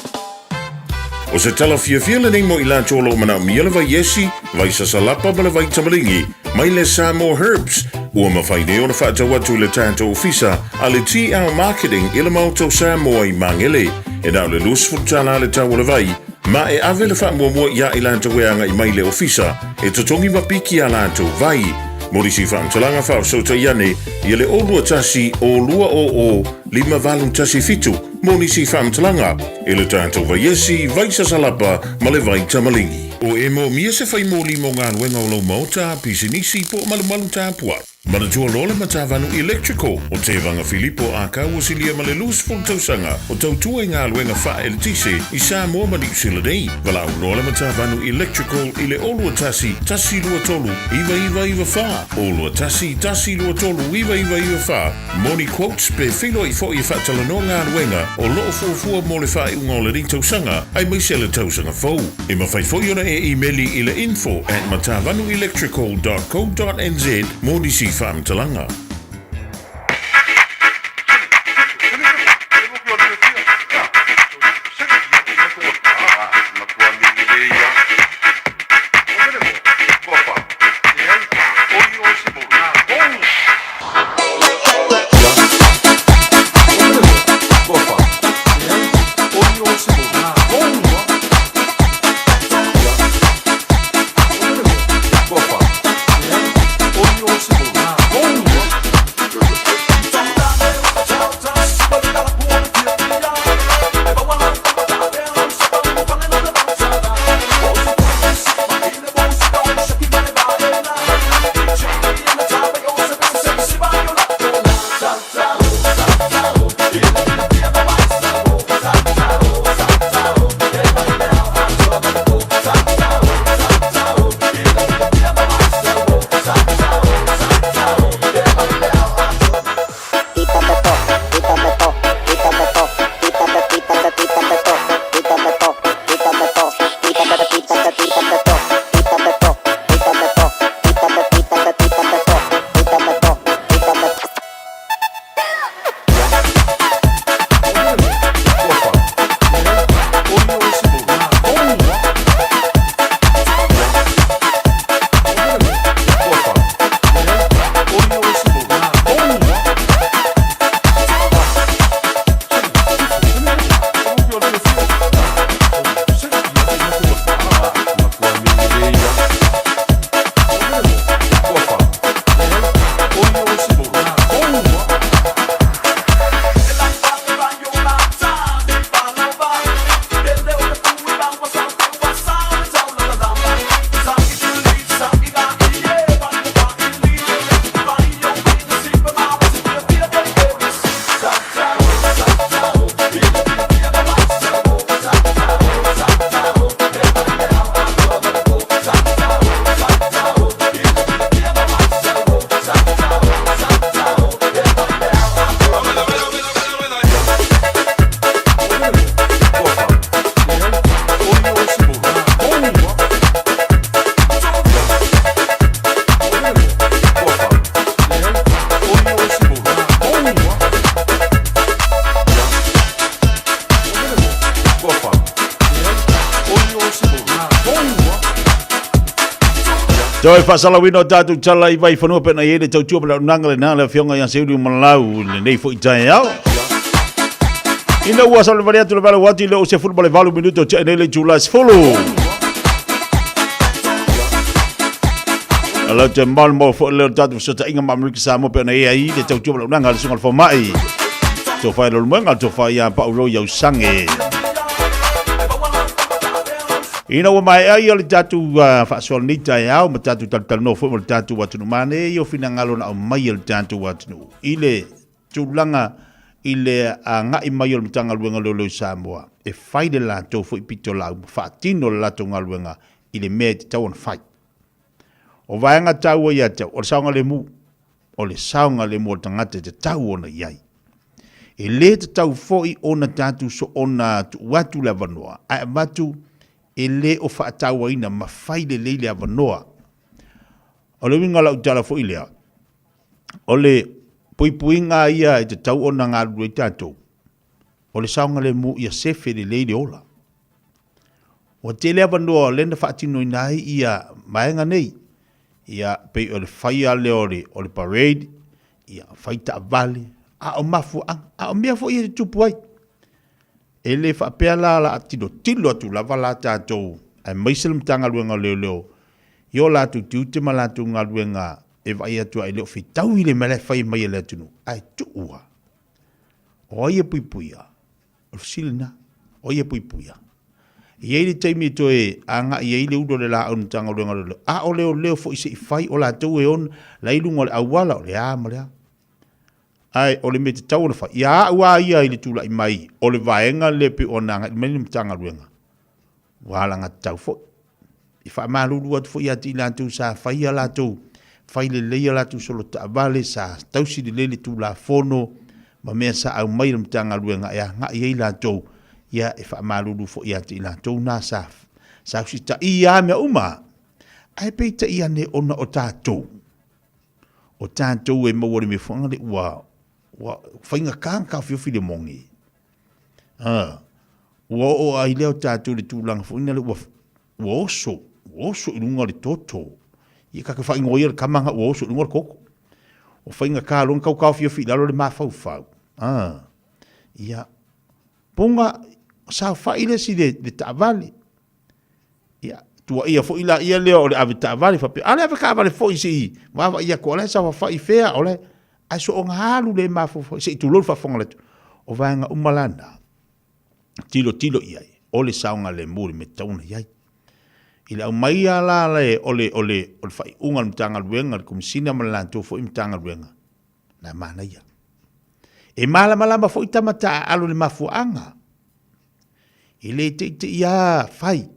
O se tala fiafia nei mo I la tolo mana miele vai yesi, vai sasalapa ma le vai tamalingi, mai le Samoa Herbs, ua mawhai neo na whaata watu le tātou ofisa, a le TR Marketing ila mauto Samoa I mangele, e nao le lusfut tala le tau le vai, ma e ave le wha mua ia I lanta weanga I mai le ofisa, e totongi mapiki a lantou vai, Morisi whaamtalanga whaosota iane, ia le olua tasi o lua o 5 valum tasi fitu, Monisi whaamtalanga, e le tātou vai esi, vai sasalapa, ma le vai tamalingi. O e mo mia se whai mo limo ngā nuenga o lau mauta, pisinisi po malumalu tāpua. Manatua Lola Matavanu Electrical o te vanga Filipo Aka wasilia malelus ful tausanga o tautua ngā luenga wha el tise I Samoa mani usila dei. Wala au Lola Matavanu Electrical ile olua tasi lua tolu iwa wha. Olua tasi lua tolu iwa wha. Moni quotes pe filo I fo I whatalano ngā luenga o loo fuafua mole wha I ungola ring tausanga ai maisele tausanga fau. E mawhai fo yona e emaili ile info@matavanuelectrical.co.nz modi si Fam Talanga. Toi whasalawino tātou tala I vai whanua pena I ere tau tua pala unanga le nā le whionga ia seuri malau le nei fo I tae au. Ina ua sa le vare atu le vale wati le o se futbol le valu minuto tia nei le July Sfolo. Ala te malmo fo le tātou sota inga mamriki sa mo pena ia I le tau tua pala unanga le sungal fo mai. Tō whae lo luenga tō whae ia pa uro iau sange. Ina ua mai ai o le tatu whaasoanita e au, ma tatu talutalo fo le tatu watunu mane, I o fina ngalo na au mai o le tatu watunu. I le tūlanga I le ngai mai o le mtanga luenga lolo I Samoa. E whaide la tō fo I pito lau, whaatino le lato ngā luenga I le mea te tau an whai. O vaenga tau o ia tau, o le saunga le mu, o le saunga le mu o tangata te tau ona iai. E le te tau fo I ona tatu so ona tu watu la vanoa, ai matu e le o whaataua ina ma whaile leile a wanoa. O le winga lau tala fo ilea. O le puipuinga ia e te tau ona ngā rua I tātou. O le saunga le mu ia sefe le leile ola. O te lea wanoa lenda whaatino inai ia maenga nei. Ia pei o le whaia leore o le parade. Ia whaita a vale. A o mafu a o mea fo ia te tupu ai. E le whapea la atino tilo atu lava la tātou ai maisele mtanga luenga leo I o la tu tiute ma la tu ngā luenga e vai atu ai leo whitau I le mele whai mai le atunu ai tuua o ia puipuia o silina o ia puipuia Ia le taimi to anga ia le udo le la on tanga le a o leo fo isi fai o la tau on la ilunga le awala o le a malea. Ai o le me te tau na fai. Ia ua ia ili tula i mai o le vaenga le pe o nanga i meni mtanga luenga. Wala nga tau fo. I fa malulu atu fo ia ti la tu sa fai la tu. Fai le leia la tu solo ta vale sa tau si le le tu la fono ma mea sa au mai mtanga luenga ia nga ia la tu. Ia e fa malulu fo ia ti la tu na sa. Sa si ta ia me uma. Ai pe ta ia ne ona o tatou. O tatou e mawari me fonga le ua fainga kanka fio le mongi. Ua o ai leo tatou le tūlanga fuina le ua oso ilunga le toto. Ia kaka whainga oia le kamanga ua oso ilunga le koko. O fainga ka longa kau fio lalo le mafau. Ia ponga sa whaile si le taavale. Ia tua ia fo ila ia leo le ave taavale fape. Ale ave ka avale fo isi. Wawa ia ko le sa whai fea ole. Ai so o ngahalu le mafo se tu lol fa fonga le o vanga umalana tilo iai o le saunga le muri me tauna iai ila o mai ala le ole fai unga mtanga luenga le komisina malanto fo mtanga luenga na mana ia e mala fo itamata alo le mafuanga ile te ia fai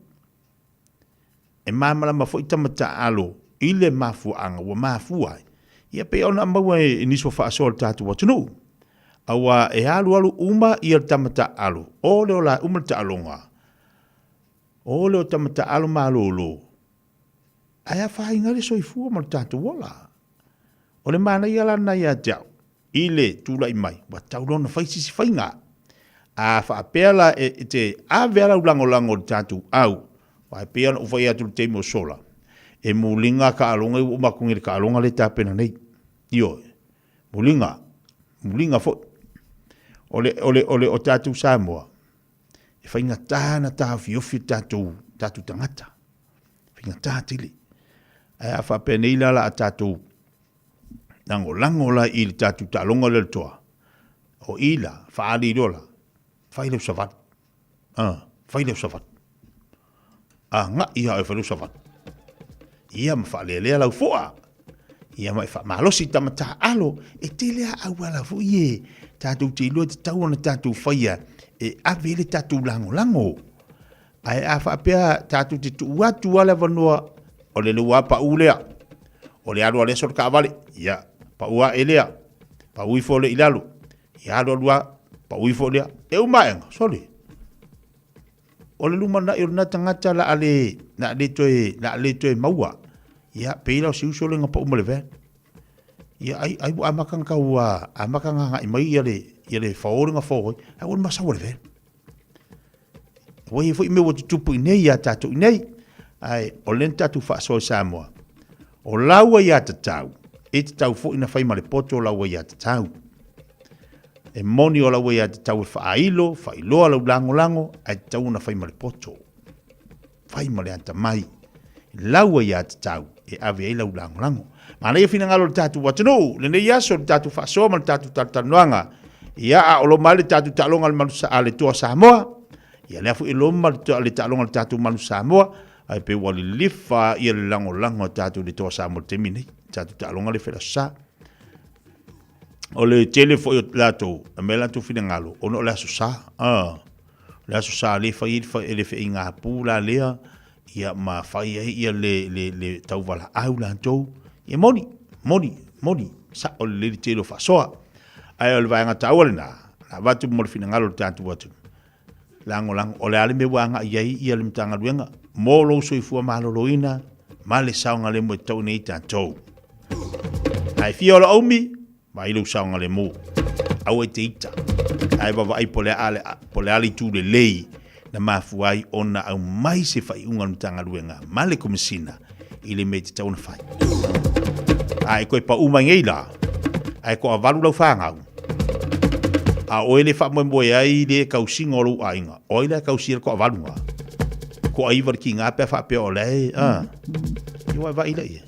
e mala fo itamata alo ile mafuanga wa mafuai ia pe ona maua e niso whaasol tātu watunu. Awa e alu uma ia tamata alu. O leo la uma ta alonga. O leo tamata alu malolo. Aia whainga le soifua ma tātu wala. O le mana ia lana ia jau. Ile tula i mai. Wa taurona whaisisi whainga. A whaapela e te avera ulango tātu au. Wa pea na uwhai atu te mo sola. E mulinga ka alonga i umakungiri ka alonga le tāpena nei. Io, mulinga fo. Ole o tātou Samoa. E whainga tāna tā fiofi tātou tangata. Whainga tātili. E a whapene ilala a tātou lango la ili tātou tālonga le toa. O ila, whaali rola. Whaileu savat. Whaileu savat. Nga iha e whaileu savat. Ia ma whaalelea lau foa. Ia mai malosi tamata alo e telea awala fu ye tatu te lo te tau na tatu faia e avele tatu lango ai afa pea tatu te watu wala vanua o le lua pa ulea o le alo le sor ka vale ia pa ua elea pa ui fo le ilalo ia alo lua pa ui fo le e umaenga soli o le luma na irna tangata la ale na le toe maua ia peila o siu solenga pa umaleve. Ia ai amakang kaua, amakang nga imai ia le whaoringa whoi, ai wan masawa le ve. Wai fo ime watu tupu inei ia tatu inei, ai o len tatu whaasoi Samoa. O laua ia tatau, e tatau fo ina whai malepoto o laua ia tatau. E moni o laua ia tatau e whailoa lau lango, ai tatau na whai malepoto. Whai male anta mai. Laua ia tatau. E ave ai lau lango. Mana ia fina ngalo tatu watunu. Lene ia so tatu whaasoa ma tatu tatanuanga. Ia a olo male tatu talonga le manusa ale toa Samoa. Ia leafu ilo male talonga le tatu manu Samoa. Ai pe wali lifa ia le lango tatu le toa Samoa temine. Tatu talonga le fela sa. O le tele fo i lato. A me lato fina ngalo. Ono le aso sa. Le aso sa le fa ele fe inga pula lea. Ia ma fai ia le tau wala au lantou. Ia moni. Sa o le telo fa soa. Ai o le vaenga tau le na. Na watu mo le fina ngalo le tātu watu. Lango. O le ale me wanga ia le mtanga luenga. Mo lo soifua maloloina. Ma le saunga le mo tau nei tātou. Ai fia o la omi. Ma ilo saunga le mo. Au e te ita. Ai wawa ai pole ale tu le lei. Na mafuai ona au mai se fai unga mtanga luenga male komisina ili me te tauna fai. Ai koe pa uma ngeila. Ai ko avalu lau whangau. A oele wha moe ai le kausinga o lau ainga. Oile kausia ko avalu nga. Ko aivar ki ngā pia wha pia o lei. Iwa wa ila ia.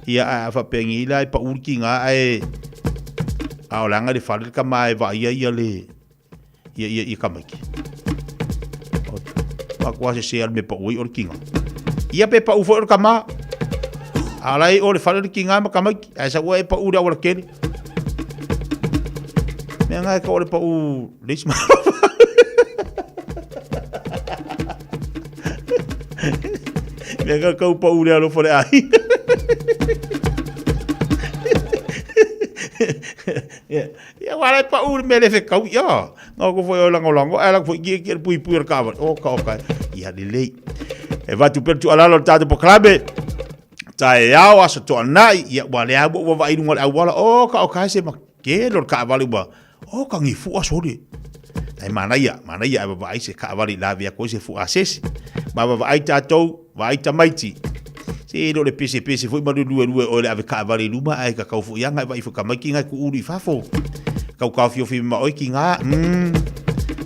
Ia a wha pia ngila ai pa uri ki ngā ai. A o langa le whalil ka mai wa ia le. Ia kamaiki. Whakuase se al me pa ui o le kinga. Ia pe pa ufo o le kama. Alai o le whale le kinga ma kamaki. Ai sa ua e pa ura o le kere. Mea ngai ka o le pa u leisi ma. Mea ngai ka u pa ura alo fore ai. Ia wala pa ur mele fe kau ia. Ngau ko foi o lango ala foi ki pui ka. O ka. Ia le lei. E va tu per tu ala lo tatu po klabe. Tai ao aso to nai ia wale abo wa inu wala wala o ka se ma ke lo ka vale ba. O ka ngi fu aso de. Ai mana ia ba ai se ka vale la via ko se fu asesi. Ma ba ai tatou, va ai tamaiti. Se do le pese foi ma lue o le ave ka vale luma ai ka fu ia ngai vai fu ka mai ki ngai ku uri fafo. Ka fio fi ma oi ki nga.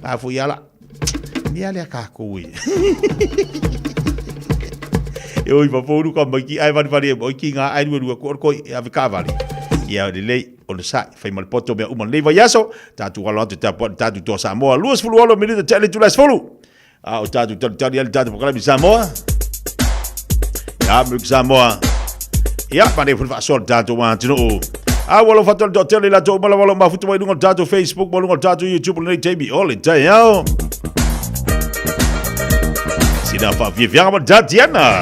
A fu ia la. Mia le ka ko ui. E oi pa foru ka mai ki ai vale oi ki nga ai lue ko ave ka vale. Ia le lei o le sai fai mal poto me uma leva yaso tatu wala tatu to Samoa luas fulu wala minute tele tu las fulu. O tatu tatu para mi Samoa. Ya mu Samoa. Ya pane fu fa sol tatu wa tino. Wala fa tol tele la to wala ma futu mai dungo tatu Facebook wala tatu YouTube le TV all it ya. Sina fa via ma Diana.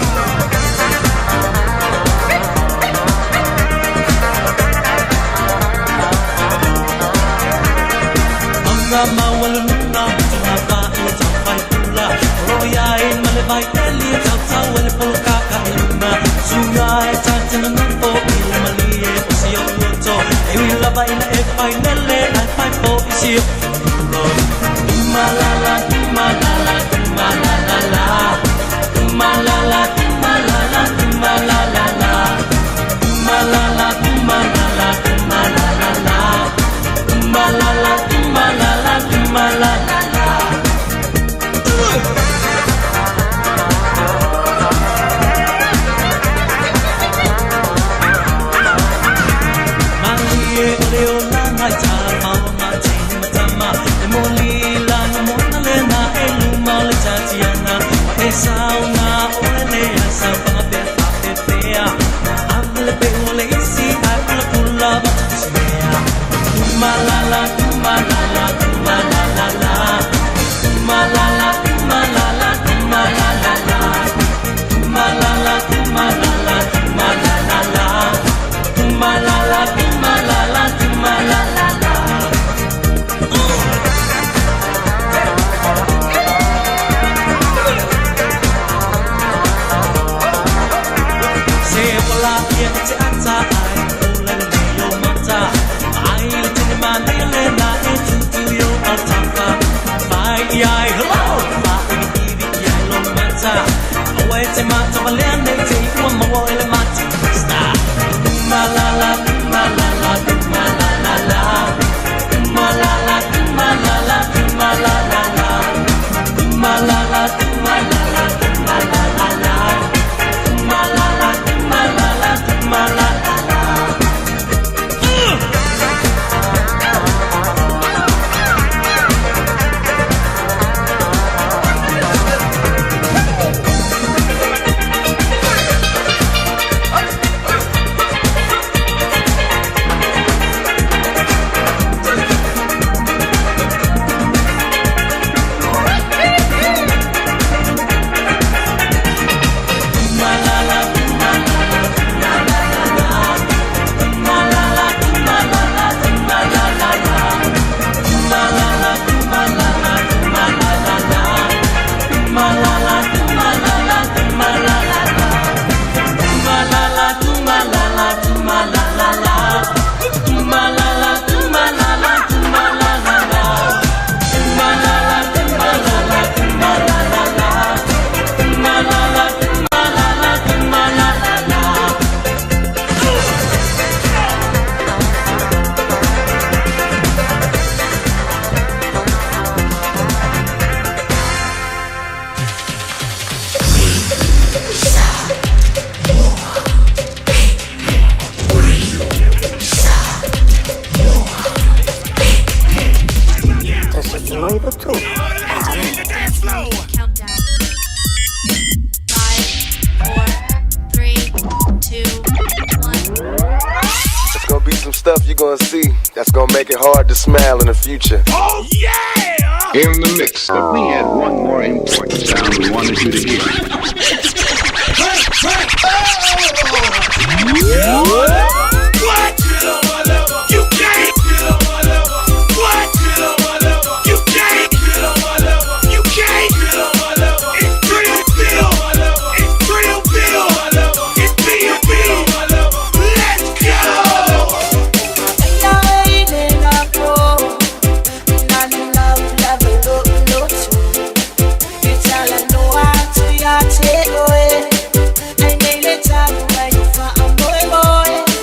gonna see that's gonna make it hard to smile in the future. Oh yeah! In the mix, but we had one more important sound we wanted you to hear. What? You can't. What? You can't. You can't. It's real deal. It's real deal. It's B.O.B. Let's go. Take away. I need it time when you find a boy.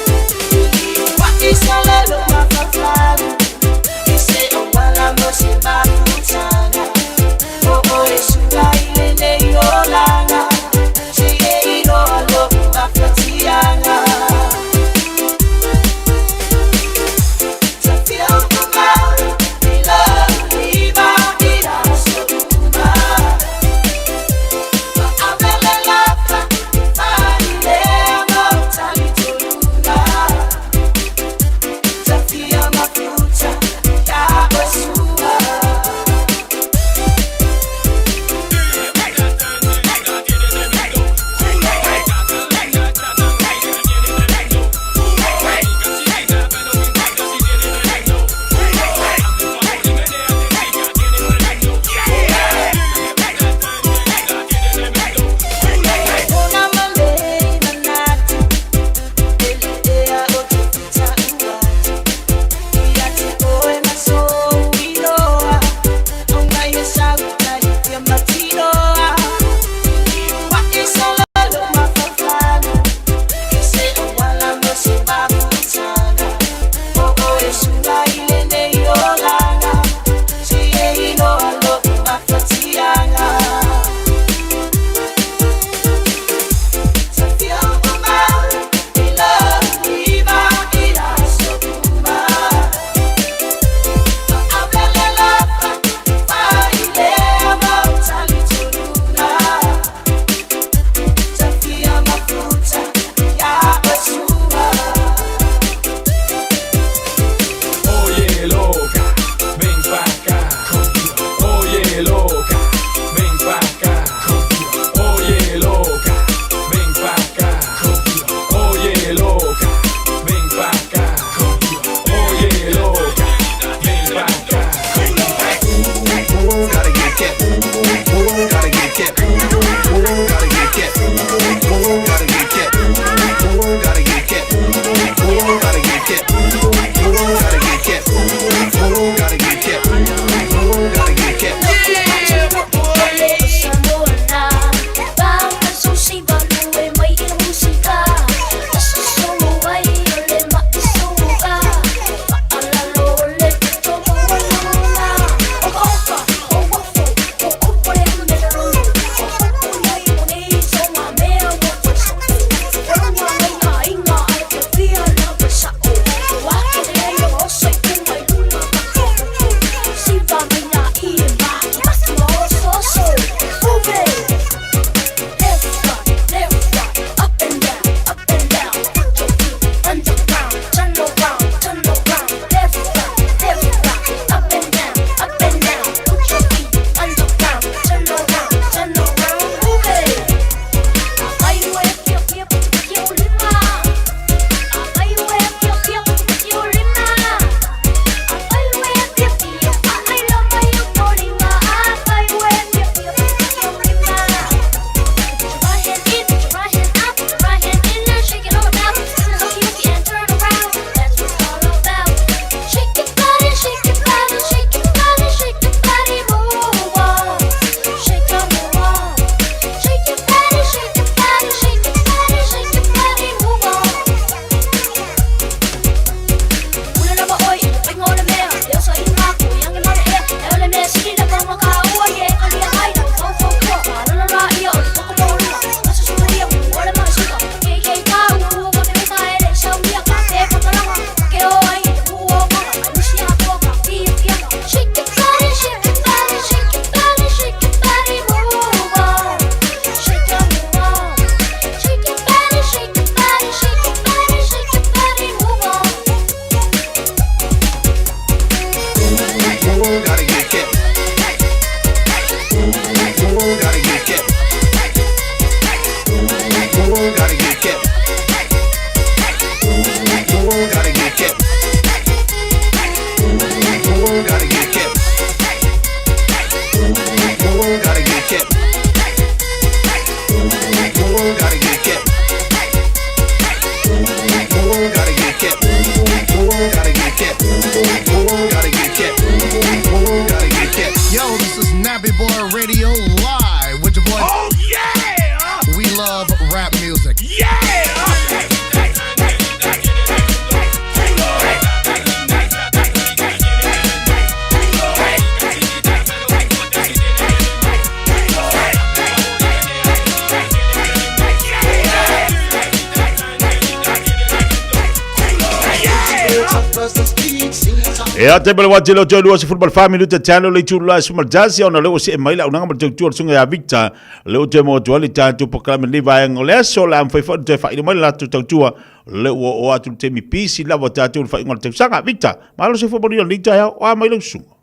E a te pele wate lo te lua se football family te tano le tu la sumal jazz ona le o se mai la unanga te tu sunga ya Victor le o te mo tu ali tu proclame le vai ngole so la am fai te fai mai la tu tu le o atu te mi pisi la vota tu fai ngol te sanga Victor malo se football yo lita ya o mai lo sunga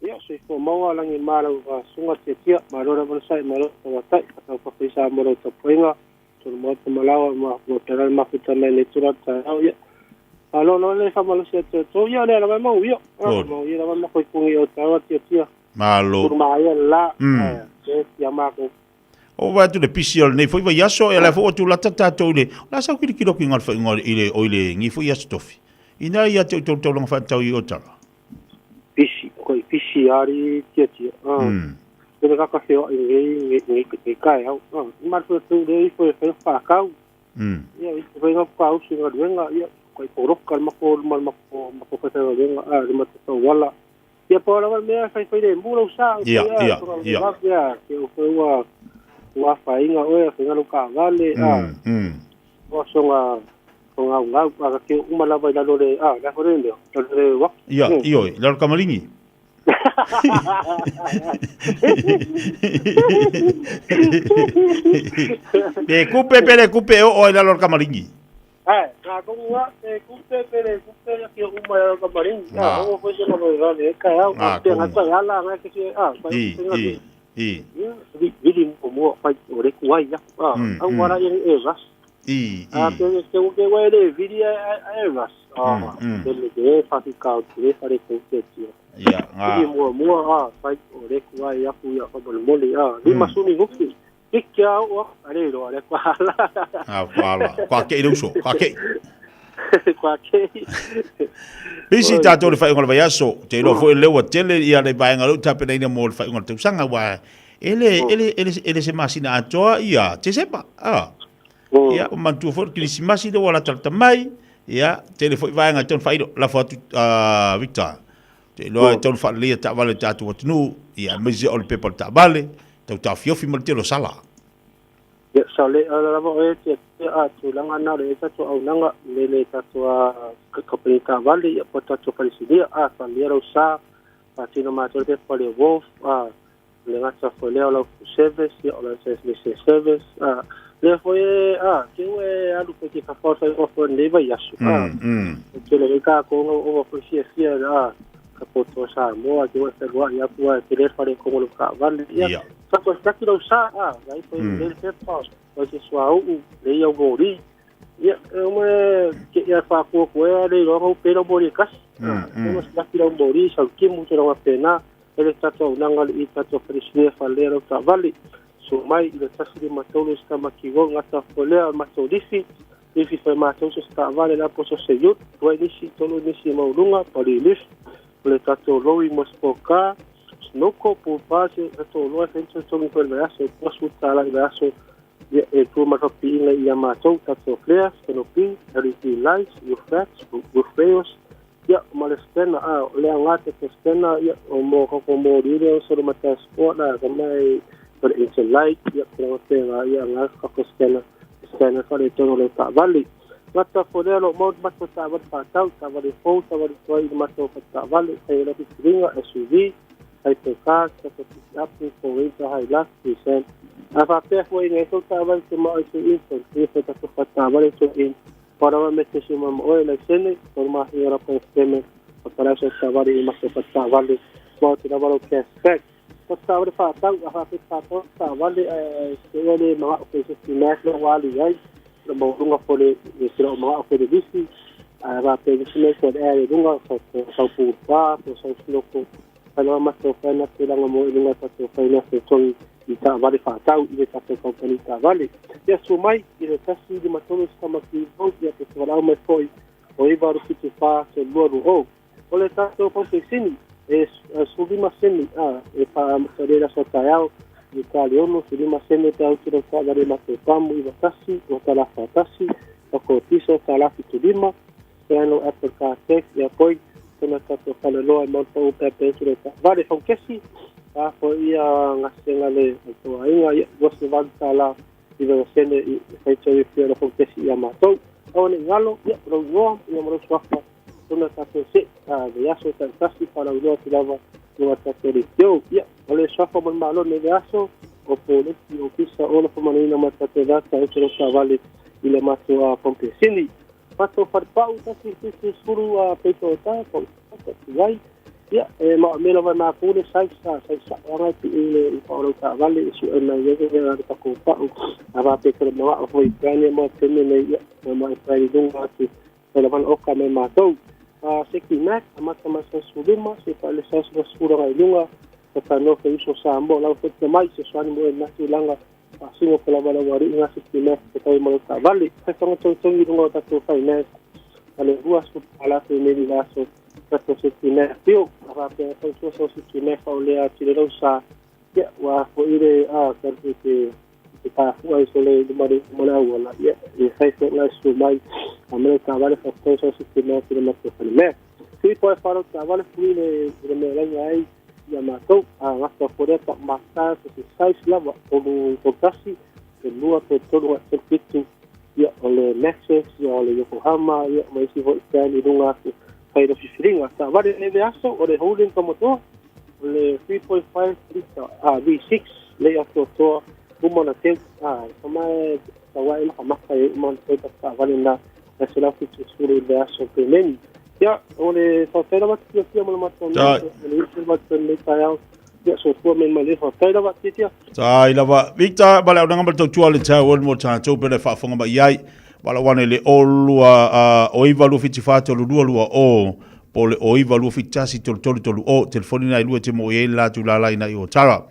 ya se fo mawa langi mala sunga te tia malo na bo sai malo ta tai ta ko pisa mo to poinga tu mo te malawa mo te ra ma fita le tu ra ta ya alo no le fa malo se te to ya le la mo yo mo ya la ma ko pungi o ta wa tia malo por ma ya la se ya ma ko o va tu le pisiol nei foi vai aso e la fo tu la tata to le la sa ki lo ki ngal fa ngol ile o ile ngi foi aso tofi ina ia te to long fa tau i o tala pisi ko pisi ari tia le ka ka feo ngi kai au ma tu le foi fa ka ya foi no pa u singa venga ya ko porok kalma ko mal ma ko fa ta venga ma to wala ya por la me fa de mbulo sa ya que foi wa fainga o fainga no ka vale o songa nga ke uma la vai la lore la correndo le wa io la Camalingi coupe o la Camalingi na ko wa coupe ya ke uma la Camalingi o foi no le ka te na ta ala nga ke vidi mo fai ore kuai ya au wara e vas ke wa le vidi e vas le fasi ka le fare ko te ya vidi mo fai ore kuai ya ku ya ko mole ni masuni ngukti ikya o are ro are kwala kwa ke ro so kwa ke Bisi tato le fai ngol vai aso te lo foi le wa tele ia le vai ngalo tape nei mo le fai ngol te sanga wa ele se masina atoa ia te sepa ia o mantu for krisimasi de wala tarta mai ia te le foi vai ngaton fai la foto Victor te lo ton fa le ta vale tatu tnu ia mezi ol people ta vale ta fiofi mo te lo sala ya sale ala mo e te tu langa na le ta tu au langa le ta tu ka pelita vale ya pota tu parisidia fa le ro sa pa tino ma tu te pole wolf le ngata foi le ala service ya ala service le foi ke we alu pe ki ka forza o fo le vai asu ke le ka ko o fo sia ka poto sa mo ke we se wa ya ku te le fare ko lo ka vale ya sa ko sta ki lo sa vai foi le se pa o se swa u le yo gori ya mo ke ya fa ko le ro pe lo bori kas mo sta ki lo bori sa ki mo te ro pena ele tato nanga i tato frisne falero ta vali so mai ile tasiri matolo sta makigo ngata folea matodifi ifi fa matolo sta vale la poso seyut do inisi tolo nisi maulunga palilis le tato loi mospoka snoko po base tato lo fenso tolo per veaso posu tala veaso e tu matopi ile ia matolo tato fleas kenopi riti lights you facts bufeos ya malestena le angate ke stena ya o mo ko mo dire so ma sport na mai per it's light ya pro teva ya nga ko stena fa le tono le ta vali mata fodelo mo mata ta va pa ta va le fo ta va le toi mata ta vali e le pinga SUV ai te ka ta ta po ita hai la percent ava pe foi ne to ta va se mo se info se ta ta va le to in para mete se mo o le sene por ma era po steme para se savari ma se ta vali mo te va lo ke spec ta va fa ta vali se le ma o se national wali ai mo runga pole se lo ma o de bisi va pe se le ko e runga so pu pa so loko ala ma so fa na te la mo runga ta so fa na se ton i ta vale fa tau i ta se company ta vale ya su mai i le tasi di matono sta ma ki bo ya te wala mai foi o i varu ki te fa se luaru o le tato po pe sini su di ma sini e pa ma so taiao i ka leono su di ma sini ta uti ro ka vale ma te pamu i tasi o ta la fa tasi o ko piso ta la fi tu dima e ano apple car tech ya poi tena tato kale loa mo po pe pe tu ta vale fon kesi ko ia ngasenga le to ainga was levanta la i ve sene i fai tau i fia la fokesi ia matou au ne ngalo ia ro ia mo swafa tuna tatou se le aso taʻitasi palauloa tilava lua tatou leitio ia o le soafa mai malone le aso o polisi ofisa o le famanuina ma tatou data e tolo tavale i le matua Pompesini pato farpau tasi suru a peitota po vai ia e ma mela vai ma pule sai anga pi le paulo tavale su na yege na ta ko pa ava pe kre ma foi kane ma tene ne ia ma sai dunga ati pela van oka me ma to seki mat amata masa sulima se pale sa sura ngai lunga ta no ke iso sambo la fe mai se swani mo na tulanga singo pela bala wari nga seki mat te kai mo tavale se tonga tongi dunga ta to finance ale rua su ala te ne laso tato seki mat tio ava pe so seki mat o le ati le rosa ya wa fo ire kartu te ta fua iso le mari mona wala ya e sai se la su mai America vale factoso sistema de macrofilme. Si puede faro vale fluire de melange ai Yamato a hasta por esta masa se sai lava o casi de lua por todo o circuito ya ole Nexus ya ole Yokohama ya mai si vo estani dunga sai do fringa hasta vale neve aso o de holding como to le 3.5 V6 le aso to como na tem como tawai ma maka mon ta vale na se la fitu suru le aso pemeni ya ole sotera bat kia mo maton le bat le tayao ya so fo men male sotera bat tia sai lava Victor bala unanga bat tu le cha wol mo cha cho pele fa fonga ba yai bala wane le olua oiva lu fiti fato lu lua o pole oiva lu fitasi tolu o telefoni na lu te mo yela tu la ina i o tara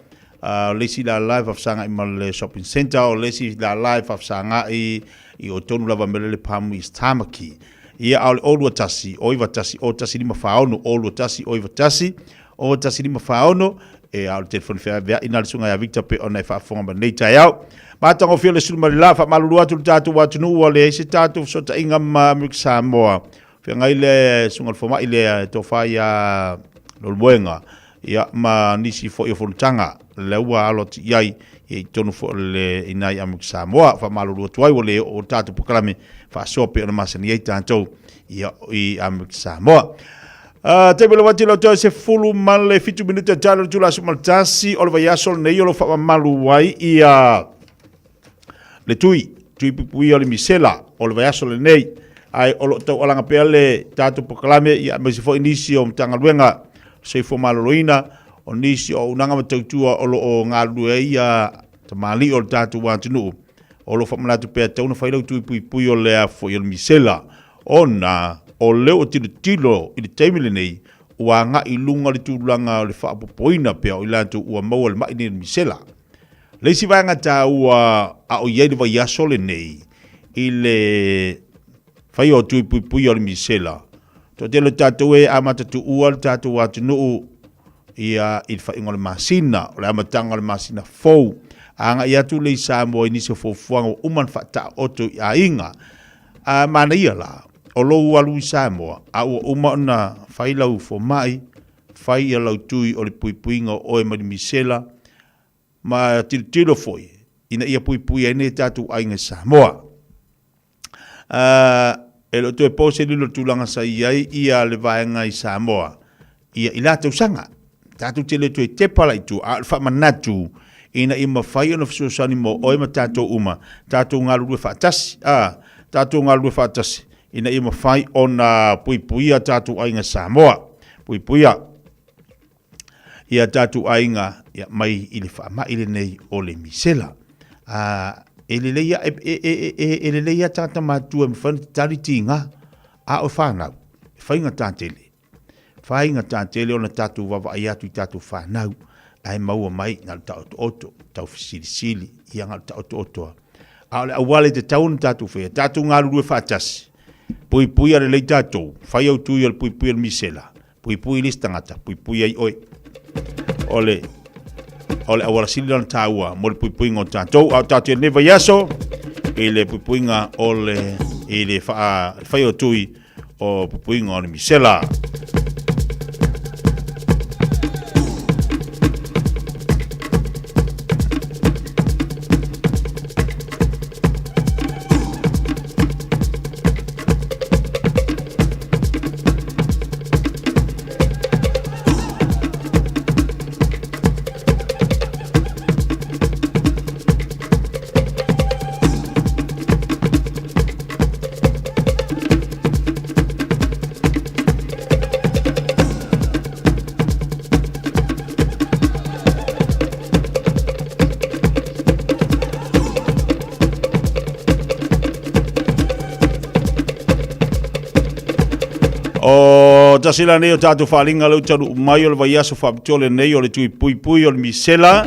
lesi la live of sanga i mal shopping center o lesi la live of sanga i o tonu lava melele pamu i Tamaki ia au olua tasi oiva tasi o tasi lima faono olua tasi oiva tasi o tasi lima faono e au telefoni fea vea ina sunga ya Victor pe ona fa fonga ba nei tai au matango fio le sulma la fa malulu atu tatu watu nu wale se tatu so ta inga ma miksa moa fia ngai le sunga foma ile to fa ya lolwenga ia ma nisi fo yo fultanga le ua alot yai e tonu fo le inai amuk Samoa fa malulu tuai wole o tatu pokalame fa sope ona masani e tanto ia i amuk Samoa te belo wati lo to se fulu male fitu minuta talo tula sumaltasi olva yasol ne yolo fa malu wai ia le tui pui ole misela olva yasol nei ai olo to olanga pele tatu pokalame ia me se fo inisio mtanga luenga se fo maloloina o nisi o unanga matautua o lo o ngalu e ia tamali o tatu watunu o lo whamanatu pēr tauna whailau tui pui o lea fo i o misela ona o leo tilo i le teimile nei ua nga i lunga le tūlanga o le whaapopoina pēr o ilantu ua maua le mai ni misela leisi vanga ta ua a o iei le vai asole nei i le whai o tui pui o le misela to te le tatu e amatatu ua le tatu watunu ia il fa ingol masina o le amatanga le masina fou anga ia tu le Samoa i nisi fofuanga uman fata oto a inga mana ia la o lo alu Samoa a uma na failau fo mai fai ia lau tui o le puipuinga o e mani misela ma tilo foi ina ia puipui ene tatu a inga Samoa e lo tue pose lilo tulanga sa iai ia le vaenga i Samoa ia ilata usanga tatu tele tu te pala itu a fa manatu ina ima fai ona fsusani mo o ima tatu uma tatu ngalu fatasi tatu ngalu fatasi ina ima fai ona puipuia tatu ainga Samoa puipuia ia tatu ainga ia mai ili fa mai ile nei o le misela ele leia tata matu em fan talitinga a o fana fainga tantele fainga tantele ona tatu vava ia tu tatu fanau ai mau mai na oto tau sili ia ngal oto ale awale te taun tatu fe tatu ngalu fa tas pui ale le tatu fai au tu il pui misela pui listangata pui ai oi ole awala sili lan taua mo pui ngo tatu au tatu neva yaso ele pui nga ole ele fai au tui o pui ngo misela O tasila nei o tātou whalinga lau taru mai o le vai aso whaapitole nei o le tui pui pui o le misela.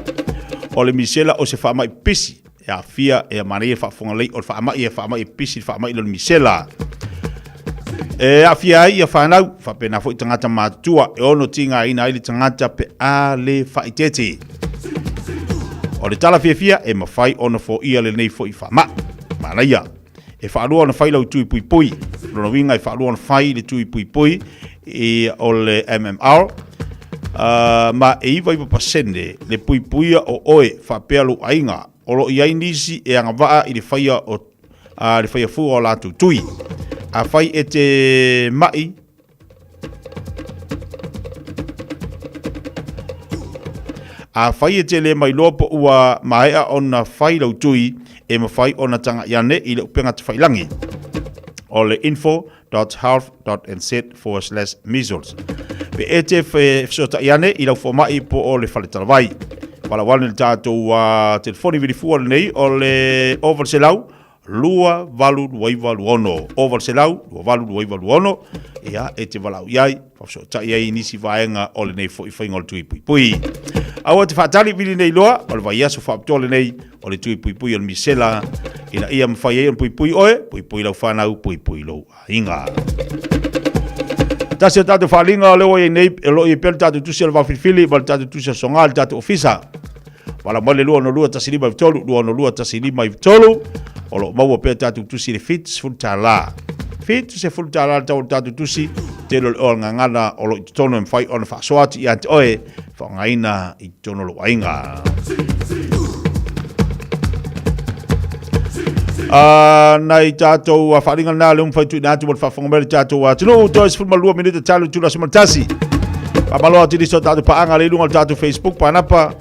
O le misela o se whaamai pisi. E a fia e a maria whaafonga lei o le whaamai pisi whaamai o le misela. E a fia ai a whanau whapena fo i tangata mātua e ono tinga ina ili tangata pe a le whaitete. O le tala fia e mawhai ono fo ia le nei fo i whaama. Manaia. E whaalua na whai lau tui pui pui. Rono winga e whaalua na whai le tui pui pui e o le MMR. Ma e iwa pasende le pui puia o oe whapea lu ainga. O lo iai nisi e anga waa i le whaia o le whaia fu o la tui. A whai e te mai. A whai e te le mai lopo ua maea o na whai lau tui e mawhai o na tanga iane i le upenga te whailangi. O le info.health.nz/measles. Pe e te whesota iane i lau whamai po o le whaletalawai. Wala wane le tātou telefoni virifu o le nei o le oval se lau. Lua valu waivalu ono. Oval se lau, lua valu waivalu ono. Ia e te walau iai. Whesota iai nisi vaenga o le nei fo i whainga o le tui pui pui. Aua te whaatali vili nei loa, o le vai aso whaapitole nei, o le tui pui pui o le misela, ina ia mwhai e on pui pui oe, pui pui lau whanau, pui pui lau inga. Tasi o tātou whaalinga o leo e nei, e lo i pēl tātou tusi al whawhilfili, ma le tātou tusi a songa, le tātou ofisa. Wala male lua no lua tasi lima i vitolu, lua no lua tasi lima i vitolu, o lo maua pēl tātou tusi le fits fultala. Fits se fultala le tātou tusi, te lo o ngangana o lo i tono e mwhai o na whaasoati i ante oe, whaongaina i tono lo ainga. Nei tātou wharinga nā le umwhai tui nātu mo le whawhongomere tātou tino uto e sifurma lua minute tālu tula simaltasi. Pamaloa tini so tātou paanga le ilunga le tātou Facebook panapa.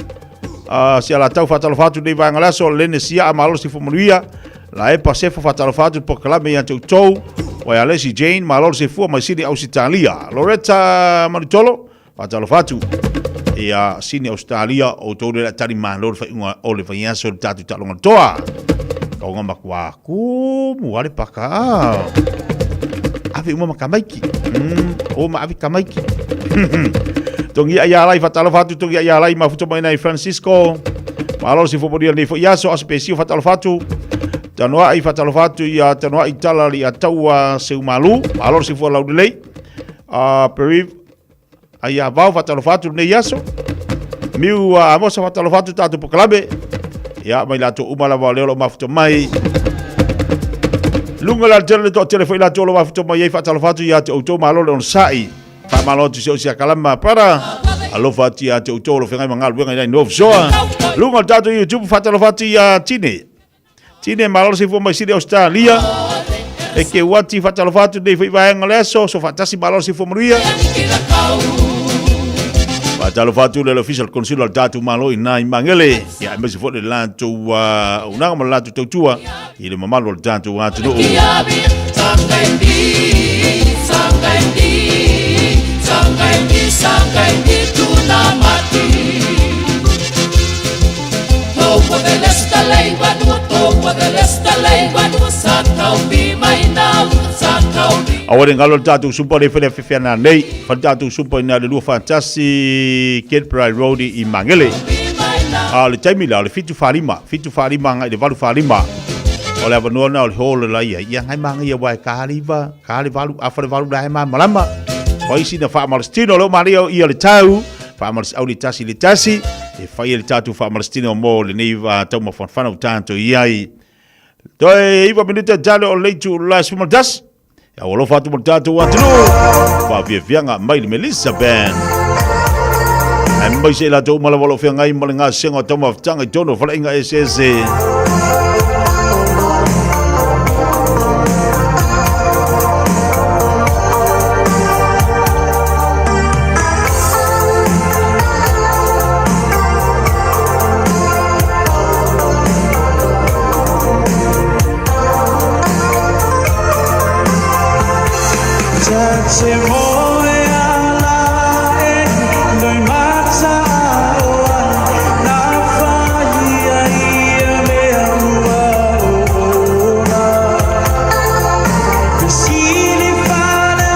Si ala tau whatalo whatu nei vaanga laso lene sia a malo sifurmanuia. La e pa sefo whatalo whatu po kalame i ante utou. Wai Alessi Jane malo sefua mai sini Ausitalia. Loretta Manitolo whatalo whatu. E a sini Australia o tōre la tari mālor whainga o le whaianso le tātou talonga toa. Kaunga makua ku muare paka. Avi uma makamaiki. O ma avi kamaiki. Tongi ia lai fatalo fatu tongi ia lai mafuto mai nei Francisco. Malo si foporia nei iaso aspesio fatalo fatu. Tanoa ai fatalo fatu ia tanoa i tala li ataua seu malu. Malo si fo laudilei. Periv ai avau fatalo fatu nei iaso. Miu amosa fatalo fatu tatu pokalabe. Ya mai lato umala wa leo mafuto mai. Lunga la tele to telefone la tolo mafuto mai fa talo fatu ya te auto malo on sai. Fa malo tu se sia kalama para. Alo fati ya te auto lo fenga mangal wenga ina no soa. Lunga tato YouTube fa talo fatu ya tine. Tine malo se fo mai sidi Australia. E ke wati fa talo fatu dei fa nga leso so fatasi malo se fo muria. Talo fatu le official consul al tatu malo ina imangele ya mbesi fo le lanto unanga mo lanto totua ile mamalo le tatu atu no sangaindi tuna mati to for the last lengua to for the last lengua santa be my now santa. Awale ngalo tatu supo le fele fefena nei tatu supo ina le lua fantasi Ketpride Road i Mangele. Le taimi la le fitu farima ngai le valu farima. Ole avano na le hole la ia ngai manga ia wai kali valu afare valu dai ma malama. Oi sina fa Malstino lo Mario ia le tau fa Mals au le tasi e fai le tatu fa Malstino mo le neiva tau mo fanfana tanto iai. Toi iva minute jalo o leitu la sumaldas. Ya walo fatu mutatu watinu fa fianga mai Melissa Band. Mai se la to mala walo fianga i malinga senga toma tanga tono fa inga SS. Se voy a la no hay más na falla y me amua si ni fala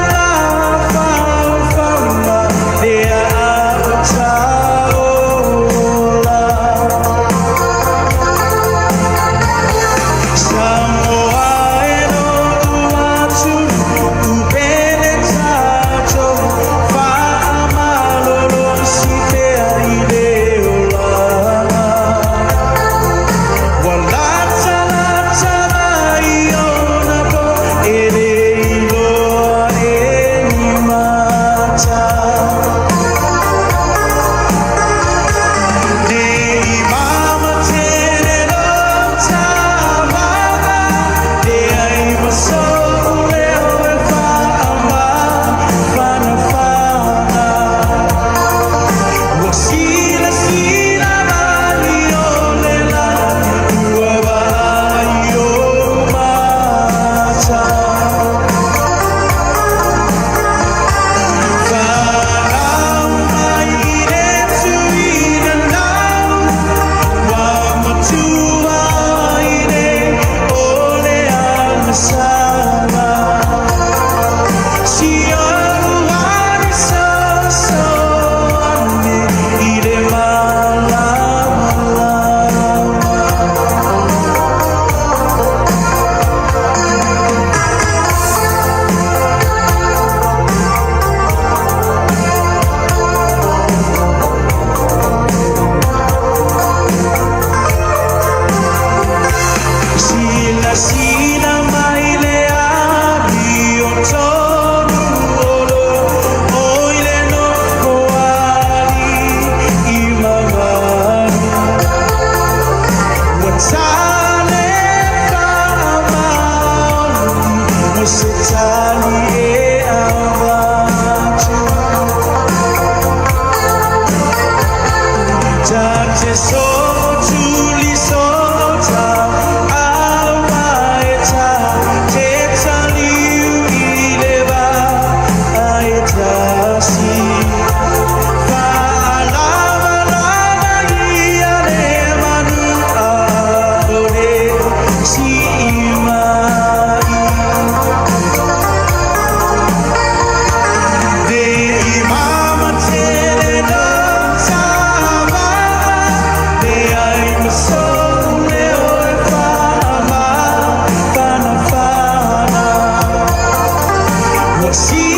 Sala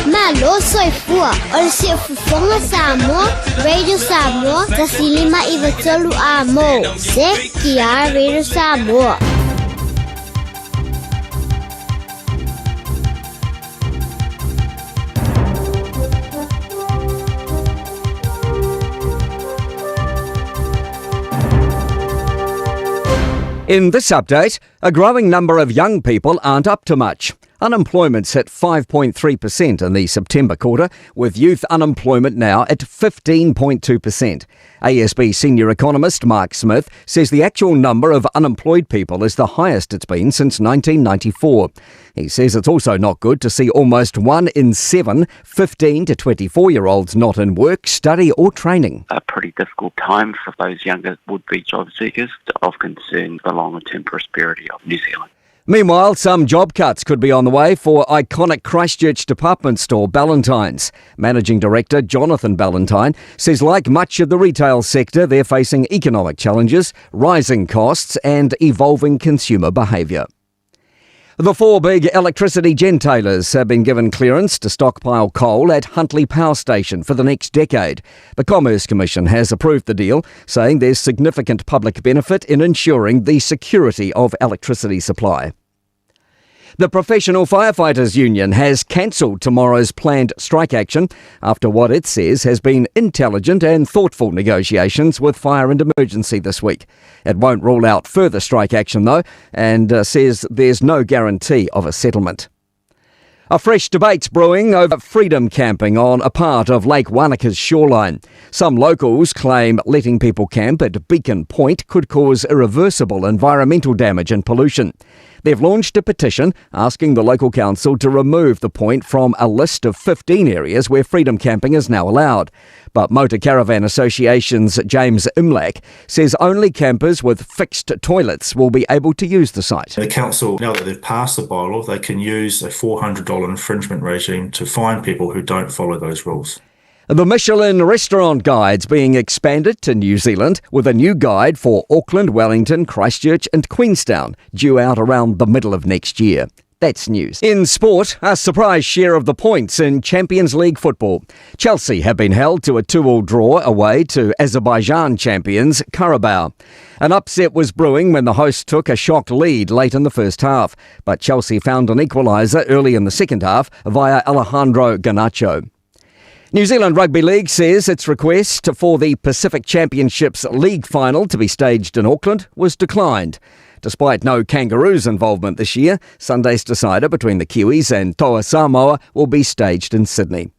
Malo soifua, o le siafufonga Samoa, Radio Samoa, tasilima iwatolu amo, se kia Radio Samoa. In this update, a growing number of young people aren't up to much. Unemployment's hit 5.3% in the September quarter, with youth unemployment now at 15.2%. ASB senior economist Mark Smith says the actual number of unemployed people is the highest it's been since 1994. He says it's also not good to see almost 1 in 7 15 to 24-year-olds not in work, study or training. A pretty difficult time for those younger would-be job seekers, of concern the longer-term prosperity of New Zealand. Meanwhile, some job cuts could be on the way for iconic Christchurch department store Ballantyne's. Managing Director Jonathan Ballantyne says like much of the retail sector, they're facing economic challenges, rising costs and evolving consumer behaviour. The 4 big electricity gentailers have been given clearance to stockpile coal at Huntly Power Station for the next decade. The Commerce Commission has approved the deal, saying there's significant public benefit in ensuring the security of electricity supply. The Professional Firefighters Union has cancelled tomorrow's planned strike action after what it says has been intelligent and thoughtful negotiations with Fire and Emergency this week. It won't rule out further strike action though, and says there's no guarantee of a settlement. A fresh debate's brewing over freedom camping on a part of Lake Wanaka's shoreline. Some locals claim letting people camp at Beacon Point could cause irreversible environmental damage and pollution. They've launched a petition asking the local council to remove the point from a list of 15 areas where freedom camping is now allowed. But Motor Caravan Association's James Imlach says only campers with fixed toilets will be able to use the site. The council, now that they've passed the bylaw, they can use a $400 infringement regime to fine people who don't follow those rules. The Michelin restaurant guide's being expanded to New Zealand with a new guide for Auckland, Wellington, Christchurch and Queenstown due out around the middle of next year. That's news. In sport, a surprise share of the points in Champions League football. Chelsea have been held to a 2-2 draw away to Azerbaijan champions Carabao. An upset was brewing when the hosts took a shock lead late in the first half, but Chelsea found an equaliser early in the second half via Alejandro Garnacho. New Zealand Rugby League says its request for the Pacific Championships League final to be staged in Auckland was declined. Despite no Kangaroos involvement this year, Sunday's decider between the Kiwis and Toa Samoa will be staged in Sydney.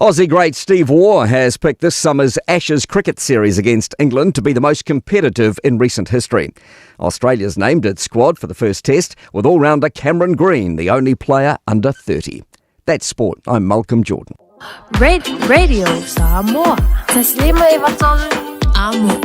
Aussie great Steve Waugh has picked this summer's Ashes cricket series against England to be the most competitive in recent history. Australia's named its squad for the first test with all-rounder Cameron Green, the only player under 30. That's sport. I'm Malcolm Jordan. Radio Samoa. Taslima iwatolu amo.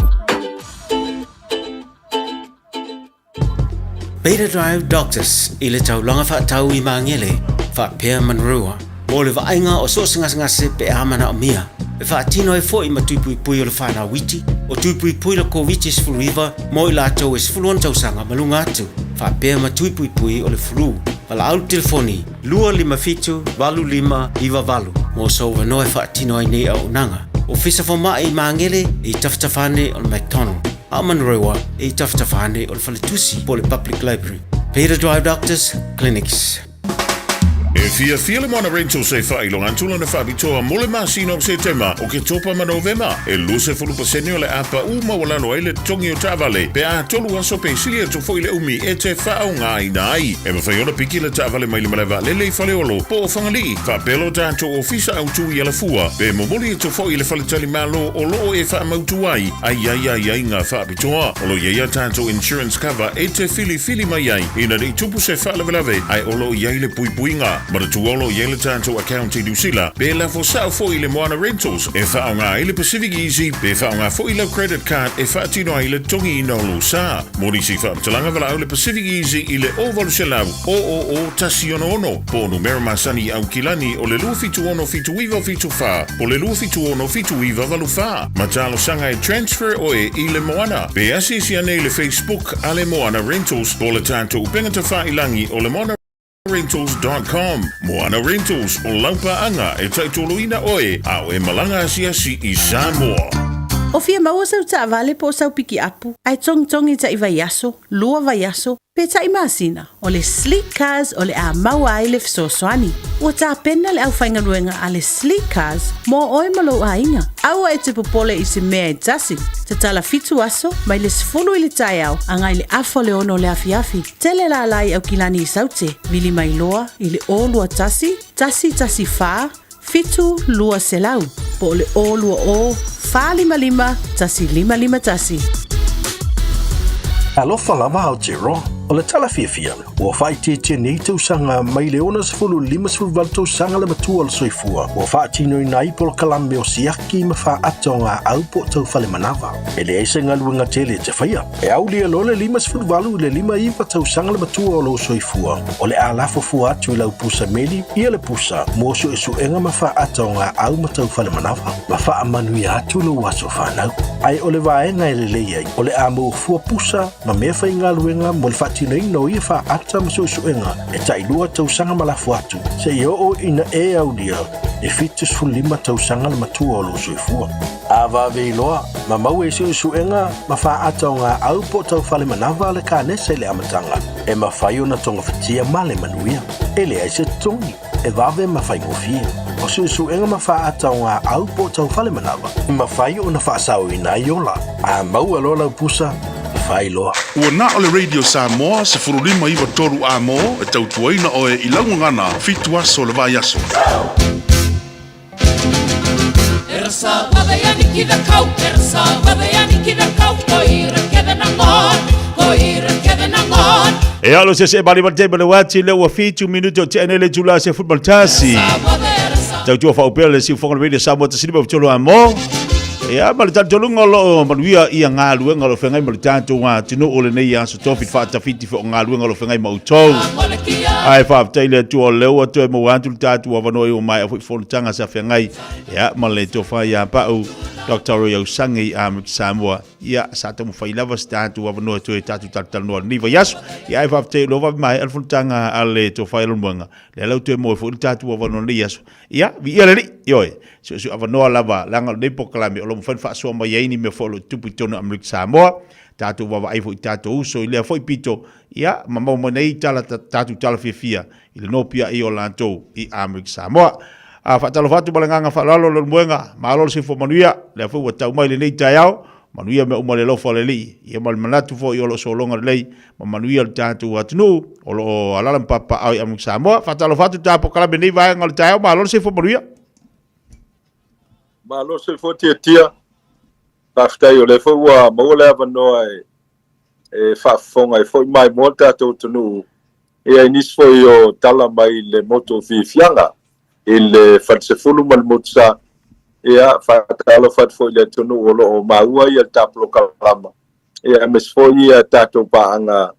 Beta Drive Doctors i le taulanga whaatau i mangele whaapea manrua. O le vaenga o so ngase pe amana o mia. E whaatino e fo i matuipui o le whana witi. O tuipui la COVID sfuluiva mo i lātou e sfuluan tausanga malunga atu. Whaapea matuipui o le flu. Wala au telefoni, 255 iwa valu. Mo so wanoe whaatino ai nei au nanga. O fisa whama i mangele i taftafane o le McDonald. Amanrewa i taftafane o le Whaletusi po le Public Library. Peter Drive Doctors Clinics. E fia le moana rental se whailonga antula na whabitoa mole masino o se tema o ke topa ma Novema. E luse fulupa o le apa uma walano e le tongi o Tavale. Pe a tolu aso pe silia to foi le umi e te whao ngai nai. E mawhaiona piki le Tavale mai le malewa lele i whaleolo. Po o whangali, whapelo tātou ofisa au tui ala fua. Pe momoli e to foi le whaletali malo o loo e wha mautu ai. Ai ngā whabitoa. Olo ia tātou insurance cover e te fili mai ai. Ina ni tupu se whalewelave ai olo iai le puipuinga. Maratuolo yele tātou accounti Lucila, be la fosao fo i le Moana Rentals, e whaonga i le Pacific Easy, be whaonga fo i le credit card, e whaatino i le tongi i nolo sa. Mori si whaamtalanga wala au le Pacific Easy i le ovalu se lau, o tasi ono, po numero masani au kilani o le lua fitu ono fitu iwa fitu wha, po le lua fitu ono fitu iwa valu wha. Matalo sanga e transfer oe i le Moana, be asisi ane le Facebook a le Moana Rentals, po le tātou upengata wha ilangi o le Moana Rentals.com. Moana Rentals o laupaanga e taitoloina oe au e malanga asiasi I Samoa. O fia maua sau ta vale po sau piki apu. Ai tong I ta iwa yaso, lua va yaso, pe ta masina. O le Sleek Cars o le a maua ai le fisoswani. Ua ta pena le au whainga luenga a le Sleek Cars mo oe malo a inga. Aua e te popole I se mea e tasi. Te tala fitu aso, mai le sifulu I le tai au, angai le afo le ono le afiafi. Tele la lai au kilani I saute, vili mai loa, I le o lua tasi faa, fitu lua selau. Po le o lua o, faa lima, tasi lima tasi. Alofa lava au te roa. O le tala fia ua whai te nei tausanga mai le ona sifulu lima sifulu val tausanga le matua le soifua. Ua wha tino I nai polo kalambe o siaki ma wha atonga au po tau fale manawa. E le eise ngaluenga tele te whaia. E au lia lo le lima sifulu valu le lima iwa tausanga le matua o lo soifua. O le alafo fua atu I lau pusa meli, ia le pusa, moso e suenga ma wha atonga au ma tau fale manawa. Ma wha amanui atu lo waso whanau. Ai o le vaenga e le leiai, o le amo fua pusa, ma mea whai ngaluenga mo le tinei no ia fa ata ma suenga e tailua tausanga malafu atu se o ina e aulia e fitus fulima tausanga le matua o lo soifua ava veiloa ma mau e suenga ma fa ata nga au po tau fale manava le kanese le amatanga e ma fai ona tonga fatia male manuia ele ai se tongi e vave ma fai ngofia o suenga ma fa ata nga au po tau fale manava ma fai ona fa sao ina yola a mau alola pusa Failo. Ua na o le Radio Samoa se furulima iwa toru a mo e tautuaina oe I laungangana fitu aso le vai aso. Ersa vadayani kida kau, ersa vadayani kida kau, koira keda nangon. E alo se bali bate bale wati le ua fitu minuto te enele tula se football tasi. Tautua whaupea le si ufonga Radio Samoa te sinipa vitolo a mo. Ya malita lunga lo manuia ia ngalu ngalo fengai malita wa tino ole nei ya so tofi fata fiti fo ngalu ngalo fengai mautou ai fa taile tu o leo to mo wantu tatu wa no o mai fo tanga sa fengai ya malito fa ya pa o Dr. Yo sangi Samoa ya sa te mo faila va statu wa no to tatu tatu no ni va yas ya ai fa taile lo va mai al tanga ale to fa lo mwanga le lo to mo fo tatu wa no ni yas ya vi ele yoi so avanoa lava langa le pokalame o lo mfan fa so mai ni me folo tupu tonu Amerika Samoa tatu wa ai fo tatu so ile foi pito ya mama mo nei tala tatu tala fia ile no pia I Orlando I Amerika Samoa a fa talo fatu balanga fa lalo lo mwenga malo se fo manuia le fo wa tau mai le nei taiao manuia me umale lo fo le li ia mal manatu fo I lo so longa le manuia tatu wa tunu o lo alala papa ai Amerika Samoa fa talo fatu ta pokalame nei va ngal taiao malo se fo manuia ma lo se fo tia aftai o le fo wa mo le avano e fa fonga e fo mai molta to tunu e ai nis fo yo tala mai le moto fi fianga il fa se fulu mal motsa e a fa talo fa fo le tunu o lo maua ia taplo kalama e a mes fo ia tato pa anga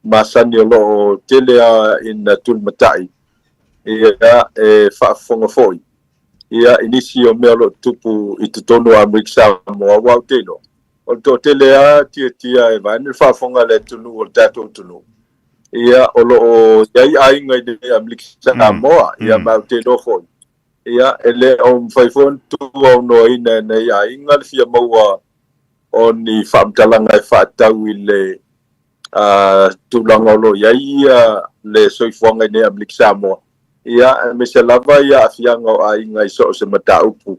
masani lo tele in tul matai e a fa fonga foi ia inisio melo tupu I tutono Amerika Samoa wa teno o to telea tia e vai fa fonga le tunu o tato tunu ia o lo ai ai ngai de Amerika Samoa ia ma teno foi ia ele on fai fon tu o no ina na ia ingal fia maua oni famtalanga fa tau ile tulanga lo ia le soifonga ne Amerika Samoa ia me se lava ia afianga o ai ngai so se mataupu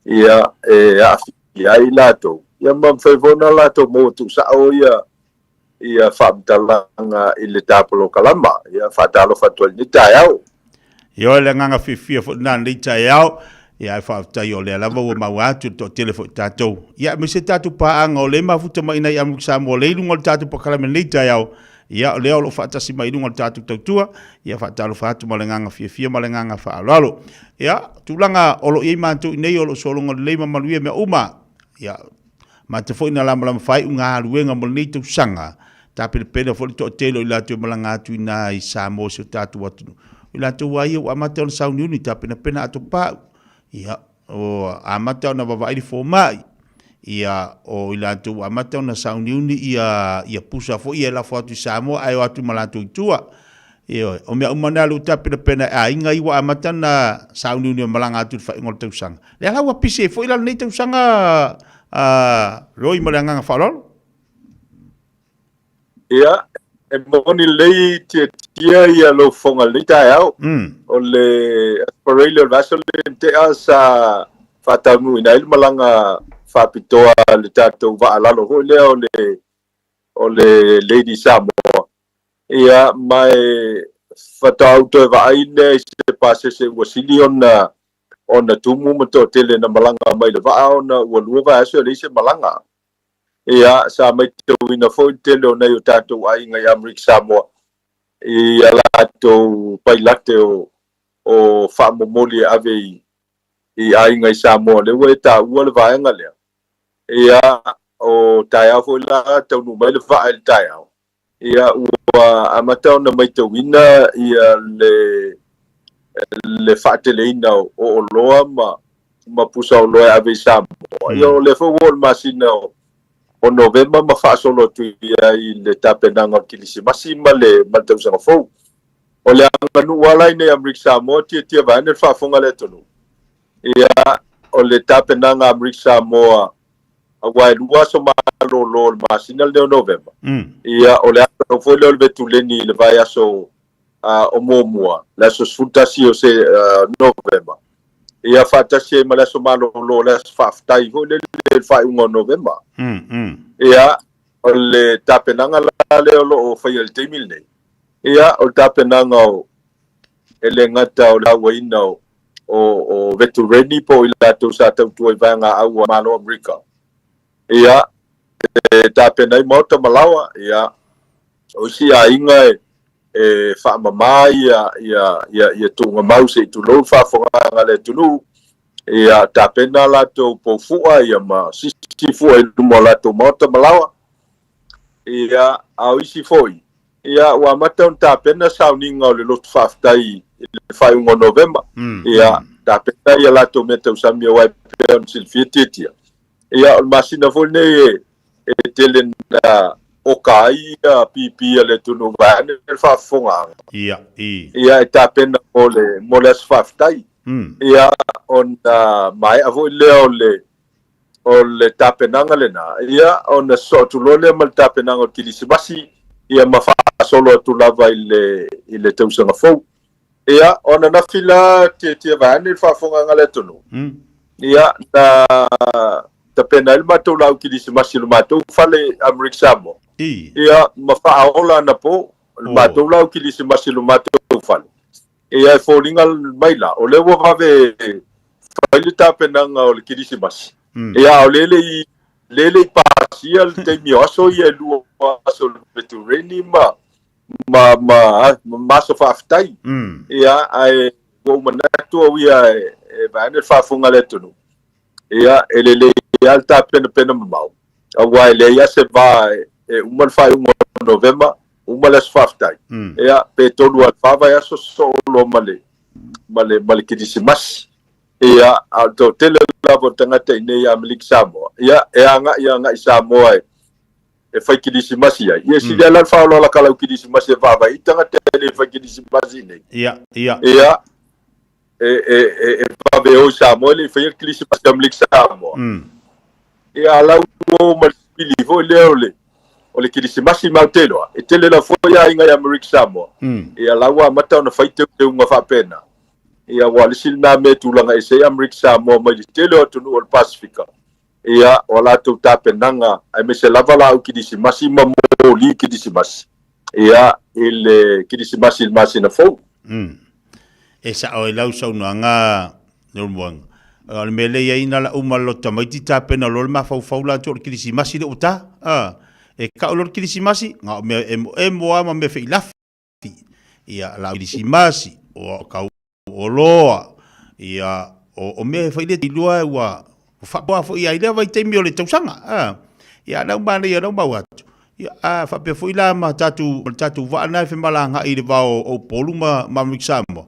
ia ia I lato ia mam faivona lato mo tu sa o ia famtalanga I le tapolo kalama ia fatalo fatol ni taiao yo le nganga fifia fo nan li taiao ia fa taio le lava o mawatu to telefone tato ia me se tatu pa anga o le mafuta mai nai Amerika Samoa le lungo tatu po kalama li taiao ia leo lo fata si mai lunga tatu tautua ia fata lo fatu malenganga fia malenganga fa lalo ia tulanga olo i mantu nei olo solonga le maluia me uma ia ma te foi na lama fai unga luenga mo nei tu sanga tapi pena fo to telo ila tu malanga tu na I Samoa so tatu watu ila tu wai o amate on sound unit tapi pena atu pa ia o amate na baba I fo mai ia o ila tu amata na sound uni ia pusa fo ia la foto Samoa ai atu malatu tua Io, o mea umana lu tapina pena a inga iwa amatana saunu ni malanga atu fa ingol tausanga. Le ala wa pise fo ila nei tausanga roi malanga falol. Ia, e moni lei tia ia lo fonga le tai au. O le Asparalia Vaseline te asa fatanu ina il malanga fa pitoa le tatou va alalo ho le o le Lady Samoa. Ia mai fatau to va ine se passe se wasili ona tumu mato tele na malanga mai le va ona o lua va so le se malanga. Ia sa mai to ina fo tele ona yo tatou ai ngai Amrik Samoa. Ia la to pailate o fa momoli ave I ai ngai Samoa le we ta ua le va nga le. Ia o taia fo la tau nu mai le va el taia. Ia ua amatau na mai tau ina ia le whaateleina o loa ma pusa o loa ave Samoa. Ia o le fawol masina o November ma whaasolo tu ia I le tapenanga o Kilisimasi ma le matau sanga fau. O le anganu walai nei Amrik Samoa tia vane le whaafonga le tonu. Ia o le tapenanga Amrik Samoa Awai lua so malo lo masina le November. Ia o le aka foi le betuleni le vai aso o momua. La so sfutasi o se November. Ia fatasi ma la so malo lo la faftai ho le fai un November. Ia o le tapenanga la le lo o fai el temil nei. Ia o tapenanga o ele ngata o la waina o vetureni po ila to sa tau tuai vanga au malo Amerika. Ia tapenai mota malawa ia o si a inga fa mama ia tunga mau se tu lo fa fonga le tunu ia tapena la to po fua ia ma si fua i mo la to mota malawa ia au si foi ia wa mata tapena sauninga le lot faftai le fai un November ia tapena ia la to meta usami wa pe silfietia ia o masina fo nei tele na o kai pipi le tunu vane fa fonga ia ia tapena mo le faftai ia on mai avo o le tapenanga le na ia on so tu lo le mal tapenanga o Kilisimasi ia ma fa solo tu lava ile tausanga fo ia on na fila te vane fa fonga ngale tunu ia na tapena il matou lau Kilisimasi le matou fale Amrik Samoa. Ia mawhaaola na po, le matou lau Kilisimasi le matou fale. Ia e fōringa mai la, o le wawave whaile tapenanga o le Kilisimasi. Ia o lele I pasia le teimi aso ia lua aso le vetureni maso whaafitai. Ia ai wau manatu au ia e vane whaafunga le tunu. Ia ele alta pena mau. Awai le ia se vai umal fai un November umal as faftai. Ia pe tolu al fava ia so solo male Kilisimasi. Ia alto tele lavo tangata ine ia Amrik Samoa. Ia anga Samoa e fai Kilisimasi ia. Ia si dia lan faulo la kalau Kilisimasi fava I tangata ele fai Kilisimasi ne. Ia pave o Samoa le fai Kilisimasi Amrik Samoa. Ia lau o malipili fo le Kilisimasi mautelo e tele la fo ia inga Amrik Samoa. Ia lau a mata ona fai te unga whapena. Ia walisil na me tulanga e se Amrik Samoa mai tele o tunu o Pasifika. Ia o la tu tapenanga ai me se lava la o Kilisimasi mamoli Kilisimasi. Ia ele Kilisimasi masina fo. E sa o lau sa unanga nurmuanga. Le mele ia ina la umalo tamaiti tapena lo ma fau la to Kilisimasi le uta e ka lo Kilisimasi nga e mo ama me fe lafi ia la Kilisimasi o ka o loa ia o me fe le lua wa fa po fo ia ile vai te mi le tausanga ia na mane ia no mau atu ia fa pe fo ila ma tatu va na fe malanga i le va o poluma ma Amrik Samoa.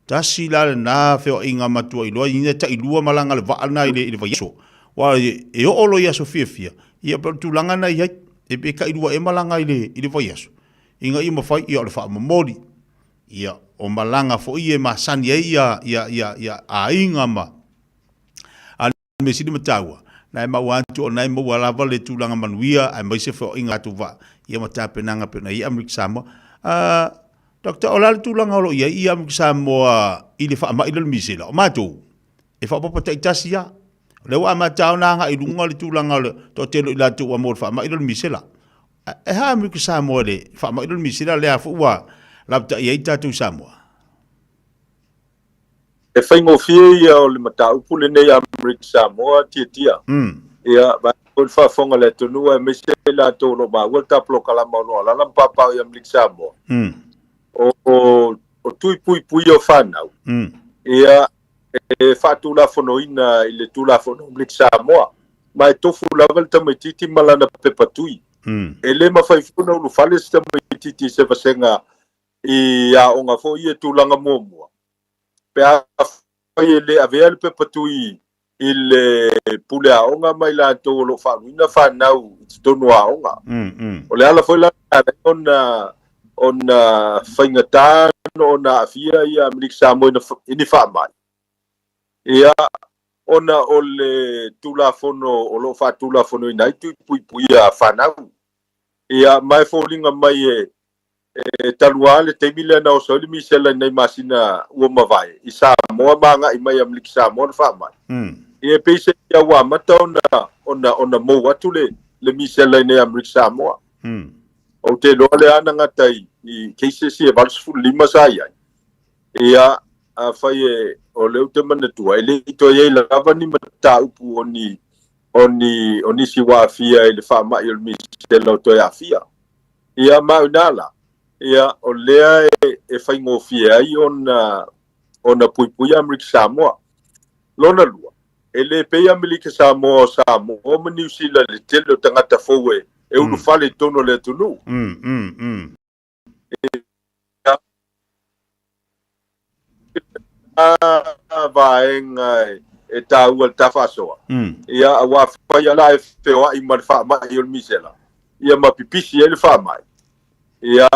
Tasi la na feo inga matua iloa ina ta ilua malanga le vaana ile vai yeso. Wa e olo ya sofia. Ia tu langa na ia e pe ka ilua e malanga ile vai yeso. Inga I mafai ia le fa mamori. ia o malanga fo ie masani ia ainga ma a me sidi matawa na ma wantu o nai mo wala vale tulanga manuia ai mai se fo inga tu va ia mata penanga pena ia Amerika Samoa Dr. Olal tulanga lo ia Amerika Samoa i le fa ma i le misela o mato e fa popa taitasi ia le wa mata ona nga i lunga le tulanga le to telo ila tu wa mo fa ma i le misela e ha Amerika Samoa le fa ma i le misela le afu wa lapta ia tatu Samoa. E whaingofie ia o le matau pule nei Amerika Samoa tia. Ia, ba o fa fonga le tonu e mese la to lo ba o taplo kala ma no la papa ia Amerika Samoa. O tui pui o fanau. Ia e fatu la fonoina i le tula fono Amerika Samoa. Mai tofu lavel tamatiti malana pepatui. E le mawhaifuna ulu fale sta tamatiti se vasenga ia o nga fo ia tulanga momua. Pe a fai le avea le pepatui i le pule a onga mai la to lo whanuina whanau i tonu a onga. O le ala foi la ona whaingatano ona afia ia Amerika Samoa ini whamai. Ia ona o le tula fono o lo whatula fono inai tui pui a whanau. Ia mai fōlinga mai talua le teimile na o soli misela nei masina ua mavae i Samoa manga i mai Amerika Samoa fa mai e pese ia wa mata ona mo watu le misela nei Amerika Samoa o te lo le ana ngatai i keisesi e valsfu lima sai ia a fai o le te manatua ele to ye la vani mata upu oni si wa fia ele fa mai el misela to ya fia ia maunala ia o lea e whaingofia ai ona pui Amerika Samoa. Lona lua. E le pei Amerika Samoa o ma New Zealand le telo tangata foue e unu fale tono le tunu. Vaenga e taua tafasoa. Ia a wawhai ala e whewa i marwha mai o misela. Ia ma pipisi e le wha mai. Ia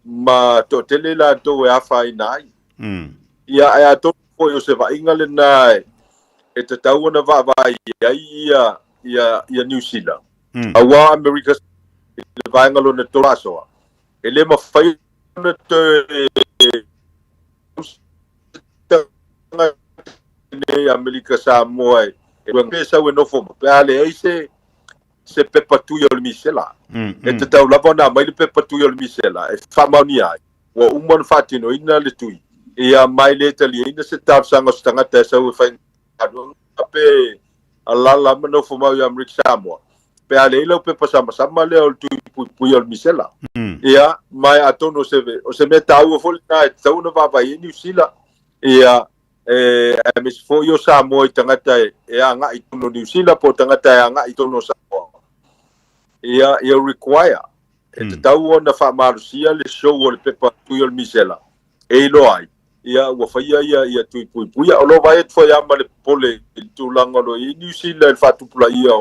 ma to tele la to e afa inai ia ai to foi o se va ingale nai e te tau na va ia New Zealand awa America le va ngalo na to laso ele ma fai na te ne America Samoa e pesa we no fo ale ai se pepatu yo misela e te tau lava na mai le pepatu yo misela e famani ai wa umon fatino ina le tui e a mai le tali ina se tau sanga stanga te sa u fa pe alala mano fo mai Amerika Samoa pe ale lo pe pasa sama le o tui pu yo misela e a mai atono se me tau fo na tau no va vai New Zealand e a mis fo yo Samoa tangata e a nga itono New Zealand po tangata e a nga itono Samoa ia require e te tau ona whamarusia le show o le pepa tui o le misela e ilo ai ia ua whaia ia tui pui o lo vai e tfoi ama le pole i tūlanga lo i New Zealand whatupula ia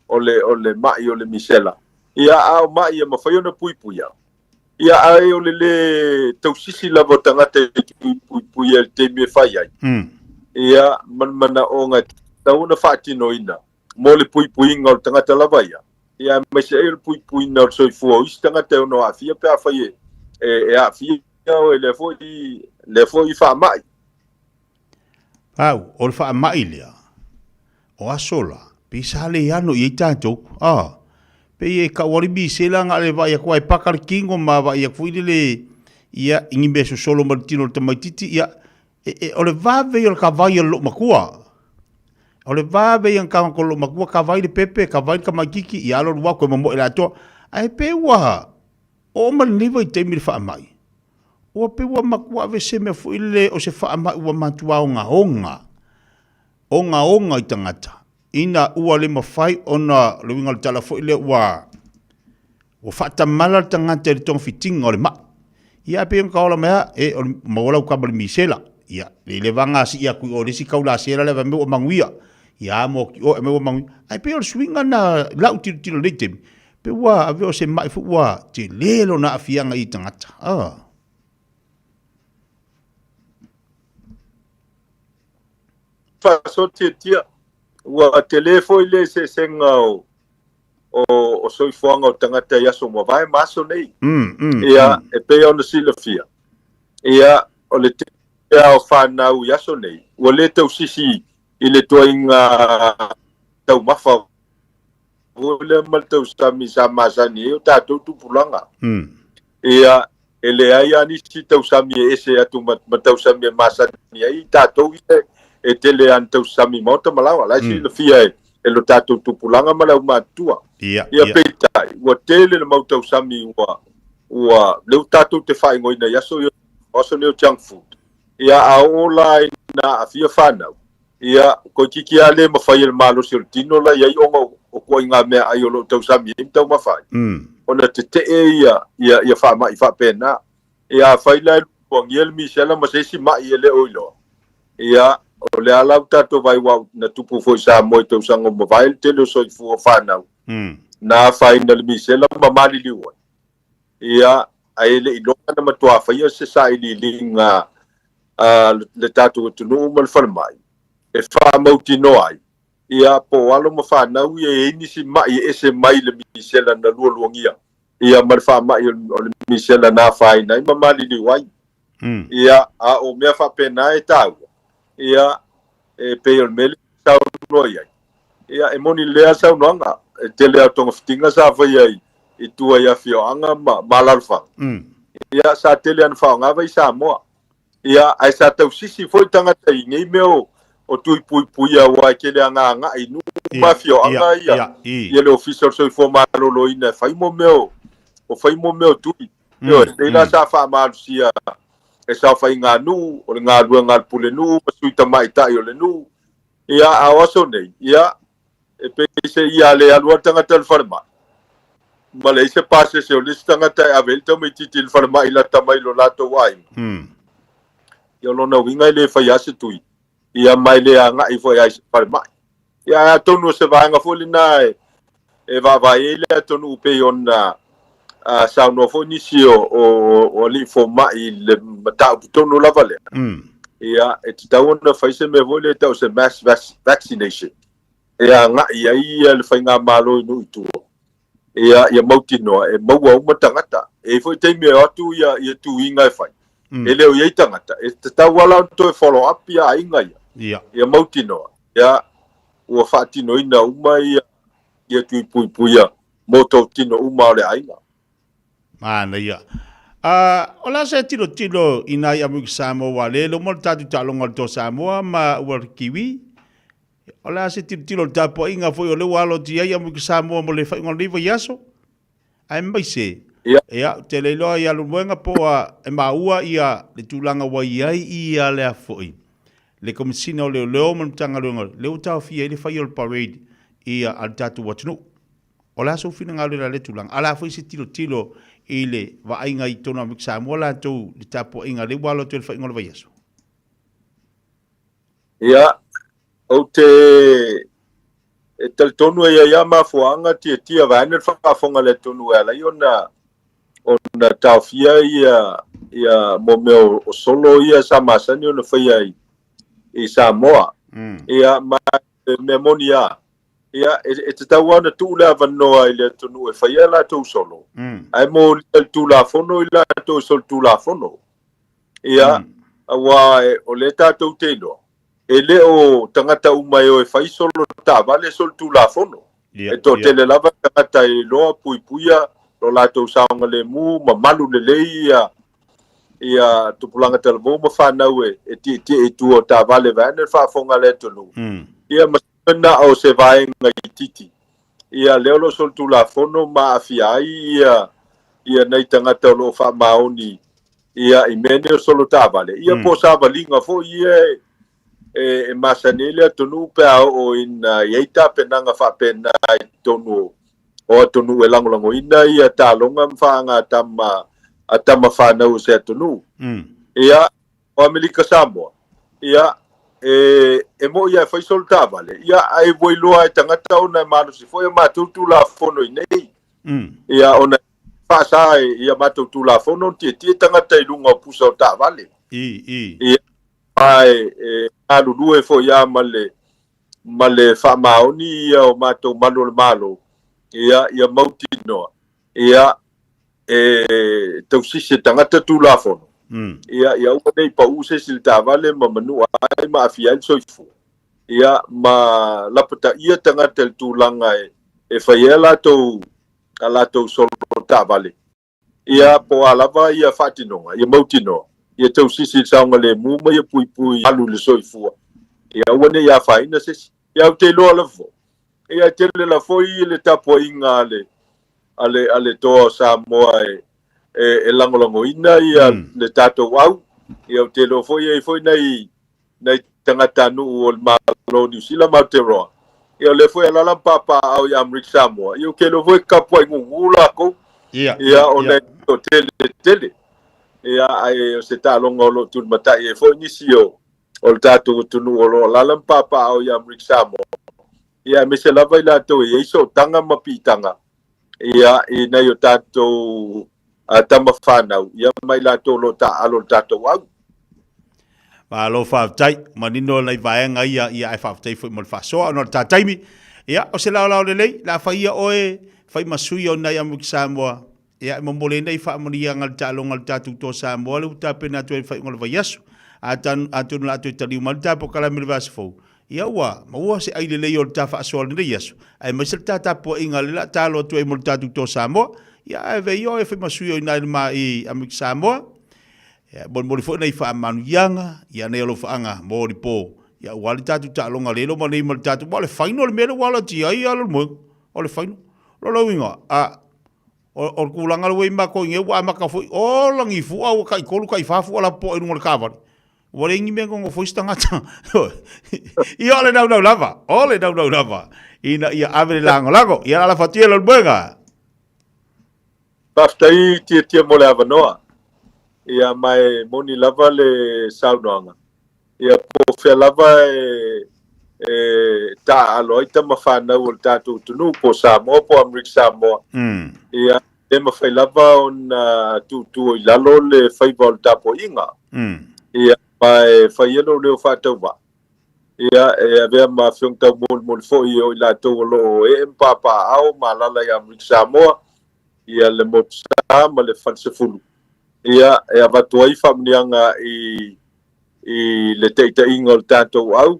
o le mai o le misela ia au mai ia mawhai ona pui ia ai o le tausisi lava tangata i pui e te me whai ai ia mana o ngai tau na whatino ina mo le pui inga o tangata lava ia ia mai se el pui na so fu o istanga te no afia pe afai e afia o le foi fa mai au o fa mai le o asola pe sale ano i tanto pe e ka wori bi sela nga le vai ko ai pakar kingo ma vai fu le ia ingi beso solo martino te maititi ia o le vave o ka vai lo makua o le vave yang ka ko lo makua ka vai le pepe ka vai ka makiki ia lo wa ko mo ela to ai pe wa o mal ni vai te mi fa mai o pe wa makua ve se me fu ile o se fa mai wa matua onga i tangata ina ua le mawhai ona le winga le tala fo ile ua whata mala tangata le tong fitinga o le ma ia pe yung kaola mea e o mawala u kabali misela ia le vanga si ia kui o resi kaula sera le vame o manguia ia mo ki o e me o manguia ai pe o swinga na lau tiro le temi pe ua ave o se mai fu ua te lelo na afianga i tangata so tia ua telefo ile se senga o soifuanga o tangata ia so mo vai maso nei ia e pe ona silafia ia o le te o whanau ia so nei ua le tau sisi i le toinga tau mafa ule mal tau sami sama sani o tatou tupulanga ia ele ai ani si tau sami ese atu matau sami masani ai tatou e tele an tau sami mota malawa la si le fia e lo tatou tupulanga malau matua ia peitai ua tele le mau tau sami ua leu tatou te whaingoina yaso oso neo junk food ia aola ina afia whanau ia ko kiki ale mawhai le malo si o tino la ia ionga o kua inga mea ai o lo tau sami e tau mawhai ona te ia whamai whapena ia whaila e luangi ele misela masesi mai ele oilo ia o le alau tato vai wau na tupu foi sa moi tau sango mawai tele o soifu o whanau na whaina le misela mamali liwa ia ai le ilonga na matua whaia se sa ili linga le tato o tunu umal whanamai e wha mauti no ai ia po alo ma whanau ia e nisi mai e se mai le misela na lua luangia ia ma le wha mai o le misela na whaina i mamali liwa ia a o mea whapena e tau ia e peo mele sau noi ai ia e moni lea sau noanga e tele au tonga fitinga sa vai ai i tua ia fioanga malalfa ia sa tele an whaonga vai sa moa ia ai sa tau sisi foi tangata i ngei meo o tui pui a wai kele anga i nu ma fioanga ia le official so i fo malolo ina fai mo meo tui ia e la sa wha malusia e sa fai ngā nu, o le ngā rua ngā pule nu, masui ta mai tai o le nu, ia a oso nei, ia e peise ia le alua tangata le whanama. Ma le ise pase se o lisi tangata e avel tau mei titi le whanama i la tamai lo lato wai. Ia lona winga i le whai ase tui, ia mai le a ngā i whai ase whanama. Ia a tonu se vanga foli nā e vavai e le a tonu upe on na sa no fo nisi o li fo mai le mata tonu lava le ia e tau na faise me vole tau se mass vaccination ia nga ia le fainga malo no itu ia mauti no e maua uma tangata e foi te me atu ia tu inga fai ele o ia tangata e tau wala to follow up ia inga ia mauti no ia o fati no ina uma ia tu puia moto tino uma le ainga Mana ia. Ola se tilo ina ia mu Samoa le lo mo tatu talonga to Samoa ma ua kiwi. Ola se tilo tapo inga foi o le walo tia ia mu Samoa mo le fa ngol livo yaso. Ai mai se. Ia te le loa ia lu moenga po e maua ia le tulanga wa ia le foi. Le komisina o le leo mo tanga le utau fia le fai o parade ia al tatu watunu. Ola so fina ngalo le tulanga. Ala foi se tilo ile va ainga i tona mi Samoa la tu le tapo inga le walo te fa ingol vai yeso ia o te tel tonu ia ma fuanga tia va ner fa fonga le tonu ala ona tafia ia mo meu o solo ia sama sani ona fa ia i Samoa ia ma memonia ia e te tau ana tu la vanoa i le tonu e whaia la tau solo. Ai mo le tu la fono i la tau sol tu la fono. Ia, awa o le tātou tēnoa. E le o tangata umai o e whai solo tā vale sol tu la fono. E to tele lava tangata e loa puia lo la tau saonga le mu, ma malu le lei ia tupulanga telefo ma whanau e ti e tu o tā vale vane whafonga le tonu. Ia na o se vaenga i titi. Ia leo sol tu la fono ma afiai ia nei tangata lo fa maoni ia i mene o solo tavale. Ia po sa valinga fo ia e masanele tonu pe o ina yeita penanga fa pena tonu o tonu e lango ina ia talonga mfanga atama fa na o se tonu. Ia o Amerika Samoa. Ia e mo ia fai solta vale ia ai voi loa tangata ona malu si foi ma tu la fono nei ia ona fa sai ia ma tu la fono ti tangata i lunga pusa ta vale ia mai alulue fo ia male whamaoni ia o mātou mano le malo ia mautinoa ia tausisi tangata tulafono ia ua nei pause sil tavale ma manua ai ma afia il soifu ia ma lapata ia tangata le tulanga e whaia latou solo tavale ia po alava ia whatinonga ia mautinoa ia tausisi saunga le muma ia pui alu le soifua ia ua nei ia whaina sesi ia te loa la fo ia tele la fo i le tapo inga ale toa Samoa e langolongo ina ia le tato au ia te lo fo ia fo nei tangata nu o malo New Zealand ma te roa ia le fo la papa au ia Amrik Samoa ia ke lo fo kapo ngula ko ia o le tele ia ai se ta longo lo tu mata ia fo inisio o tato tunu o lo la papa au ia Amrik Samoa ia me se lava ila to ia so tanga mapitanga ia ina yo tato tama whanau ia mai la to lo ta alo tato au ma lo fa tai manino lai vaenga ia ai fa tai foi mo fa so no ta taimi ia o se la le la fa ia oe fai masui o nai Amrik Samoa ia mo mole nei fa mo ia ngal talo ngal tatu to Samoa lu ta pena to fai ngol va yasu atan la to tali mal ta po kala mil vas fo ia ua se ai le o ta fa so le yasu ai mai se ta po inga la talo to e mo tatu to Samoa ia e ve yo e fai masui o nai mai Amrik Samoa ia bon mo fo nei fa manu yanga ia nei lo faanga mo di po ia wali tatu ta longa le lo mo nei mo tatu mo le final me lo wala ti ai alo mo o le final lo winga o kulanga lo wima ko nge wa maka foi o langi fu au kai kolu kai fa fu ala po no le kavari wale ngi me ngo foi stangata ia ole dau lava ina ia ave lago ia ala fatia lo benga paftai tia mo le avanoa ia mai moni lava le saunanga ia po fe lava ta aloi ta mafana o tatu tunu po Samoa po Amrik Samoa ia e mafai lava on tu ilalo le faibol tapo inga ia mai faielo le fatauva ia ave ma fiong ta mol fo io la to lo papa au malala ya Amrik Samoa ia le motsa ma le falsefulu ia avatua i famnianga i le teita ingol tato au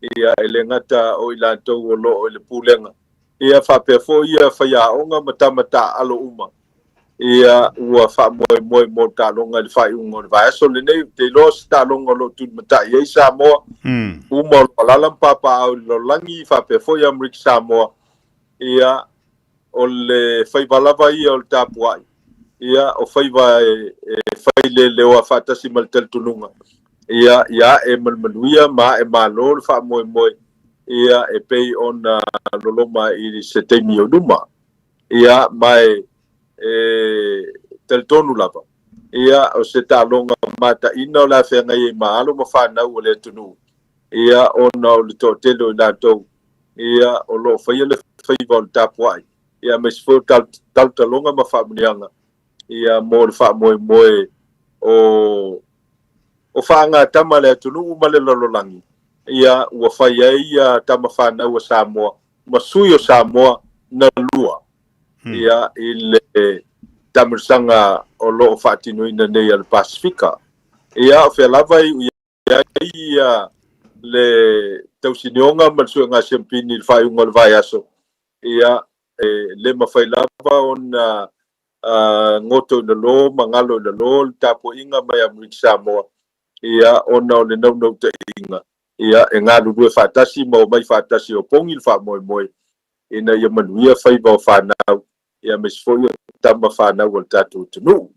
ia ele ngata o ilanto o lo le pulenga ia fa pe fo ia fa ya onga mata alo uma ia ua fa mo ta longa le fa un va so le nei te los ta longa lo tu mata ia Samoa uma la papa o lo langi fa pe fo ia Amrik Samoa ia o le fa balava ia o tapua ia o fai le o fata si mal tel tununga ia e manuia ma e malo fa mo ia e pei ona loloma i se temi o numa ia mai tel tonu lava ia o se talonga mata ina la fenga i malo ma fa na o le tunu ia ona o le totelo na to ia o lo fai le fai vol tapua ia me sfo tal talonga ma fa munianga ia mo fa mo o faanga tama le tunu male lololangi ia ua fai ia tama fana ua Samoa masuyo Samoa na lua ia ile tamirsanga o lo fatino ina nei al Pasifika ia fe lava ia le tausinionga mansuanga sempini fai ngol vai aso ia le mafai lava ona ngoto na lo mangalo na lo tapo inga mai Amrik Samoa ia ona o le nau te inga ia e ngā lulu e whātasi mau mai whātasi o pongi wha moi ina ia manuia whaiva o whanau ia mesfoi tama whanau al tātou tunu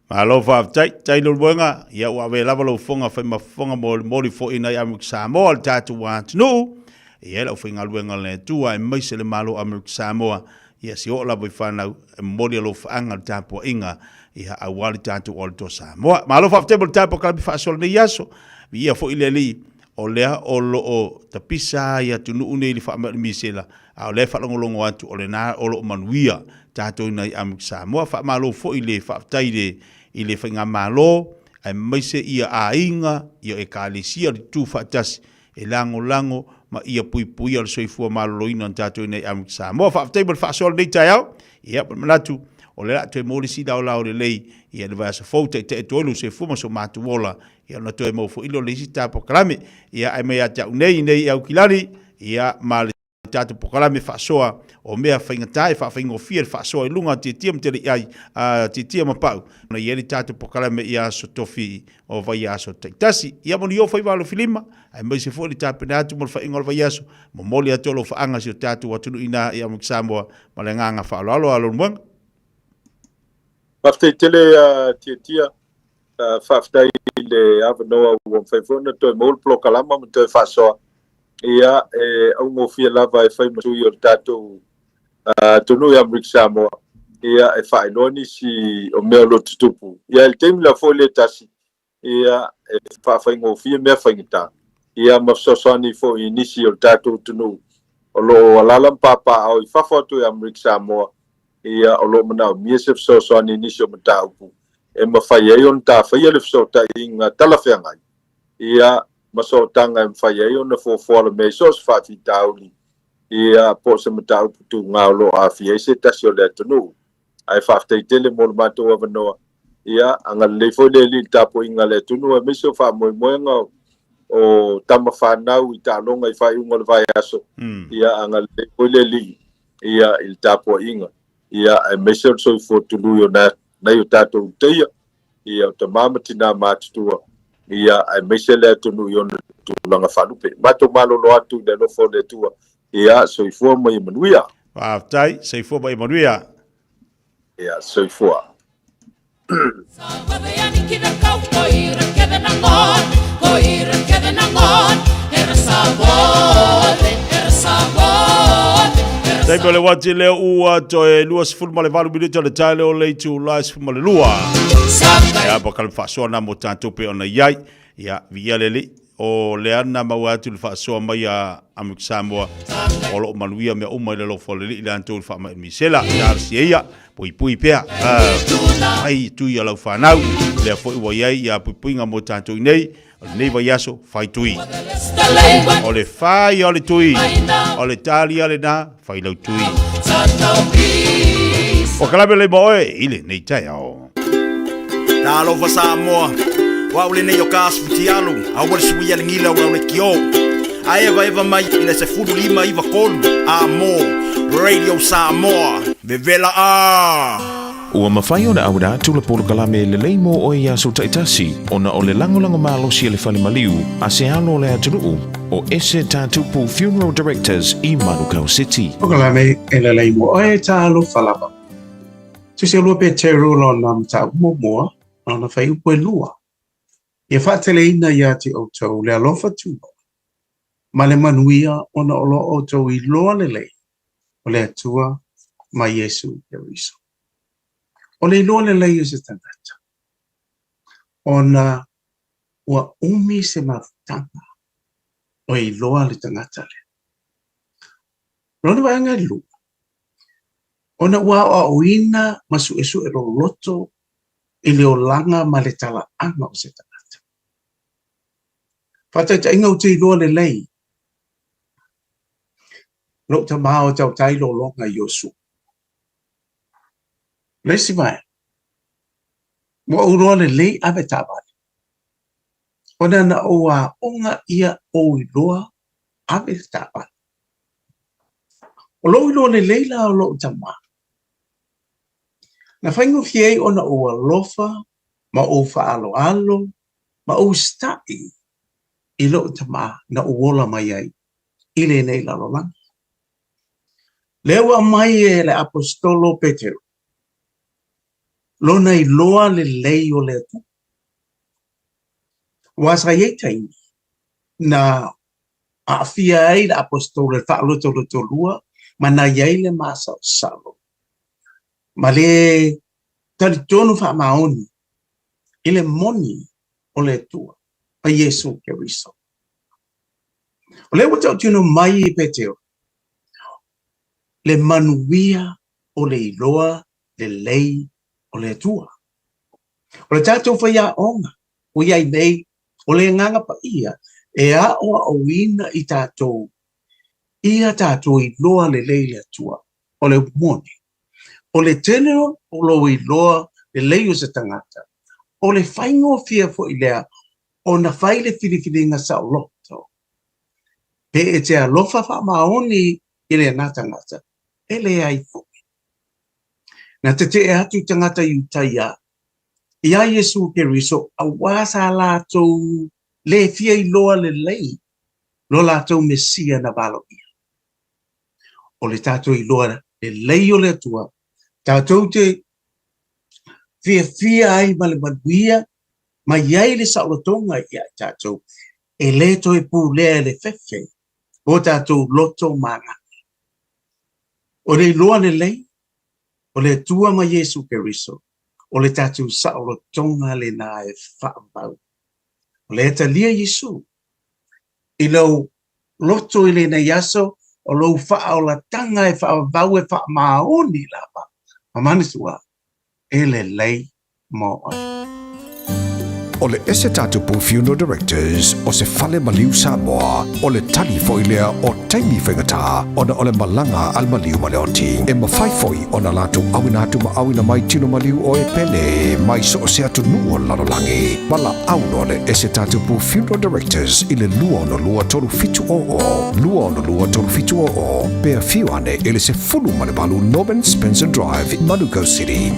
Malo tai lo wenga ia wa we lava lo fonga fa mafonga mo fo ina Amrik Samoa al tātou wa tunu ia lo finga luenga le tua e mai se le malo Amrik Samoa ia si o la voi whanau mori alo whaanga tāpua inga ia awali tātou o le to Samoa. Ma alo whaftepo le tāpua kalabi whaasole ne iaso. Ia fo ile li o lea o lo o tapisa ia tunu une ili whaamari misela. A o lea whalongolongo atu o le nā o lo manuia tātou ina i Amrik Samoa. Whaamalo fo ile whaaftaire ile whainga malo ai mai se ia ainga ia e kalisia le tu fatasi e lango ma ia pui al soifua maloloina on tatou nei am Samoa fa table fa sol nei taiao ia manatu o le atu e mori si dao lao le lei ia le vasa fouta i te tolu se fuma so matu wola ia na toe mo fo ilo le si tapo kalame ia ai mea ta nei au kilari ia ma le tatu pokalame fa soa o mea whaingatai fa whaingofia fa soa i lunga te tia mtele ai te tia mapau na ia le tatu pokalame ia so tofi o vai aso taitasi ia moni o whai walo filima ai mai se fo le tapenatu mo whainga o vai aso mo moli atolo whaanga si o tatu watunu ina ia mok Samoa ma le nganga wha alo mwanga Maftai tele tia whaftai le awanoa ua whaifona toi maul plo kalama mo toi whasoa ia au mo fia lava e whai matui o tātou tonu ia Mrik Samoa ia e whainoni si o mea lo tutupu ia el teimi la fo le tasi ia e whawhaingo fia mea whaingita ia mafsosani fo i nisi o tātou tonu o lo alalam papa au i whawhatu ia Mrik Samoa ia o lo mana mia se so ani ni so mata upu e ma fai ai on ta fai le so ta inga tala fenga ia ma so tanga em fai ai on fo le me so fa fi tauli ia po se mata upu tu nga lo a fi se ta so le tonu ai fa te tele mo ma to wa no ia anga le fo le li ta po inga le tonu e me so fa mo nga o tama fa na u ta longa i fai un vai aso ia anga le fo le li ia il ta po inga ia e mesel so fo tulu yo na yo tatou teia ia o te mamatina matutua ia e mesel e tunu yo tu langa falupe mato malo lo atu de lo fo de tua ia so fo mai manuia tai so fo mai manuia ia so fo Dai pole wati leo ua toe lua sifuru male valu minuto le tale o leitu la sifuru male lua. Ia bakal whasoa na mo tantupe ona iai. Ia via lele o leana mawatu le whasoa mai a Mrik Samoa. O lo manuia mea umai le lo folele ila anto le whaama misela. Ia arsi eia pui pea. Ai tui a lau whanau. Lea fo iwa iai ia pui nga mo tantu nei. Nei vai aso fai tui. O le fai o le tui. O le tali o le na fai lau tui. O kalabe le moe ile nei tai ao. Na alo fa Samoa. Wa ule nei o kasu ti alu. A wale sui ale ngila wa le kio. A eva mai ina se fudu lima iva kolu. Amo Radio Samoa. Vevela a. Ua mawhai o na awada tula polo kalame le leimo o ia so taitasi o na o le langolango malo si le whale maliu a se alo le atunuu o ese tātupu Funeral Directors i Manukau City. O kalame e le leimo o e tālo whalapa. Tu se lua pe te rolo na mta umomoa o na whai upo e lua. Ia whatele ina ia te autou le alofa tūma. Ma le manuia o na olo autou I loa le lei o le atua ma Yesu Keriso. O le loa le lei se tangata. O na ua umi se mawtanga o I loa le tangata le. Rona wa anga lua. O na ua o uina masu esu e lo loto I le o langa ma le tala anga o se tangata. Fata ta inga o te loa le lei. Lo ta maa o tau tai lo longa Yosu. Lesi vai. Mo uroa le lei ave tabani. Ona na oa onga ia o iloa ave tabani. O lo iloa le lei la o lo tama. Na whaingo fiei ona oa lofa, ma o faalo alo, ma o stai I lo tama na uola mai ai. Ile nei la lolang. Lewa mai e le apostolo Petero. Lona I loa le lei o le atu. Wasa ye taimi. Na a fia ai le apostole ta'alo tolo lua. Ma na yai le masa salo. Ma le talitonu fa maoni. Ile moni o le tua. Pa Yesu Keriso. O le wata tino mai Petero. Le manuia o le iloa le lei o le tua. O le tātou whaia onga. o iai nei, o le nganga pa ia, e a o wina I tātou, ia tātou I loa le leile atua, o le moni, o le tenero, o lo I loa le leio se tangata, o le whaingo fia fo I lea, o na whaile whiriwhiringa sa o loto. Pe e te alofa wha maoni I le nātangata, e le ai fo. Na te e atu tangata I utaia, Ia Yesu Keriso, a wasa lātou le fia I loa le lei, lo lātou mesia na balo ia. O le tātou I loa le lei o le atua, tātou te fia ai ma le manuia, ma iai le saolotonga ia tātou, e le toi pū lea le fefe, o tātou loto mana. O le loa le lei, o le tua ma Yesu Keriso, o le tātou saolotonga le nā e whaambau. O le eta lia Yesu, I lau loto I le na yaso, o lau whaolatanga e whaambau e whaamaoni lapa. Mamanisua, e le lei mo ai. O le ese tatupu Funeral Directors o se fale maliu Samoa o le tali foilea o taimi whengata o na o le malanga al maliu maleoti e mawhaifoi o na latu awinatu ma awina mai tino maliu o e pene mai so o se atu nuo lalolangi pala auno le ese tatupu Funeral Directors I le lua no lua tolu fitu lua no lua tolu fitu pea fiuane ele se fulu male balu Norman Spencer Drive Manuka City.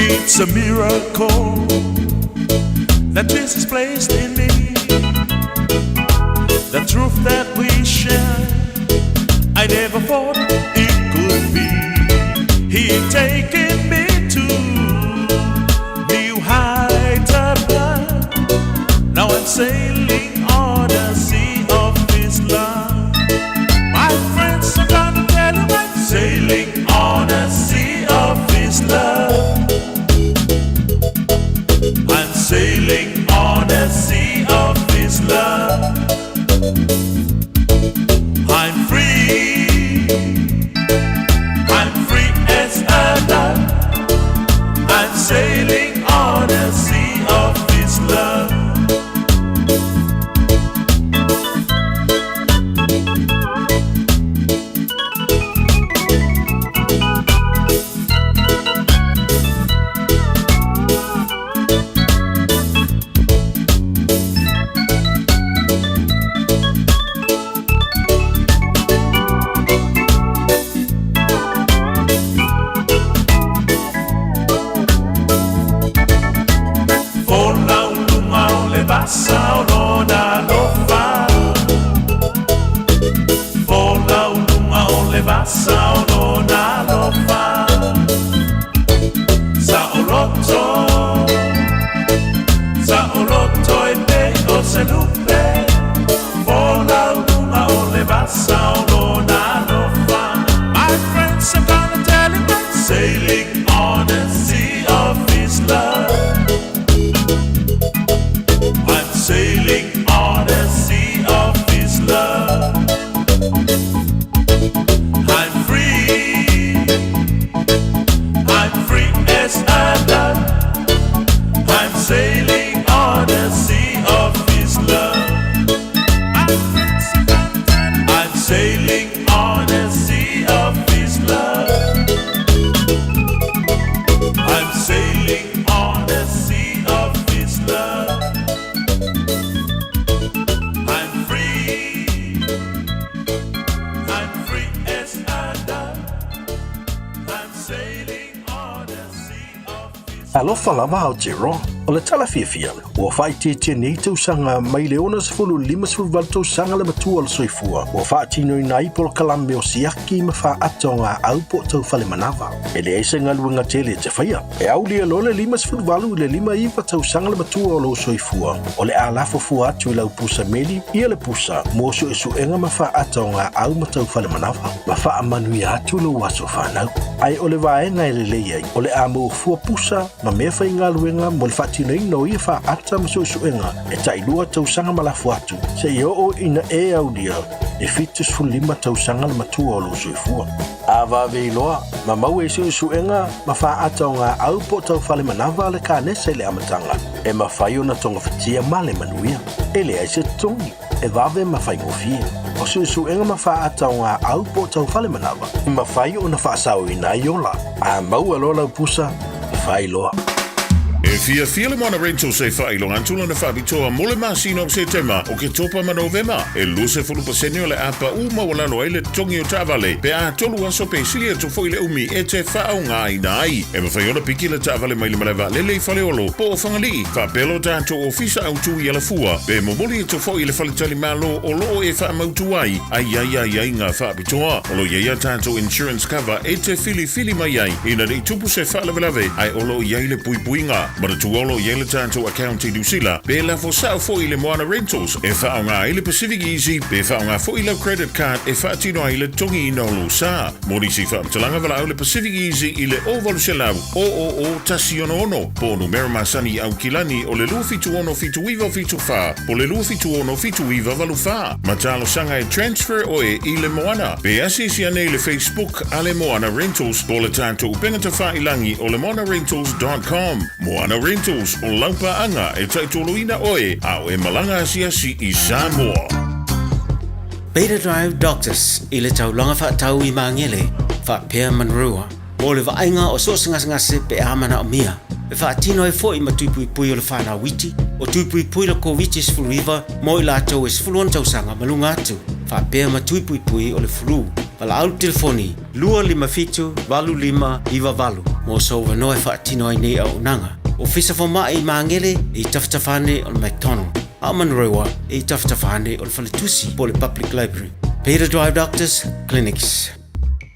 It's a miracle that Jesus placed in me. The truth that we share, I never thought it could be. He taken me to new heights of love. Now I'm sailing on the sea of His love. My friends are gonna tell you I'm sailing on the sea of His love. I'm sailing on the sea of His love. I'm free as a dove. I'm sailing on the sea of His love. Sailing on sailing on a sea of His love. I'm sailing on a sea of His love. I'm sailing on a sea of His love. I'm free as a dove. I'm sailing on a sea of His love. Alofa lava au te roa, o le tala fia ua whaiti nei tausanga mai leona sefulu lima sefulu tausanga le matua le soifua, ua whaatino i nai polo kalame o siaki ma wha atonga au po tau whale manava. E le eise ngaluenga tele te whaia, e au lia lole lima sefulu valu le lima iwa tausanga le matua o lo soifua, o le alafo fua atu i lau pusa meli, ia le pusa, mosu e suenga ma wha atonga au ma tau whale manava, ma wha amanui atu lo waso whanau. Ai o le vaenga e le leiai, o le amo fua pusa, ma mea whai ngaluenga mo le whaatino i no ia wha ata ma suenga, e tailua tausanga malafu atu, se i o ina e au lia, e fitus fulima tausanga le matua o lo soifua. A vave iloa, ma mau e suenga, ma wha ata o ngā au po tau whale manava le ka nese le amatanga, e ma whai o na tonga whatia ma le manuia, e le aise tongi, e vave ma whai ngofie. O suenga ma wha ata o ngā au po tau whale manava, e ma whai o na wha sao i nai ola, a mau aloa lau pusa, whai loa. E fia le moana rental se whailonga antula na whabitoa mole masino o September o ke topa ma November. E luse fulu paseni o le apa uma walalo ai le tongi o Tavale. Pe a tolu aso pe silia to fo i le umi e te whao ngā i nai. E ma whaiona piki le Tavale mai le malewa le le whale olo. Po o whangali, whapelo tātou ofisa au tui ala fua. Pe momoli e to fo i le whale tali malo o loo e wha mautu ai. Ai ngā whabitoa. Olo iaia tātou insurance cover e te fili mai ai. Ina rei tupu se whalavelave ai olo iai le puipuinga. Mara tuolo i ele tātou account i Dusila, pe la fo sao fo i le Moana Rentals, e whao ngā i le Pacific Easy, pe whao ngā fo i le credit card, e whaatino ai le tongi i nolo sa. Mori si whaamtalanga wala au le Pacific Easy i le ovalu se lau, o tasi ono, po numero masani au kilani o le lua fitu ono fitu iwa fitu wha, po le lua fitu ono fitu iwa valu wha. Matalo sanga e transfer oe i le Moana, pe asisi ane i le Facebook a le Moana Rentals, po le tātou pengata wha ilangi o le moanarentals.com. Moana Rentals o laupa anga e taitoloina oe au e malanga asiasi i Samoa. Beta Drive Doctors i le taulanga whaatau i maangele, whaapea manrua, o le vaenga o soosangase pe amana o mia, e whaatino e fo i matuipui o le whanau witi, o tuipui le COVID sfuluiva, mo i lātou e sfuluan tausanga malunga atu, whaapea matuipui o le flu, pala au telefoni, 255 iwa valu, mo sauva noe whaatino ai nei au nanga. Ofisa for mai i maangele i taftafane o le McDonald. A Manrewa i taftafane o le Whaletusi po le Public Library. Beta Drive Doctors Clinics.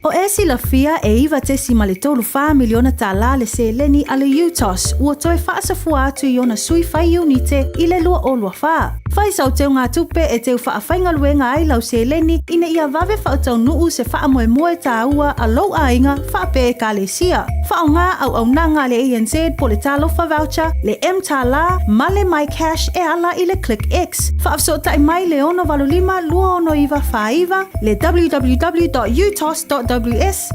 O esi la fia e iwa tesi ma le tolu wha miliona tala le se leni a le UTOS ua toe whaasafua atu i ona sui whai unite i le lua o lua wha. Whai sau teo ngā tupe e teo wha whainga luenga ai lau se leni ina ia vave wha tau nuu se wha moe tā ua a lau ainga wha pe e ka le sia. Wha o ngā au nanga le ANZ po le talofa voucher, le M tala, ma le My Cash e ala i le Click X. Wha afso tai mai le ono valulima lua ono iwa wha iwa, le www.utos.ws,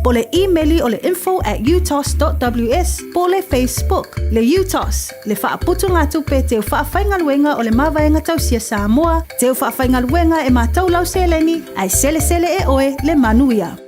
po le emaili o le info@utos.ws, po le Facebook, le UTOS, le wha aputu ngā tupe teo wha whainga luenga o le mawaenga tau sia Samoa, teo wha whainga luenga e mātou lau se leni, ai sele e oe le manuia.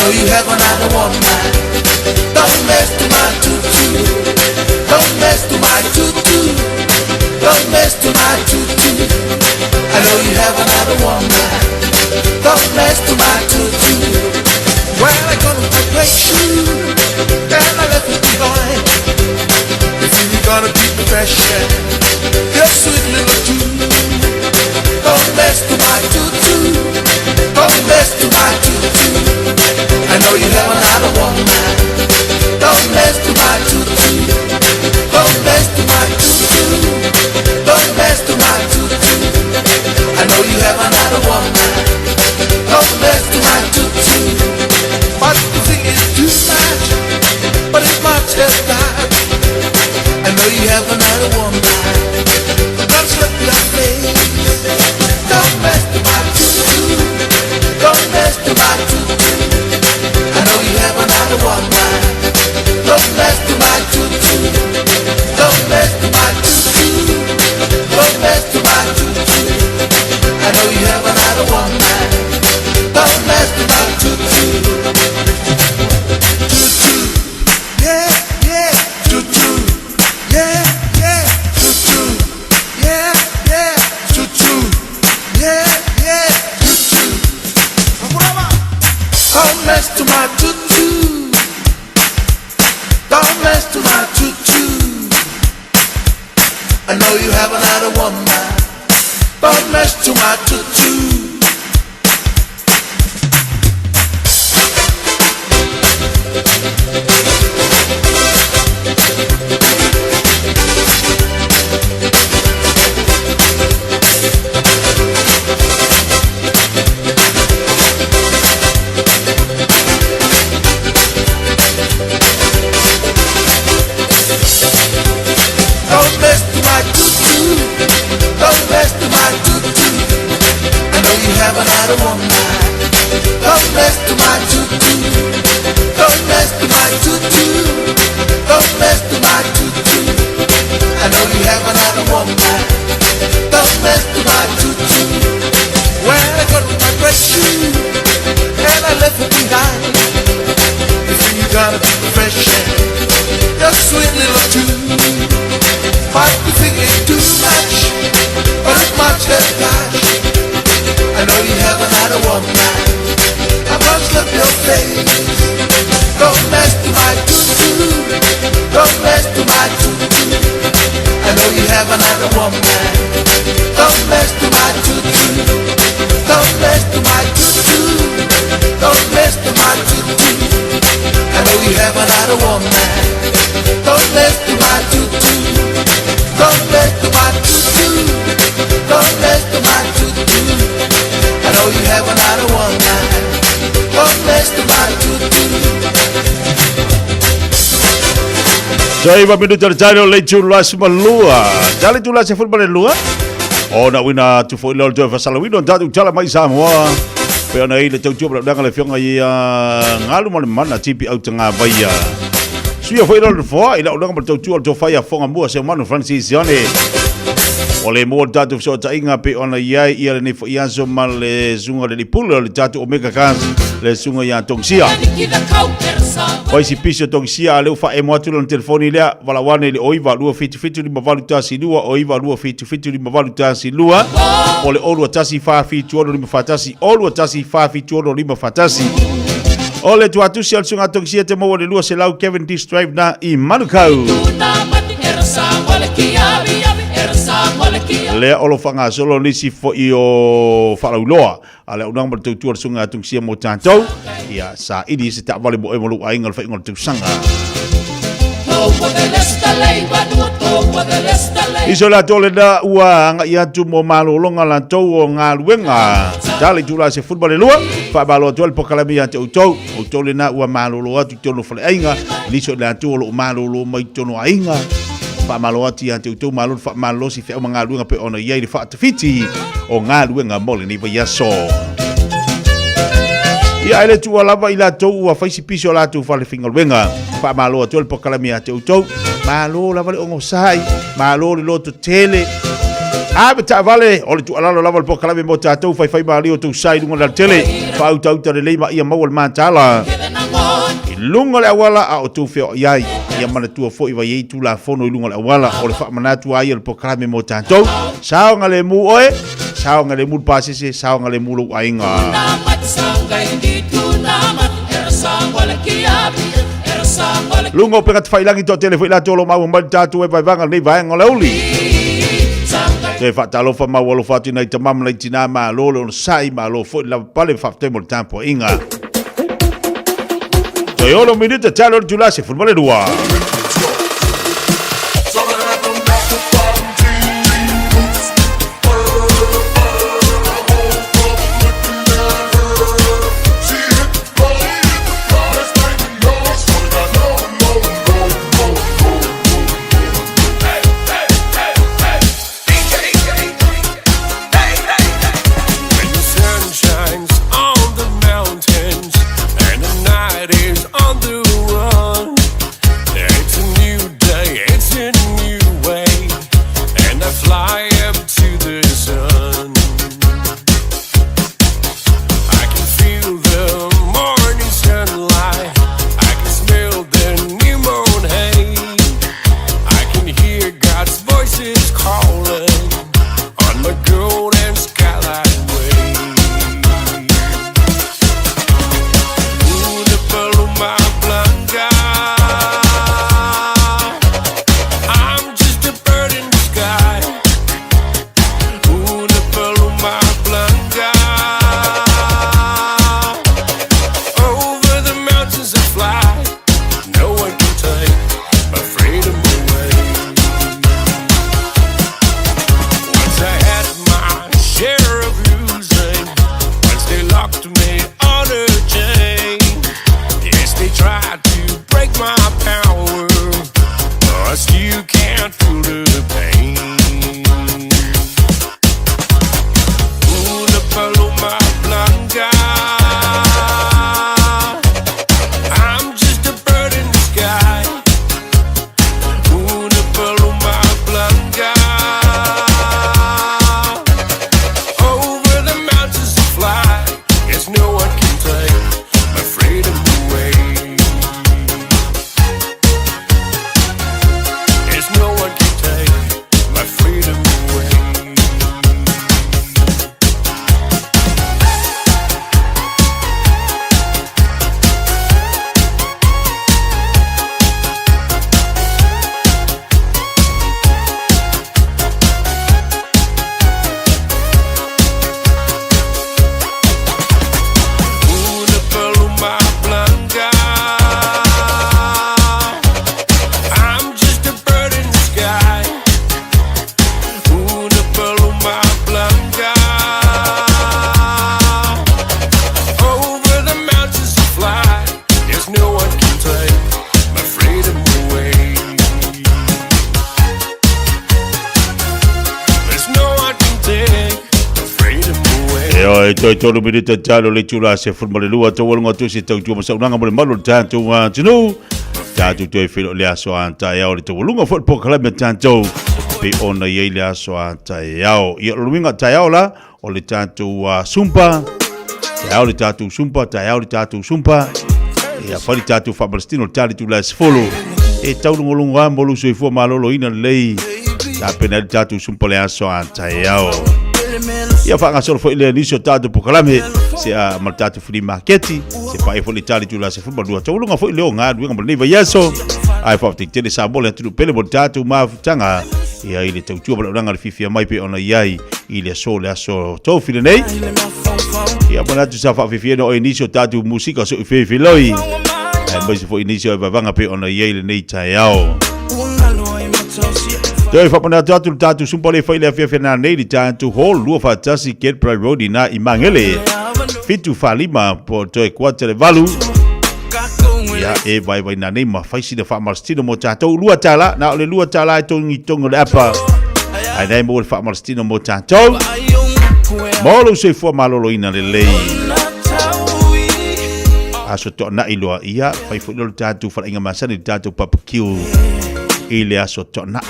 know you have another woman. Don't mess to my tutu. Don't mess to my tutu. Don't mess to my tutu. I know you have another woman. Don't mess to my tutu. Well, I got my great shoe, and I left it behind. You think you're gonna keep me fresh, your sweet little tune. Don't mess to my tutu. Don't mess to my tutu. I know you have another woman. Don't mess to my tutu. Don't mess to my tutu. Don't mess to my tutu. I know you have another woman. Don't mess to my tutu. But the thing is too much, but it's much less that. I know you have another woman. Don't slip your face. Don't mess to my tutu. Don't mess to my tutu. I know you have another woman. Don't mess to my tutu. Don't mess to my tutu. Don't mess to my tutu. I know you have another woman. Don't mess to my tutu. Tutu, yeah, yeah, tutu, yeah, yeah, tutu, yeah, yeah, tutu, yeah, yeah, tutu. Don't mess to my tutu. Don't mess to my tutu. I know you have another woman. Don't mess to my tutu. Don't mess to my tutu. Don't mess to my tutu. I know you have another woman. Don't mess to my tutu. Don't mess to my tutu. Don't mess to my tutu. I know you have another woman. Don't mess to my tutu. When I got my great shoe and I left it behind. You think you're gonna be fresh, your sweet little tune. But you think it's too much, but it's much less cash. I know you have another woman. I must love your face. Don't mess to my tutu. Don't mess to my tutu. I know you have another woman. Don't mess to my tutu. Don't mess to my tutu. Don't mess to my tutu. I know you have another woman. Don't mess to my tutu. Don't mess to my tutu. Don't mess to my tutu. I know you have another woman. Don't mess to my tutu. Jai ba minuto jaro le chula malua. Jali chula se football lua. Ona wina tu fo lo do fasala wino tatu jala mai Samoa. Pe ona ile tau chupa danga le fionga ia ngalu mo mana tipi au tanga baia. Suia foi lo fo ila danga mo tau chupa to faia fonga mo se manu Francis Yone. Ole mo tatu so ta inga pe ona ia ia ni fo ia so mal le zunga le pulo le tatu omega kan le zunga ya tongsia. Oi si piso tongsia le fa e mo atu no telefoni le wala wane le oiva lua fitu li mavalu tasi lua oiva lua fitu li mavalu tasi lua. Ole olu tasi fa fitu ono li mafatasi olu tasi fa fitu ono li mafatasi. Ole tu atu si al sunga tongsia te mo le lua se lau Kevin D Drive na I Manukau. Le olo fanga solo nisi fo io falauloa ale unang bertu tu sunga tung sia mo tantou ya sa ini se tak vale bo e mo lu aingal fa ingol tu sanga isola tole da ua nga ia tu mo malolonga la tou nga luenga dali tu la se football lua fa balo tol pokalami ya tu o tole na ua malolo tu tolo fa ainga liso la tu lo malolo mai tono ainga fa maloati ante tu malon fa malosi fe mga luenga pe ona ye fa tfiti o nga luenga mole ni ya so ya ile tu lava ila to wa fa si piso la tu fa le fingal luenga fa malo to el pokalami ante tu malo la vale ongo sai malo lo to tele ave ta vale o tu ala lava el pokalami mo ta tu fa malio tu sai dunga la tele Fau tau tare lei ma ia mawal mātala. I lunga le awala a o tū whio iai. Ia mana tua fo i vai ei tū la fono i lunga le awala. O le wha manatu ai le pokarame mo tātou. Saonga le mu oe. Saonga le mu pasese. Saonga le mu lo ainga. Lunga o peka tawhailangi tō telefo i la tōlo mau mbali tātou e vai vanga nei vaenga le uli. Te whaatalofa mawalo whatu nei tamam nei tina maa lole on sai maa lo fo i la pale whaatemo le tampo inga. Toi olo minute talo le tula se fulmale rua. Toi tolu minute talo le tula se fulmale lua to wolnga tu se tau tu masa unanga mo malo tanto tunu tatu toi filo le aso anta ya o le to wolnga fo po kala me tanto pe ona ye le aso anta ya o ye luinga ta ya la o le tanto sumpa ya o le tatu sumpa ta ya o le tatu sumpa ya fali tatu fa palestino tali tu la sfolo e tau ngolunga mo lu so fo malo lo ina lei ta penal tatu sumpa le aso anta ya o ia whanga solo fo ile nisio tātou pokalame se a maltatu free marketi se whae fo le tali tula se fuba lua taulunga fo ile o ngā duenga mo neiva yaso ai whao te tele sa mole atu pele mo tātou maafutanga ia ile tautua pala uranga le fifia mai pe ona iai ile so le aso tau file nei ia mana atu sa wha fifia no o inisio tātou musika so ufe filoi ai mai se fo inisio e vavanga pe ona iai le nei tai ao Toi whapana tatu tatu sumpale whaile a whiawhena nei li tātu hall lua whatasi Get Pride Road na i Mangele fitu whalima po toi kuatele valu ia e vai na nei ma whaisi na whamarastino mo tātou lua tala na ole lua tala e tongi tongo le apa ai nei mo le whamarastino mo tātou molo se fua malolo ina le lei aso to na iloa ia whaifulolo tātu whalainga masani tātou papakiu ile aso to na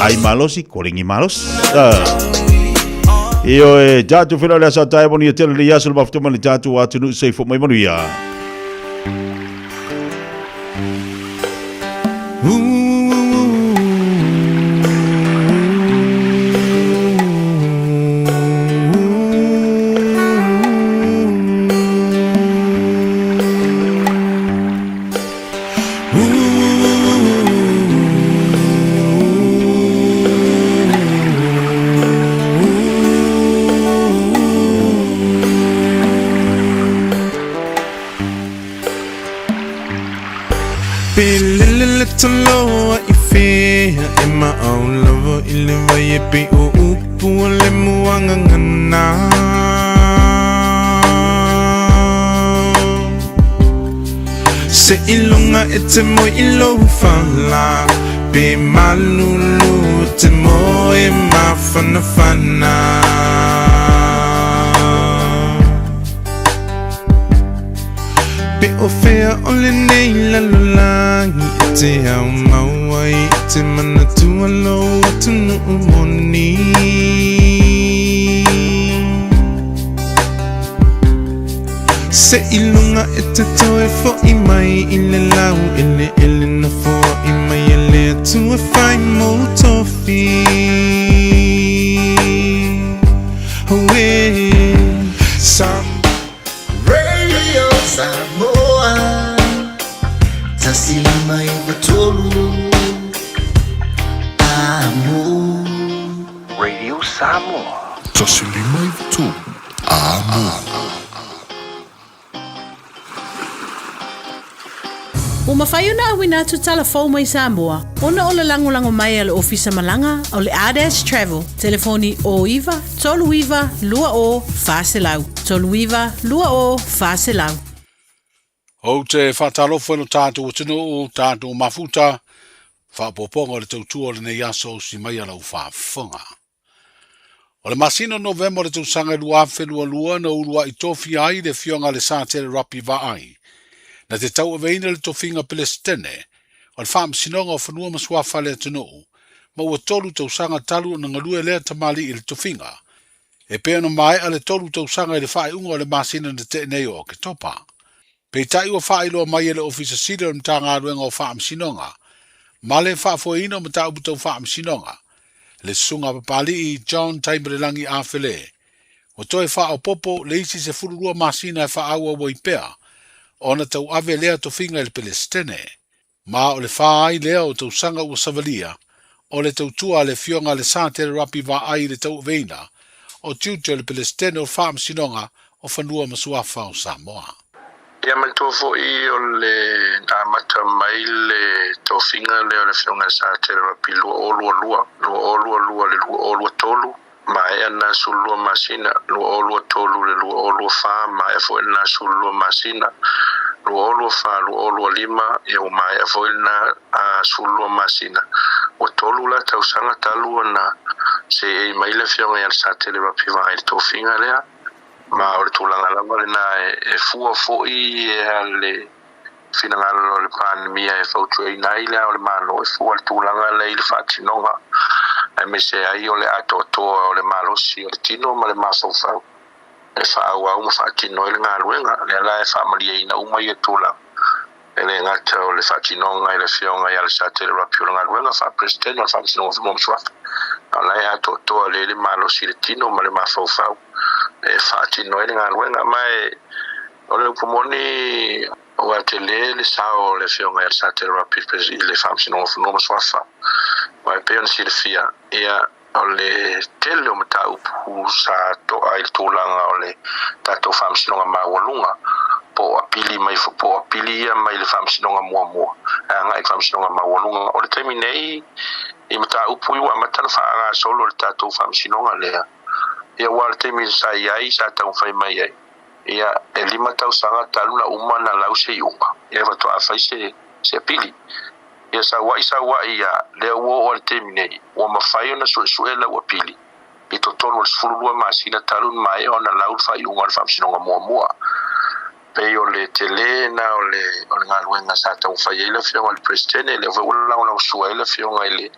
ai malosi koringi malos Io e tatu fila le sa tai boni tele le yasul mafto mani tatu atu nu sei fo mai manuia. Taloa I fea e ma'au lava I le vai e pe o upu o le muanga ngana Se ilunga e te mo I lo whala Pe malulu te mo e mawhana whana Pe o fea o le nei lalulangi Te au mawai te mana tua lo tunu umoni Se ilunga e te toe fo I mai I le lau ele na fo I mai e le tua whai mo tofi Hawe Radio Samoa Tasili mai batolu Amo Radio Samoa Tasili mai batolu Amo O mawhaiuna a wina tu talafou mai Samoa. Ona o le lango mai ale ofisa malanga o le ADS Travel. Telefoni o iwa, tolu iwa, lua o, whaselau. Tolu iwa, lua o, whaselau. O te whatalofo no tātou o tino o tātou mafuta, whapoponga le tautua o le nei aso si mai ala u whaafonga. O le masino November le tausanga lua whelua na urua I tofi ai le fionga le sātere rapi va ai. Na te tau aveina le tofinga Palestine, o le whaamsinonga o whanua maswafa le tino, ma ua tolu tausanga talu na ngalue lea tamali I le tofinga. E pea no mai ale tolu tausanga I le whae unga o le masino na te nei o ke topa. Pei tai ua whae loa mai ele ofisa sida o mta ngā ruenga o whaamsinonga, ma le whaafoina o mta ubutau whaamsinonga, le sunga papali I John Taimrelangi a Whele. O toi wha o popo le isi se fururua masina e wha aua wa I pea, ona tau ave lea tofinga I le Palestine, ma o le wha ai lea o tau sanga ua savalia, o le tau tua le fionga le sātere rapi wa ai le tau veina, o tiutia le Palestine o whaamsinonga o whanua masuafa o Samoa. Ia matofo I o le amata mai le tofinga le o le fionga sātere rapi lua olua le tolu, ma e ana sulua masina, lua olua tolu le lua olua wha, ma e fo ena sulua masina, lua olua wha, lua olua lima, e o ma e fo ena sulua masina. O tolu la tausanga talua na se e mai le fionga ia sātere rapi wa I tofinga lea, ma o le tūlanga lama le na e fua fo'i e le finangalo le pandemia e fautua I nai lea o le malo e fua le tūlanga le I le whaatinonga e me se ai o le atotoa o le malosi o le tino ma le mafaufau e whaau au ma whaatino I le ngā luenga le ala e whaamalia ina umai e tūlanga e le ngata o le whaatinonga I le fionga I ale sātere rapi o le ngā luenga wha presidente o le whaamisinonga whamomsuafa ala e atotoa le malosi le tino ma le mafaufau e whaatino e ngā ruenga mai o le upomoni o a te le sao le fionga e sātere rapi I le whaamsinonga whanoma swafa mai peon si le fia ia o le tele o mata upu sa toa I le tūlanga o le tatou whaamsinonga mawalunga po apili mai po apili ia mai le whaamsinonga mua anga I whaamsinonga mawalunga o le taimi nei I mata upu iwa matana whaanga solo le tatou whaamsinonga lea ia wale te mi sa iai sa tau whai mai ai. Ia e lima tau sanga talu na uma na lau se iunga. Ia watu a whai se pili. Ia sa wai ia lea ua o le te mi nei. Ua mawhai o na sue la ua pili. I to tonu o le sfurulua masina talu mai o na lau whai iunga le whamsinonga mua. Pei o le tele na o le ngā ruenga sa tau whai eila fionga le presidente. Le wai ula lau sua eila fionga ele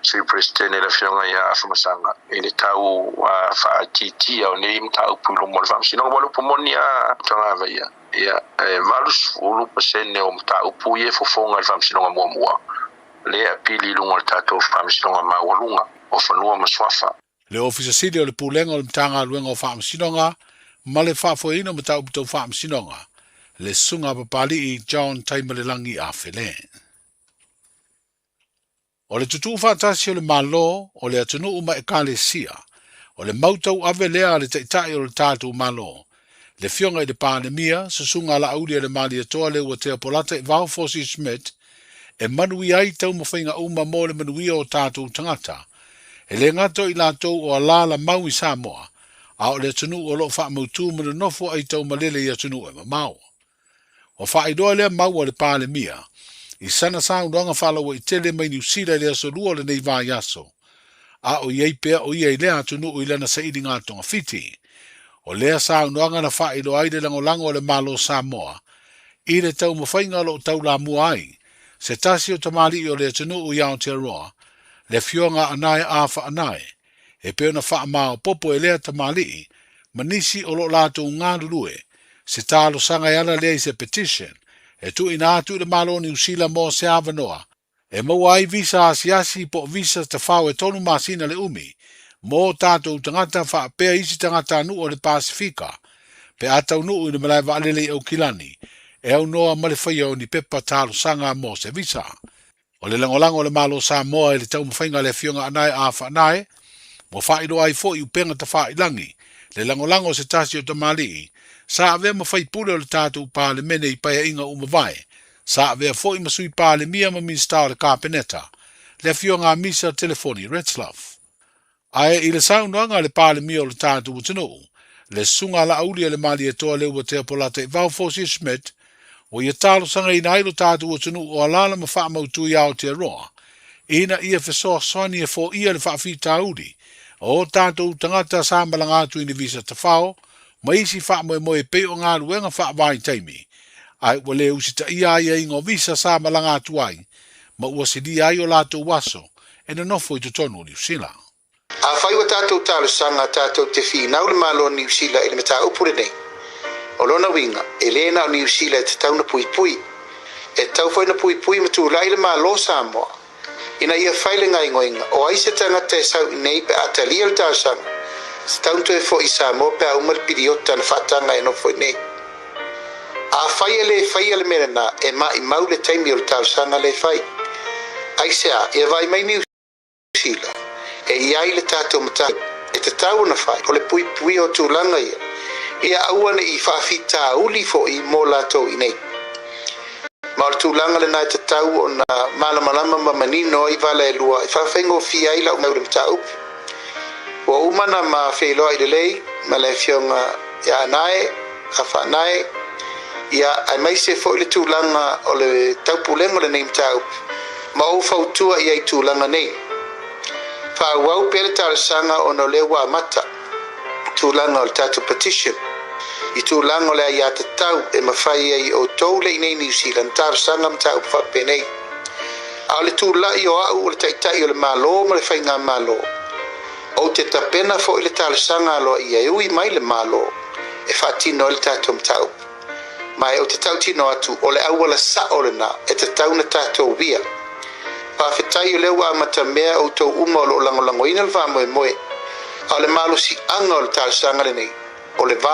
sui president e la fionga ia afamasanga i le tau whaatiti au nei mtau pulo mo le whamsino walu pumoni a tanga vaia ia malus 10% o mtau pu ie fofonga le whamsino mua le apili lunga le tatou whamsino mawalunga o whanua maswafa. Le ofisa sili o le pulenga o le mtanga luenga o whamsinonga ma le whafoina mtau puto whamsinonga le sunga papali i John Taimalelangi a Fele. O le tutu whaatasi o le malo, o le atunu uma e kalesia, o le mautau ave lea le taitai o le tātou malo, le fionga i le pandemia, susunga la auli le mali atoa le ua tea polata i vau Fosi Smith, e manui ai tau mawhainga uma mo le manui o tātou tangata, e le ngato i lātou o alala mau i Samoa, a o le atunu o lo wha mautu mana nofo ai tau malele i atunu e mamao. O whaidoa lea mau o le pandemia, i sana saunga whalawa i tele mai New Zealand lea so lua le nei vai aso. A o iei pea o iei lea tunu o ilana sa ili ngā tonga fiti. O lea saunga na whaido aide lango le malo Samoa. I le tau mawhainga lo tau la mua ai. Se tasi o tamali o lea tunu o iau te roa. Le fionga anai a wha anai. E peo na wha mao popo e lea tamali. Manisi o lo lato ngā lue. Se talo sanga yana lea i se petition. E tu ina atu le malo New Zealand mo se avanoa. E maua ai visa asiasi po visa te whau e tonu masina le umi. Mo tātou tangata wha pea isi tangata anu o le Pasifika. Pe atau nuu ina malai wa alele au kilani. E au noa male whaia o ni pepa talo sanga mo se visa. O le langolango le malo Samoa e le tau mawhainga le fionga anai a wha anai. Mo whaido ai fo i upenga ta whailangi. Le langolango se tasi o tamali. Sa avea mawhai pule o le tātou pāle mene i paia inga umawai. Sa avea fo i masui pāle mia ma minsta o le kāpeneta. Le fio ngā misa telefoni, Retzlaff. Ae i le saunoanga le pāle mia o le tātou utanu. Le sunga la aulia le mali e toa leu wa te apolata i vau Fosi Smith. O ia talo sanga i nailo tātou utanu o alala ma wha mautu i au te roa. Ina ia fesoa swani e fo ia le wha fita audi. O tātou tangata sāmbala ngātu i ni visa te whao. Ma isi wha moe pe o ngā ruenga wha vai taimi. Ai wale usi ta ia ia ingo visa sa malanga tuai. Ma ua se di ai o lato waso. E na nofo i tutonu New Zealand. A whai wa tātou tālu sanga tātou te whi nau le malo New Zealand i le mata upure nei. O lona winga, e le na New Zealand te tau na pui pui. E tau whai na pui pui ma tu lai le malo Samoa. Ina ia whaile ngai ngoinga. O aise tangata e sau nei pe atalia le tālu sanga. Staunto e fo i Samoa pe a umar piriota na whatanga e no fo nei. A whai le mera na e ma i mau le taimi o le tālu sanga le whai. Aise a, e vai mai New Zealand. E iai le tātou matai. E te tau na whai. O le pui pui o tūlanga ia. Ia auana i whaafita uli fo i mō lātou i nei. Ma o le tūlanga le nai te tau o na malamalama ma manino i vale e lua. I whaafengo fi aila o maure mta upi. Wa umana ma wheloa i le lei. Ma le fionga ia anae. A whanai. Ia ai mai se fo i le tūlanga o le taupulengo le nei mta upi. Ma o whautua i ai tūlanga nei. Whauau pere tālasanga o no lewa mata. Tūlanga o le tātou petition. I tūlanga o le ai ata tau e mawhai ai o tau le nei New Zealand. Tālasanga mta upi whapenei. A le tūlai o au o le taitai o le malo ma le whainga malo. O te tapena fo i le tālasanga alo i ai ui mai le malo. E whatino le tātou mta upi. Mai o te tau tino atu o le awala sa o le na e te tau na tātou wia. Pawhetai o lewa amata mea o tau uma o lo langolango ina le wha moe moe. A le malo si anga o le tālasanga le nei. O le wā,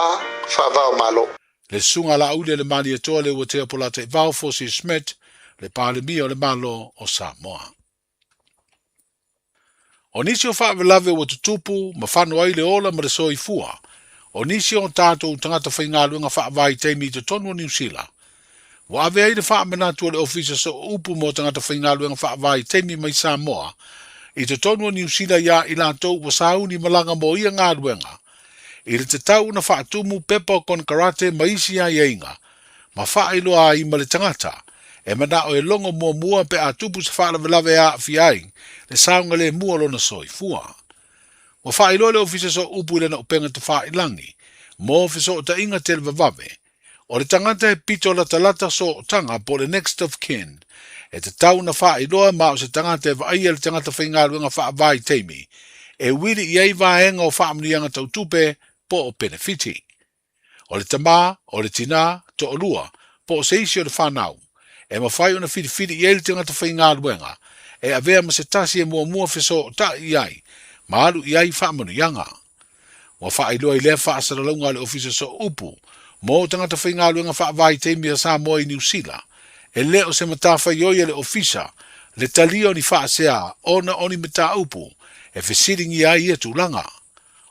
wha malo. Le sunga la aulia le mali atoa le ua te apolata i vau Fosi Smith, le pālemi o le malo o Samoa. O nisi o whavelave ua tutupu, ma whanu ai le ola ma le soi fua. O nisi o tātou tangata whaingaluenga whaavai teimi te tonu o New Zealand. Wa ave ai le whaamanatu o le ofisa so upu mo tangata whaingaluenga whaavai teimi mai Samoa. I te tonu o New Zealand ia i lātou wa sauni malanga mo ia ngā ruenga. I le te tau na whaatumu pepa kon karate maisi a ieinga. Ma whaailoa i ma le tangata. E mana o e longo mua pe a tupu sa whaalavelave a fiai. Le saunga le mua lona soi fua. Wa whaailoa le ofisa so upu le na upenga te whaailangi. Mo fiso o ta inga te vavave. O le tangata e pito la talata so tanga po le next of kin. E te tau na wha i roa ma o se tangata e vai le tangata whainga luenga wha vai teimi. E wiri iei vaenga o wha mnianga tau tupe po o benefiti. O le tamā, o le tina, to o lua, po o seisi o le whanau. E ma whai ona whiri iei le tangata whainga luenga. E a vea ma se tasi e mua whiso o ta iai. Ma alu iai wha mnianga. Wa wha i loa i lea wha asaralaunga le ofisa so upu. Mo tangata whainga luenga wha vai teimi a Samoa i New Zealand. E leo se matafa yoia le ofisa, le talio ni wha sea, ona oni mata upu, e whesiringi ai e tūlanga.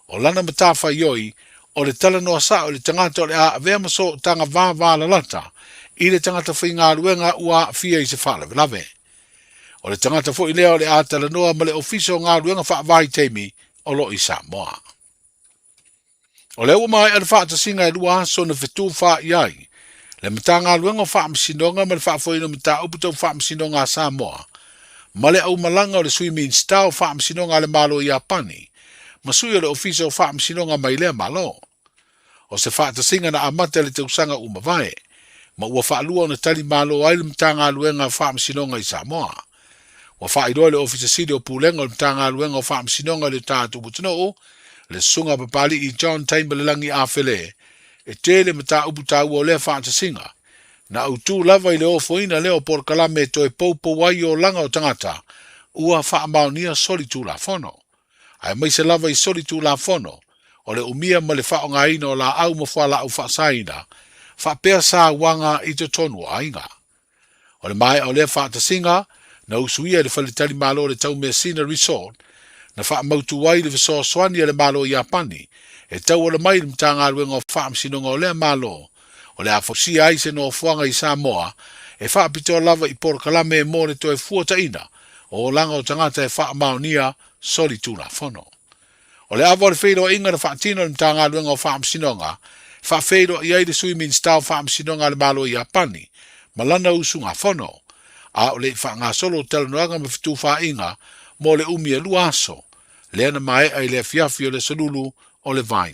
O lana matafa yoi, o le tala noa sa o le tangata o le a vea maso tanga vā la lata, i le tangata whainga ruenga ua fia i se whala velave. O le tangata fo i leo le a tala noa ma le ofisa o ngā ruenga wha vai teimi, o lo i Samoa. O le ua mai al wha tasinga e lua so na whetu wha iai, le matanga luenga wha amsinonga ma le wha foino mata uputo wha amsinonga Samoa. Ma le au malanga o le swimming star wha amsinonga le malo i Apani. Ma sui o le ofisa o wha amsinonga mai lea malo. O se wha tasinga na amata le tausanga umawai. Ma ua wha alua na tali malo ai le matanga luenga wha amsinonga i Samoa. Ua wha iroa le ofisa sidi o pulenga le matanga luenga o wha amsinonga le tātu butuno le sunga papali i John Taimba le langi a fele. E tele mata upu tau o lea whaata singa. Na utu lava i leo foina leo por kalame to e poupo wai o langa o tangata. Ua wha maonia soli tu la fono. Ai mai se lava i soli tu la fono. O le umia ma le wha o ngā ina o la au ma wha la au wha saina. Wha pea sa wanga i te tonu a inga. O le mai o lea whaata singa. Na usuia le whalitari malo le tau mea sina resort. Na wha mautu wai le viso swani le malo i Apani. E tau ala mai le mtanga aluenga o wha amsinonga o lea malo. O lea fosi ai se no fuanga i Samoa. E wha apito lava i por kalame e mōre to e fuata ina. O langa o tangata e wha maonia soli tūna fono. O lea awa le wheido inga na wha tino le mtanga aluenga o wha amsinonga. Wha wheido i aide swimming style wha amsinonga le malo i Apani. Malana usunga fono. A o le wha ngā solo talanoanga me fitu wha inga. Mo le umia luaso. Lea na mai ai le fiafi o le salulu o le vai